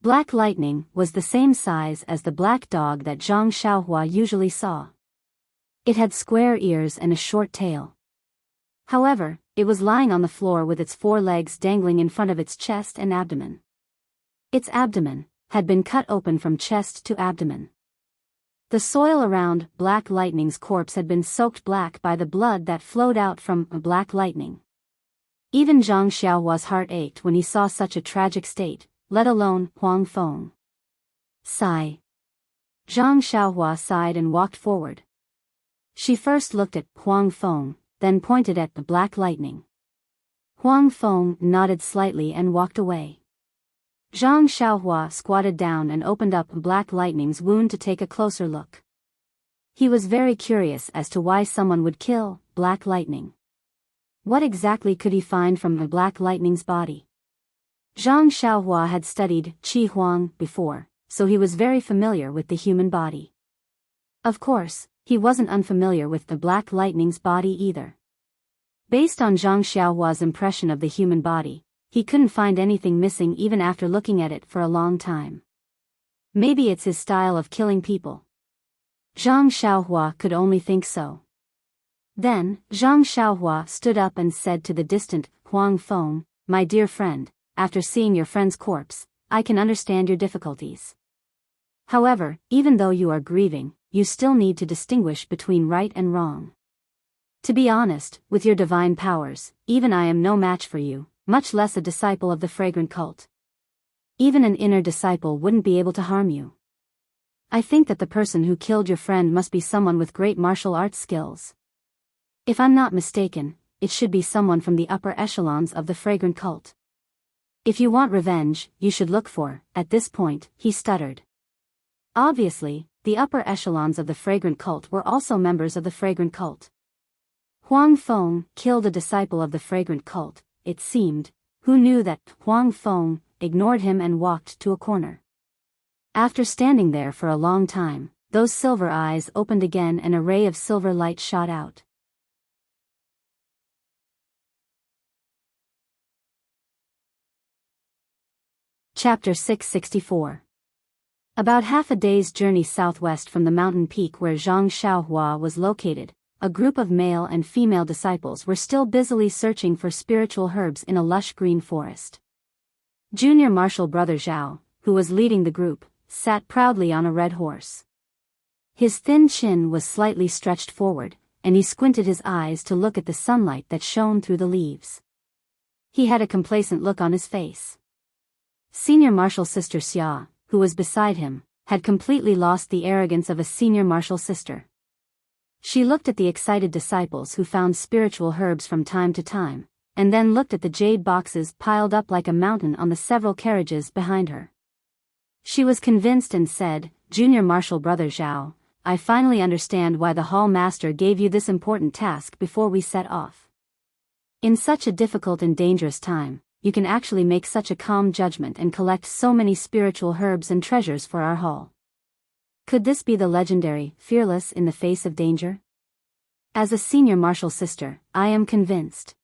[SPEAKER 1] Black lightning was the same size as the black dog that Zhang Xiaohua usually saw. It had square ears and a short tail. However, it was lying on the floor with its 4 legs dangling in front of its chest and abdomen. Its abdomen had been cut open from chest to abdomen. The soil around Black Lightning's corpse had been soaked black by the blood that flowed out from Black Lightning. Even Zhang Xiaohua's heart ached when he saw such a tragic state, let alone Huang Feng. Sigh. Zhang Xiaohua sighed and walked forward. She first looked at Huang Feng, then pointed at the Black Lightning. Huang Feng nodded slightly and walked away. Zhang Xiaohua squatted down and opened up Black Lightning's wound to take a closer look. He was very curious as to why someone would kill Black Lightning. What exactly could he find from the Black Lightning's body? Zhang Xiaohua had studied Qi Huang before, so he was very familiar with the human body. Of course, he wasn't unfamiliar with the Black Lightning's body either. Based on Zhang Xiaohua's impression of the human body, he couldn't find anything missing even after looking at it for a long time. Maybe it's his style of killing people. Zhang Xiaohua could only think so. Then, Zhang Xiaohua stood up and said to the distant Huang Feng, "My dear friend, after seeing your friend's corpse, I can understand your difficulties. However, even though you are grieving, you still need to distinguish between right and wrong. To be honest, with your divine powers, even I am no match for you, much less a disciple of the fragrant cult. Even an inner disciple wouldn't be able to harm you. I think that the person who killed your friend must be someone with great martial arts skills. If I'm not mistaken, it should be someone from the upper echelons of the fragrant cult. If you want revenge, you should look for," at this point, he stuttered. Obviously, the upper echelons of the fragrant cult were also members of the fragrant cult. Huang Feng killed a disciple of the fragrant cult, it seemed, who knew that Huang Feng ignored him and walked to a corner. After standing there for a long time, those silver eyes opened again and a ray of silver light shot out. Chapter 664. About half a day's journey southwest from the mountain peak where Zhang Xiaohua was located, a group of male and female disciples were still busily searching for spiritual herbs in a lush green forest. Junior Marshal Brother Zhao, who was leading the group, sat proudly on a red horse. His thin chin was slightly stretched forward, and he squinted his eyes to look at the sunlight that shone through the leaves. He had a complacent look on his face. Senior Marshal Sister Xia, who was beside him, had completely lost the arrogance of a senior martial sister. She looked at the excited disciples who found spiritual herbs from time to time, and then looked at the jade boxes piled up like a mountain on the several carriages behind her. She was convinced and said, "Junior Marshal Brother Zhao, I finally understand why the hall master gave you this important task before we set off. In such a difficult and dangerous time, you can actually make such a calm judgment and collect so many spiritual herbs and treasures for our hall. Could this be the legendary, fearless in the face of danger? As a senior martial sister, I am convinced."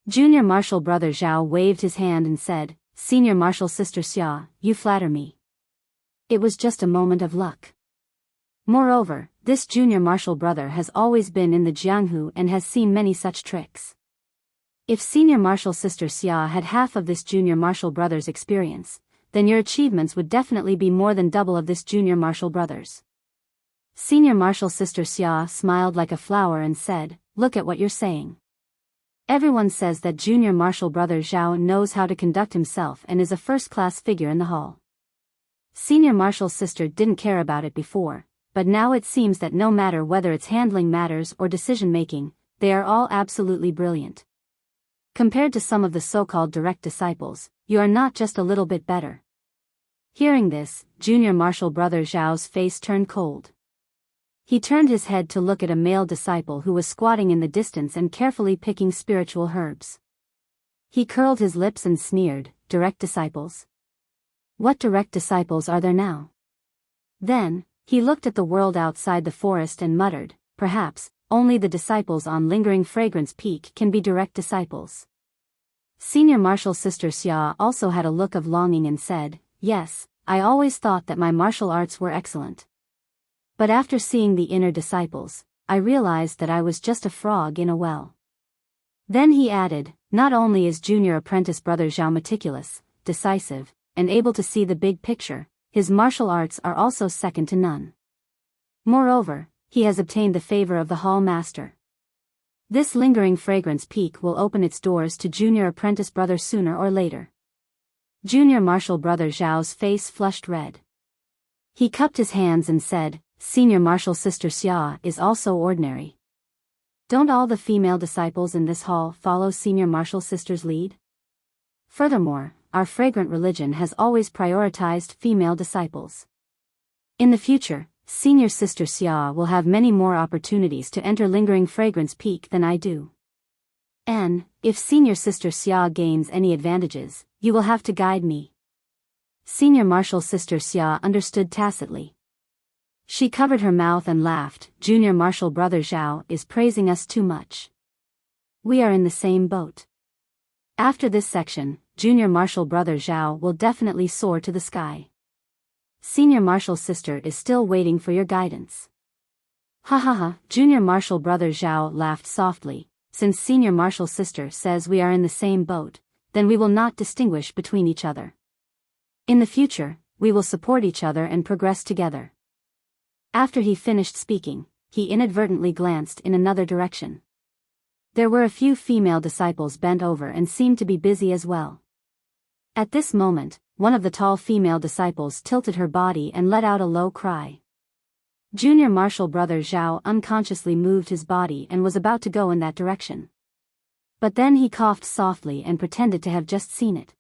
[SPEAKER 1] Junior Marshal Brother Zhao waved his hand and said, "Senior Marshal Sister Xia, you flatter me. It was just a moment of luck. Moreover, this junior martial brother has always been in the Jianghu and has seen many such tricks. If Senior Marshal Sister Xia had half of this junior martial brother's experience, then your achievements would definitely be more than double of this junior martial brother's." Senior Marshal Sister Xia smiled like a flower and said, "Look at what you're saying. Everyone says that junior martial brother Zhao knows how to conduct himself and is a first-class figure in the hall. Senior martial sister didn't care about it before, but now it seems that no matter whether it's handling matters or decision-making, they are all absolutely brilliant. Compared to some of the so-called direct disciples, you are not just a little bit better." Hearing this, junior martial brother Zhao's face turned cold. He turned his head to look at a male disciple who was squatting in the distance and carefully picking spiritual herbs. He curled his lips and sneered, "Direct disciples? What direct disciples are there now?" Then, he looked at the world outside the forest and muttered, "Perhaps, only the disciples on Lingering Fragrance Peak can be direct disciples." Senior martial sister Xia also had a look of longing and said, "Yes, I always thought that my martial arts were excellent. But after seeing the inner disciples, I realized that I was just a frog in a well." Then he added, "Not only is junior apprentice brother Zhao meticulous, decisive, and able to see the big picture, his martial arts are also second to none. Moreover, he has obtained the favor of the hall master. This Lingering Fragrance Peak will open its doors to junior apprentice brother sooner or later." Junior martial brother Zhao's face flushed red. He cupped his hands and said, "Senior martial sister Xia is also ordinary. Don't all the female disciples in this hall follow senior martial sister's lead? Furthermore, our fragrant religion has always prioritized female disciples. In the future, senior sister Xia will have many more opportunities to enter Lingering Fragrance Peak than I do. And, if senior sister Xia gains any advantages, you will have to guide me." Senior martial sister Xia understood tacitly. She covered her mouth and laughed. "Junior martial brother Zhao is praising us too much. We are in the same boat. After this section, junior martial brother Zhao will definitely soar to the sky. Senior martial sister is still waiting for your guidance." "Ha ha ha," junior martial brother Zhao laughed softly. "Since senior martial sister says we are in the same boat, then we will not distinguish between each other. In the future, we will support each other and progress together." After he finished speaking, he inadvertently glanced in another direction. There were a few female disciples bent over and seemed to be busy as well. At this moment, one of the tall female disciples tilted her body and let out a low cry. Junior martial brother Zhao unconsciously moved his body and was about to go in that direction. But then he coughed softly and pretended to have just seen it.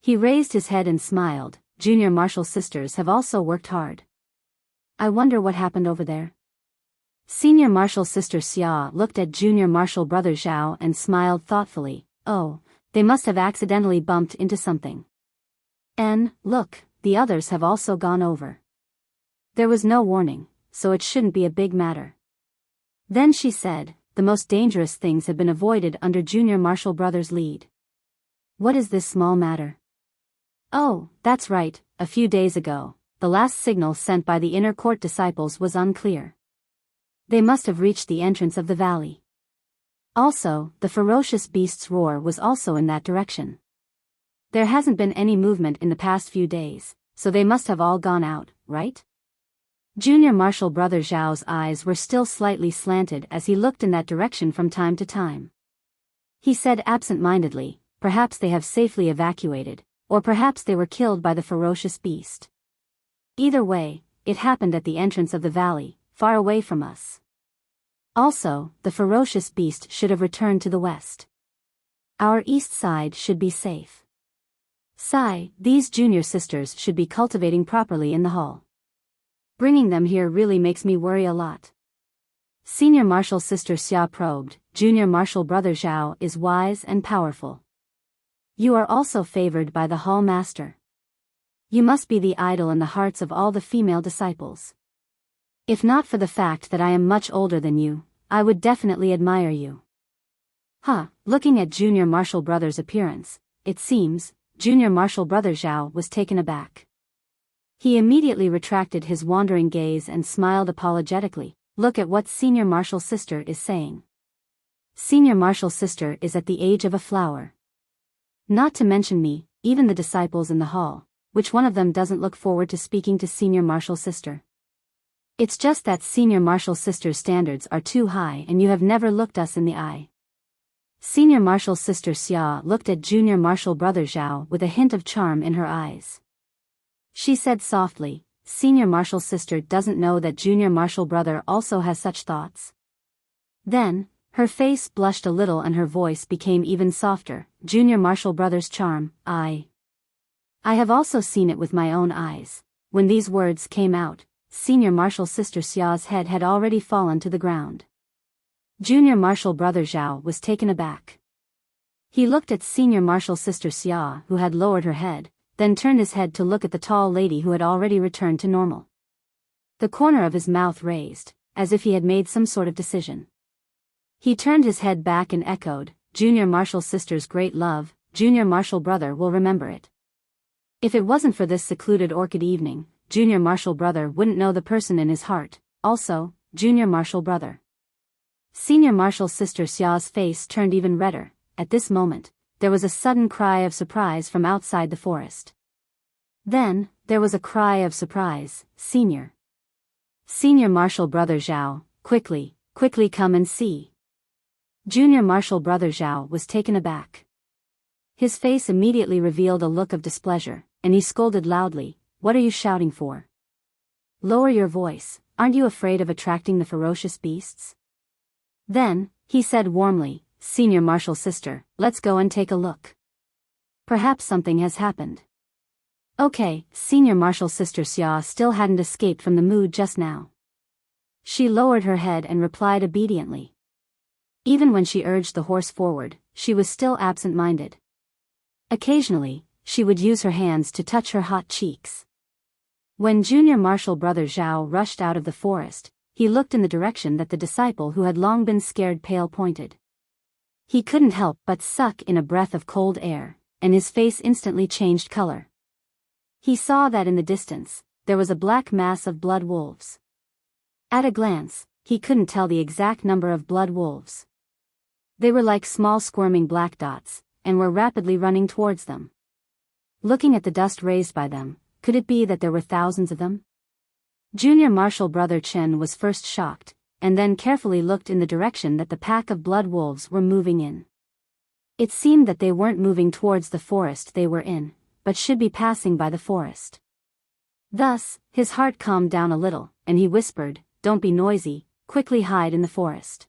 [SPEAKER 1] He raised his head and smiled. "Junior martial sisters have also worked hard. I wonder what happened over there." Senior martial sister Xia looked at junior martial brother Zhao and smiled thoughtfully. "Oh, they must have accidentally bumped into something. And, look, the others have also gone over. There was no warning, so it shouldn't be a big matter." Then she said, "The most dangerous things have been avoided under junior martial brother's lead. What is this small matter?" "Oh, that's right, a few days ago, the last signal sent by the inner court disciples was unclear. They must have reached the entrance of the valley. Also, the ferocious beast's roar was also in that direction. There hasn't been any movement in the past few days, so they must have all gone out, right?" Junior martial brother Zhao's eyes were still slightly slanted as he looked in that direction from time to time. He said absent-mindedly, "Perhaps they have safely evacuated, or perhaps they were killed by the ferocious beast. Either way, it happened at the entrance of the valley, far away from us. Also, the ferocious beast should have returned to the west. Our east side should be safe. Sigh, these junior sisters should be cultivating properly in the hall. Bringing them here really makes me worry a lot." Senior martial sister Xia probed. "Junior martial brother Zhao is wise and powerful. You are also favored by the hall master. You must be the idol in the hearts of all the female disciples. If not for the fact that I am much older than you, I would definitely admire you." Looking at junior martial brother's appearance, it seems, junior martial brother Zhao was taken aback. He immediately retracted his wandering gaze and smiled apologetically. "Look at what senior martial sister is saying. Senior martial sister is at the age of a flower. Not to mention me, even the disciples in the hall, which one of them doesn't look forward to speaking to senior martial sister? It's just that senior martial sister's standards are too high and you have never looked us in the eye." Senior martial sister Xia looked at junior martial brother Zhao with a hint of charm in her eyes. She said softly, "Senior martial sister doesn't know that junior martial brother also has such thoughts." Then, her face blushed a little and her voice became even softer. "Junior martial brother's charm, I have also seen it with my own eyes. When these words came out, Senior Marshal Sister Xia's head had already fallen to the ground. Junior Marshal Brother Zhao was taken aback. He looked at Senior Marshal Sister Xia, who had lowered her head, then turned his head to look at the tall lady who had already returned to normal. The corner of his mouth raised, as if he had made some sort of decision. He turned his head back and echoed, Junior Marshal Sister's great love, Junior Marshal Brother will remember it. If it wasn't for this secluded orchid evening, Junior Marshal Brother wouldn't know the person in his heart. Also, Junior Marshal Brother. Senior Marshal Sister Xia's face turned even redder. At this moment, there was a sudden cry of surprise from outside the forest. Then, there was a cry of surprise, Senior Marshal Brother Zhao, quickly come and see. Junior Marshal Brother Zhao was taken aback. His face immediately revealed a look of displeasure, and he scolded loudly, what are you shouting for? Lower your voice, aren't you afraid of attracting the ferocious beasts? Then, he said warmly, Senior Marshal Sister, let's go and take a look. Perhaps something has happened. Okay, Senior Marshal Sister Xia still hadn't escaped from the mood just now. She lowered her head and replied obediently. Even when she urged the horse forward, she was still absent-minded. Occasionally, she would use her hands to touch her hot cheeks. When Junior Marshal Brother Zhao rushed out of the forest, he looked in the direction that the disciple who had long been scared pale pointed. He couldn't help but suck in a breath of cold air, and his face instantly changed color. He saw that in the distance, there was a black mass of blood wolves. At a glance, he couldn't tell the exact number of blood wolves. They were like small squirming black dots, and were rapidly running towards them. Looking at the dust raised by them, could it be that there were thousands of them? Junior Marshal Brother Chen was first shocked, and then carefully looked in the direction that the pack of blood wolves were moving in. It seemed that they weren't moving towards the forest they were in, but should be passing by the forest. Thus, his heart calmed down a little, and he whispered, don't be noisy, quickly hide in the forest.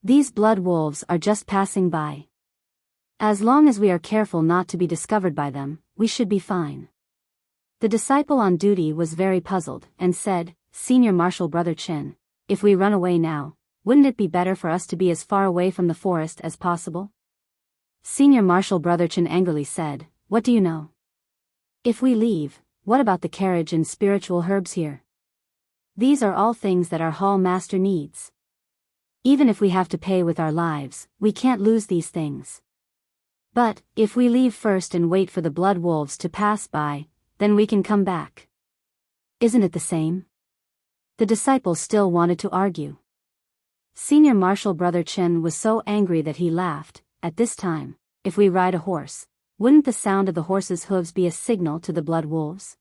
[SPEAKER 1] These blood wolves are just passing by. As long as we are careful not to be discovered by them, we should be fine. The disciple on duty was very puzzled, and said, Senior Marshal Brother Chen, if we run away now, wouldn't it be better for us to be as far away from the forest as possible? Senior Marshal Brother Chen angrily said, what do you know? If we leave, what about the carriage and spiritual herbs here? These are all things that our hall master needs. Even if we have to pay with our lives, we can't lose these things. But, if we leave first and wait for the blood wolves to pass by, then we can come back. Isn't it the same? The disciple still wanted to argue. Senior Marshal Brother Chen was so angry that he laughed. At this time, if we ride a horse, wouldn't the sound of the horse's hooves be a signal to the blood wolves?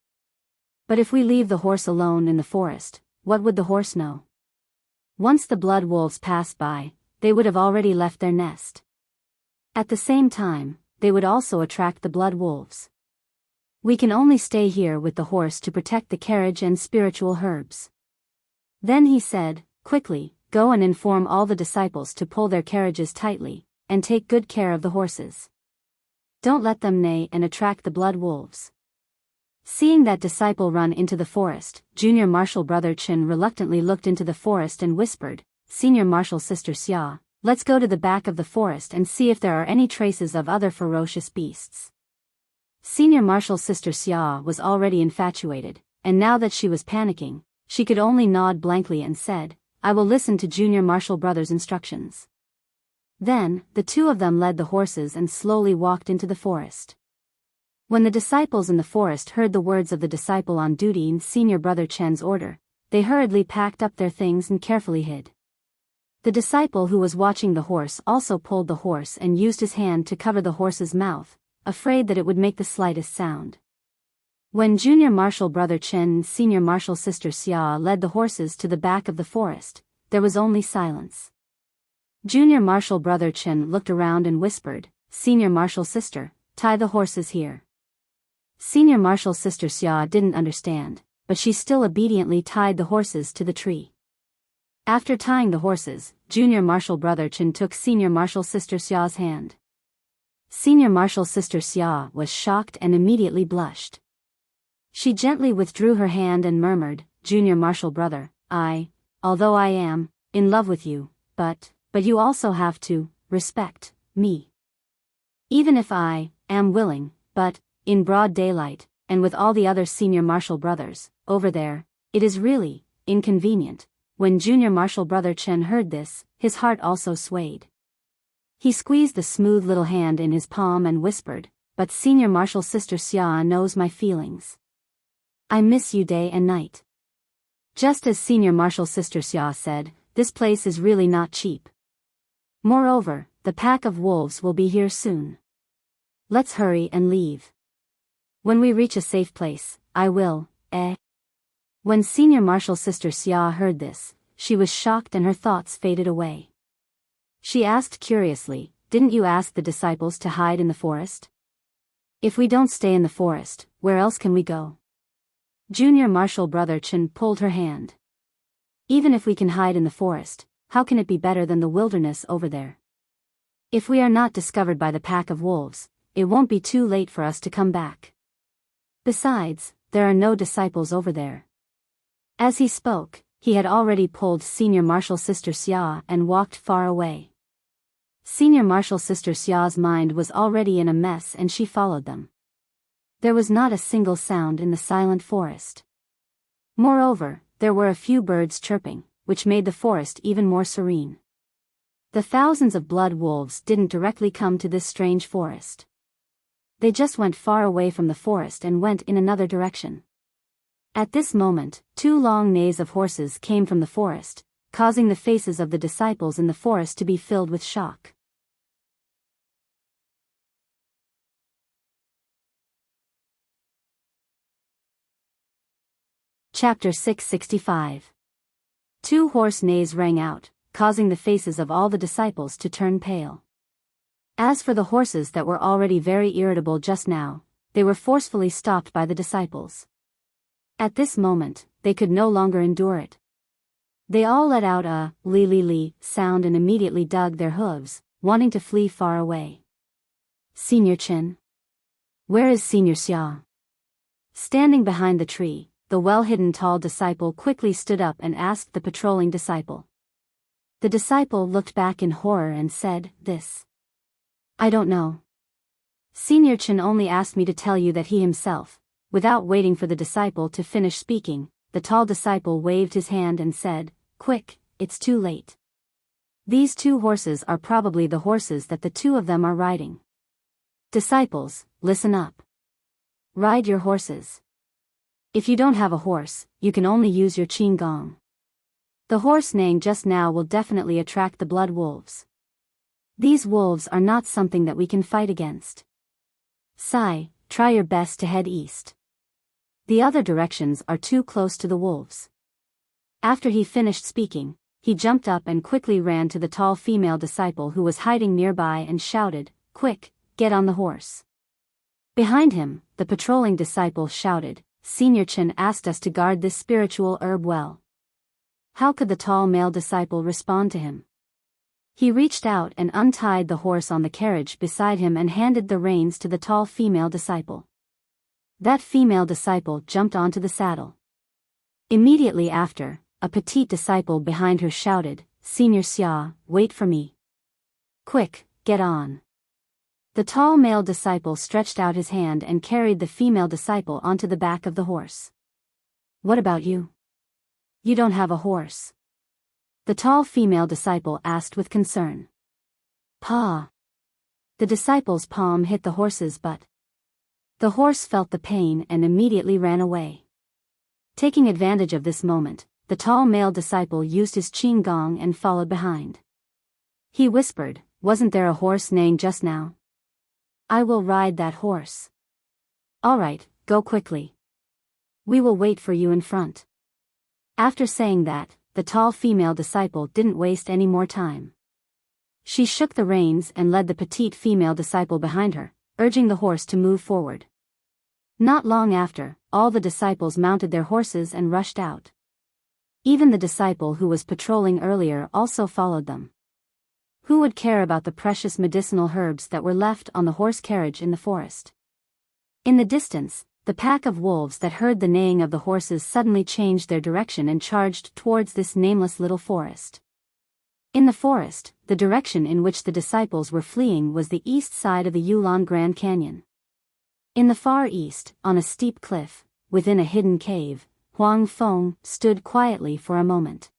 [SPEAKER 1] But if we leave the horse alone in the forest, what would the horse know? Once the blood wolves passed by, they would have already left their nest. At the same time, they would also attract the blood wolves. We can only stay here with the horse to protect the carriage and spiritual herbs. Then he said, quickly, go and inform all the disciples to pull their carriages tightly, and take good care of the horses. Don't let them neigh and attract the blood wolves. Seeing that disciple run into the forest, Junior Marshal Brother Chen reluctantly looked into the forest and whispered, Senior Marshal Sister Xia, let's go to the back of the forest and see if there are any traces of other ferocious beasts. Senior Marshal Sister Xia was already infatuated, and now that she was panicking, she could only nod blankly and said, I will listen to Junior Marshal Brother's instructions. Then, the two of them led the horses and slowly walked into the forest. When the disciples in the forest heard the words of the disciple on duty in Senior Brother Chen's order, they hurriedly packed up their things and carefully hid. The disciple who was watching the horse also pulled the horse and used his hand to cover the horse's mouth, afraid that it would make the slightest sound. When Junior Marshal Brother Chen and Senior Marshal Sister Xia led the horses to the back of the forest, there was only silence. Junior Marshal Brother Chen looked around and whispered, Senior Marshal Sister, tie the horses here. Senior Marshal Sister Xia didn't understand, but she still obediently tied the horses to the tree. After tying the horses, Junior Marshal Brother Chen took Senior Marshal Sister Xia's hand. Senior Marshal Sister Xia was shocked and immediately blushed. She gently withdrew her hand and murmured, Junior Marshal Brother, although I am in love with you, but you also have to respect me. Even if I am willing, but in broad daylight, and with all the other Senior Marshal brothers over there, it is really inconvenient. When Junior Marshal Brother Chen heard this, his heart also swayed. He squeezed the smooth little hand in his palm and whispered, but Senior Marshal Sister Xia knows my feelings. I miss you day and night. Just as Senior Marshal Sister Xia said, this place is really not cheap. Moreover, the pack of wolves will be here soon. Let's hurry and leave. When we reach a safe place, I will, When Senior Marshal Sister Xia heard this, she was shocked and her thoughts faded away. She asked curiously, didn't you ask the disciples to hide in the forest? If we don't stay in the forest, where else can we go? Junior Marshal Brother Chen pulled her hand. Even if we can hide in the forest, how can it be better than the wilderness over there? If we are not discovered by the pack of wolves, it won't be too late for us to come back. Besides, there are no disciples over there. As he spoke, he had already pulled Senior Marshal Sister Xia and walked far away. Senior Marshal Sister Xia's mind was already in a mess and she followed them. There was not a single sound in the silent forest. Moreover, there were a few birds chirping, which made the forest even more serene. The thousands of blood wolves didn't directly come to this strange forest. They just went far away from the forest and went in another direction. At this moment, 2 long neighs of horses came from the forest, causing the faces of the disciples in the forest to be filled with shock. Chapter 665. 2 horse neighs rang out, causing the faces of all the disciples to turn pale. As for the horses that were already very irritable just now, they were forcefully stopped by the disciples. At this moment, they could no longer endure it. They all let out a li sound and immediately dug their hooves, wanting to flee far away. Senior Chen? Where is Senior Xia? Standing behind the tree, the well-hidden tall disciple quickly stood up and asked the patrolling disciple. The disciple looked back in horror and said, This. I don't know. Senior Chen only asked me to tell you that he himself. Without waiting for the disciple to finish speaking, the tall disciple waved his hand and said, Quick, it's too late. These 2 horses are probably the horses that the 2 of them are riding. Disciples, listen up. Ride your horses. If you don't have a horse, you can only use your qin gong. The horse neighing just now will definitely attract the blood wolves. These wolves are not something that we can fight against. Sai, try your best to head east. The other directions are too close to the wolves. After he finished speaking, he jumped up and quickly ran to the tall female disciple who was hiding nearby and shouted, Quick, get on the horse. Behind him, the patrolling disciple shouted, Senior Chen asked us to guard this spiritual herb well. How could the tall male disciple respond to him? He reached out and untied the horse on the carriage beside him and handed the reins to the tall female disciple. That female disciple jumped onto the saddle. Immediately after, a petite disciple behind her shouted, Senior Xia, wait for me. Quick, get on. The tall male disciple stretched out his hand and carried the female disciple onto the back of the horse. What about you? You don't have a horse. The tall female disciple asked with concern. Pa. The disciple's palm hit the horse's butt. The horse felt the pain and immediately ran away. Taking advantage of this moment, the tall male disciple used his qin gong and followed behind. He whispered, Wasn't there a horse neighing just now? I will ride that horse. All right, go quickly. We will wait for you in front. After saying that, the tall female disciple didn't waste any more time. She shook the reins and led the petite female disciple behind her, urging the horse to move forward. Not long after, all the disciples mounted their horses and rushed out. Even the disciple who was patrolling earlier also followed them. Who would care about the precious medicinal herbs that were left on the horse carriage in the forest? In the distance, the pack of wolves that heard the neighing of the horses suddenly changed their direction and charged towards this nameless little forest. In the forest, the direction in which the disciples were fleeing was the east side of the Yulon Grand Canyon. In the far east, on a steep cliff, within a hidden cave, Huang Feng stood quietly for a moment.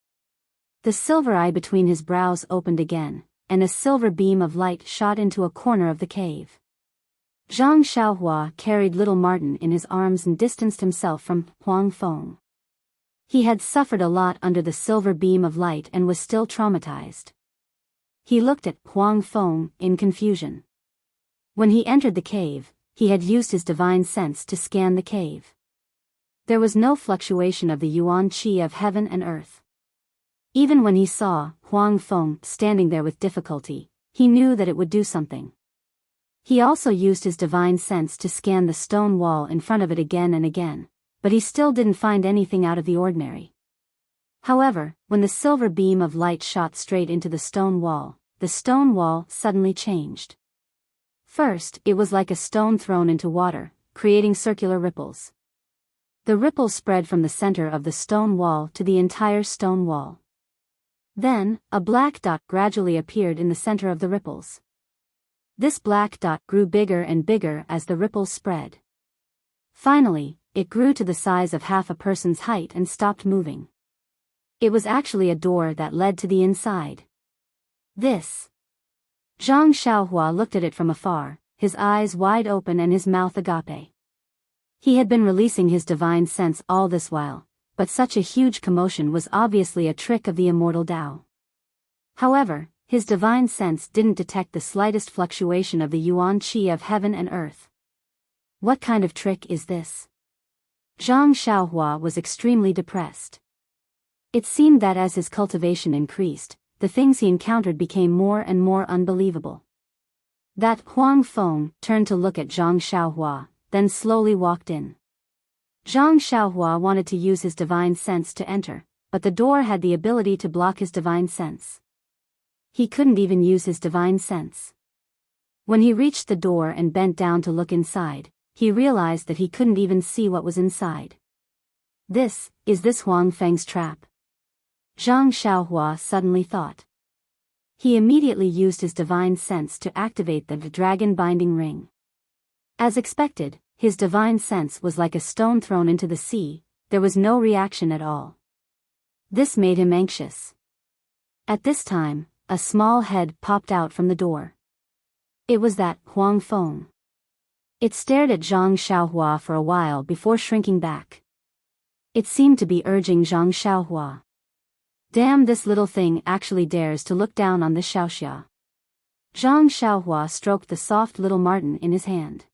[SPEAKER 1] The silver eye between his brows opened again, and a silver beam of light shot into a corner of the cave. Zhang Xiaohua carried little Martin in his arms and distanced himself from Huang Feng. He had suffered a lot under the silver beam of light and was still traumatized. He looked at Huang Feng in confusion. When he entered the cave, he had used his divine sense to scan the cave. There was no fluctuation of the yuan qi of heaven and earth. Even when he saw Huang Feng standing there with difficulty, he knew that it would do something. He also used his divine sense to scan the stone wall in front of it again and again, but he still didn't find anything out of the ordinary. However, when the silver beam of light shot straight into the stone wall suddenly changed. First, it was like a stone thrown into water, creating circular ripples. The ripples spread from the center of the stone wall to the entire stone wall. Then, a black dot gradually appeared in the center of the ripples. This black dot grew bigger and bigger as the ripples spread. Finally, it grew to the size of half a person's height and stopped moving. It was actually a door that led to the inside. This. Zhang Xiaohua looked at it from afar, his eyes wide open and his mouth agape. He had been releasing his divine sense all this while, but such a huge commotion was obviously a trick of the immortal Tao. However, his divine sense didn't detect the slightest fluctuation of the yuan qi of heaven and earth. What kind of trick is this? Zhang Xiaohua was extremely depressed. It seemed that as his cultivation increased, the things he encountered became more and more unbelievable. That Huang Feng turned to look at Zhang Xiaohua, then slowly walked in. Zhang Xiaohua wanted to use his divine sense to enter, but the door had the ability to block his divine sense. He couldn't even use his divine sense. When he reached the door and bent down to look inside, he realized that he couldn't even see what was inside. Is this Huang Feng's trap? Zhang Xiaohua suddenly thought. He immediately used his divine sense to activate the dragon binding ring. As expected, his divine sense was like a stone thrown into the sea, there was no reaction at all. This made him anxious. At this time, a small head popped out from the door. It was that Huang Feng. It stared at Zhang Xiaohua for a while before shrinking back. It seemed to be urging Zhang Xiaohua. Damn, this little thing actually dares to look down on this Xiaoxia. Zhang Xiaohua stroked the soft little Martin in his hand.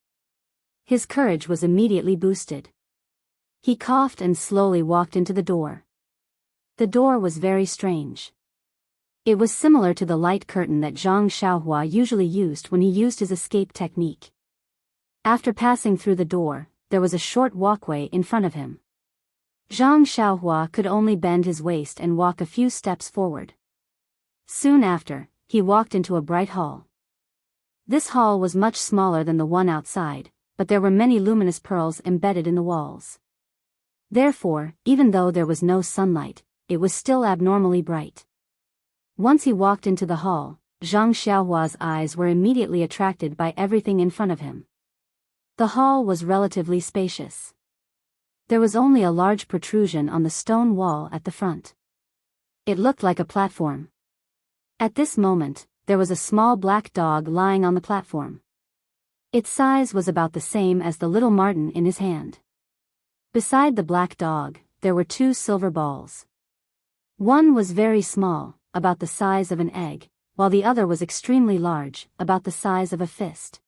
[SPEAKER 1] His courage was immediately boosted. He coughed and slowly walked into the door. The door was very strange. It was similar to the light curtain that Zhang Xiaohua usually used when he used his escape technique. After passing through the door, there was a short walkway in front of him. Zhang Xiaohua could only bend his waist and walk a few steps forward. Soon after, he walked into a bright hall. This hall was much smaller than the one outside, but there were many luminous pearls embedded in the walls. Therefore, even though there was no sunlight, it was still abnormally bright. Once he walked into the hall, Zhang Xiaohua's eyes were immediately attracted by everything in front of him. The hall was relatively spacious. There was only a large protrusion on the stone wall at the front. It looked like a platform. At this moment, there was a small black dog lying on the platform. Its size was about the same as the little Martin in his hand. Beside the black dog, there were two silver balls. One was very small, about the size of an egg, while the other was extremely large, about the size of a fist.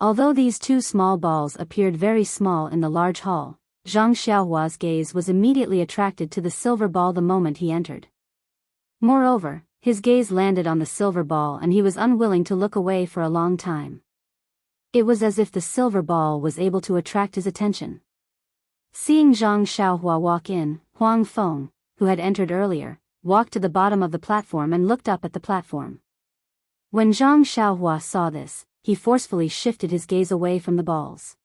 [SPEAKER 1] Although these two small balls appeared very small in the large hall, Zhang Xiaohua's gaze was immediately attracted to the silver ball the moment he entered. Moreover, his gaze landed on the silver ball and he was unwilling to look away for a long time. It was as if the silver ball was able to attract his attention. Seeing Zhang Xiaohua walk in, Huang Feng, who had entered earlier, walked to the bottom of the platform and looked up at the platform. When Zhang Xiaohua saw this, he forcefully shifted his gaze away from the balls.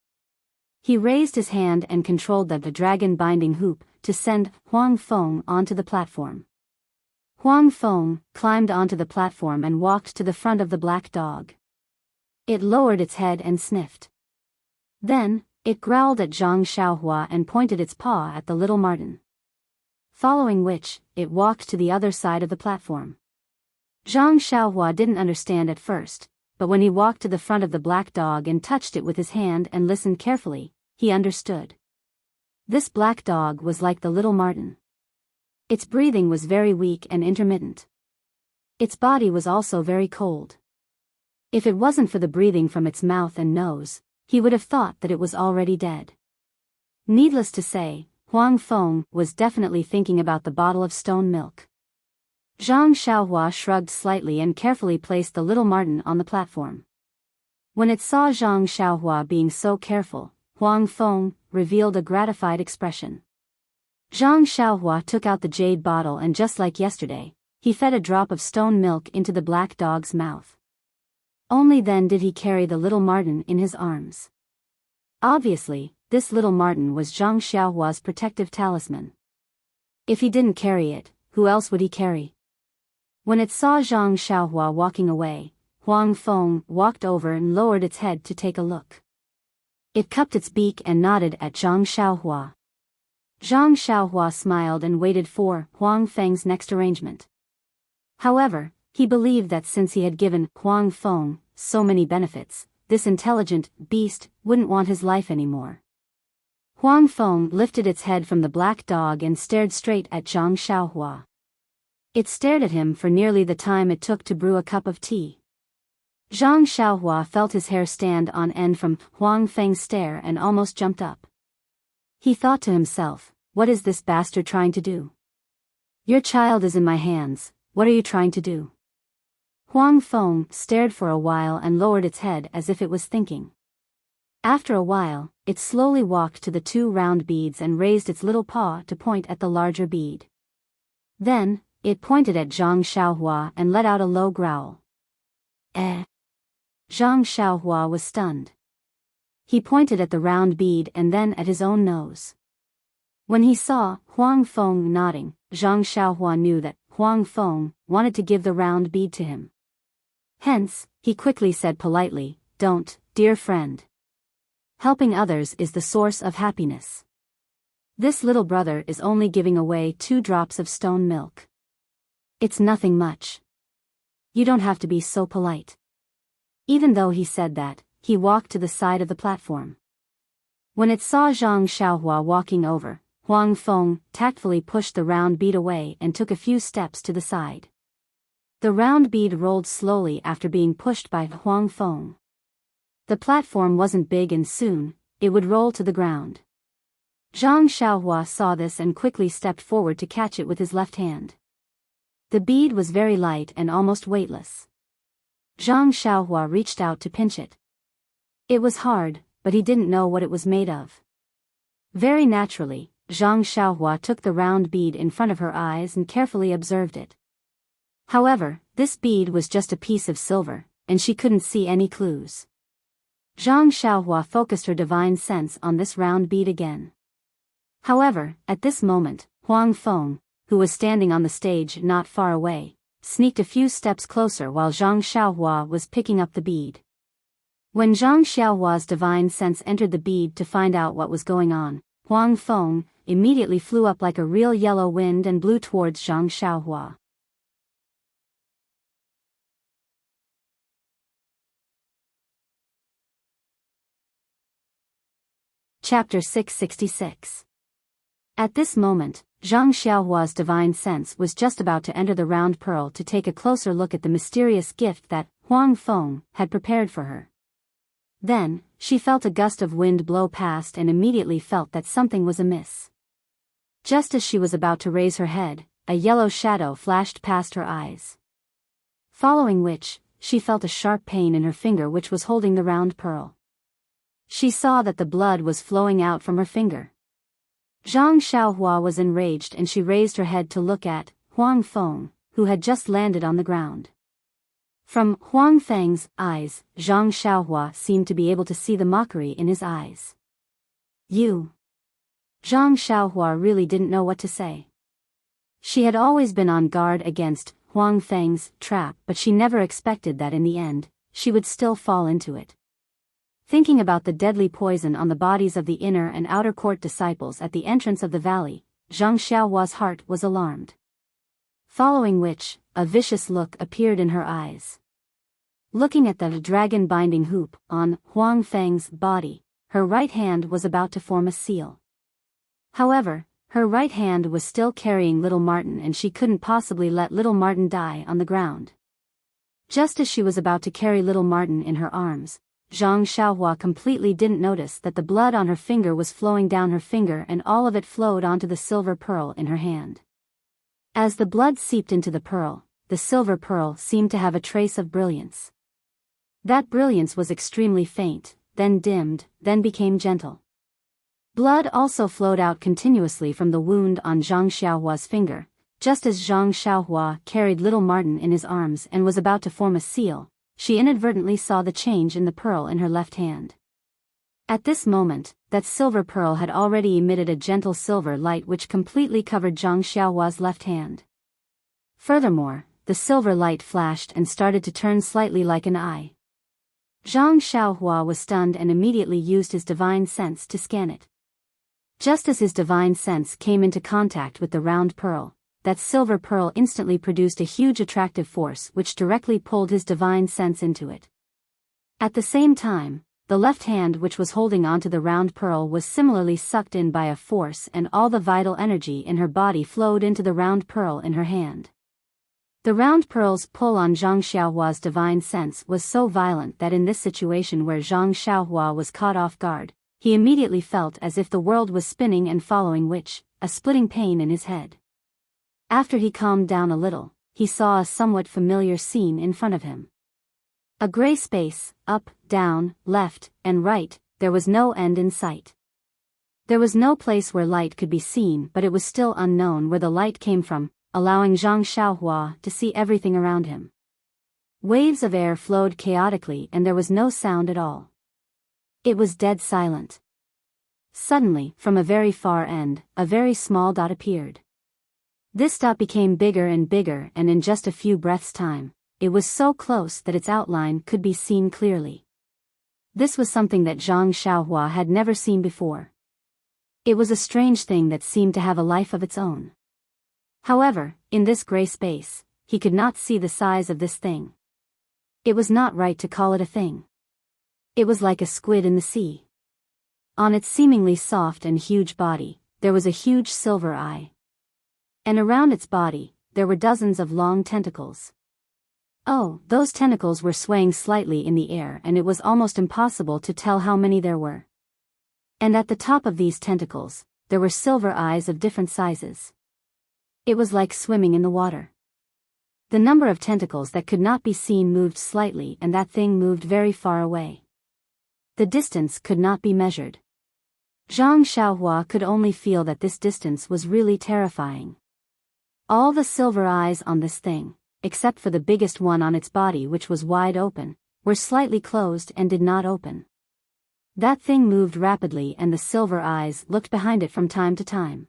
[SPEAKER 1] He raised his hand and controlled the dragon binding hoop to send Huang Feng onto the platform. Huang Feng climbed onto the platform and walked to the front of the black dog. It lowered its head and sniffed. Then, it growled at Zhang Xiaohua and pointed its paw at the little marten. Following which, it walked to the other side of the platform. Zhang Xiaohua didn't understand at first, but when he walked to the front of the black dog and touched it with his hand and listened carefully, he understood. This black dog was like the little marten. Its breathing was very weak and intermittent. Its body was also very cold. If it wasn't for the breathing from its mouth and nose, he would have thought that it was already dead. Needless to say, Huang Feng was definitely thinking about the bottle of stone milk. Zhang Xiaohua shrugged slightly and carefully placed the little marten on the platform. When it saw Zhang Xiaohua being so careful, Huang Feng revealed a gratified expression. Zhang Xiaohua took out the jade bottle and just like yesterday, he fed a drop of stone milk into the black dog's mouth. Only then did he carry the little marten in his arms. Obviously, this little marten was Zhang Xiaohua's protective talisman. If he didn't carry it, who else would he carry? When it saw Zhang Xiaohua walking away, Huang Feng walked over and lowered its head to take a look. It cupped its beak and nodded at Zhang Xiaohua. Zhang Xiaohua smiled and waited for Huang Feng's next arrangement. However, he believed that since he had given Huang Feng so many benefits, this intelligent beast wouldn't want his life anymore. Huang Feng lifted its head from the black dog and stared straight at Zhang Xiaohua. It stared at him for nearly the time it took to brew a cup of tea. Zhang Xiaohua felt his hair stand on end from Huang Feng's stare and almost jumped up. He thought to himself, "What is this bastard trying to do? Your child is in my hands, what are you trying to do?" Huang Feng stared for a while and lowered its head as if it was thinking. After a while, it slowly walked to the two round beads and raised its little paw to point at the larger bead. Then, it pointed at Zhang Xiaohua and let out a low growl. Eh? Zhang Xiaohua was stunned. He pointed at the round bead and then at his own nose. When he saw Huang Feng nodding, Zhang Xiaohua knew that Huang Feng wanted to give the round bead to him. Hence, he quickly said politely, "Don't, dear friend. Helping others is the source of happiness. This little brother is only giving away 2 drops of stone milk. It's nothing much. You don't have to be so polite." Even though he said that, he walked to the side of the platform. When it saw Zhang Xiaohua walking over, Huang Feng tactfully pushed the round bead away and took a few steps to the side. The round bead rolled slowly after being pushed by Huang Feng. The platform wasn't big and soon, it would roll to the ground. Zhang Xiaohua saw this and quickly stepped forward to catch it with his left hand. The bead was very light and almost weightless. Zhang Xiaohua reached out to pinch it. It was hard, but he didn't know what it was made of. Very naturally, Zhang Xiaohua took the round bead in front of her eyes and carefully observed it. However, this bead was just a piece of silver, and she couldn't see any clues. Zhang Xiaohua focused her divine sense on this round bead again. However, at this moment, Huang Feng, who was standing on the stage not far away, sneaked a few steps closer while Zhang Xiaohua was picking up the bead. When Zhang Xiaohua's divine sense entered the bead to find out what was going on, Huang Feng immediately flew up like a real yellow wind and blew towards Zhang Xiaohua. Chapter 666. At this moment, Zhang Xiaohua's divine sense was just about to enter the round pearl to take a closer look at the mysterious gift that Huang Feng had prepared for her. Then, she felt a gust of wind blow past and immediately felt that something was amiss. Just as she was about to raise her head, a yellow shadow flashed past her eyes. Following which, she felt a sharp pain in her finger which was holding the round pearl. She saw that the blood was flowing out from her finger. Zhang Xiaohua was enraged and she raised her head to look at Huang Feng, who had just landed on the ground. From Huang Feng's eyes, Zhang Xiaohua seemed to be able to see the mockery in his eyes. You. Zhang Xiaohua really didn't know what to say. She had always been on guard against Huang Feng's trap, but she never expected that in the end, she would still fall into it. Thinking about the deadly poison on the bodies of the inner and outer court disciples at the entrance of the valley, Zhang Xiaohua's heart was alarmed. Following which, a vicious look appeared in her eyes. Looking at the dragon binding hoop on Huang Feng's body, her right hand was about to form a seal. However, her right hand was still carrying little Martin, and she couldn't possibly let little Martin die on the ground. Just as she was about to carry little Martin in her arms, Zhang Xiaohua completely didn't notice that the blood on her finger was flowing down her finger, and all of it flowed onto the silver pearl in her hand. As the blood seeped into the pearl, the silver pearl seemed to have a trace of brilliance. That brilliance was extremely faint, then dimmed, then became gentle. Blood also flowed out continuously from the wound on Zhang Xiaohua's finger. Just as Zhang Xiaohua carried little Martin in his arms and was about to form a seal, she inadvertently saw the change in the pearl in her left hand. At this moment, that silver pearl had already emitted a gentle silver light which completely covered Zhang Xiaohua's left hand. Furthermore, the silver light flashed and started to turn slightly like an eye. Zhang Xiaohua was stunned and immediately used his divine sense to scan it. Just as his divine sense came into contact with the round pearl, that silver pearl instantly produced a huge attractive force which directly pulled his divine sense into it. At the same time, the left hand which was holding onto the round pearl was similarly sucked in by a force, and all the vital energy in her body flowed into the round pearl in her hand. The round pearl's pull on Zhang Xiaohua's divine sense was so violent that in this situation where Zhang Xiaohua was caught off guard, he immediately felt as if the world was spinning, and following which, a splitting pain in his head. After he calmed down a little, he saw a somewhat familiar scene in front of him. A gray space, up, down, left, and right, there was no end in sight. There was no place where light could be seen, but it was still unknown where the light came from, allowing Zhang Xiaohua to see everything around him. Waves of air flowed chaotically and there was no sound at all. It was dead silent. Suddenly, from a very far end, a very small dot appeared. This dot became bigger and bigger, and in just a few breaths' time, it was so close that its outline could be seen clearly. This was something that Zhang Xiaohua had never seen before. It was a strange thing that seemed to have a life of its own. However, in this gray space, he could not see the size of this thing. It was not right to call it a thing. It was like a squid in the sea. On its seemingly soft and huge body, there was a huge silver eye. And around its body, there were dozens of long tentacles. Oh, those tentacles were swaying slightly in the air, and it was almost impossible to tell how many there were. And at the top of these tentacles, there were silver eyes of different sizes. It was like swimming in the water. The number of tentacles that could not be seen moved slightly, and that thing moved very far away. The distance could not be measured. Zhang Xiaohua could only feel that this distance was really terrifying. All the silver eyes on this thing, except for the biggest one on its body which was wide open, were slightly closed and did not open. That thing moved rapidly and the silver eyes looked behind it from time to time.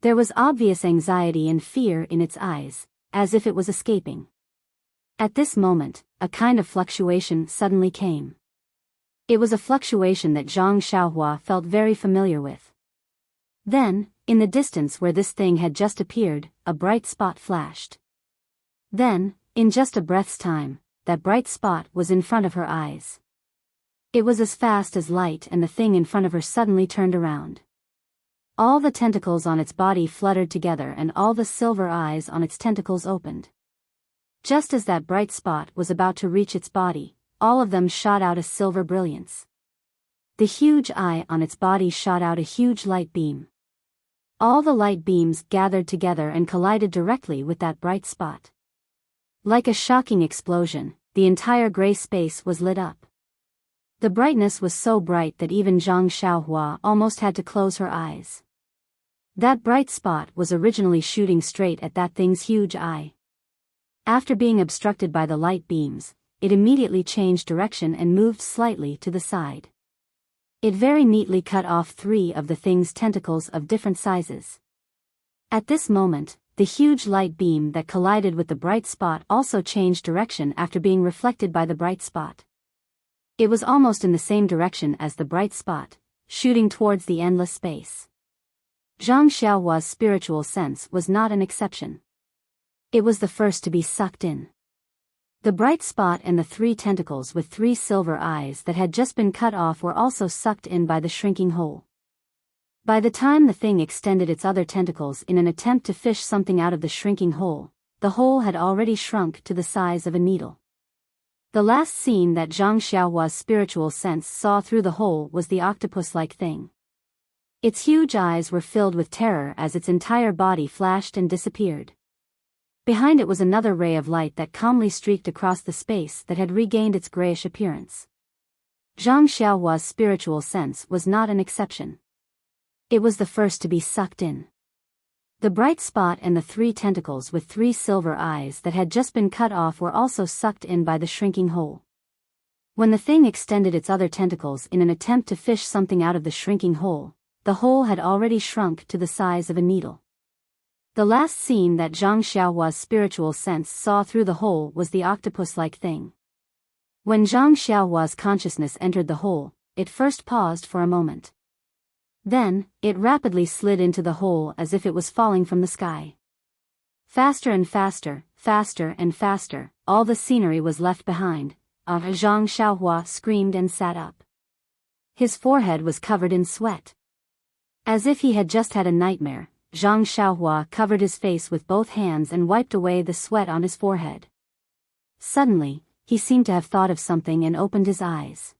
[SPEAKER 1] There was obvious anxiety and fear in its eyes, as if it was escaping. At this moment, a kind of fluctuation suddenly came. It was a fluctuation that Zhang Xiaohua felt very familiar with. Then, in the distance where this thing had just appeared, a bright spot flashed. Then, in just a breath's time, that bright spot was in front of her eyes. It was as fast as light, and the thing in front of her suddenly turned around. All the tentacles on its body fluttered together and all the silver eyes on its tentacles opened. Just as that bright spot was about to reach its body, all of them shot out a silver brilliance. The huge eye on its body shot out a huge light beam. All the light beams gathered together and collided directly with that bright spot. Like a shocking explosion, the entire gray space was lit up. The brightness was so bright that even Zhang Xiaohua almost had to close her eyes. That bright spot was originally shooting straight at that thing's huge eye. After being obstructed by the light beams, it immediately changed direction and moved slightly to the side. It very neatly cut off 3 of the thing's tentacles of different sizes. At this moment, the huge light beam that collided with the bright spot also changed direction after being reflected by the bright spot. It was almost in the same direction as the bright spot, shooting towards the endless space. Zhang Xiaohua's spiritual sense was not an exception. It was the first to be sucked in. The bright spot and the 3 tentacles with 3 silver eyes that had just been cut off were also sucked in by the shrinking hole. By the time the thing extended its other tentacles in an attempt to fish something out of the shrinking hole, the hole had already shrunk to the size of a needle. The last scene that Zhang Xiaohua's spiritual sense saw through the hole was the octopus-like thing. Its huge eyes were filled with terror as its entire body flashed and disappeared. Behind it was another ray of light that calmly streaked across the space that had regained its grayish appearance. Zhang Xiaohua's spiritual sense was not an exception. It was the first to be sucked in. The bright spot and the 3 tentacles with 3 silver eyes that had just been cut off were also sucked in by the shrinking hole. When the thing extended its other tentacles in an attempt to fish something out of the shrinking hole, the hole had already shrunk to the size of a needle. The last scene that Zhang Xiaohua's spiritual sense saw through the hole was the octopus-like thing. When Zhang Xiaohua's consciousness entered the hole, it first paused for a moment. Then, it rapidly slid into the hole as if it was falling from the sky. Faster and faster, faster and faster, all the scenery was left behind. Zhang Xiaohua screamed and sat up. His forehead was covered in sweat. As if he had just had a nightmare, Zhang Xiaohua covered his face with both hands and wiped away the sweat on his forehead. Suddenly, he seemed to have thought of something and opened his eyes.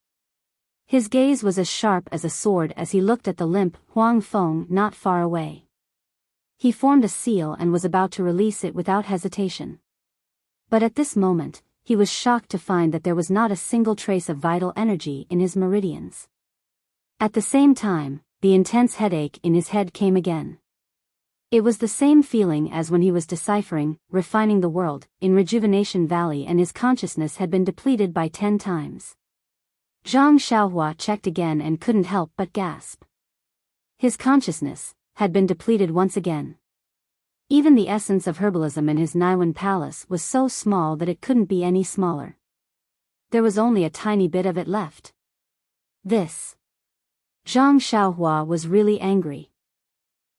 [SPEAKER 1] His gaze was as sharp as a sword as he looked at the limp Huang Feng not far away. He formed a seal and was about to release it without hesitation. But at this moment, he was shocked to find that there was not a single trace of vital energy in his meridians. At the same time, the intense headache in his head came again. It was the same feeling as when he was deciphering, refining the world, in Rejuvenation Valley, and his consciousness had been depleted by 10 times. Zhang Xiaohua checked again and couldn't help but gasp. His consciousness had been depleted once again. Even the essence of herbalism in his Naiwan palace was so small that it couldn't be any smaller. There was only a tiny bit of it left. This. Zhang Xiaohua was really angry.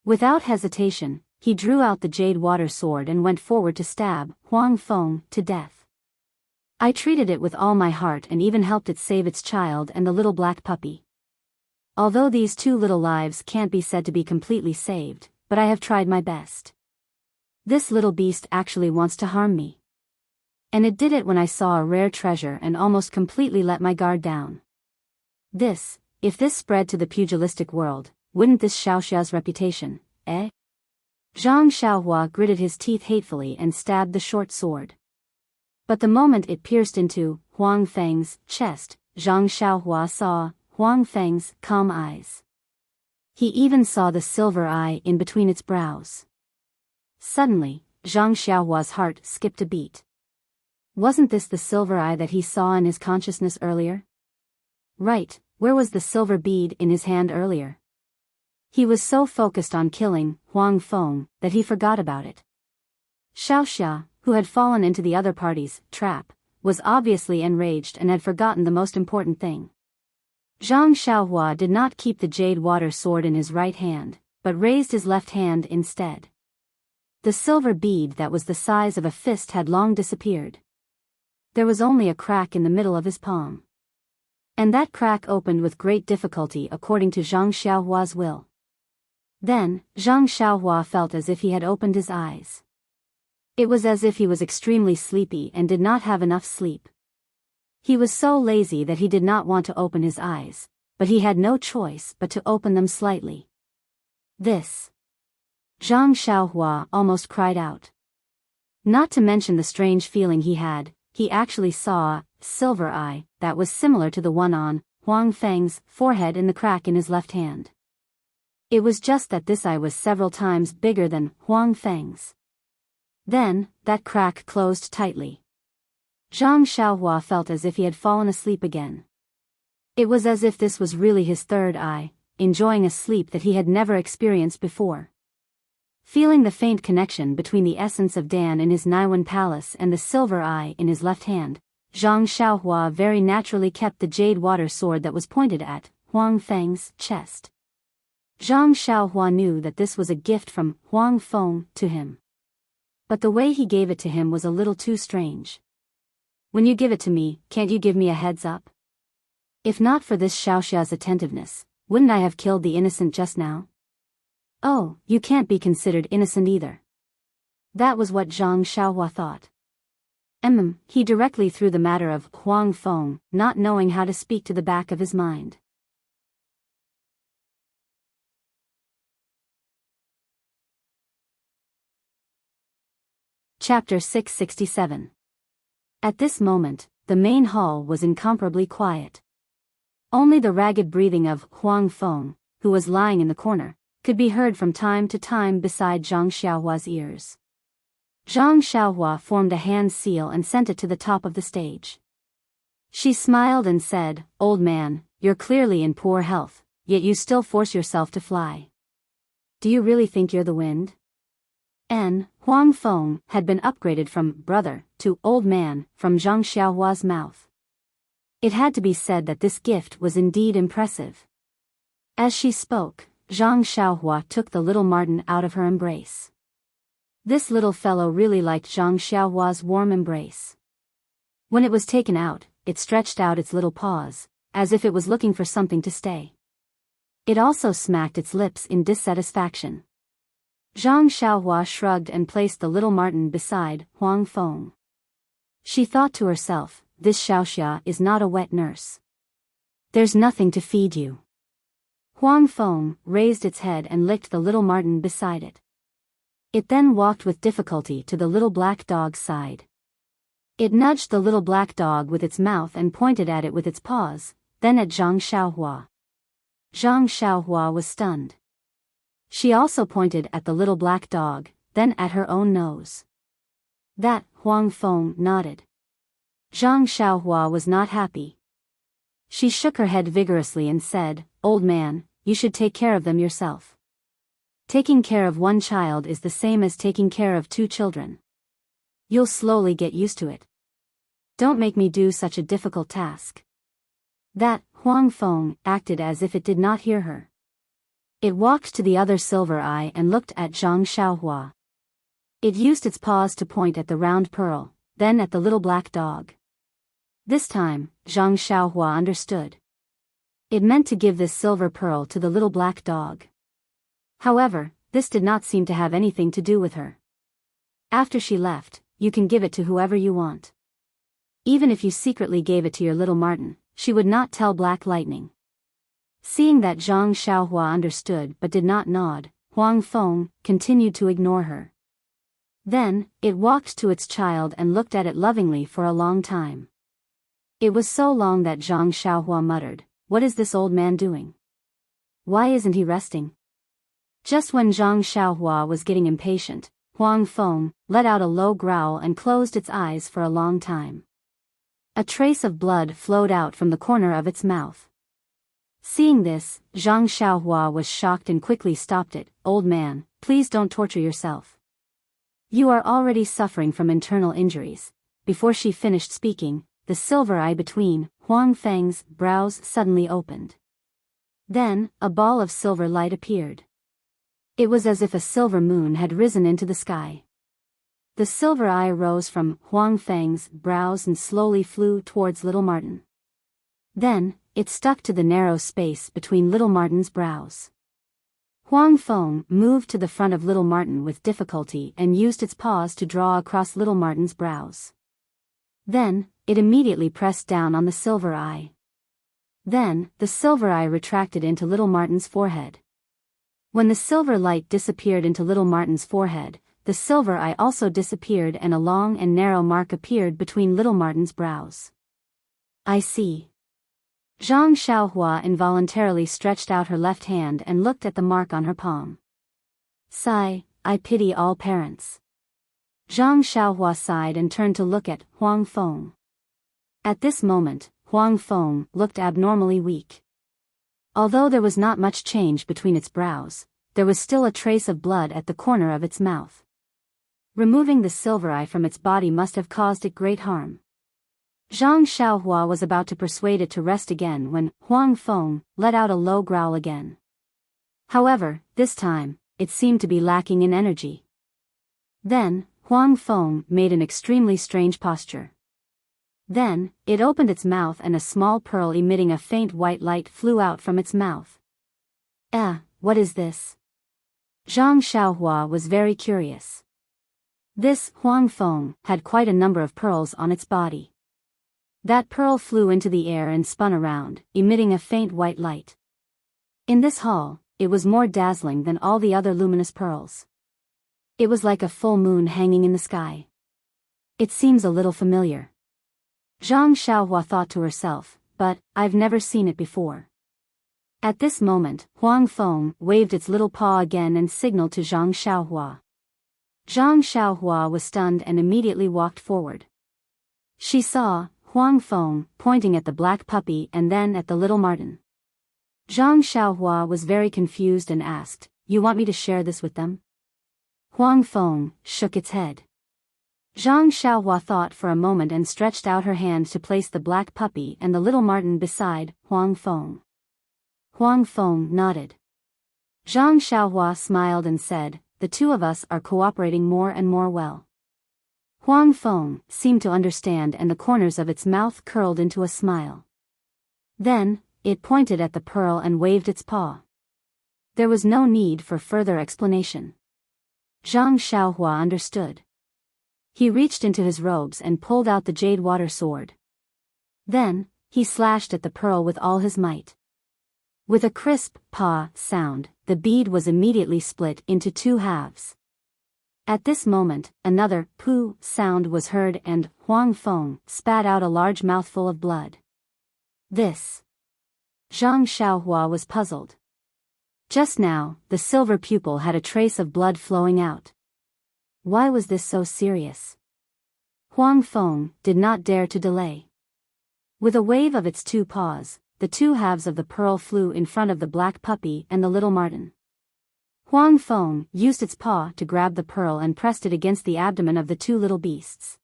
[SPEAKER 1] Without hesitation, he drew out the jade water sword and went forward to stab Huang Feng to death. I treated it with all my heart and even helped it save its child and the little black puppy. Although these 2 little lives can't be said to be completely saved, but I have tried my best. This little beast actually wants to harm me. And it did it when I saw a rare treasure and almost completely let my guard down. If this spread to the pugilistic world, wouldn't this Xiaoxia's reputation, eh? Zhang Xiaohua gritted his teeth hatefully and stabbed the short sword. But the moment it pierced into Huang Feng's chest, Zhang Xiaohua saw Huang Feng's calm eyes. He even saw the silver eye in between its brows. Suddenly, Zhang Xiaohua's heart skipped a beat. Wasn't this the silver eye that he saw in his consciousness earlier? Right, where was the silver bead in his hand earlier? He was so focused on killing Huang Feng that he forgot about it. Xiaoxia, who had fallen into the other party's trap, was obviously enraged and had forgotten the most important thing. Zhang Xiaohua did not keep the jade water sword in his right hand, but raised his left hand instead. The silver bead that was the size of a fist had long disappeared. There was only a crack in the middle of his palm. And that crack opened with great difficulty according to Zhang Xiaohua's will. Then, Zhang Xiaohua felt as if he had opened his eyes. It was as if he was extremely sleepy and did not have enough sleep. He was so lazy that he did not want to open his eyes, but he had no choice but to open them slightly. This. Zhang Xiaohua almost cried out. Not to mention the strange feeling he actually saw a silver eye that was similar to the one on Huang Feng's forehead in the crack in his left hand. It was just that this eye was several times bigger than Huang Feng's. Then, that crack closed tightly. Zhang Xiaohua felt as if he had fallen asleep again. It was as if this was really his third eye, enjoying a sleep that he had never experienced before. Feeling the faint connection between the essence of Dan in his Naiwan palace and the silver eye in his left hand, Zhang Xiaohua very naturally kept the jade water sword that was pointed at Huang Feng's chest. Zhang Xiaohua knew that this was a gift from Huang Feng to him. But the way he gave it to him was a little too strange. When you give it to me, can't you give me a heads up? If not for this Xiaoxia's attentiveness, wouldn't I have killed the innocent just now? Oh, you can't be considered innocent either. That was what Zhang Xiaohua thought. He directly threw the matter of Huang Feng, not knowing how to speak, to the back of his mind. Chapter 667. At this moment, the main hall was incomparably quiet. Only the ragged breathing of Huang Feng, who was lying in the corner, could be heard from time to time beside Zhang Xiaohua's ears. Zhang Xiaohua formed a hand seal and sent it to the top of the stage. She smiled and said, "Old man, you're clearly in poor health, yet you still force yourself to fly. Do you really think you're the wind?" Huang Feng had been upgraded from brother to old man from Zhang Xiaohua's mouth. It had to be said that this gift was indeed impressive. As she spoke, Zhang Xiaohua took the little marten out of her embrace. This little fellow really liked Zhang Xiaohua's warm embrace. When it was taken out, it stretched out its little paws, as if it was looking for something to stay. It also smacked its lips in dissatisfaction. Zhang Xiaohua shrugged and placed the little marten beside Huang Feng. She thought to herself, this Xiaoxia is not a wet nurse. There's nothing to feed you. Huang Feng raised its head and licked the little marten beside it. It then walked with difficulty to the little black dog's side. It nudged the little black dog with its mouth and pointed at it with its paws, then at Zhang Xiaohua. Zhang Xiaohua was stunned. She also pointed at the little black dog, then at her own nose. That Huang Feng nodded. Zhang Xiaohua was not happy. She shook her head vigorously and said, "Old man, you should take care of them yourself. Taking care of one child is the same as taking care of two children. You'll slowly get used to it. Don't make me do such a difficult task." That Huang Feng acted as if it did not hear her. It walked to the other silver eye and looked at Zhang Xiaohua. It used its paws to point at the round pearl, then at the little black dog. This time, Zhang Xiaohua understood. It meant to give this silver pearl to the little black dog. However, this did not seem to have anything to do with her. After she left, you can give it to whoever you want. Even if you secretly gave it to your little marten, she would not tell Black Lightning. Seeing that Zhang Xiaohua understood but did not nod, Huang Feng continued to ignore her. Then, it walked to its child and looked at it lovingly for a long time. It was so long that Zhang Xiaohua muttered, "What is this old man doing? Why isn't he resting?" Just when Zhang Xiaohua was getting impatient, Huang Feng let out a low growl and closed its eyes for a long time. A trace of blood flowed out from the corner of its mouth. Seeing this, Zhang Xiaohua was shocked and quickly stopped it. "Old man, please don't torture yourself. You are already suffering from internal injuries." Before she finished speaking, the silver eye between Huang Feng's brows suddenly opened. Then, a ball of silver light appeared. It was as if a silver moon had risen into the sky. The silver eye rose from Huang Feng's brows and slowly flew towards little marten. Then, it stuck to the narrow space between little marten's brows. Huang Feng moved to the front of little marten with difficulty and used its paws to draw across little marten's brows. Then, it immediately pressed down on the silver eye. Then, the silver eye retracted into little marten's forehead. When the silver light disappeared into little marten's forehead, the silver eye also disappeared and a long and narrow mark appeared between little marten's brows. "I see." Zhang Xiaohua involuntarily stretched out her left hand and looked at the mark on her palm. Sigh, I pity all parents. Zhang Xiaohua sighed and turned to look at Huang Feng. At this moment, Huang Feng looked abnormally weak. Although there was not much change between its brows, there was still a trace of blood at the corner of its mouth. Removing the silver eye from its body must have caused it great harm. Zhang Xiaohua was about to persuade it to rest again when Huang Feng let out a low growl again. However, this time, it seemed to be lacking in energy. Then, Huang Feng made an extremely strange posture. Then, it opened its mouth and a small pearl emitting a faint white light flew out from its mouth. What is this? Zhang Xiaohua was very curious. This Huang Feng had quite a number of pearls on its body. That pearl flew into the air and spun around, emitting a faint white light. In this hall, it was more dazzling than all the other luminous pearls. It was like a full moon hanging in the sky. It seems a little familiar. Zhang Xiaohua thought to herself, but I've never seen it before. At this moment, Huang Feng waved its little paw again and signaled to Zhang Xiaohua. Zhang Xiaohua was stunned and immediately walked forward. She saw Huang Feng pointing at the black puppy and then at the little marten. Zhang Xiaohua was very confused and asked, "You want me to share this with them?" Huang Feng shook its head. Zhang Xiaohua thought for a moment and stretched out her hand to place the black puppy and the little marten beside Huang Feng. Huang Feng nodded. Zhang Xiaohua smiled and said, "The two of us are cooperating more and more well." Huang Feng seemed to understand and the corners of its mouth curled into a smile. Then, it pointed at the pearl and waved its paw. There was no need for further explanation. Zhang Xiaohua understood. He reached into his robes and pulled out the jade water sword. Then, he slashed at the pearl with all his might. With a crisp "pa" sound, the bead was immediately split into two halves. At this moment, another "poo" sound was heard and Huang Feng spat out a large mouthful of blood. This. Zhang Xiaohua was puzzled. Just now, the silver pupil had a trace of blood flowing out. Why was this so serious? Huang Feng did not dare to delay. With a wave of its two paws, the two halves of the pearl flew in front of the black puppy and the little marten. Huang Feng used its paw to grab the pearl and pressed it against the abdomen of the two little beasts.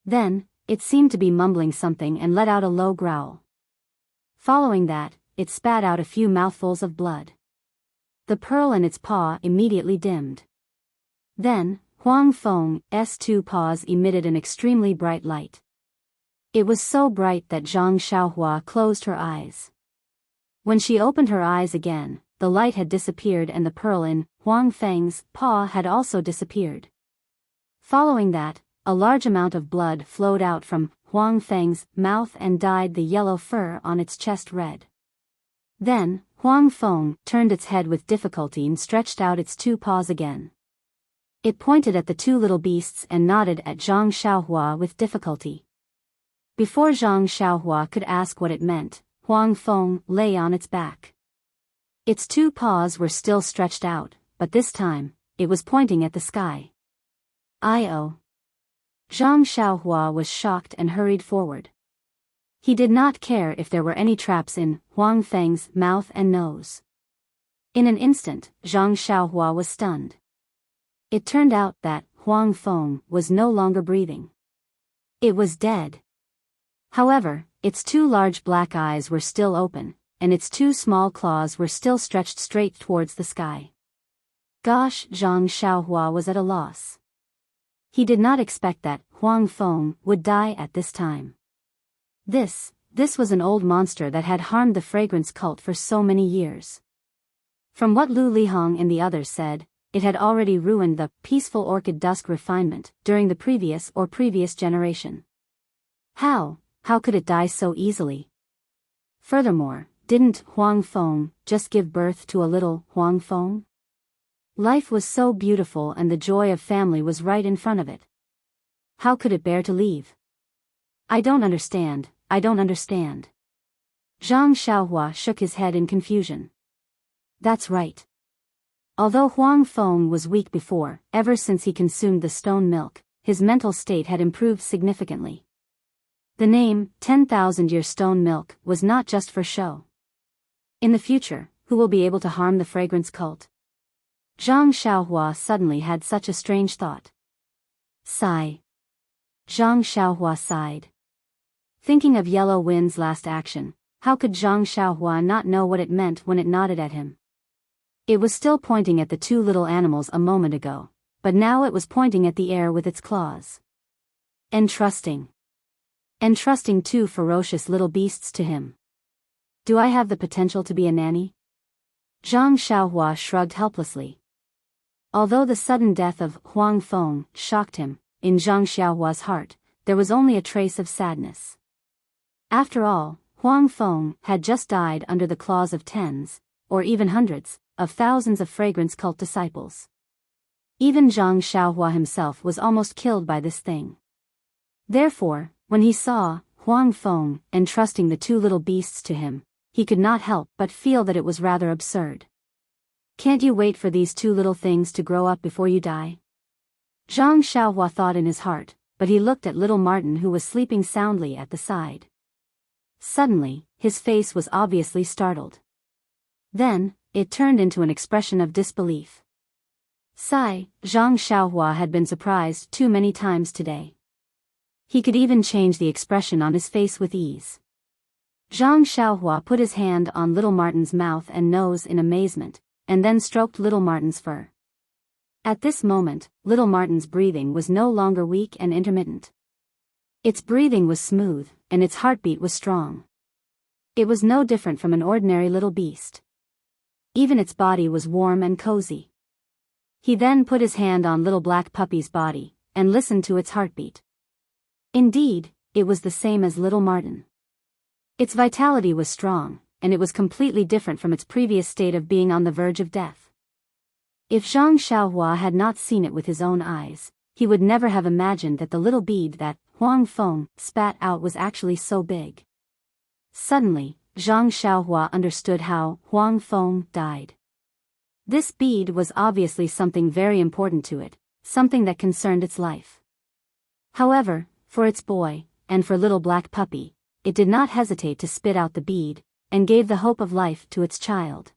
[SPEAKER 1] Then, it seemed to be mumbling something and let out a low growl. Following that, it spat out a few mouthfuls of blood. The pearl and its paw immediately dimmed. Then, Huang Feng's two paws emitted an extremely bright light. It was so bright that Zhang Xiaohua closed her eyes. When she opened her eyes again, the light had disappeared and the pearl in Huang Feng's paw had also disappeared. Following that, a large amount of blood flowed out from Huang Feng's mouth and dyed the yellow fur on its chest red. Then, Huang Feng turned its head with difficulty and stretched out its two paws again. It pointed at the two little beasts and nodded at Zhang Xiaohua with difficulty. Before Zhang Xiaohua could ask what it meant, Huang Feng lay on its back. Its two paws were still stretched out, but this time, it was pointing at the sky. "I-oh." Zhang Xiaohua was shocked and hurried forward. He did not care if there were any traps in Huang Feng's mouth and nose. In an instant, Zhang Xiaohua was stunned. It turned out that Huang Feng was no longer breathing. It was dead. However, its two large black eyes were still open, and its two small claws were still stretched straight towards the sky. Gosh, Zhang Xiaohua was at a loss. He did not expect that Huang Feng would die at this time. This was an old monster that had harmed the fragrance cult for so many years. From what Lu Lihong and the others said, it had already ruined the peaceful orchid dusk refinement during the previous generation. How could it die so easily? Furthermore, didn't Huang Feng just give birth to a little Huang Feng? Life was so beautiful and the joy of family was right in front of it. How could it bear to leave? I don't understand. Zhang Xiaohua shook his head in confusion. That's right. Although Huang Feng was weak before, ever since he consumed the stone milk, his mental state had improved significantly. The name, 10,000-year stone milk, was not just for show. In the future, who will be able to harm the fragrance cult? Zhang Xiaohua suddenly had such a strange thought. Sigh. Zhang Xiaohua sighed. Thinking of Yellow Wind's last action, how could Zhang Xiaohua not know what it meant when it nodded at him? It was still pointing at the two little animals a moment ago, but now it was pointing at the air with its claws. Entrusting. Entrusting two ferocious little beasts to him. Do I have the potential to be a nanny? Zhang Xiaohua shrugged helplessly. Although the sudden death of Huang Feng shocked him, in Zhang Xiaohua's heart, there was only a trace of sadness. After all, Huang Feng had just died under the claws of tens, or even hundreds, of thousands of fragrance cult disciples. Even Zhang Xiaohua himself was almost killed by this thing. Therefore, when he saw Huang Feng entrusting the two little beasts to him, he could not help but feel that it was rather absurd. Can't you wait for these two little things to grow up before you die? Zhang Xiaohua thought in his heart, but he looked at little Martin who was sleeping soundly at the side. Suddenly, his face was obviously startled. Then, it turned into an expression of disbelief. Sigh, Zhang Xiaohua had been surprised too many times today. He could even change the expression on his face with ease. Zhang Xiaohua put his hand on little Martin's mouth and nose in amazement, and then stroked little Martin's fur. At this moment, little Martin's breathing was no longer weak and intermittent. Its breathing was smooth, and its heartbeat was strong. It was no different from an ordinary little beast. Even its body was warm and cozy. He then put his hand on little black puppy's body, and listened to its heartbeat. Indeed, it was the same as little Martin. Its vitality was strong, and it was completely different from its previous state of being on the verge of death. If Zhang Xiaohua had not seen it with his own eyes, he would never have imagined that the little bead that Huang Feng spat out was actually so big. Suddenly, Zhang Xiaohua understood how Huang Feng died. This bead was obviously something very important to it, something that concerned its life. However, for its boy, and for little black puppy, it did not hesitate to spit out the bead, and gave the hope of life to its child.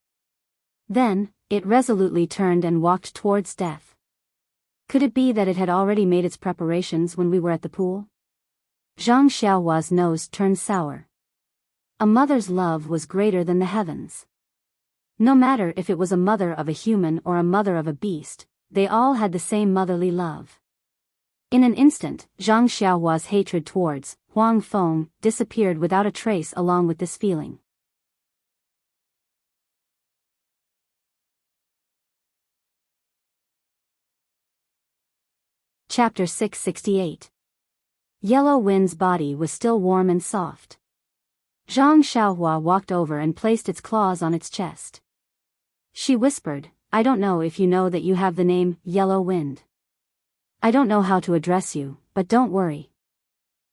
[SPEAKER 1] Then, it resolutely turned and walked towards death. Could it be that it had already made its preparations when we were at the pool? Zhang Xiaohua's nose turned sour. A mother's love was greater than the heavens. No matter if it was a mother of a human or a mother of a beast, they all had the same motherly love. In an instant, Zhang Xiaohua's hatred towards Huang Feng disappeared without a trace along with this feeling. Chapter 668. Yellow Wind's body was still warm and soft. Zhang Xiaohua walked over and placed its claws on its chest. She whispered, I don't know if you know that you have the name Yellow Wind. I don't know how to address you, but don't worry.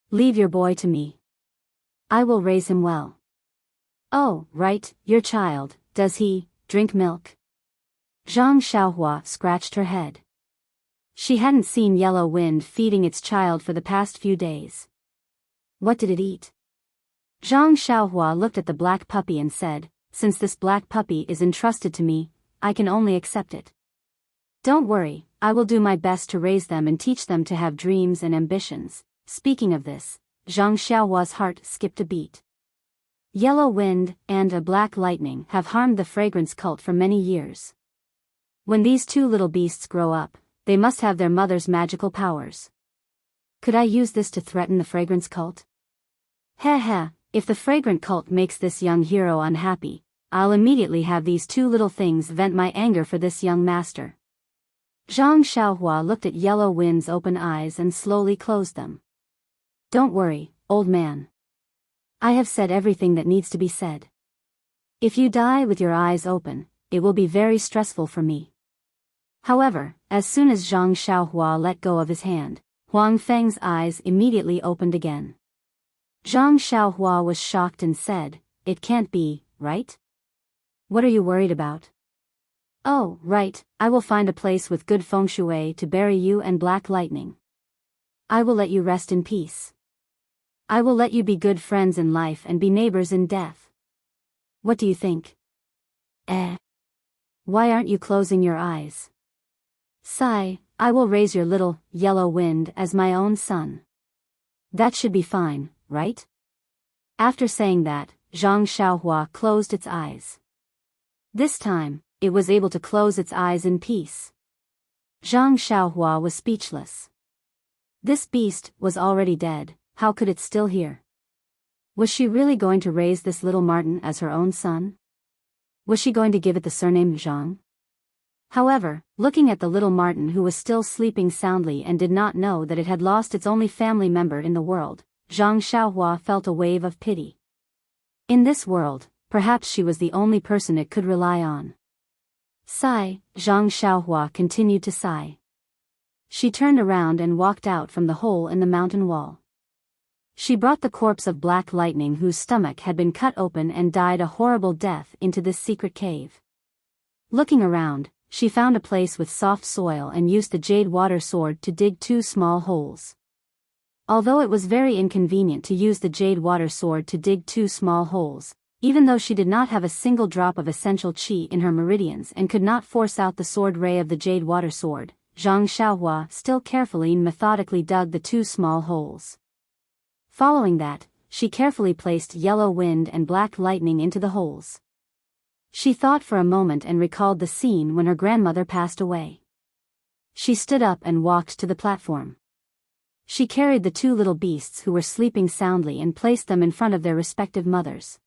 [SPEAKER 1] Leave your boy to me. I will raise him well. Oh, right, your child, does he drink milk? Zhang Xiaohua scratched her head. She hadn't seen Yellow Wind feeding its child for the past few days. What did it eat? Zhang Xiaohua looked at the black puppy and said, since this black puppy is entrusted to me, I can only accept it. Don't worry, I will do my best to raise them and teach them to have dreams and ambitions. Speaking of this, Zhang Xiaohua's heart skipped a beat. Yellow Wind and a black lightning have harmed the fragrance cult for many years. When these two little beasts grow up, they must have their mother's magical powers. Could I use this to threaten the fragrance cult? Heh heh, if the fragrant cult makes this young hero unhappy, I'll immediately have these two little things vent my anger for this young master. Zhang Xiaohua looked at Yellow Wind's open eyes and slowly closed them. Don't worry, old man. I have said everything that needs to be said. If you die with your eyes open, it will be very stressful for me. However, as soon as Zhang Xiaohua let go of his hand, Huang Feng's eyes immediately opened again. Zhang Xiaohua was shocked and said, it can't be, right? What are you worried about? Oh, right, I will find a place with good feng shui to bury you and black lightning. I will let you rest in peace. I will let you be good friends in life and be neighbors in death. What do you think? Why aren't you closing your eyes? Sigh, I will raise your little, yellow wind as my own son. That should be fine, right? After saying that, Zhang Xiaohua closed its eyes. This time, it was able to close its eyes in peace. Zhang Xiaohua was speechless. This beast was already dead, how could it still hear? Was she really going to raise this little Martin as her own son? Was she going to give it the surname Zhang? However, looking at the little Martin who was still sleeping soundly and did not know that it had lost its only family member in the world, Zhang Xiaohua felt a wave of pity. In this world, perhaps she was the only person it could rely on. Sigh, Zhang Xiaohua continued to sigh. She turned around and walked out from the hole in the mountain wall. She brought the corpse of Black Lightning whose stomach had been cut open and died a horrible death into this secret cave. Looking around, she found a place with soft soil and used the jade water sword to dig 2 small holes. Although it was very inconvenient to use the jade water sword to dig 2 small holes, even though she did not have a single drop of essential qi in her meridians and could not force out the sword ray of the jade water sword, Zhang Xiaohua still carefully and methodically dug the 2 small holes. Following that, she carefully placed yellow wind and black lightning into the holes. She thought for a moment and recalled the scene when her grandmother passed away. She stood up and walked to the platform. She carried the 2 little beasts who were sleeping soundly and placed them in front of their respective mothers.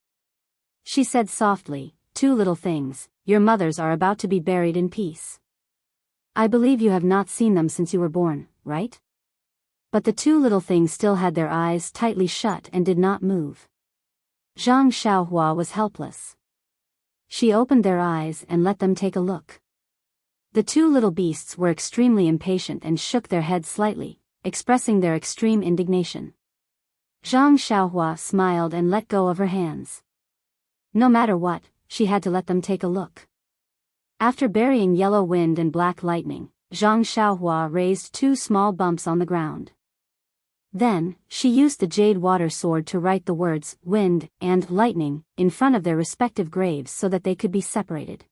[SPEAKER 1] She said softly, 2 little things, your mothers are about to be buried in peace. I believe you have not seen them since you were born, right? But the 2 little things still had their eyes tightly shut and did not move. Zhang Xiaohua was helpless. She opened their eyes and let them take a look. The 2 little beasts were extremely impatient and shook their heads slightly, expressing their extreme indignation. Zhang Xiaohua smiled and let go of her hands. No matter what, she had to let them take a look. After burying yellow wind and black lightning, Zhang Xiaohua raised 2 small bumps on the ground. Then, she used the jade water sword to write the words, wind, and lightning, in front of their respective graves so that they could be separated.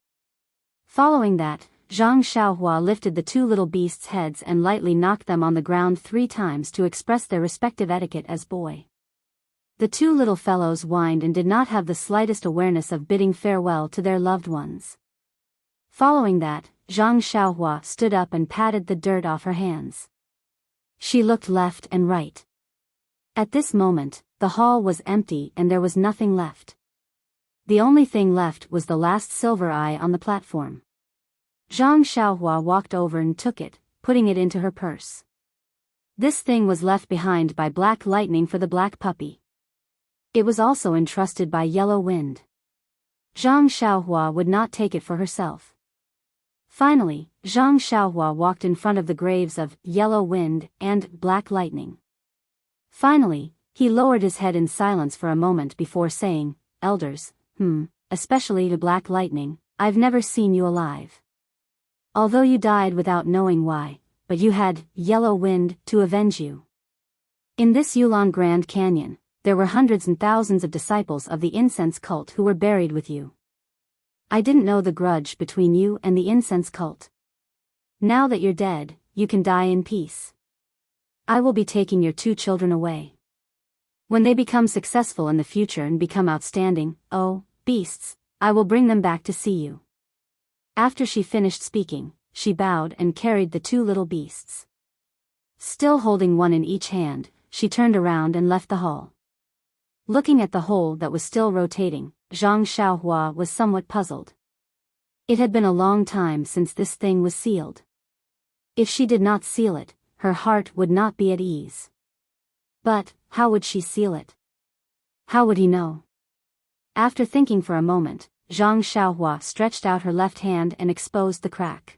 [SPEAKER 1] Following that, Zhang Xiaohua lifted the 2 little beasts' heads and lightly knocked them on the ground 3 times to express their respective etiquette as boy. The 2 little fellows whined and did not have the slightest awareness of bidding farewell to their loved ones. Following that, Zhang Xiaohua stood up and patted the dirt off her hands. She looked left and right. At this moment, the hall was empty and there was nothing left. The only thing left was the last silver eye on the platform. Zhang Xiaohua walked over and took it, putting it into her purse. This thing was left behind by Black Lightning for the black puppy. It was also entrusted by Yellow Wind. Zhang Xiaohua would not take it for herself. Finally, Zhang Xiaohua walked in front of the graves of Yellow Wind and Black Lightning. Finally, he lowered his head in silence for a moment before saying, Elders, especially to Black Lightning, I've never seen you alive. Although you died without knowing why, but you had Yellow Wind to avenge you. In this Yulon Grand Canyon, there were hundreds and thousands of disciples of the incense cult who were buried with you. I didn't know the grudge between you and the incense cult. Now that you're dead, you can die in peace. I will be taking your 2 children away. When they become successful in the future and become outstanding, beasts, I will bring them back to see you. After she finished speaking, she bowed and carried the 2 little beasts. Still holding one in each hand, she turned around and left the hall. Looking at the hole that was still rotating, Zhang Xiaohua was somewhat puzzled. It had been a long time since this thing was sealed. If she did not seal it, her heart would not be at ease. But, how would she seal it? How would he know? After thinking for a moment, Zhang Xiaohua stretched out her left hand and exposed the crack.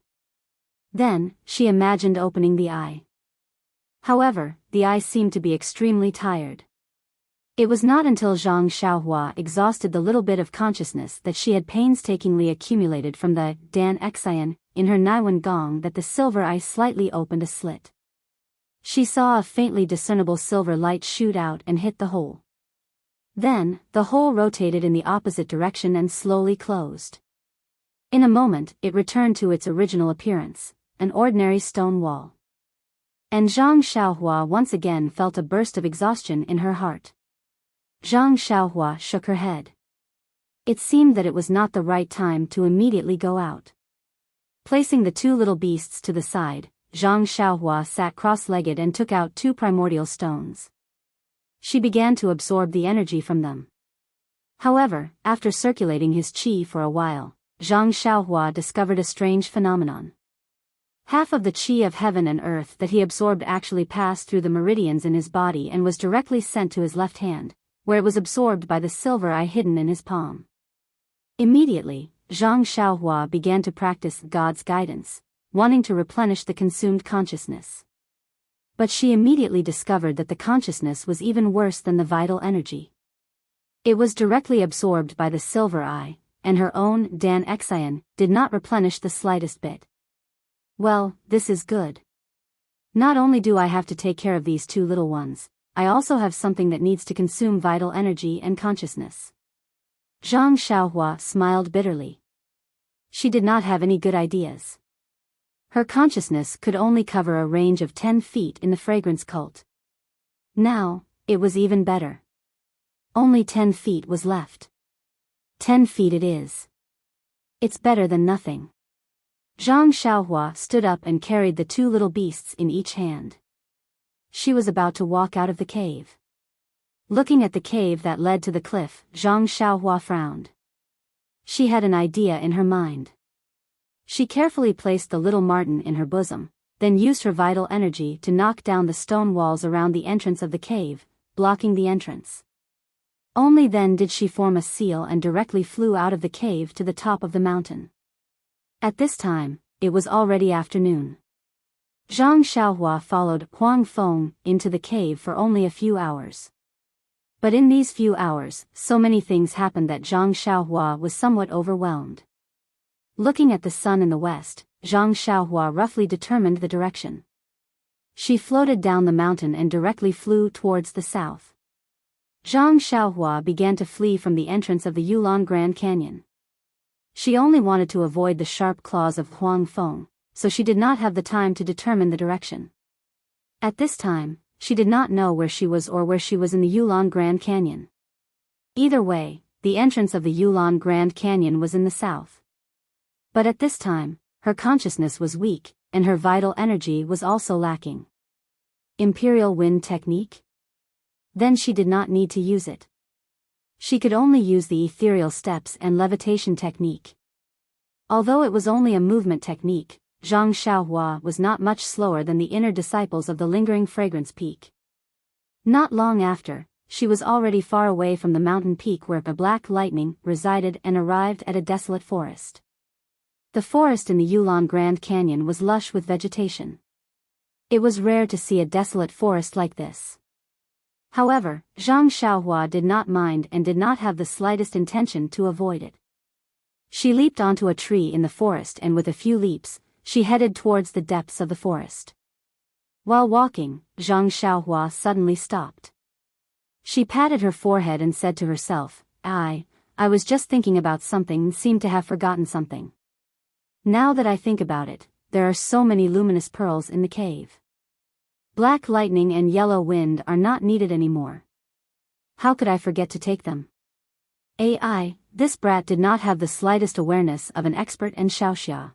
[SPEAKER 1] Then, she imagined opening the eye. However, the eye seemed to be extremely tired. It was not until Zhang Xiaohua exhausted the little bit of consciousness that she had painstakingly accumulated from the Dan Xian in her Naiwan Gong that the silver eye slightly opened a slit. She saw a faintly discernible silver light shoot out and hit the hole. Then, the hole rotated in the opposite direction and slowly closed. In a moment, it returned to its original appearance, an ordinary stone wall. And Zhang Xiaohua once again felt a burst of exhaustion in her heart. Zhang Xiaohua shook her head. It seemed that it was not the right time to immediately go out. Placing the two little beasts to the side, Zhang Xiaohua sat cross-legged and took out two primordial stones. She began to absorb the energy from them. However, after circulating his qi for a while, Zhang Xiaohua discovered a strange phenomenon. Half of the qi of heaven and earth that he absorbed actually passed through the meridians in his body and was directly sent to his left hand, where it was absorbed by the silver eye hidden in his palm. Immediately, Zhang Xiaohua began to practice God's guidance, wanting to replenish the consumed consciousness. But she immediately discovered that the consciousness was even worse than the vital energy. It was directly absorbed by the silver eye, and her own Dan Xian did not replenish the slightest bit. Well, this is good. Not only do I have to take care of these two little ones, I also have something that needs to consume vital energy and consciousness. Zhang Xiaohua smiled bitterly. She did not have any good ideas. Her consciousness could only cover a range of 10 feet in the fragrance cult. Now, it was even better. Only 10 feet was left. 10 feet it is. It's better than nothing. Zhang Xiaohua stood up and carried the two little beasts in each hand. She was about to walk out of the cave. Looking at the cave that led to the cliff, Zhang Xiaohua frowned. She had an idea in her mind. She carefully placed the little marten in her bosom, then used her vital energy to knock down the stone walls around the entrance of the cave, blocking the entrance. Only then did she form a seal and directly flew out of the cave to the top of the mountain. At this time, it was already afternoon. Zhang Xiaohua followed Huang Feng into the cave for only a few hours. But in these few hours, so many things happened that Zhang Xiaohua was somewhat overwhelmed. Looking at the sun in the west, Zhang Xiaohua roughly determined the direction. She floated down the mountain and directly flew towards the south. Zhang Xiaohua began to flee from the entrance of the Yulon Grand Canyon. She only wanted to avoid the sharp claws of Huang Feng, so she did not have the time to determine the direction. At this time, she did not know where she was or where she was in the Yulon Grand Canyon. Either way, the entrance of the Yulon Grand Canyon was in the south. But at this time, her consciousness was weak, and her vital energy was also lacking. Imperial Wind Technique? Then she did not need to use it. She could only use the ethereal steps and levitation technique. Although it was only a movement technique, Zhang Xiaohua was not much slower than the inner disciples of the lingering fragrance peak. Not long after, she was already far away from the mountain peak where a black lightning resided and arrived at a desolate forest. The forest in the Yulon Grand Canyon was lush with vegetation. It was rare to see a desolate forest like this. However, Zhang Xiaohua did not mind and did not have the slightest intention to avoid it. She leaped onto a tree in the forest and with a few leaps, she headed towards the depths of the forest. While walking, Zhang Xiaohua suddenly stopped. She patted her forehead and said to herself, I was just thinking about something and seemed to have forgotten something. Now that I think about it, there are so many luminous pearls in the cave. Black lightning and yellow wind are not needed anymore. How could I forget to take them? This brat did not have the slightest awareness of an expert in xiaoxia.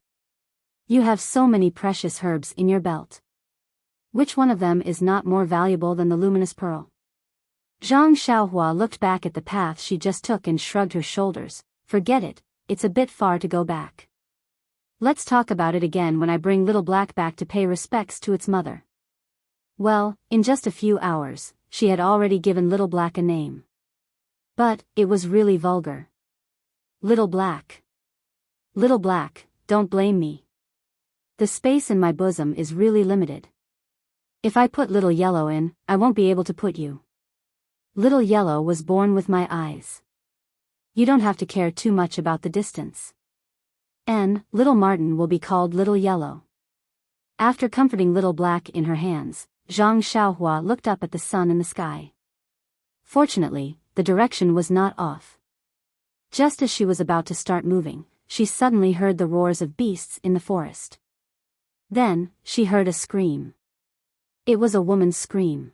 [SPEAKER 1] You have so many precious herbs in your belt. Which one of them is not more valuable than the luminous pearl? Zhang Xiaohua looked back at the path she just took and shrugged her shoulders. Forget it, it's a bit far to go back. Let's talk about it again when I bring Little Black back to pay respects to its mother. Well, in just a few hours, she had already given Little Black a name. But, it was really vulgar. Little Black. Little Black, don't blame me. The space in my bosom is really limited. If I put Little Yellow in, I won't be able to put you. Little Yellow was born with my eyes. You don't have to care too much about the distance. And Little Martin will be called Little Yellow. After comforting Little Black in her hands, Zhang Xiaohua looked up at the sun in the sky. Fortunately, the direction was not off. Just as she was about to start moving, she suddenly heard the roars of beasts in the forest. Then, she heard a scream. It was a woman's scream.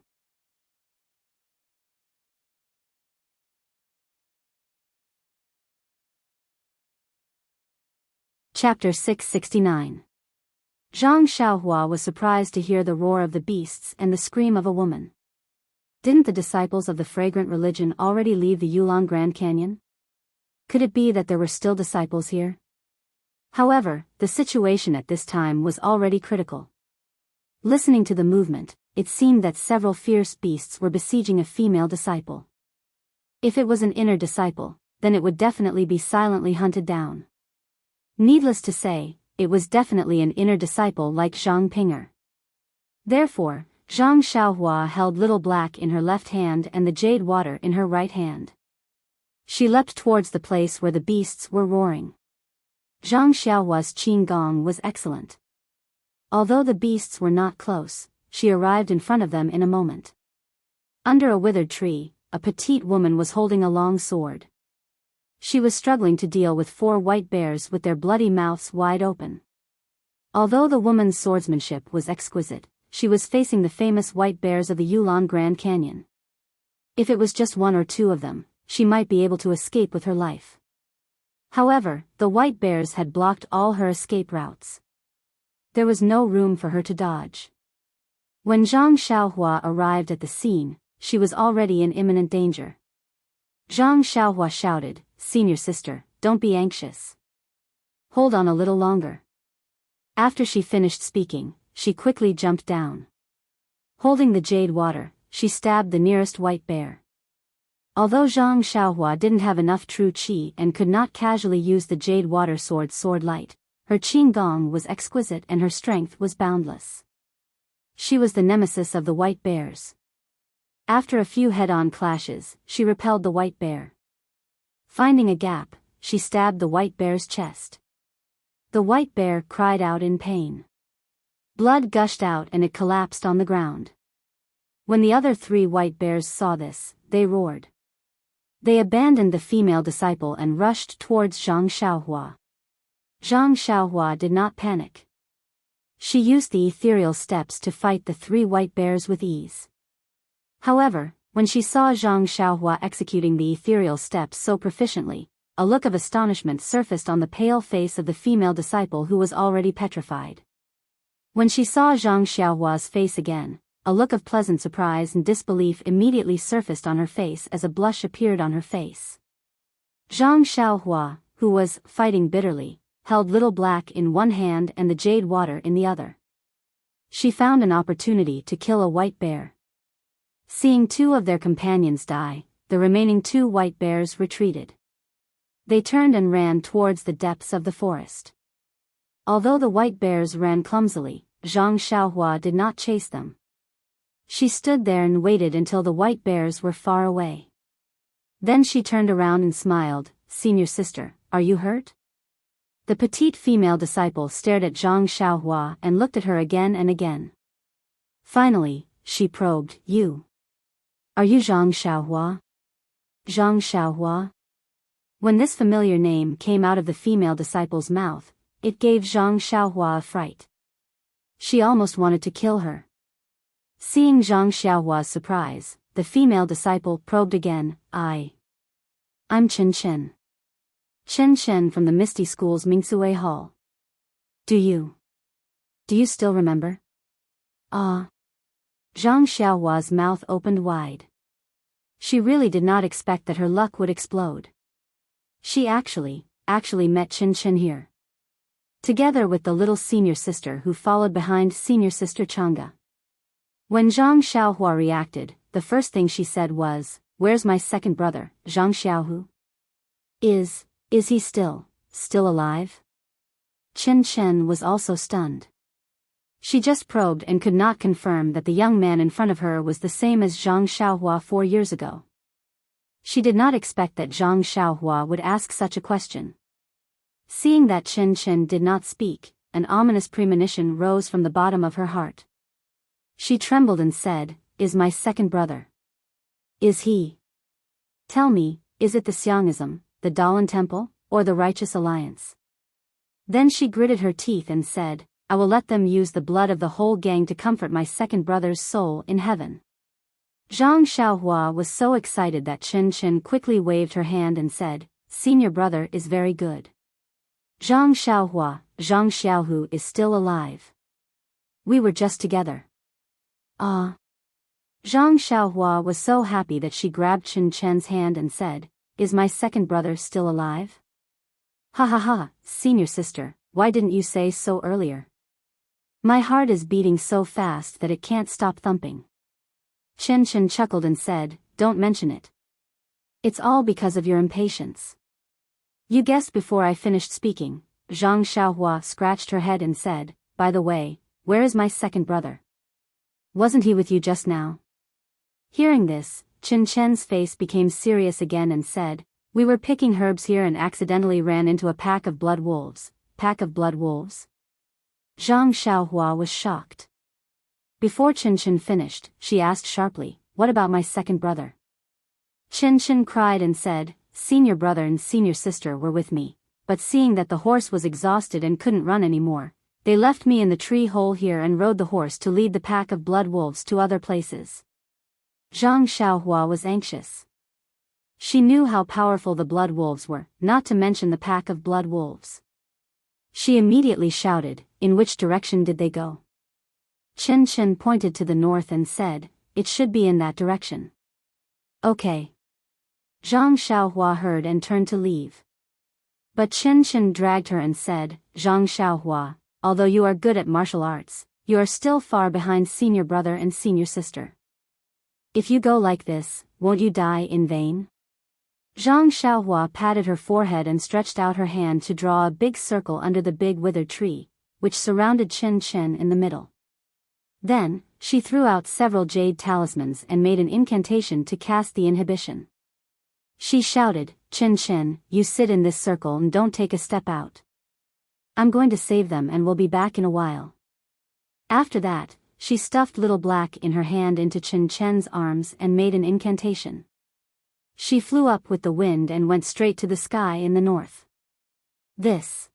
[SPEAKER 1] Chapter 669. Zhang Xiaohua was surprised to hear the roar of the beasts and the scream of a woman. Didn't the disciples of the fragrant religion already leave the Yulong Grand Canyon? Could it be that there were still disciples here? However, the situation at this time was already critical. Listening to the movement, it seemed that several fierce beasts were besieging a female disciple. If it was an inner disciple, then it would definitely be silently hunted down. Needless to say, it was definitely an inner disciple like Zhang Pinger. Therefore, Zhang Xiaohua held Little Black in her left hand and the jade water in her right hand. She leapt towards the place where the beasts were roaring. Zhang Xiaohua's qin gong was excellent. Although the beasts were not close, she arrived in front of them in a moment. Under a withered tree, a petite woman was holding a long sword. She was struggling to deal with 4 white bears with their bloody mouths wide open. Although the woman's swordsmanship was exquisite, she was facing the famous white bears of the Yulong Grand Canyon. If it was just 1 or 2 of them, she might be able to escape with her life. However, the white bears had blocked all her escape routes. There was no room for her to dodge. When Zhang Xiaohua arrived at the scene, she was already in imminent danger. Zhang Xiaohua shouted, "Senior sister, don't be anxious. Hold on a little longer." After she finished speaking, she quickly jumped down. Holding the jade water, she stabbed the nearest white bear. Although Zhang Xiaohua didn't have enough true qi and could not casually use the jade water sword light, her qin gong was exquisite and her strength was boundless. She was the nemesis of the white bears. After a few head-on clashes, she repelled the white bear. Finding a gap, she stabbed the white bear's chest. The white bear cried out in pain. Blood gushed out and it collapsed on the ground. When the other 3 white bears saw this, they roared. They abandoned the female disciple and rushed towards Zhang Xiaohua. Zhang Xiaohua did not panic. She used the ethereal steps to fight the 3 white bears with ease. However, when she saw Zhang Xiaohua executing the ethereal steps so proficiently, a look of astonishment surfaced on the pale face of the female disciple who was already petrified. When she saw Zhang Xiaohua's face again, a look of pleasant surprise and disbelief immediately surfaced on her face as a blush appeared on her face. Zhang Xiaohua, who was fighting bitterly, held Little Black in one hand and the jade water in the other. She found an opportunity to kill a white bear. Seeing 2 of their companions die, the remaining 2 white bears retreated. They turned and ran towards the depths of the forest. Although the white bears ran clumsily, Zhang Xiaohua did not chase them. She stood there and waited until the white bears were far away. Then she turned around and smiled, "Senior sister, are you hurt?" The petite female disciple stared at Zhang Xiaohua and looked at her again and again. Finally, she probed, "You. Are you Zhang Xiaohua?" Zhang Xiaohua? When this familiar name came out of the female disciple's mouth, it gave Zhang Xiaohua a fright. She almost wanted to kill her. Seeing Zhang Xiaohua's surprise, the female disciple probed again, I'm Chen Chen. Chen Chen from the Misty School's Mingsue Hall. Do you still remember? Ah. Zhang Xiaohua's mouth opened wide. She really did not expect that her luck would explode. She actually met Chen Chen here. Together with the little senior sister who followed behind senior sister Chang'e. When Zhang Xiaohua reacted, the first thing she said was, "Where's my second brother, Zhang Xiaohu? Is he still alive?" Chen Chen was also stunned. She just probed and could not confirm that the young man in front of her was the same as Zhang Xiaohua 4 years ago. She did not expect that Zhang Xiaohua would ask such a question. Seeing that Chen Chen did not speak, an ominous premonition rose from the bottom of her heart. She trembled and said, "Is my second brother? Is he? Tell me, is it the Xiangism, the Dalan Temple, or the Righteous Alliance?" Then she gritted her teeth and said, "I will let them use the blood of the whole gang to comfort my second brother's soul in heaven." Zhang Xiaohua was so excited that Chen Chen quickly waved her hand and said, "Senior brother is very good. Zhang Zhang Xiaohu is still alive. We were just together." Ah. Zhang Xiaohua was so happy that she grabbed Chen Chen's hand and said, "Is my second brother still alive?" "Ha ha ha, senior sister, why didn't you say so earlier? My heart is beating so fast that it can't stop thumping." Chen Chen chuckled and said, "Don't mention it. It's all because of your impatience." "You guessed before I finished speaking." Zhang Xiaohua scratched her head and said, "By the way, where is my second brother? Wasn't he with you just now?" Hearing this, Chen Chen's face became serious again and said, "We were picking herbs here and accidentally ran into a pack of blood wolves." Pack of blood wolves? Zhang Xiaohua was shocked. Before Chen Chen finished, she asked sharply, "What about my second brother?" Chen Chen cried and said, "Senior brother and senior sister were with me, but seeing that the horse was exhausted and couldn't run anymore, they left me in the tree hole here and rode the horse to lead the pack of blood wolves to other places." Zhang Xiaohua was anxious. She knew how powerful the blood wolves were, not to mention the pack of blood wolves. She immediately shouted, "In which direction did they go?" Chen Chen pointed to the north and said, "It should be in that direction." "Okay." Zhang Xiaohua heard and turned to leave. But Chen Chen dragged her and said, "Zhang Xiaohua, although you are good at martial arts, you are still far behind senior brother and senior sister. If you go like this, won't you die in vain?" Zhang Xiaohua patted her forehead and stretched out her hand to draw a big circle under the big withered tree, which surrounded Chen Chen in the middle. Then, she threw out several jade talismans and made an incantation to cast the inhibition. She shouted, "Chen Chen, you sit in this circle and don't take a step out. I'm going to save them and will be back in a while." After that, she stuffed Little Black in her hand into Chen Chen's arms and made an incantation. She flew up with the wind and went straight to the sky in the north. This.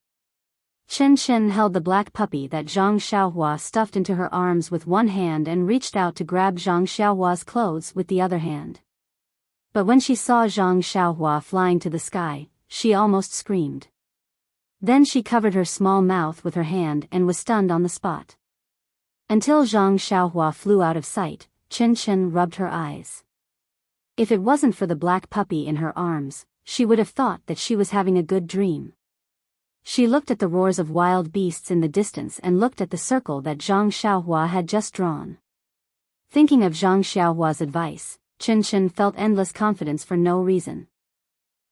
[SPEAKER 1] Chen Chen held the black puppy that Zhang Xiaohua stuffed into her arms with one hand and reached out to grab Zhang Xiaohua's clothes with the other hand. But when she saw Zhang Xiaohua flying to the sky, she almost screamed. Then she covered her small mouth with her hand and was stunned on the spot. Until Zhang Xiaohua flew out of sight, Chen Chen rubbed her eyes. If it wasn't for the black puppy in her arms, she would have thought that she was having a good dream. She looked at the roars of wild beasts in the distance and looked at the circle that Zhang Xiaohua had just drawn. Thinking of Zhang Xiaohua's advice, Chen Chen felt endless confidence for no reason.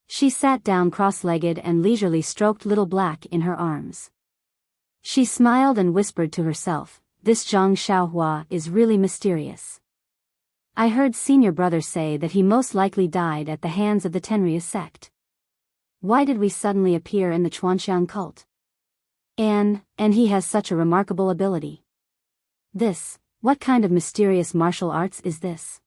[SPEAKER 1] She sat down cross-legged and leisurely stroked Little Black in her arms. She smiled and whispered to herself, "This Zhang Xiaohua is really mysterious. I heard senior brother say that he most likely died at the hands of the Tenria sect. Why did we suddenly appear in the Chuanxiang cult? And he has such a remarkable ability. What kind of mysterious martial arts is this?"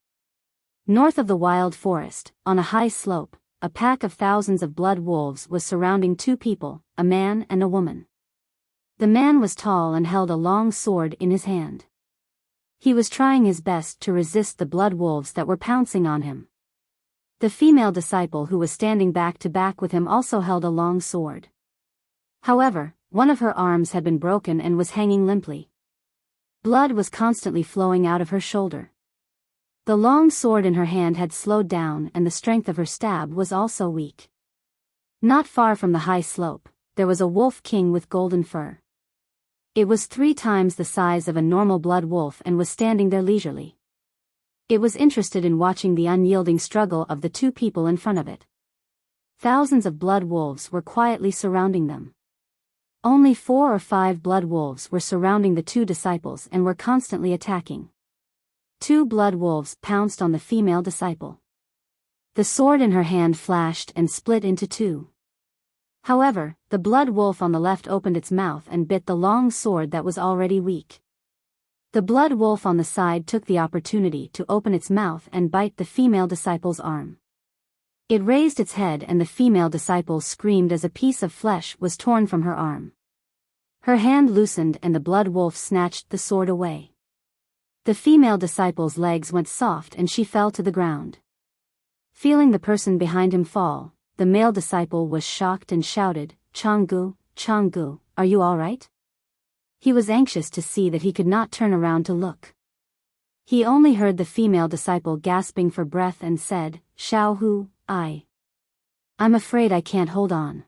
[SPEAKER 1] North of the wild forest, on a high slope, a pack of thousands of blood wolves was surrounding two people, a man and a woman. The man was tall and held a long sword in his hand. He was trying his best to resist the blood wolves that were pouncing on him. The female disciple who was standing back to back with him also held a long sword. However, one of her arms had been broken and was hanging limply. Blood was constantly flowing out of her shoulder. The long sword in her hand had slowed down and the strength of her stab was also weak. Not far from the high slope, there was a wolf king with golden fur. It was 3 times the size of a normal blood wolf and was standing there leisurely. It was interested in watching the unyielding struggle of the two people in front of it. Thousands of blood wolves were quietly surrounding them. Only 4 or 5 blood wolves were surrounding the 2 disciples and were constantly attacking. 2 blood wolves pounced on the female disciple. The sword in her hand flashed and split into two. However, the blood wolf on the left opened its mouth and bit the long sword that was already weak. The blood wolf on the side took the opportunity to open its mouth and bite the female disciple's arm. It raised its head and the female disciple screamed as a piece of flesh was torn from her arm. Her hand loosened and the blood wolf snatched the sword away. The female disciple's legs went soft and she fell to the ground. Feeling the person behind him fall, the male disciple was shocked and shouted, "Changgu, Changgu, are you all right?" He was anxious to see that he could not turn around to look. He only heard the female disciple gasping for breath and said, "Xiaohu, I'm afraid I can't hold on."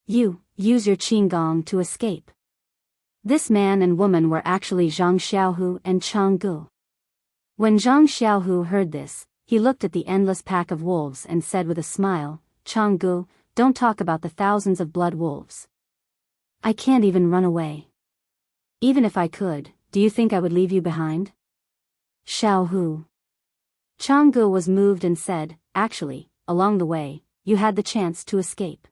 [SPEAKER 1] "You, use your qinggong to escape." This man and woman were actually Zhang Xiaohu and Changgu. When Zhang Xiaohu heard this, he looked at the endless pack of wolves and said with a smile, "Changgu, don't talk about the thousands of blood wolves. I can't even run away. Even if I could, do you think I would leave you behind?" Xiaohu. Changgu was moved and said, "Actually, along the way, you had the chance to escape.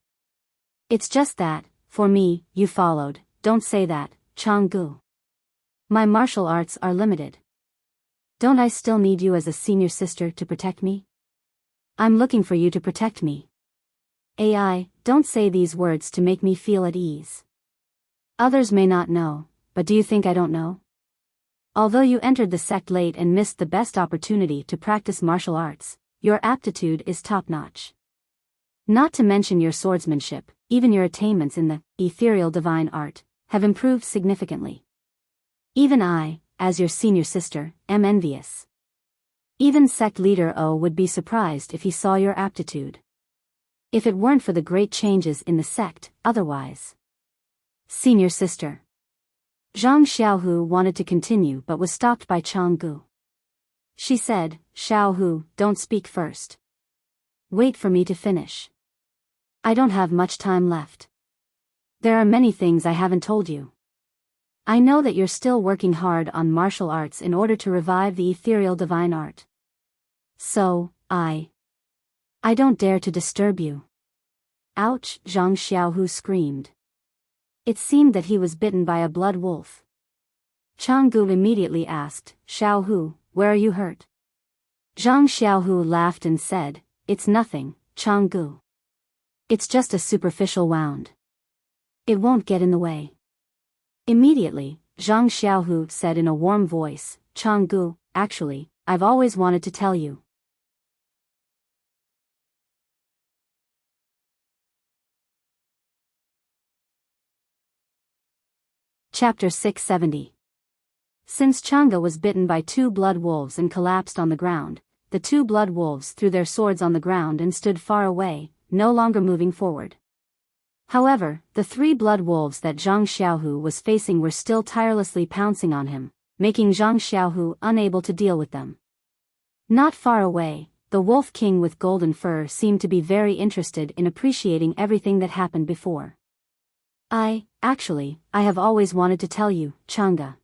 [SPEAKER 1] It's just that, for me, you followed." "Don't say that, Changgu. My martial arts are limited. Don't I still need you as a senior sister to protect me? I'm looking for you to protect me." Don't say these words to make me feel at ease. Others may not know, but do you think I don't know? Although you entered the sect late and missed the best opportunity to practice martial arts, your aptitude is top-notch. Not to mention your swordsmanship, even your attainments in the ethereal divine art have improved significantly. Even I, as your senior sister, am envious. Even sect leader O would be surprised if he saw your aptitude. If it weren't for the great changes in the sect, otherwise. Senior sister. Zhang Xiaohu wanted to continue but was stopped by Changgu. She said, "Xiaohu, don't speak first. Wait for me to finish. I don't have much time left. There are many things I haven't told you. I know that you're still working hard on martial arts in order to revive the ethereal divine art. So, I don't dare to disturb you." "Ouch!" Zhang Xiaohu screamed. It seemed that he was bitten by a blood wolf. Changgu immediately asked, "Xiaohu, where are you hurt?" Zhang Xiaohu laughed and said, "It's nothing, Changgu. It's just a superficial wound. It won't get in the way." Immediately, Zhang Xiaohu said in a warm voice, "Changgu, actually, I've always wanted to tell you." Chapter 670. Since Changga was bitten by two blood wolves and collapsed on the ground, the two blood wolves threw their swords on the ground and stood far away, no longer moving forward. However, the three blood wolves that Zhang Xiaohu was facing were still tirelessly pouncing on him, making Zhang Xiaohu unable to deal with them. Not far away, the Wolf King with golden fur seemed to be very interested in appreciating everything that happened before. I have always wanted to tell you, Changga,"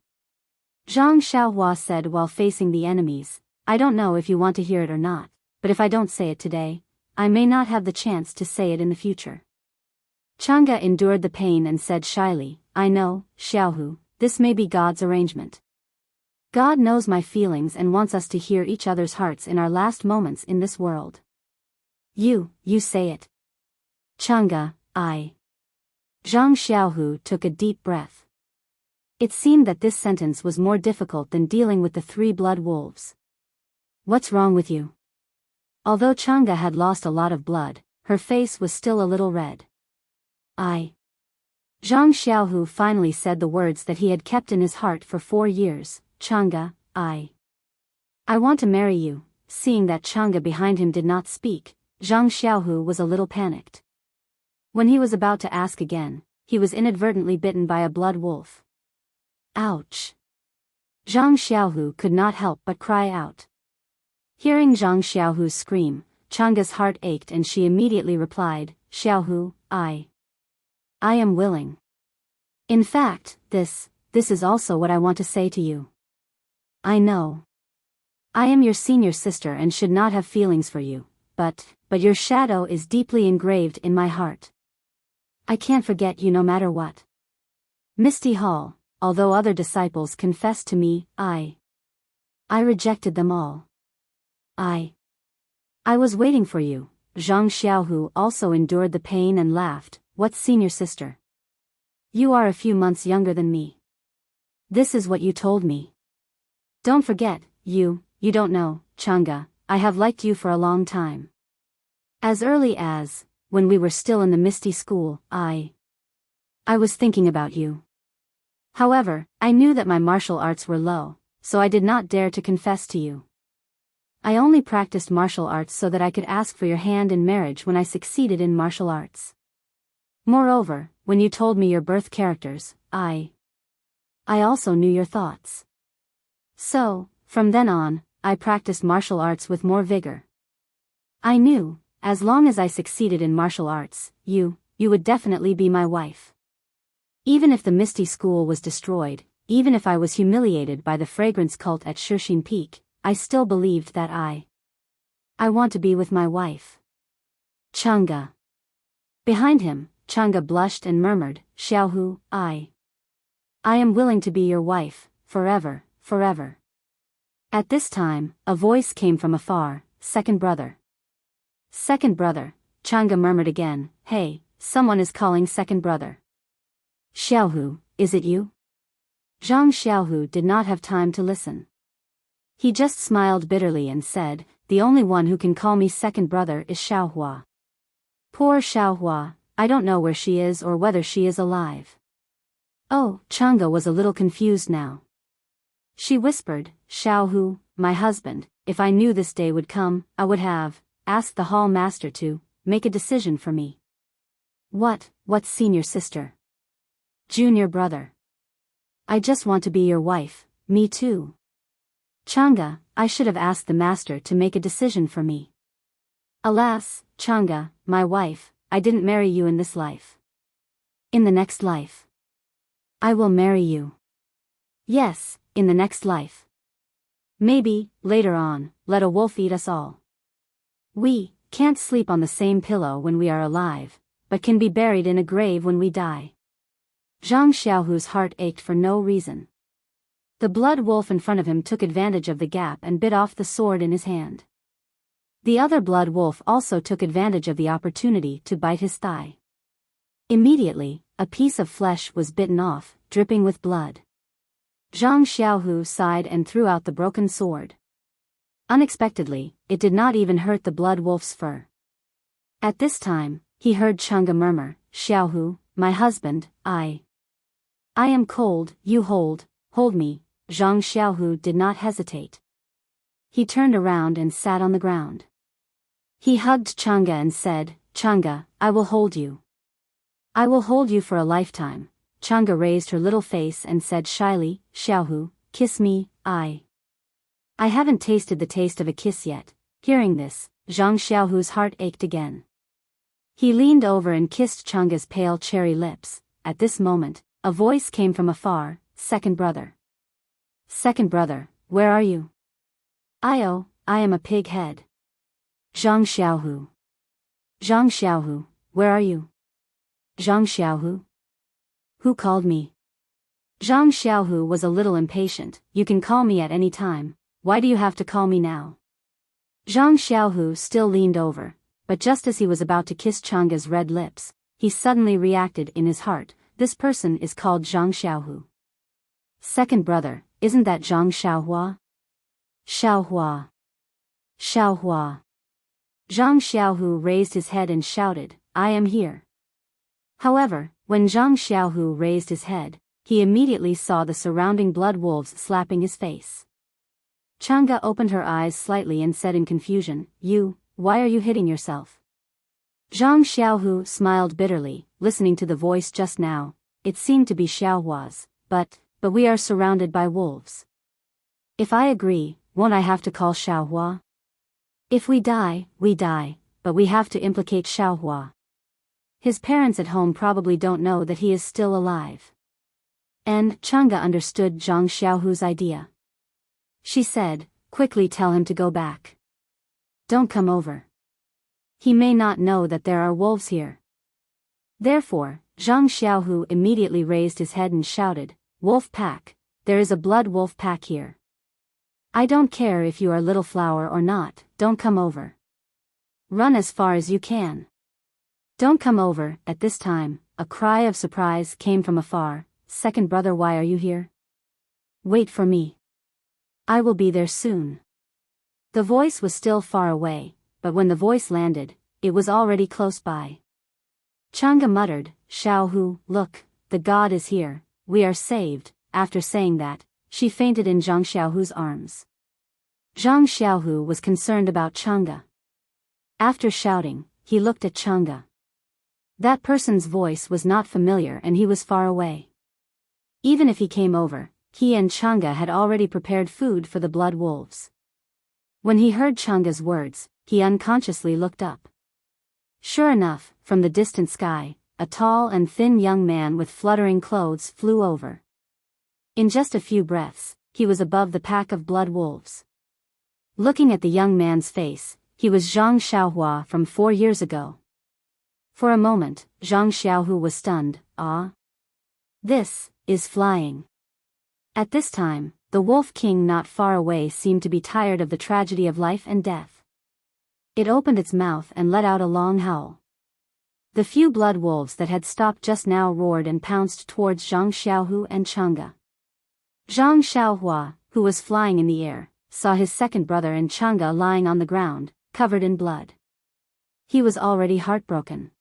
[SPEAKER 1] Zhang Xiaohua said while facing the enemies. "I don't know if you want to hear it or not, but if I don't say it today, I may not have the chance to say it in the future." Changga endured the pain and said shyly, "I know, Xiaohu, this may be God's arrangement. God knows my feelings and wants us to hear each other's hearts in our last moments in this world." You say it. Changga, Zhang Xiaohu took a deep breath. It seemed that this sentence was more difficult than dealing with the three blood wolves. "What's wrong with you?" Although Changga had lost a lot of blood, her face was still a little red. Zhang Xiaohu finally said the words that he had kept in his heart for 4 years, "Changga, I want to marry you." Seeing that Changga behind him did not speak, Zhang Xiaohu was a little panicked. When he was about to ask again, he was inadvertently bitten by a blood wolf. Ouch! Zhang Xiaohu could not help but cry out. Hearing Zhang Xiaohu's scream, Changga's heart ached and she immediately replied, "Xiaohu, I am willing. In fact, this is also what I want to say to you. I know I am your senior sister and should not have feelings for you, but your shadow is deeply engraved in my heart. I can't forget you no matter what. Misty Hall, although other disciples confessed to me, I rejected them all. I was waiting for you. Zhang Xiaohu also endured the pain and laughed. What's senior sister? You are a few months younger than me. This is what you told me. Don't forget, you don't know, Chang'e, I have liked you for a long time. As early as, when we were still in the Misty School, I was thinking about you. However, I knew that my martial arts were low, so I did not dare to confess to you. I only practiced martial arts so that I could ask for your hand in marriage when I succeeded in martial arts. Moreover, when you told me your birth characters, I also knew your thoughts. So, from then on, I practiced martial arts with more vigor. I knew, as long as I succeeded in martial arts, you would definitely be my wife. Even if the Misty School was destroyed, even if I was humiliated by the fragrance cult at Shixin Peak, I still believed that I want to be with my wife. Chang'e. Behind him, Chang'e blushed and murmured, Xiaohu, I am willing to be your wife, forever, forever. At this time, a voice came from afar, second brother. Second brother, Chang'e murmured again, hey, someone is calling second brother. Xiaohu, is it you? Zhang Xiaohu did not have time to listen. He just smiled bitterly and said, the only one who can call me second brother is Xiaohua. Poor Xiaohua, I don't know where she is or whether she is alive. Oh, Chang'e was a little confused now. She whispered, Xiaohu, my husband, if I knew this day would come, I would have asked the hall master to make a decision for me. What's senior sister? Junior brother. I just want to be your wife, me too. Chang'e, I should have asked the master to make a decision for me. Alas, Chang'e, my wife, I didn't marry you in this life. In the next life. I will marry you. Yes, in the next life. Maybe, later on, let a wolf eat us all. We can't sleep on the same pillow when we are alive, but can be buried in a grave when we die. Zhang Xiaohu's heart ached for no reason. The blood wolf in front of him took advantage of the gap and bit off the sword in his hand. The other blood wolf also took advantage of the opportunity to bite his thigh. Immediately, a piece of flesh was bitten off, dripping with blood. Zhang Xiaohu sighed and threw out the broken sword. Unexpectedly, it did not even hurt the blood wolf's fur. At this time, he heard Chang'e murmur, Xiaohu, my husband, I am cold, you hold me. Zhang Xiaohu did not hesitate. He turned around and sat on the ground. He hugged Chang'e and said, Chang'e, I will hold you. I will hold you for a lifetime. Chang'e raised her little face and said shyly, Xiaohu, kiss me, I haven't tasted the taste of a kiss yet. Hearing this, Zhang Xiaohu's heart ached again. He leaned over and kissed Chang'e's pale cherry lips. At this moment, a voice came from afar, second brother. Second brother, where are you? I am a pig head. Zhang Xiaohu. Zhang Xiaohu, where are you? Zhang Xiaohu? Who called me? Zhang Xiaohu was a little impatient. You can call me at any time. Why do you have to call me now? Zhang Xiaohu still leaned over, but just as he was about to kiss Chang'e's red lips, he suddenly reacted in his heart. This person is called Zhang Xiaohu. Second brother, isn't that Zhang Xiaohua? Xiaohua. Xiaohua. Zhang Xiaohu raised his head and shouted, I am here. However, when Zhang Xiaohu raised his head, he immediately saw the surrounding blood wolves slapping his face. Chang'e opened her eyes slightly and said in confusion, why are you hitting yourself? Zhang Xiaohu smiled bitterly, listening to the voice just now. It seemed to be Xiaohua's, but we are surrounded by wolves. If I agree, won't I have to call Xiaohua? If we die, but we have to implicate Xiaohua. His parents at home probably don't know that he is still alive. And Chang'e understood Zhang Xiaohu's idea. She said, quickly tell him to go back. Don't come over. He may not know that there are wolves here. Therefore, Zhang Xiaohu immediately raised his head and shouted, "Wolf pack, there is a blood wolf pack here. I don't care if you are little flower or not, don't come over. Run as far as you can. Don't come over." At this time, a cry of surprise came from afar. "Second brother, why are you here? Wait for me. I will be there soon." The voice was still far away, but when the voice landed, it was already close by. Chang'e muttered, "Xiaohu, look, the god is here, we are saved." After saying that, she fainted in Zhang Xiaohu's arms. Zhang Xiaohu was concerned about Chang'e. After shouting, he looked at Chang'e. That person's voice was not familiar and he was far away. Even if he came over, he and Chang'e had already prepared food for the blood wolves. When he heard Chang'e's words, he unconsciously looked up. Sure enough, from the distant sky, a tall and thin young man with fluttering clothes flew over. In just a few breaths, he was above the pack of blood wolves. Looking at the young man's face, he was Zhang Xiaohua from 4 years ago. For a moment, Zhang Xiaohu was stunned. "Ah? This is flying." At this time, the Wolf King not far away seemed to be tired of the tragedy of life and death. It opened its mouth and let out a long howl. The few blood wolves that had stopped just now roared and pounced towards Zhang Xiaohu and Chang'e. Zhang Xiaohua, who was flying in the air, saw his second brother and Chang'e lying on the ground, covered in blood. He was already heartbroken.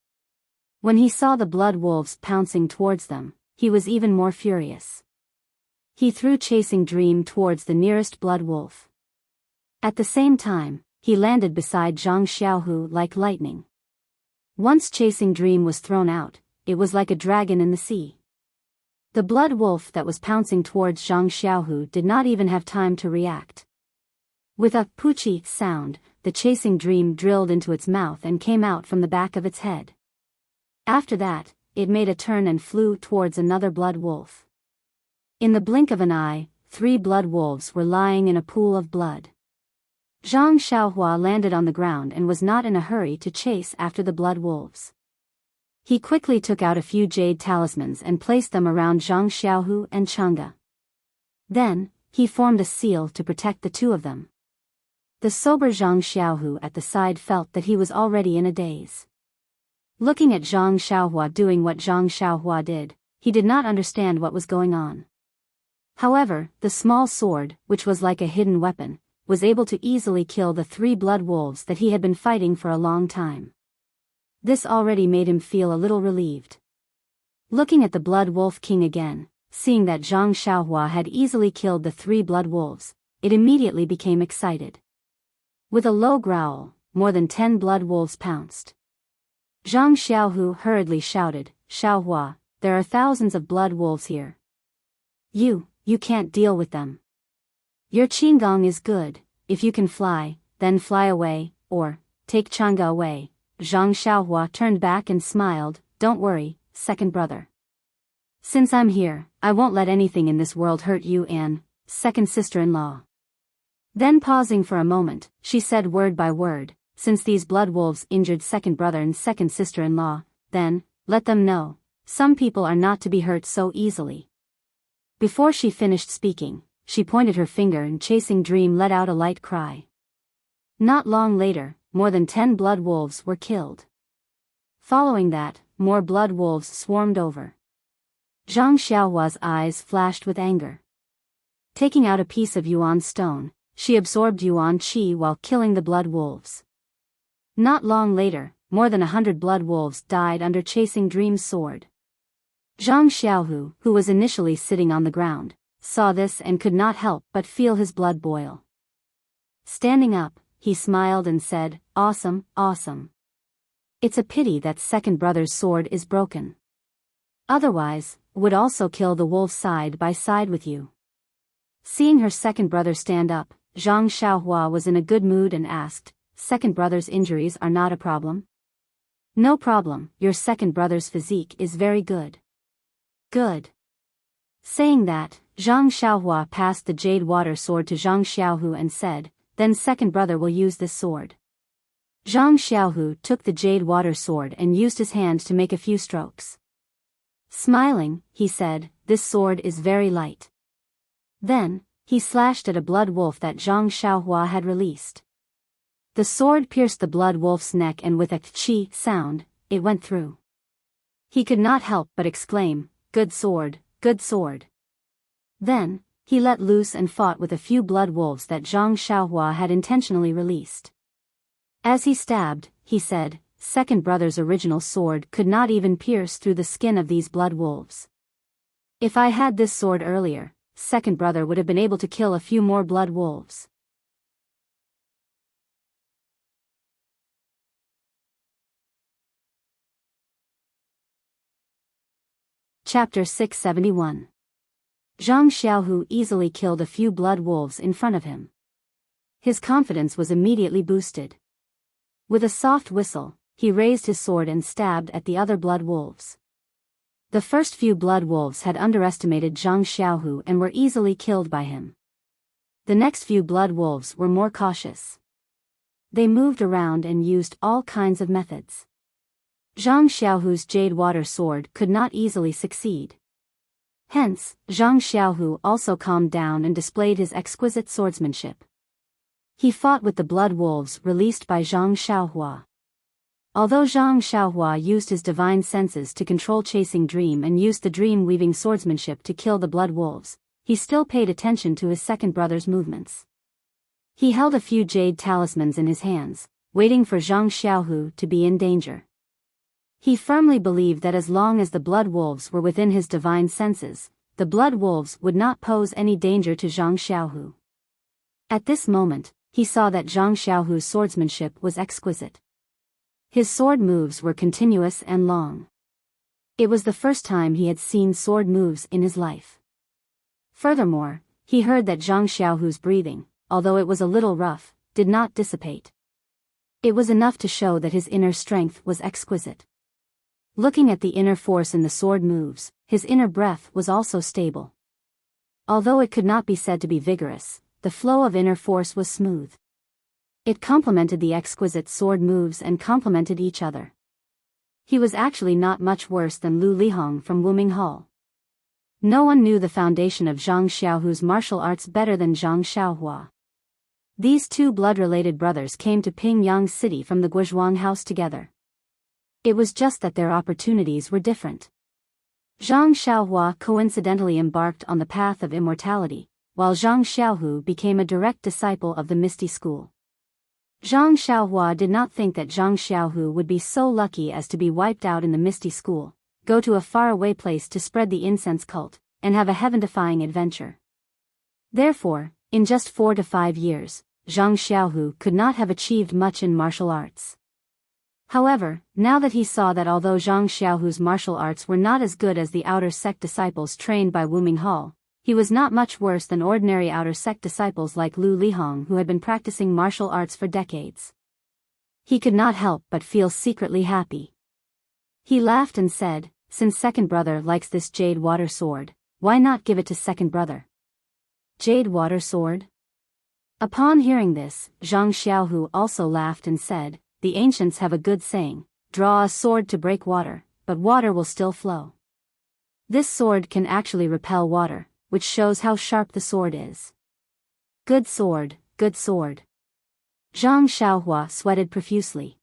[SPEAKER 1] When he saw the blood wolves pouncing towards them, he was even more furious. He threw Chasing Dream towards the nearest blood wolf. At the same time, he landed beside Zhang Xiaohu like lightning. Once Chasing Dream was thrown out, it was like a dragon in the sea. The blood wolf that was pouncing towards Zhang Xiaohu did not even have time to react. With a poochie sound, the Chasing Dream drilled into its mouth and came out from the back of its head. After that, it made a turn and flew towards another blood wolf. In the blink of an eye, 3 blood wolves were lying in a pool of blood. Zhang Xiaohua landed on the ground and was not in a hurry to chase after the blood wolves. He quickly took out a few jade talismans and placed them around Zhang Xiaohu and Chang'e. Then, he formed a seal to protect the two of them. The sober Zhang Xiaohu at the side felt that he was already in a daze. Looking at Zhang Xiaohua doing what Zhang Xiaohua did, he did not understand what was going on. However, the small sword, which was like a hidden weapon, was able to easily kill the 3 blood wolves that he had been fighting for a long time. This already made him feel a little relieved. Looking at the blood wolf king again, seeing that Zhang Xiaohua had easily killed the 3 blood wolves, it immediately became excited. With a low growl, more than 10 blood wolves pounced. Zhang Xiaohu hurriedly shouted, "Xiaohua, there are thousands of blood wolves here. You can't deal with them. Your qigong is good, if you can fly, then fly away, or, take Chang'e away." Zhang Xiaohua turned back and smiled, "Don't worry, second brother. Since I'm here, I won't let anything in this world hurt you and, second sister-in-law." Then pausing for a moment, she said word by word, "Since these blood wolves injured second brother and second sister-in-law, then, let them know, some people are not to be hurt so easily." Before she finished speaking, she pointed her finger and Chasing Dream let out a light cry. Not long later, more than 10 blood wolves were killed. Following that, more blood wolves swarmed over. Zhang Xiaohua's eyes flashed with anger. Taking out a piece of yuan stone, she absorbed yuan qi while killing the blood wolves. Not long later, more than 100 blood wolves died under Chasing Dream's sword. Zhang Xiaohu, who was initially sitting on the ground, saw this and could not help but feel his blood boil. Standing up, he smiled and said, "Awesome, awesome. It's a pity that second brother's sword is broken. Otherwise, would also kill the wolf side by side with you." Seeing her second brother stand up, Zhang Xiaohua was in a good mood and asked, "Second brother's injuries are not a problem?" "No problem, your second brother's physique is very good." "Good." Saying that, Zhang Xiaohua passed the jade water sword to Zhang Xiaohu and said, "Then second brother will use this sword." Zhang Xiaohu took the jade water sword and used his hand to make a few strokes. Smiling, he said, "This sword is very light." Then, he slashed at a blood wolf that Zhang Xiaohua had released. The sword pierced the blood wolf's neck and with a chi sound, it went through. He could not help but exclaim, "Good sword, good sword." Then, he let loose and fought with a few blood wolves that Zhang Xiaohua had intentionally released. As he stabbed, he said, "Second brother's original sword could not even pierce through the skin of these blood wolves. If I had this sword earlier, second brother would have been able to kill a few more blood wolves." Chapter 671. Zhang Xiaohu easily killed a few blood wolves in front of him. His confidence was immediately boosted. With a soft whistle, he raised his sword and stabbed at the other blood wolves. The first few blood wolves had underestimated Zhang Xiaohu and were easily killed by him. The next few blood wolves were more cautious. They moved around and used all kinds of methods. Zhang Xiaohu's jade water sword could not easily succeed. Hence, Zhang Xiaohu also calmed down and displayed his exquisite swordsmanship. He fought with the blood wolves released by Zhang Xiaohua. Although Zhang Xiaohua used his divine senses to control chasing dream and used the dream-weaving swordsmanship to kill the blood wolves, he still paid attention to his second brother's movements. He held a few jade talismans in his hands, waiting for Zhang Xiaohu to be in danger. He firmly believed that as long as the blood wolves were within his divine senses, the blood wolves would not pose any danger to Zhang Xiaohu. At this moment, he saw that Zhang Xiaohu's swordsmanship was exquisite. His sword moves were continuous and long. It was the first time he had seen sword moves in his life. Furthermore, he heard that Zhang Xiaohu's breathing, although it was a little rough, did not dissipate. It was enough to show that his inner strength was exquisite. Looking at the inner force in the sword moves, his inner breath was also stable. Although it could not be said to be vigorous, the flow of inner force was smooth. It complemented the exquisite sword moves and complemented each other. He was actually not much worse than Lu Lihong from Wuming Hall. No one knew the foundation of Zhang Xiaohu's martial arts better than Zhang Xiaohua. These two blood-related brothers came to Pingyang City from the Guozhuang house together. It was just that their opportunities were different. Zhang Xiaohua coincidentally embarked on the path of immortality, while Zhang Xiaohu became a direct disciple of the Misty School. Zhang Xiaohua did not think that Zhang Xiaohu would be so lucky as to be wiped out in the Misty School, go to a faraway place to spread the incense cult, and have a heaven-defying adventure. Therefore, in just 4 to 5 years, Zhang Xiaohu could not have achieved much in martial arts. However, now that he saw that although Zhang Xiaohu's martial arts were not as good as the outer sect disciples trained by Wuming Hall, he was not much worse than ordinary outer sect disciples like Lu Lihong who had been practicing martial arts for decades. He could not help but feel secretly happy. He laughed and said, "Since second brother likes this jade water sword, why not give it to second brother?" Jade water sword? Upon hearing this, Zhang Xiaohu also laughed and said, "The ancients have a good saying, draw a sword to break water, but water will still flow. This sword can actually repel water, which shows how sharp the sword is. Good sword, good sword." Zhang Xiaohua sweated profusely.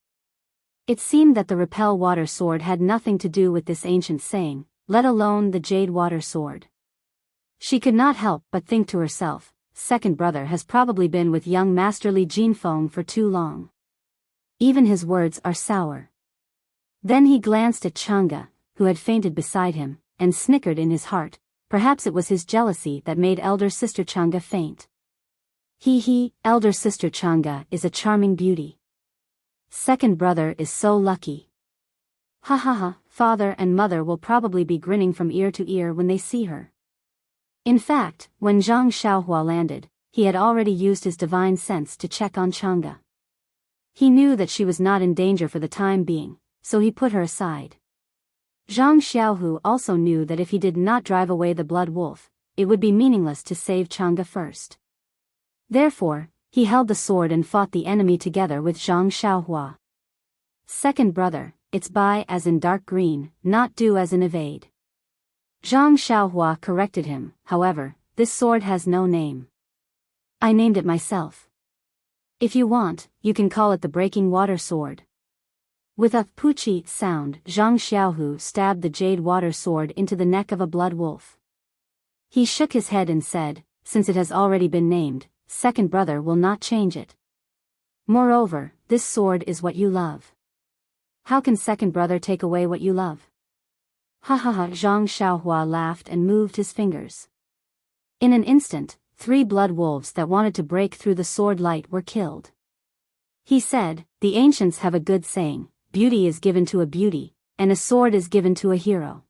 [SPEAKER 1] It seemed that the repel water sword had nothing to do with this ancient saying, let alone the jade water sword. She could not help but think to herself, second brother has probably been with young Master Li Jinfeng for too long. Even his words are sour. Then he glanced at Chang'e, who had fainted beside him, and snickered in his heart. Perhaps it was his jealousy that made elder sister Chang'e faint. Elder sister Chang'e is a charming beauty. Second brother is so lucky. Ha ha ha, father and mother will probably be grinning from ear to ear when they see her. In fact, when Zhang Xiaohua landed, he had already used his divine sense to check on Chang'e. He knew that she was not in danger for the time being, so he put her aside. Zhang Xiaohu also knew that if he did not drive away the blood wolf, it would be meaningless to save Chang'e first. Therefore, he held the sword and fought the enemy together with Zhang Xiaohua. Second brother, it's Bai as in dark green, not do as in evade. Zhang Xiaohua corrected him, however, this sword has no name. I named it myself. If you want, you can call it the Breaking Water Sword. With a poochie sound, Zhang Xiaohu stabbed the jade water sword into the neck of a blood wolf. He shook his head and said, since it has already been named, second brother will not change it. Moreover, this sword is what you love. How can second brother take away what you love? Ha ha ha! Zhang Xiaohua laughed and moved his fingers. In an instant, 3 blood wolves that wanted to break through the sword light were killed. He said, the ancients have a good saying, beauty is given to a beauty, and a sword is given to a hero.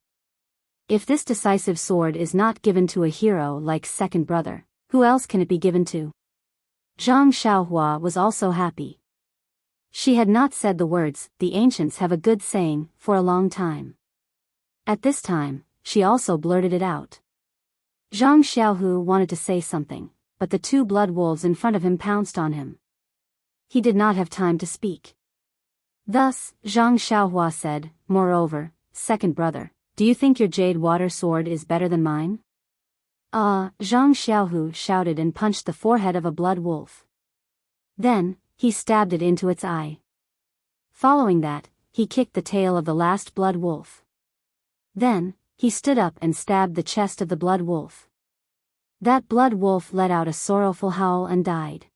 [SPEAKER 1] If this decisive sword is not given to a hero like second brother, who else can it be given to? Zhang Xiaohua was also happy. She had not said the words, the ancients have a good saying, for a long time. At this time, she also blurted it out. Zhang Xiaohu wanted to say something, but the 2 blood wolves in front of him pounced on him. He did not have time to speak. Thus, Zhang Xiaohua said, moreover, second brother, do you think your jade water sword is better than mine? Zhang Xiaohu shouted and punched the forehead of a blood wolf. Then, he stabbed it into its eye. Following that, he kicked the tail of the last blood wolf. Then, he stood up and stabbed the chest of the blood wolf. That blood wolf let out a sorrowful howl and died.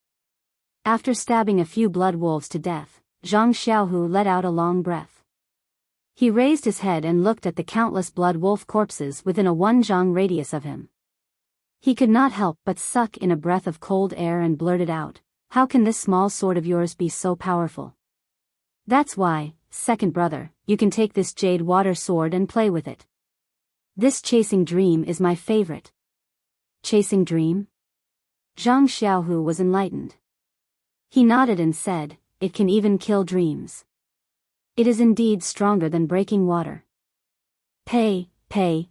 [SPEAKER 1] After stabbing a few blood wolves to death, Zhang Xiaohu let out a long breath. He raised his head and looked at the countless blood wolf corpses within a 1 zhang radius of him. He could not help but suck in a breath of cold air and blurted out, how can this small sword of yours be so powerful? That's why, second brother, you can take this jade water sword and play with it. This chasing dream is my favorite. Chasing dream? Zhang Xiaohu was enlightened. He nodded and said, it can even kill dreams. It is indeed stronger than breaking water. Pay. Zhang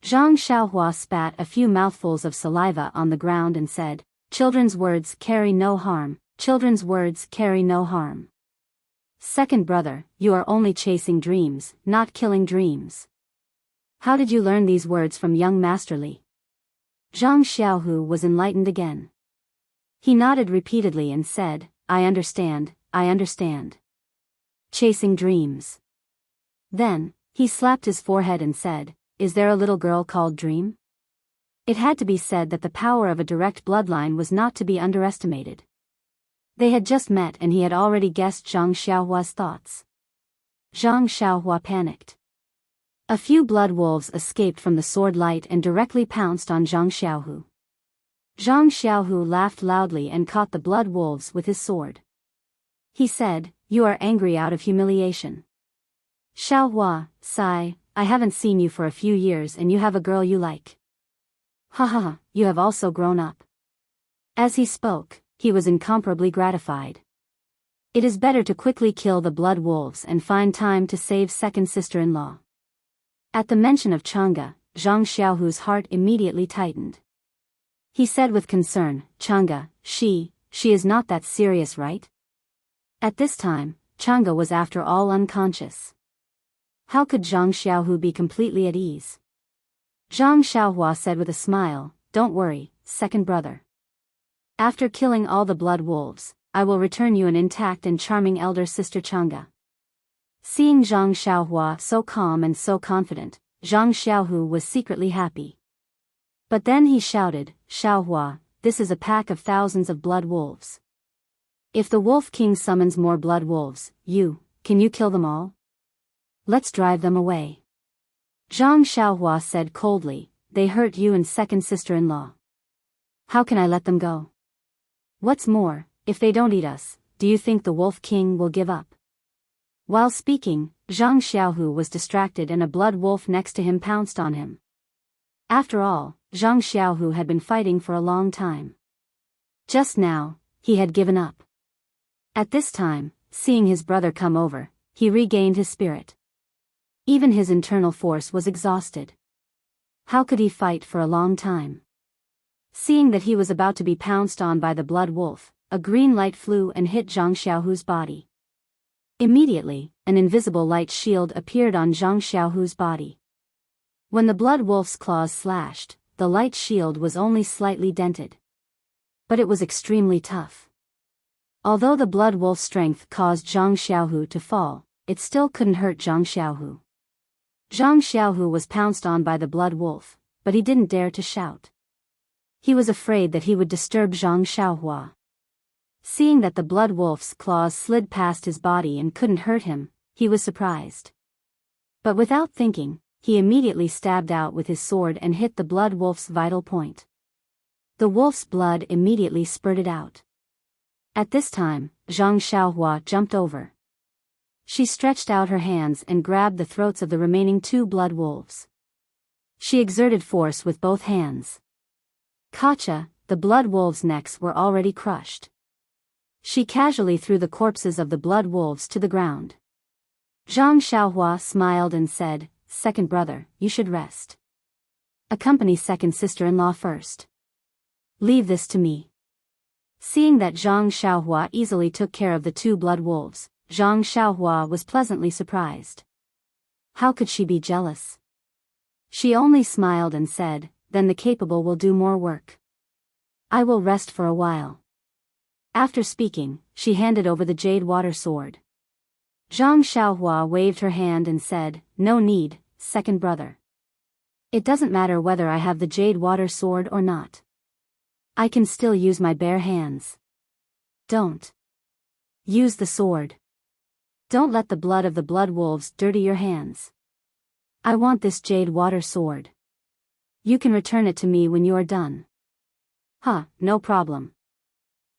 [SPEAKER 1] Xiaohua spat a few mouthfuls of saliva on the ground and said, children's words carry no harm, children's words carry no harm. Second brother, you are only chasing dreams, not killing dreams. How did you learn these words from young Master Li? Zhang Xiaohu was enlightened again. He nodded repeatedly and said, I understand. Chasing dreams. Then, he slapped his forehead and said, is there a little girl called Dream? It had to be said that the power of a direct bloodline was not to be underestimated. They had just met and he had already guessed Zhang Xiaohua's thoughts. Zhang Xiaohua panicked. A few blood wolves escaped from the sword light and directly pounced on Zhang Xiaohu. Zhang Xiaohu laughed loudly and caught the blood wolves with his sword. He said, you are angry out of humiliation. Xiaohua, sigh, I haven't seen you for a few years and you have a girl you like. Ha ha ha, you have also grown up. As he spoke, he was incomparably gratified. It is better to quickly kill the blood wolves and find time to save second sister-in-law. At the mention of Chang'e, Zhang Xiaohu's heart immediately tightened. He said with concern, Chang'e, she is not that serious, right? At this time, Chang'e was after all unconscious. How could Zhang Xiaohu be completely at ease? Zhang Xiaohua said with a smile, don't worry, second brother. After killing all the blood wolves, I will return you an intact and charming elder sister Chang'e. Seeing Zhang Xiaohua so calm and so confident, Zhang Xiaohu was secretly happy. But then he shouted, Xiaohua, this is a pack of thousands of blood wolves. If the Wolf King summons more blood wolves, can you kill them all? Let's drive them away. Zhang Xiaohua said coldly, they hurt you and second sister-in-law. How can I let them go? What's more, if they don't eat us, do you think the Wolf King will give up? While speaking, Zhang Xiaohu was distracted and a blood wolf next to him pounced on him. After all, Zhang Xiaohu had been fighting for a long time. Just now, he had given up. At this time, seeing his brother come over, he regained his spirit. Even his internal force was exhausted. How could he fight for a long time? Seeing that he was about to be pounced on by the blood wolf, a green light flew and hit Zhang Xiaohu's body. Immediately, an invisible light shield appeared on Zhang Xiaohu's body. When the blood wolf's claws slashed, the light shield was only slightly dented. But it was extremely tough. Although the blood wolf's strength caused Zhang Xiaohu to fall, it still couldn't hurt Zhang Xiaohu. Zhang Xiaohu was pounced on by the blood wolf, but he didn't dare to shout. He was afraid that he would disturb Zhang Xiaohua. Seeing that the blood wolf's claws slid past his body and couldn't hurt him, he was surprised. But without thinking, he immediately stabbed out with his sword and hit the blood wolf's vital point. The wolf's blood immediately spurted out. At this time, Zhang Xiaohua jumped over. She stretched out her hands and grabbed the throats of the remaining 2 blood wolves. She exerted force with both hands. Gotcha, the blood wolves' necks were already crushed. She casually threw the corpses of the blood wolves to the ground. Zhang Xiaohua smiled and said, "Second brother, you should rest. Accompany second sister-in-law first. Leave this to me." Seeing that Zhang Xiaohua easily took care of the 2 blood wolves, Zhang Xiaohua was pleasantly surprised. How could she be jealous? She only smiled and said, "Then the capable will do more work. I will rest for a while." After speaking, she handed over the jade water sword. Zhang Xiaohua waved her hand and said, "No need, second brother. It doesn't matter whether I have the jade water sword or not. I can still use my bare hands. Don't use the sword. Don't let the blood of the blood wolves dirty your hands. I want this jade water sword. You can return it to me when you are done." "Huh, no problem.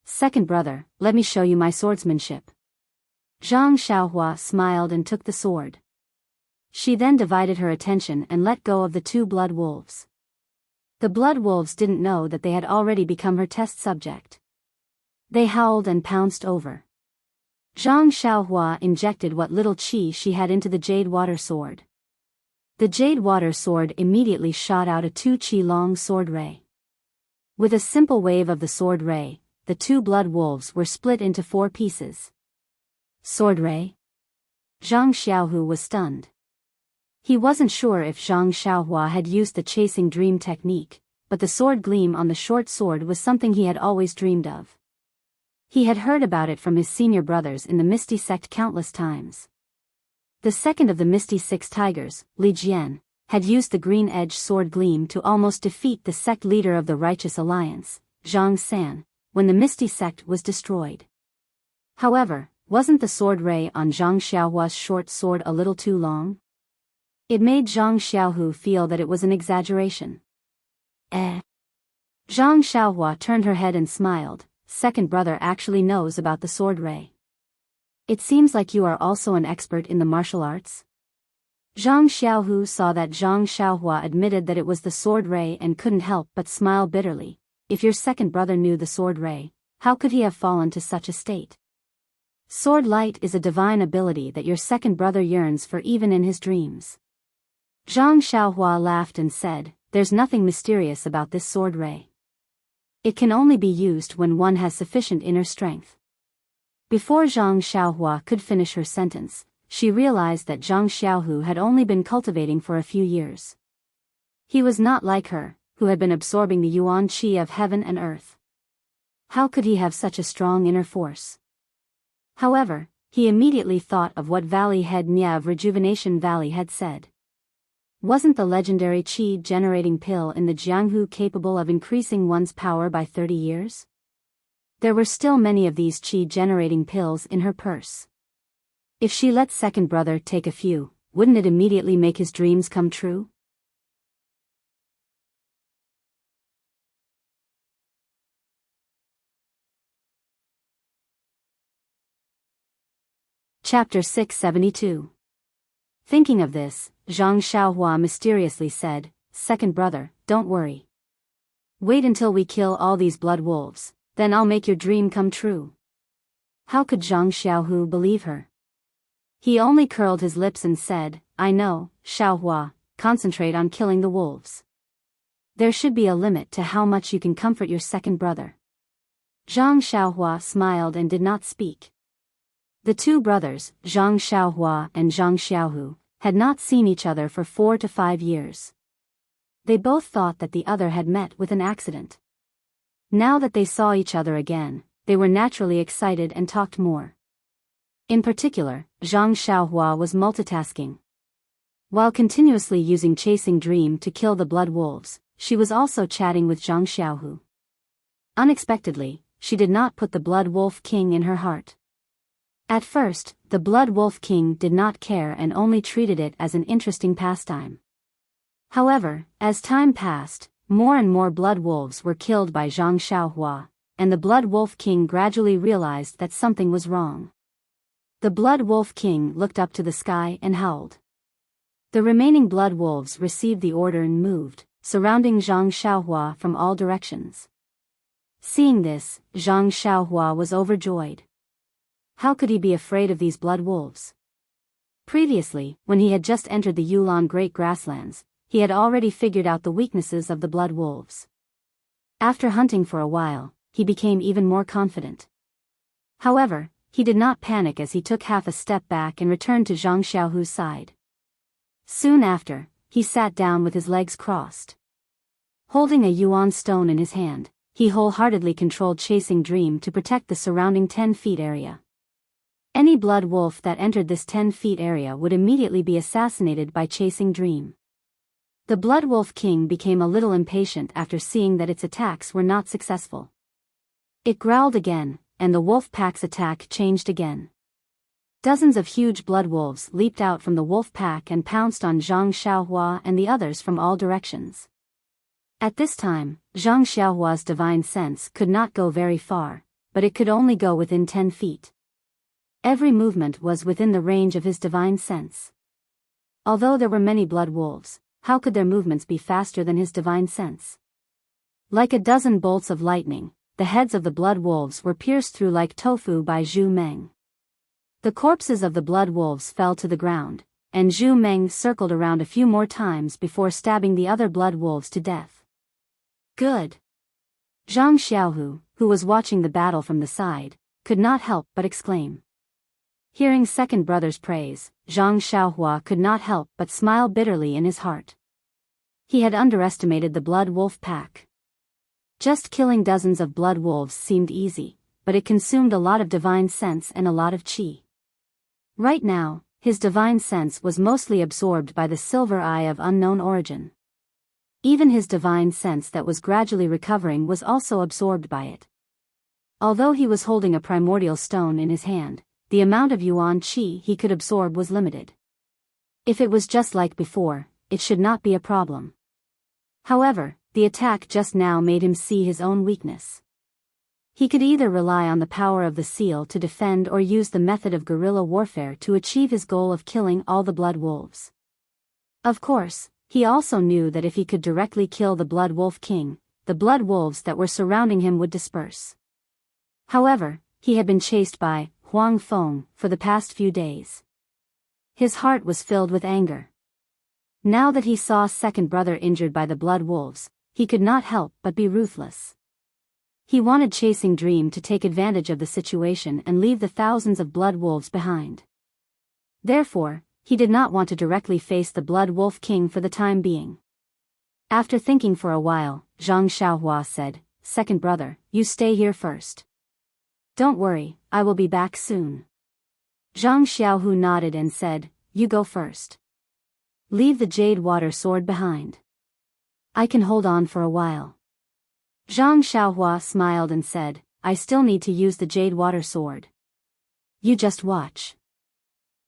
[SPEAKER 1] Second brother, let me show you my swordsmanship." Zhang Xiaohua smiled and took the sword. She then divided her attention and let go of the 2 blood wolves. The blood wolves didn't know that they had already become her test subject. They howled and pounced over. Zhang Xiaohua injected what little qi she had into the jade water sword. The jade water sword immediately shot out a 2 qi long sword ray. With a simple wave of the sword ray, the 2 blood wolves were split into 4 pieces. Sword ray? Zhang Xiaohu was stunned. He wasn't sure if Zhang Xiaohua had used the chasing dream technique, but the sword gleam on the short sword was something he had always dreamed of. He had heard about it from his senior brothers in the Misty Sect countless times. The second of the Misty Six Tigers, Li Jian, had used the green-edged sword gleam to almost defeat the sect leader of the Righteous Alliance, Zhang San, when the Misty Sect was destroyed. However, wasn't the sword ray on Zhang Xiaohua's short sword a little too long? It made Zhang Xiaohu feel that it was an exaggeration. Zhang Xiaohua turned her head and smiled. "Second brother actually knows about the sword ray. It seems like you are also an expert in the martial arts?" Zhang Xiaohu saw that Zhang Xiaohua admitted that it was the sword ray and couldn't help but smile bitterly. If your second brother knew the sword ray, how could he have fallen to such a state? Sword light is a divine ability that your second brother yearns for even in his dreams. Zhang Xiaohua laughed and said, "There's nothing mysterious about this sword ray. It can only be used when one has sufficient inner strength." Before Zhang Xiaohua could finish her sentence, she realized that Zhang Xiaohu had only been cultivating for a few years. He was not like her, who had been absorbing the yuan qi of heaven and earth. How could he have such a strong inner force? However, he immediately thought of what Valley Head Nya of Rejuvenation Valley had said. Wasn't the legendary qi-generating pill in the Jianghu capable of increasing one's power by 30 years? There were still many of these qi-generating pills in her purse. If she let second brother take a few, wouldn't it immediately make his dreams come true? Chapter 672. Thinking of this, Zhang Xiaohua mysteriously said, "Second brother, don't worry. Wait until we kill all these blood wolves, then I'll make your dream come true." How could Zhang Xiaohu believe her? He only curled his lips and said, "I know, Xiaohua, concentrate on killing the wolves." There should be a limit to how much you can comfort your second brother. Zhang Xiaohua smiled and did not speak. The two brothers, Zhang Xiaohua and Zhang Xiaohu, had not seen each other for 4 to 5 years. They both thought that the other had met with an accident. Now that they saw each other again, they were naturally excited and talked more. In particular, Zhang Xiaohua was multitasking. While continuously using Chasing Dream to kill the blood wolves, she was also chatting with Zhang Xiaohu. Unexpectedly, she did not put the Blood Wolf King in her heart. At first, the Blood Wolf King did not care and only treated it as an interesting pastime. However, as time passed, more and more blood wolves were killed by Zhang Xiaohua, and the Blood Wolf King gradually realized that something was wrong. The Blood Wolf King looked up to the sky and howled. The remaining blood wolves received the order and moved, surrounding Zhang Xiaohua from all directions. Seeing this, Zhang Xiaohua was overjoyed. How could he be afraid of these blood wolves? Previously, when he had just entered the Yulon Great Grasslands, he had already figured out the weaknesses of the blood wolves. After hunting for a while, he became even more confident. However, he did not panic as he took half a step back and returned to Zhang Xiaohu's side. Soon after, he sat down with his legs crossed. Holding a yuan stone in his hand, he wholeheartedly controlled Chasing Dream to protect the surrounding 10 feet area. Any blood wolf that entered this 10 feet area would immediately be assassinated by Chasing Dream. The Blood Wolf King became a little impatient after seeing that its attacks were not successful. It growled again, and the wolf pack's attack changed again. Dozens of huge blood wolves leaped out from the wolf pack and pounced on Zhang Xiaohua and the others from all directions. At this time, Zhang Xiaohua's divine sense could not go very far, but it could only go within 10 feet. Every movement was within the range of his divine sense. Although there were many blood wolves, how could their movements be faster than his divine sense? Like a dozen bolts of lightning, the heads of the blood wolves were pierced through like tofu by Zhu Meng. The corpses of the blood wolves fell to the ground, and Zhu Meng circled around a few more times before stabbing the other blood wolves to death. Good. Zhang Xiaohu, who was watching the battle from the side, could not help but exclaim. Hearing second brother's praise, Zhang Xiaohua could not help but smile bitterly in his heart. He had underestimated the blood wolf pack. Just killing dozens of blood wolves seemed easy, but it consumed a lot of divine sense and a lot of qi. Right now, his divine sense was mostly absorbed by the silver eye of unknown origin. Even his divine sense that was gradually recovering was also absorbed by it. Although he was holding a primordial stone in his hand, the amount of yuan qi he could absorb was limited. If it was just like before, it should not be a problem. However, the attack just now made him see his own weakness. He could either rely on the power of the seal to defend or use the method of guerrilla warfare to achieve his goal of killing all the blood wolves. Of course, he also knew that if he could directly kill the Blood Wolf King, the blood wolves that were surrounding him would disperse. However, he had been chased by Huang Feng for the past few days. His heart was filled with anger. Now that he saw second brother injured by the blood wolves, he could not help but be ruthless. He wanted Chasing Dream to take advantage of the situation and leave the thousands of blood wolves behind. Therefore, he did not want to directly face the Blood Wolf King for the time being. After thinking for a while, Zhang Xiaohua said, "Second brother, you stay here first. Don't worry, I will be back soon." Zhang Xiaohu nodded and said, "You go first. Leave the jade water sword behind. I can hold on for a while." Zhang Xiaohua smiled and said, "I still need to use the jade water sword. You just watch."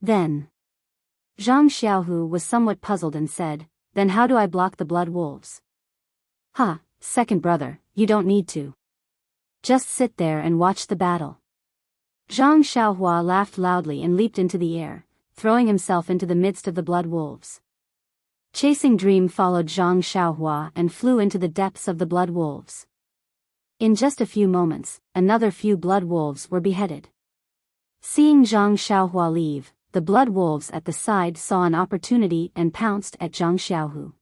[SPEAKER 1] Then, Zhang Xiaohu was somewhat puzzled and said, "Then how do I block the blood wolves?" "Ha, second brother, you don't need to. Just sit there and watch the battle." Zhang Xiaohua laughed loudly and leaped into the air, throwing himself into the midst of the blood wolves. Chasing Dream followed Zhang Xiaohua and flew into the depths of the blood wolves. In just a few moments, another few blood wolves were beheaded. Seeing Zhang Xiaohua leave, the blood wolves at the side saw an opportunity and pounced at Zhang Xiaohu.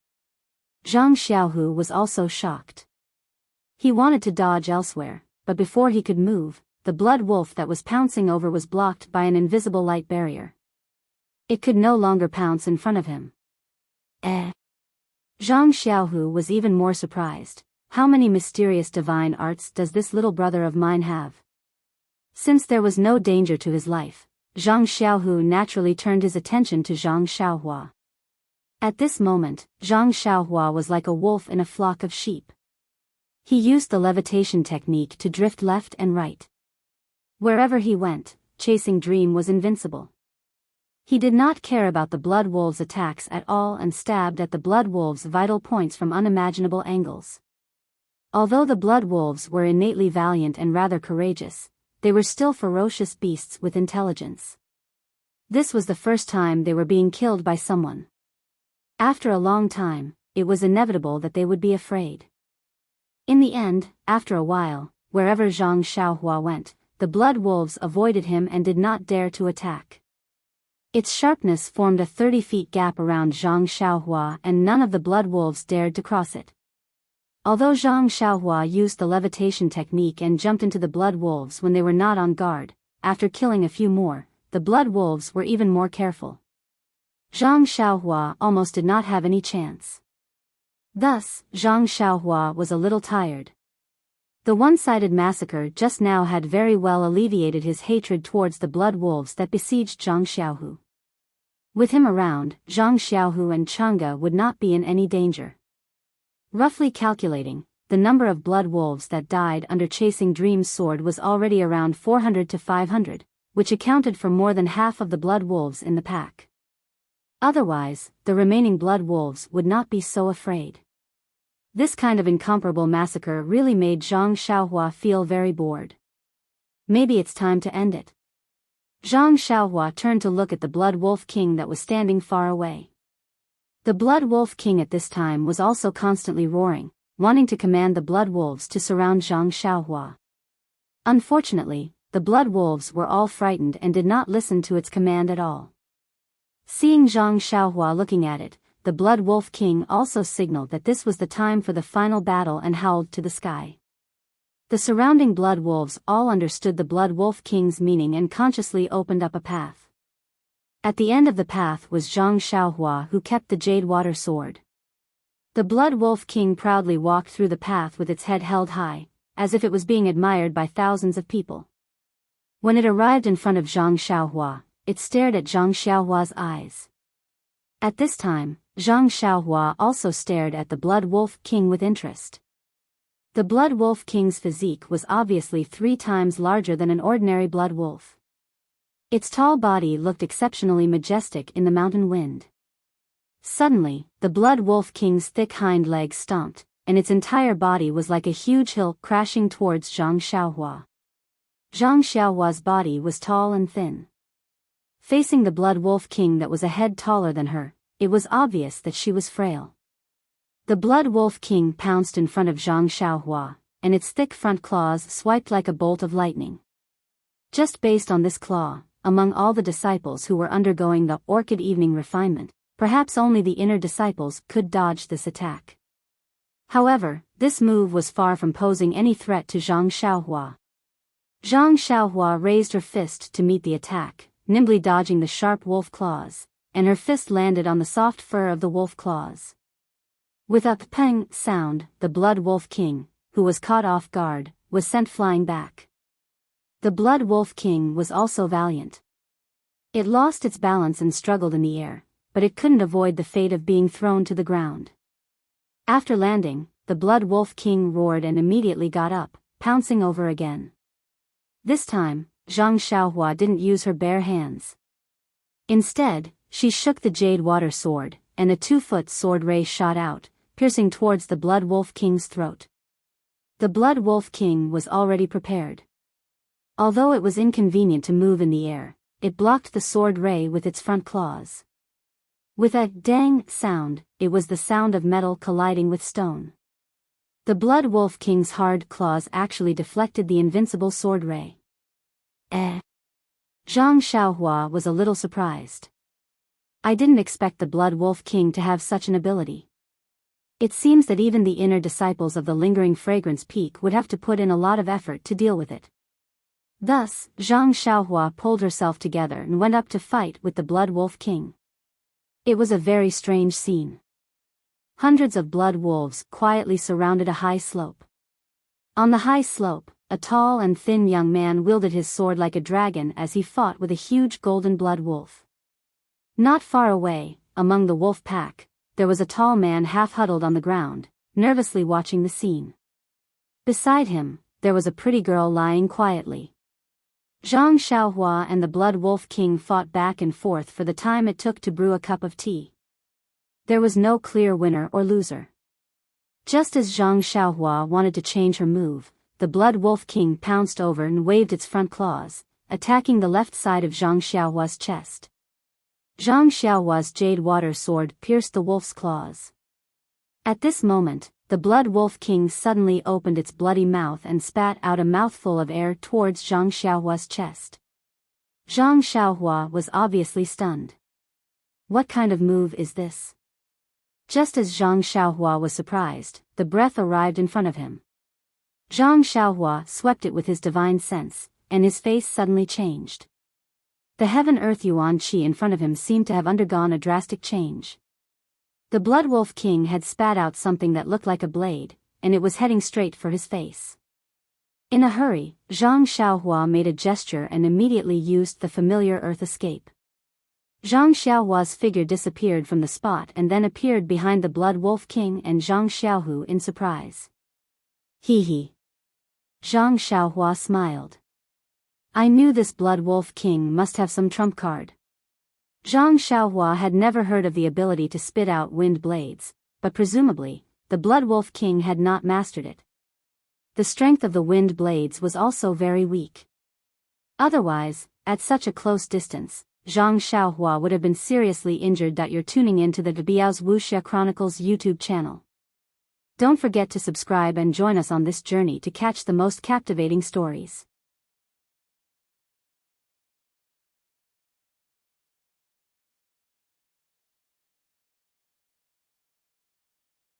[SPEAKER 1] Zhang Xiaohu was also shocked. He wanted to dodge elsewhere, but before he could move, the blood wolf that was pouncing over was blocked by an invisible light barrier. It could no longer pounce in front of him. Zhang Xiaohu was even more surprised. How many mysterious divine arts does this little brother of mine have? Since there was no danger to his life, Zhang Xiaohu naturally turned his attention to Zhang Xiaohua. At this moment, Zhang Xiaohua was like a wolf in a flock of sheep. He used the levitation technique to drift left and right. Wherever he went, Chasing Dream was invincible. He did not care about the blood wolves' attacks at all and stabbed at the blood wolves' vital points from unimaginable angles. Although the blood wolves were innately valiant and rather courageous, they were still ferocious beasts with intelligence. This was the first time they were being killed by someone. After a long time, it was inevitable that they would be afraid. In the end, after a while, wherever Zhang Xiaohua went, the blood wolves avoided him and did not dare to attack. Its sharpness formed a 30-foot gap around Zhang Xiaohua and none of the blood wolves dared to cross it. Although Zhang Xiaohua used the levitation technique and jumped into the blood wolves when they were not on guard, after killing a few more, the blood wolves were even more careful. Zhang Xiaohua almost did not have any chance. Thus, Zhang Xiaohua was a little tired. The one-sided massacre just now had very well alleviated his hatred towards the blood wolves that besieged Zhang Xiaohu. With him around, Zhang Xiaohu and Chang'e would not be in any danger. Roughly calculating, the number of blood wolves that died under Chasing Dream's sword was already around 400 to 500, which accounted for more than half of the blood wolves in the pack. Otherwise, the remaining blood wolves would not be so afraid. This kind of incomparable massacre really made Zhang Xiaohua feel very bored. Maybe it's time to end it. Zhang Xiaohua turned to look at the Blood Wolf King that was standing far away. The Blood Wolf King at this time was also constantly roaring, wanting to command the blood wolves to surround Zhang Xiaohua. Unfortunately, the blood wolves were all frightened and did not listen to its command at all. Seeing Zhang Xiaohua looking at it, the Blood Wolf King also signaled that this was the time for the final battle and howled to the sky. The surrounding blood wolves all understood the Blood Wolf King's meaning and consciously opened up a path. At the end of the path was Zhang Xiaohua, who kept the Jade Water Sword. The Blood Wolf King proudly walked through the path with its head held high, as if it was being admired by thousands of people. When it arrived in front of Zhang Xiaohua, it stared at Zhang Xiaohua's eyes. At this time, Zhang Xiaohua also stared at the Blood Wolf King with interest. The Blood Wolf King's physique was obviously 3 times larger than an ordinary blood wolf. Its tall body looked exceptionally majestic in the mountain wind. Suddenly, the Blood Wolf King's thick hind legs stomped, and its entire body was like a huge hill crashing towards Zhang Xiaohua. Zhang Xiaohua's body was tall and thin. Facing the Blood Wolf King that was a head taller than her, it was obvious that she was frail. The Blood Wolf King pounced in front of Zhang Xiaohua, and its thick front claws swiped like a bolt of lightning. Just based on this claw, among all the disciples who were undergoing the Orchid Evening refinement, perhaps only the inner disciples could dodge this attack. However, this move was far from posing any threat to Zhang Xiaohua. Zhang Xiaohua raised her fist to meet the attack, nimbly dodging the sharp wolf claws, and her fist landed on the soft fur of the wolf claws. With a peng sound, the Blood Wolf King, who was caught off guard, was sent flying back. The Blood Wolf King was also valiant. It lost its balance and struggled in the air, but it couldn't avoid the fate of being thrown to the ground. After landing, the Blood Wolf King roared and immediately got up, pouncing over again. This time, Zhang Xiaohua didn't use her bare hands. Instead, she shook the Jade Water Sword, and a 2-foot sword ray shot out, piercing towards the Blood Wolf King's throat. The Blood Wolf King was already prepared. Although it was inconvenient to move in the air, it blocked the sword ray with its front claws. With a dang sound, it was the sound of metal colliding with stone. The Blood Wolf King's hard claws actually deflected the invincible sword ray. Zhang Xiaohua was a little surprised. I didn't expect the Blood Wolf King to have such an ability. It seems that even the inner disciples of the lingering fragrance peak would have to put in a lot of effort to deal with it. Thus, Zhang Xiaohua pulled herself together and went up to fight with the Blood Wolf King. It was a very strange scene. Hundreds of blood wolves quietly surrounded a high slope. On the high slope, a tall and thin young man wielded his sword like a dragon as he fought with a huge golden blood wolf. Not far away, among the wolf pack, there was a tall man half huddled on the ground, nervously watching the scene. Beside him, there was a pretty girl lying quietly. Zhang Xiaohua and the Blood Wolf King fought back and forth for the time it took to brew a cup of tea. There was no clear winner or loser. Just as Zhang Xiaohua wanted to change her move, the Blood Wolf King pounced over and waved its front claws, attacking the left side of Zhang Xiaohua's chest. Zhang Xiaohua's jade water sword pierced the wolf's claws. At this moment, the Blood Wolf King suddenly opened its bloody mouth and spat out a mouthful of air towards Zhang Xiaohua's chest. Zhang Xiaohua was obviously stunned. What kind of move is this? Just as Zhang Xiaohua was surprised, the breath arrived in front of him. Zhang Xiaohua swept it with his divine sense, and his face suddenly changed. The heaven-earth yuan qi in front of him seemed to have undergone a drastic change. The Blood Wolf King had spat out something that looked like a blade, and it was heading straight for his face. In a hurry, Zhang Xiaohua made a gesture and immediately used the familiar earth escape. Zhang Xiaohua's figure disappeared from the spot and then appeared behind the Blood Wolf King and Zhang Xiaohu in surprise. Hee. Zhang Xiaohua smiled. I knew this Blood Wolf King must have some trump card. Zhang Xiaohua had never heard of the ability to spit out wind blades, but presumably, the Blood Wolf King had not mastered it. The strength of the wind blades was also very weak. Otherwise, at such a close distance, Zhang Xiaohua would have been seriously injured. You're tuning in to the Biyao's Wuxia Chronicles YouTube channel. Don't forget to subscribe and join us on this journey to catch the most captivating stories.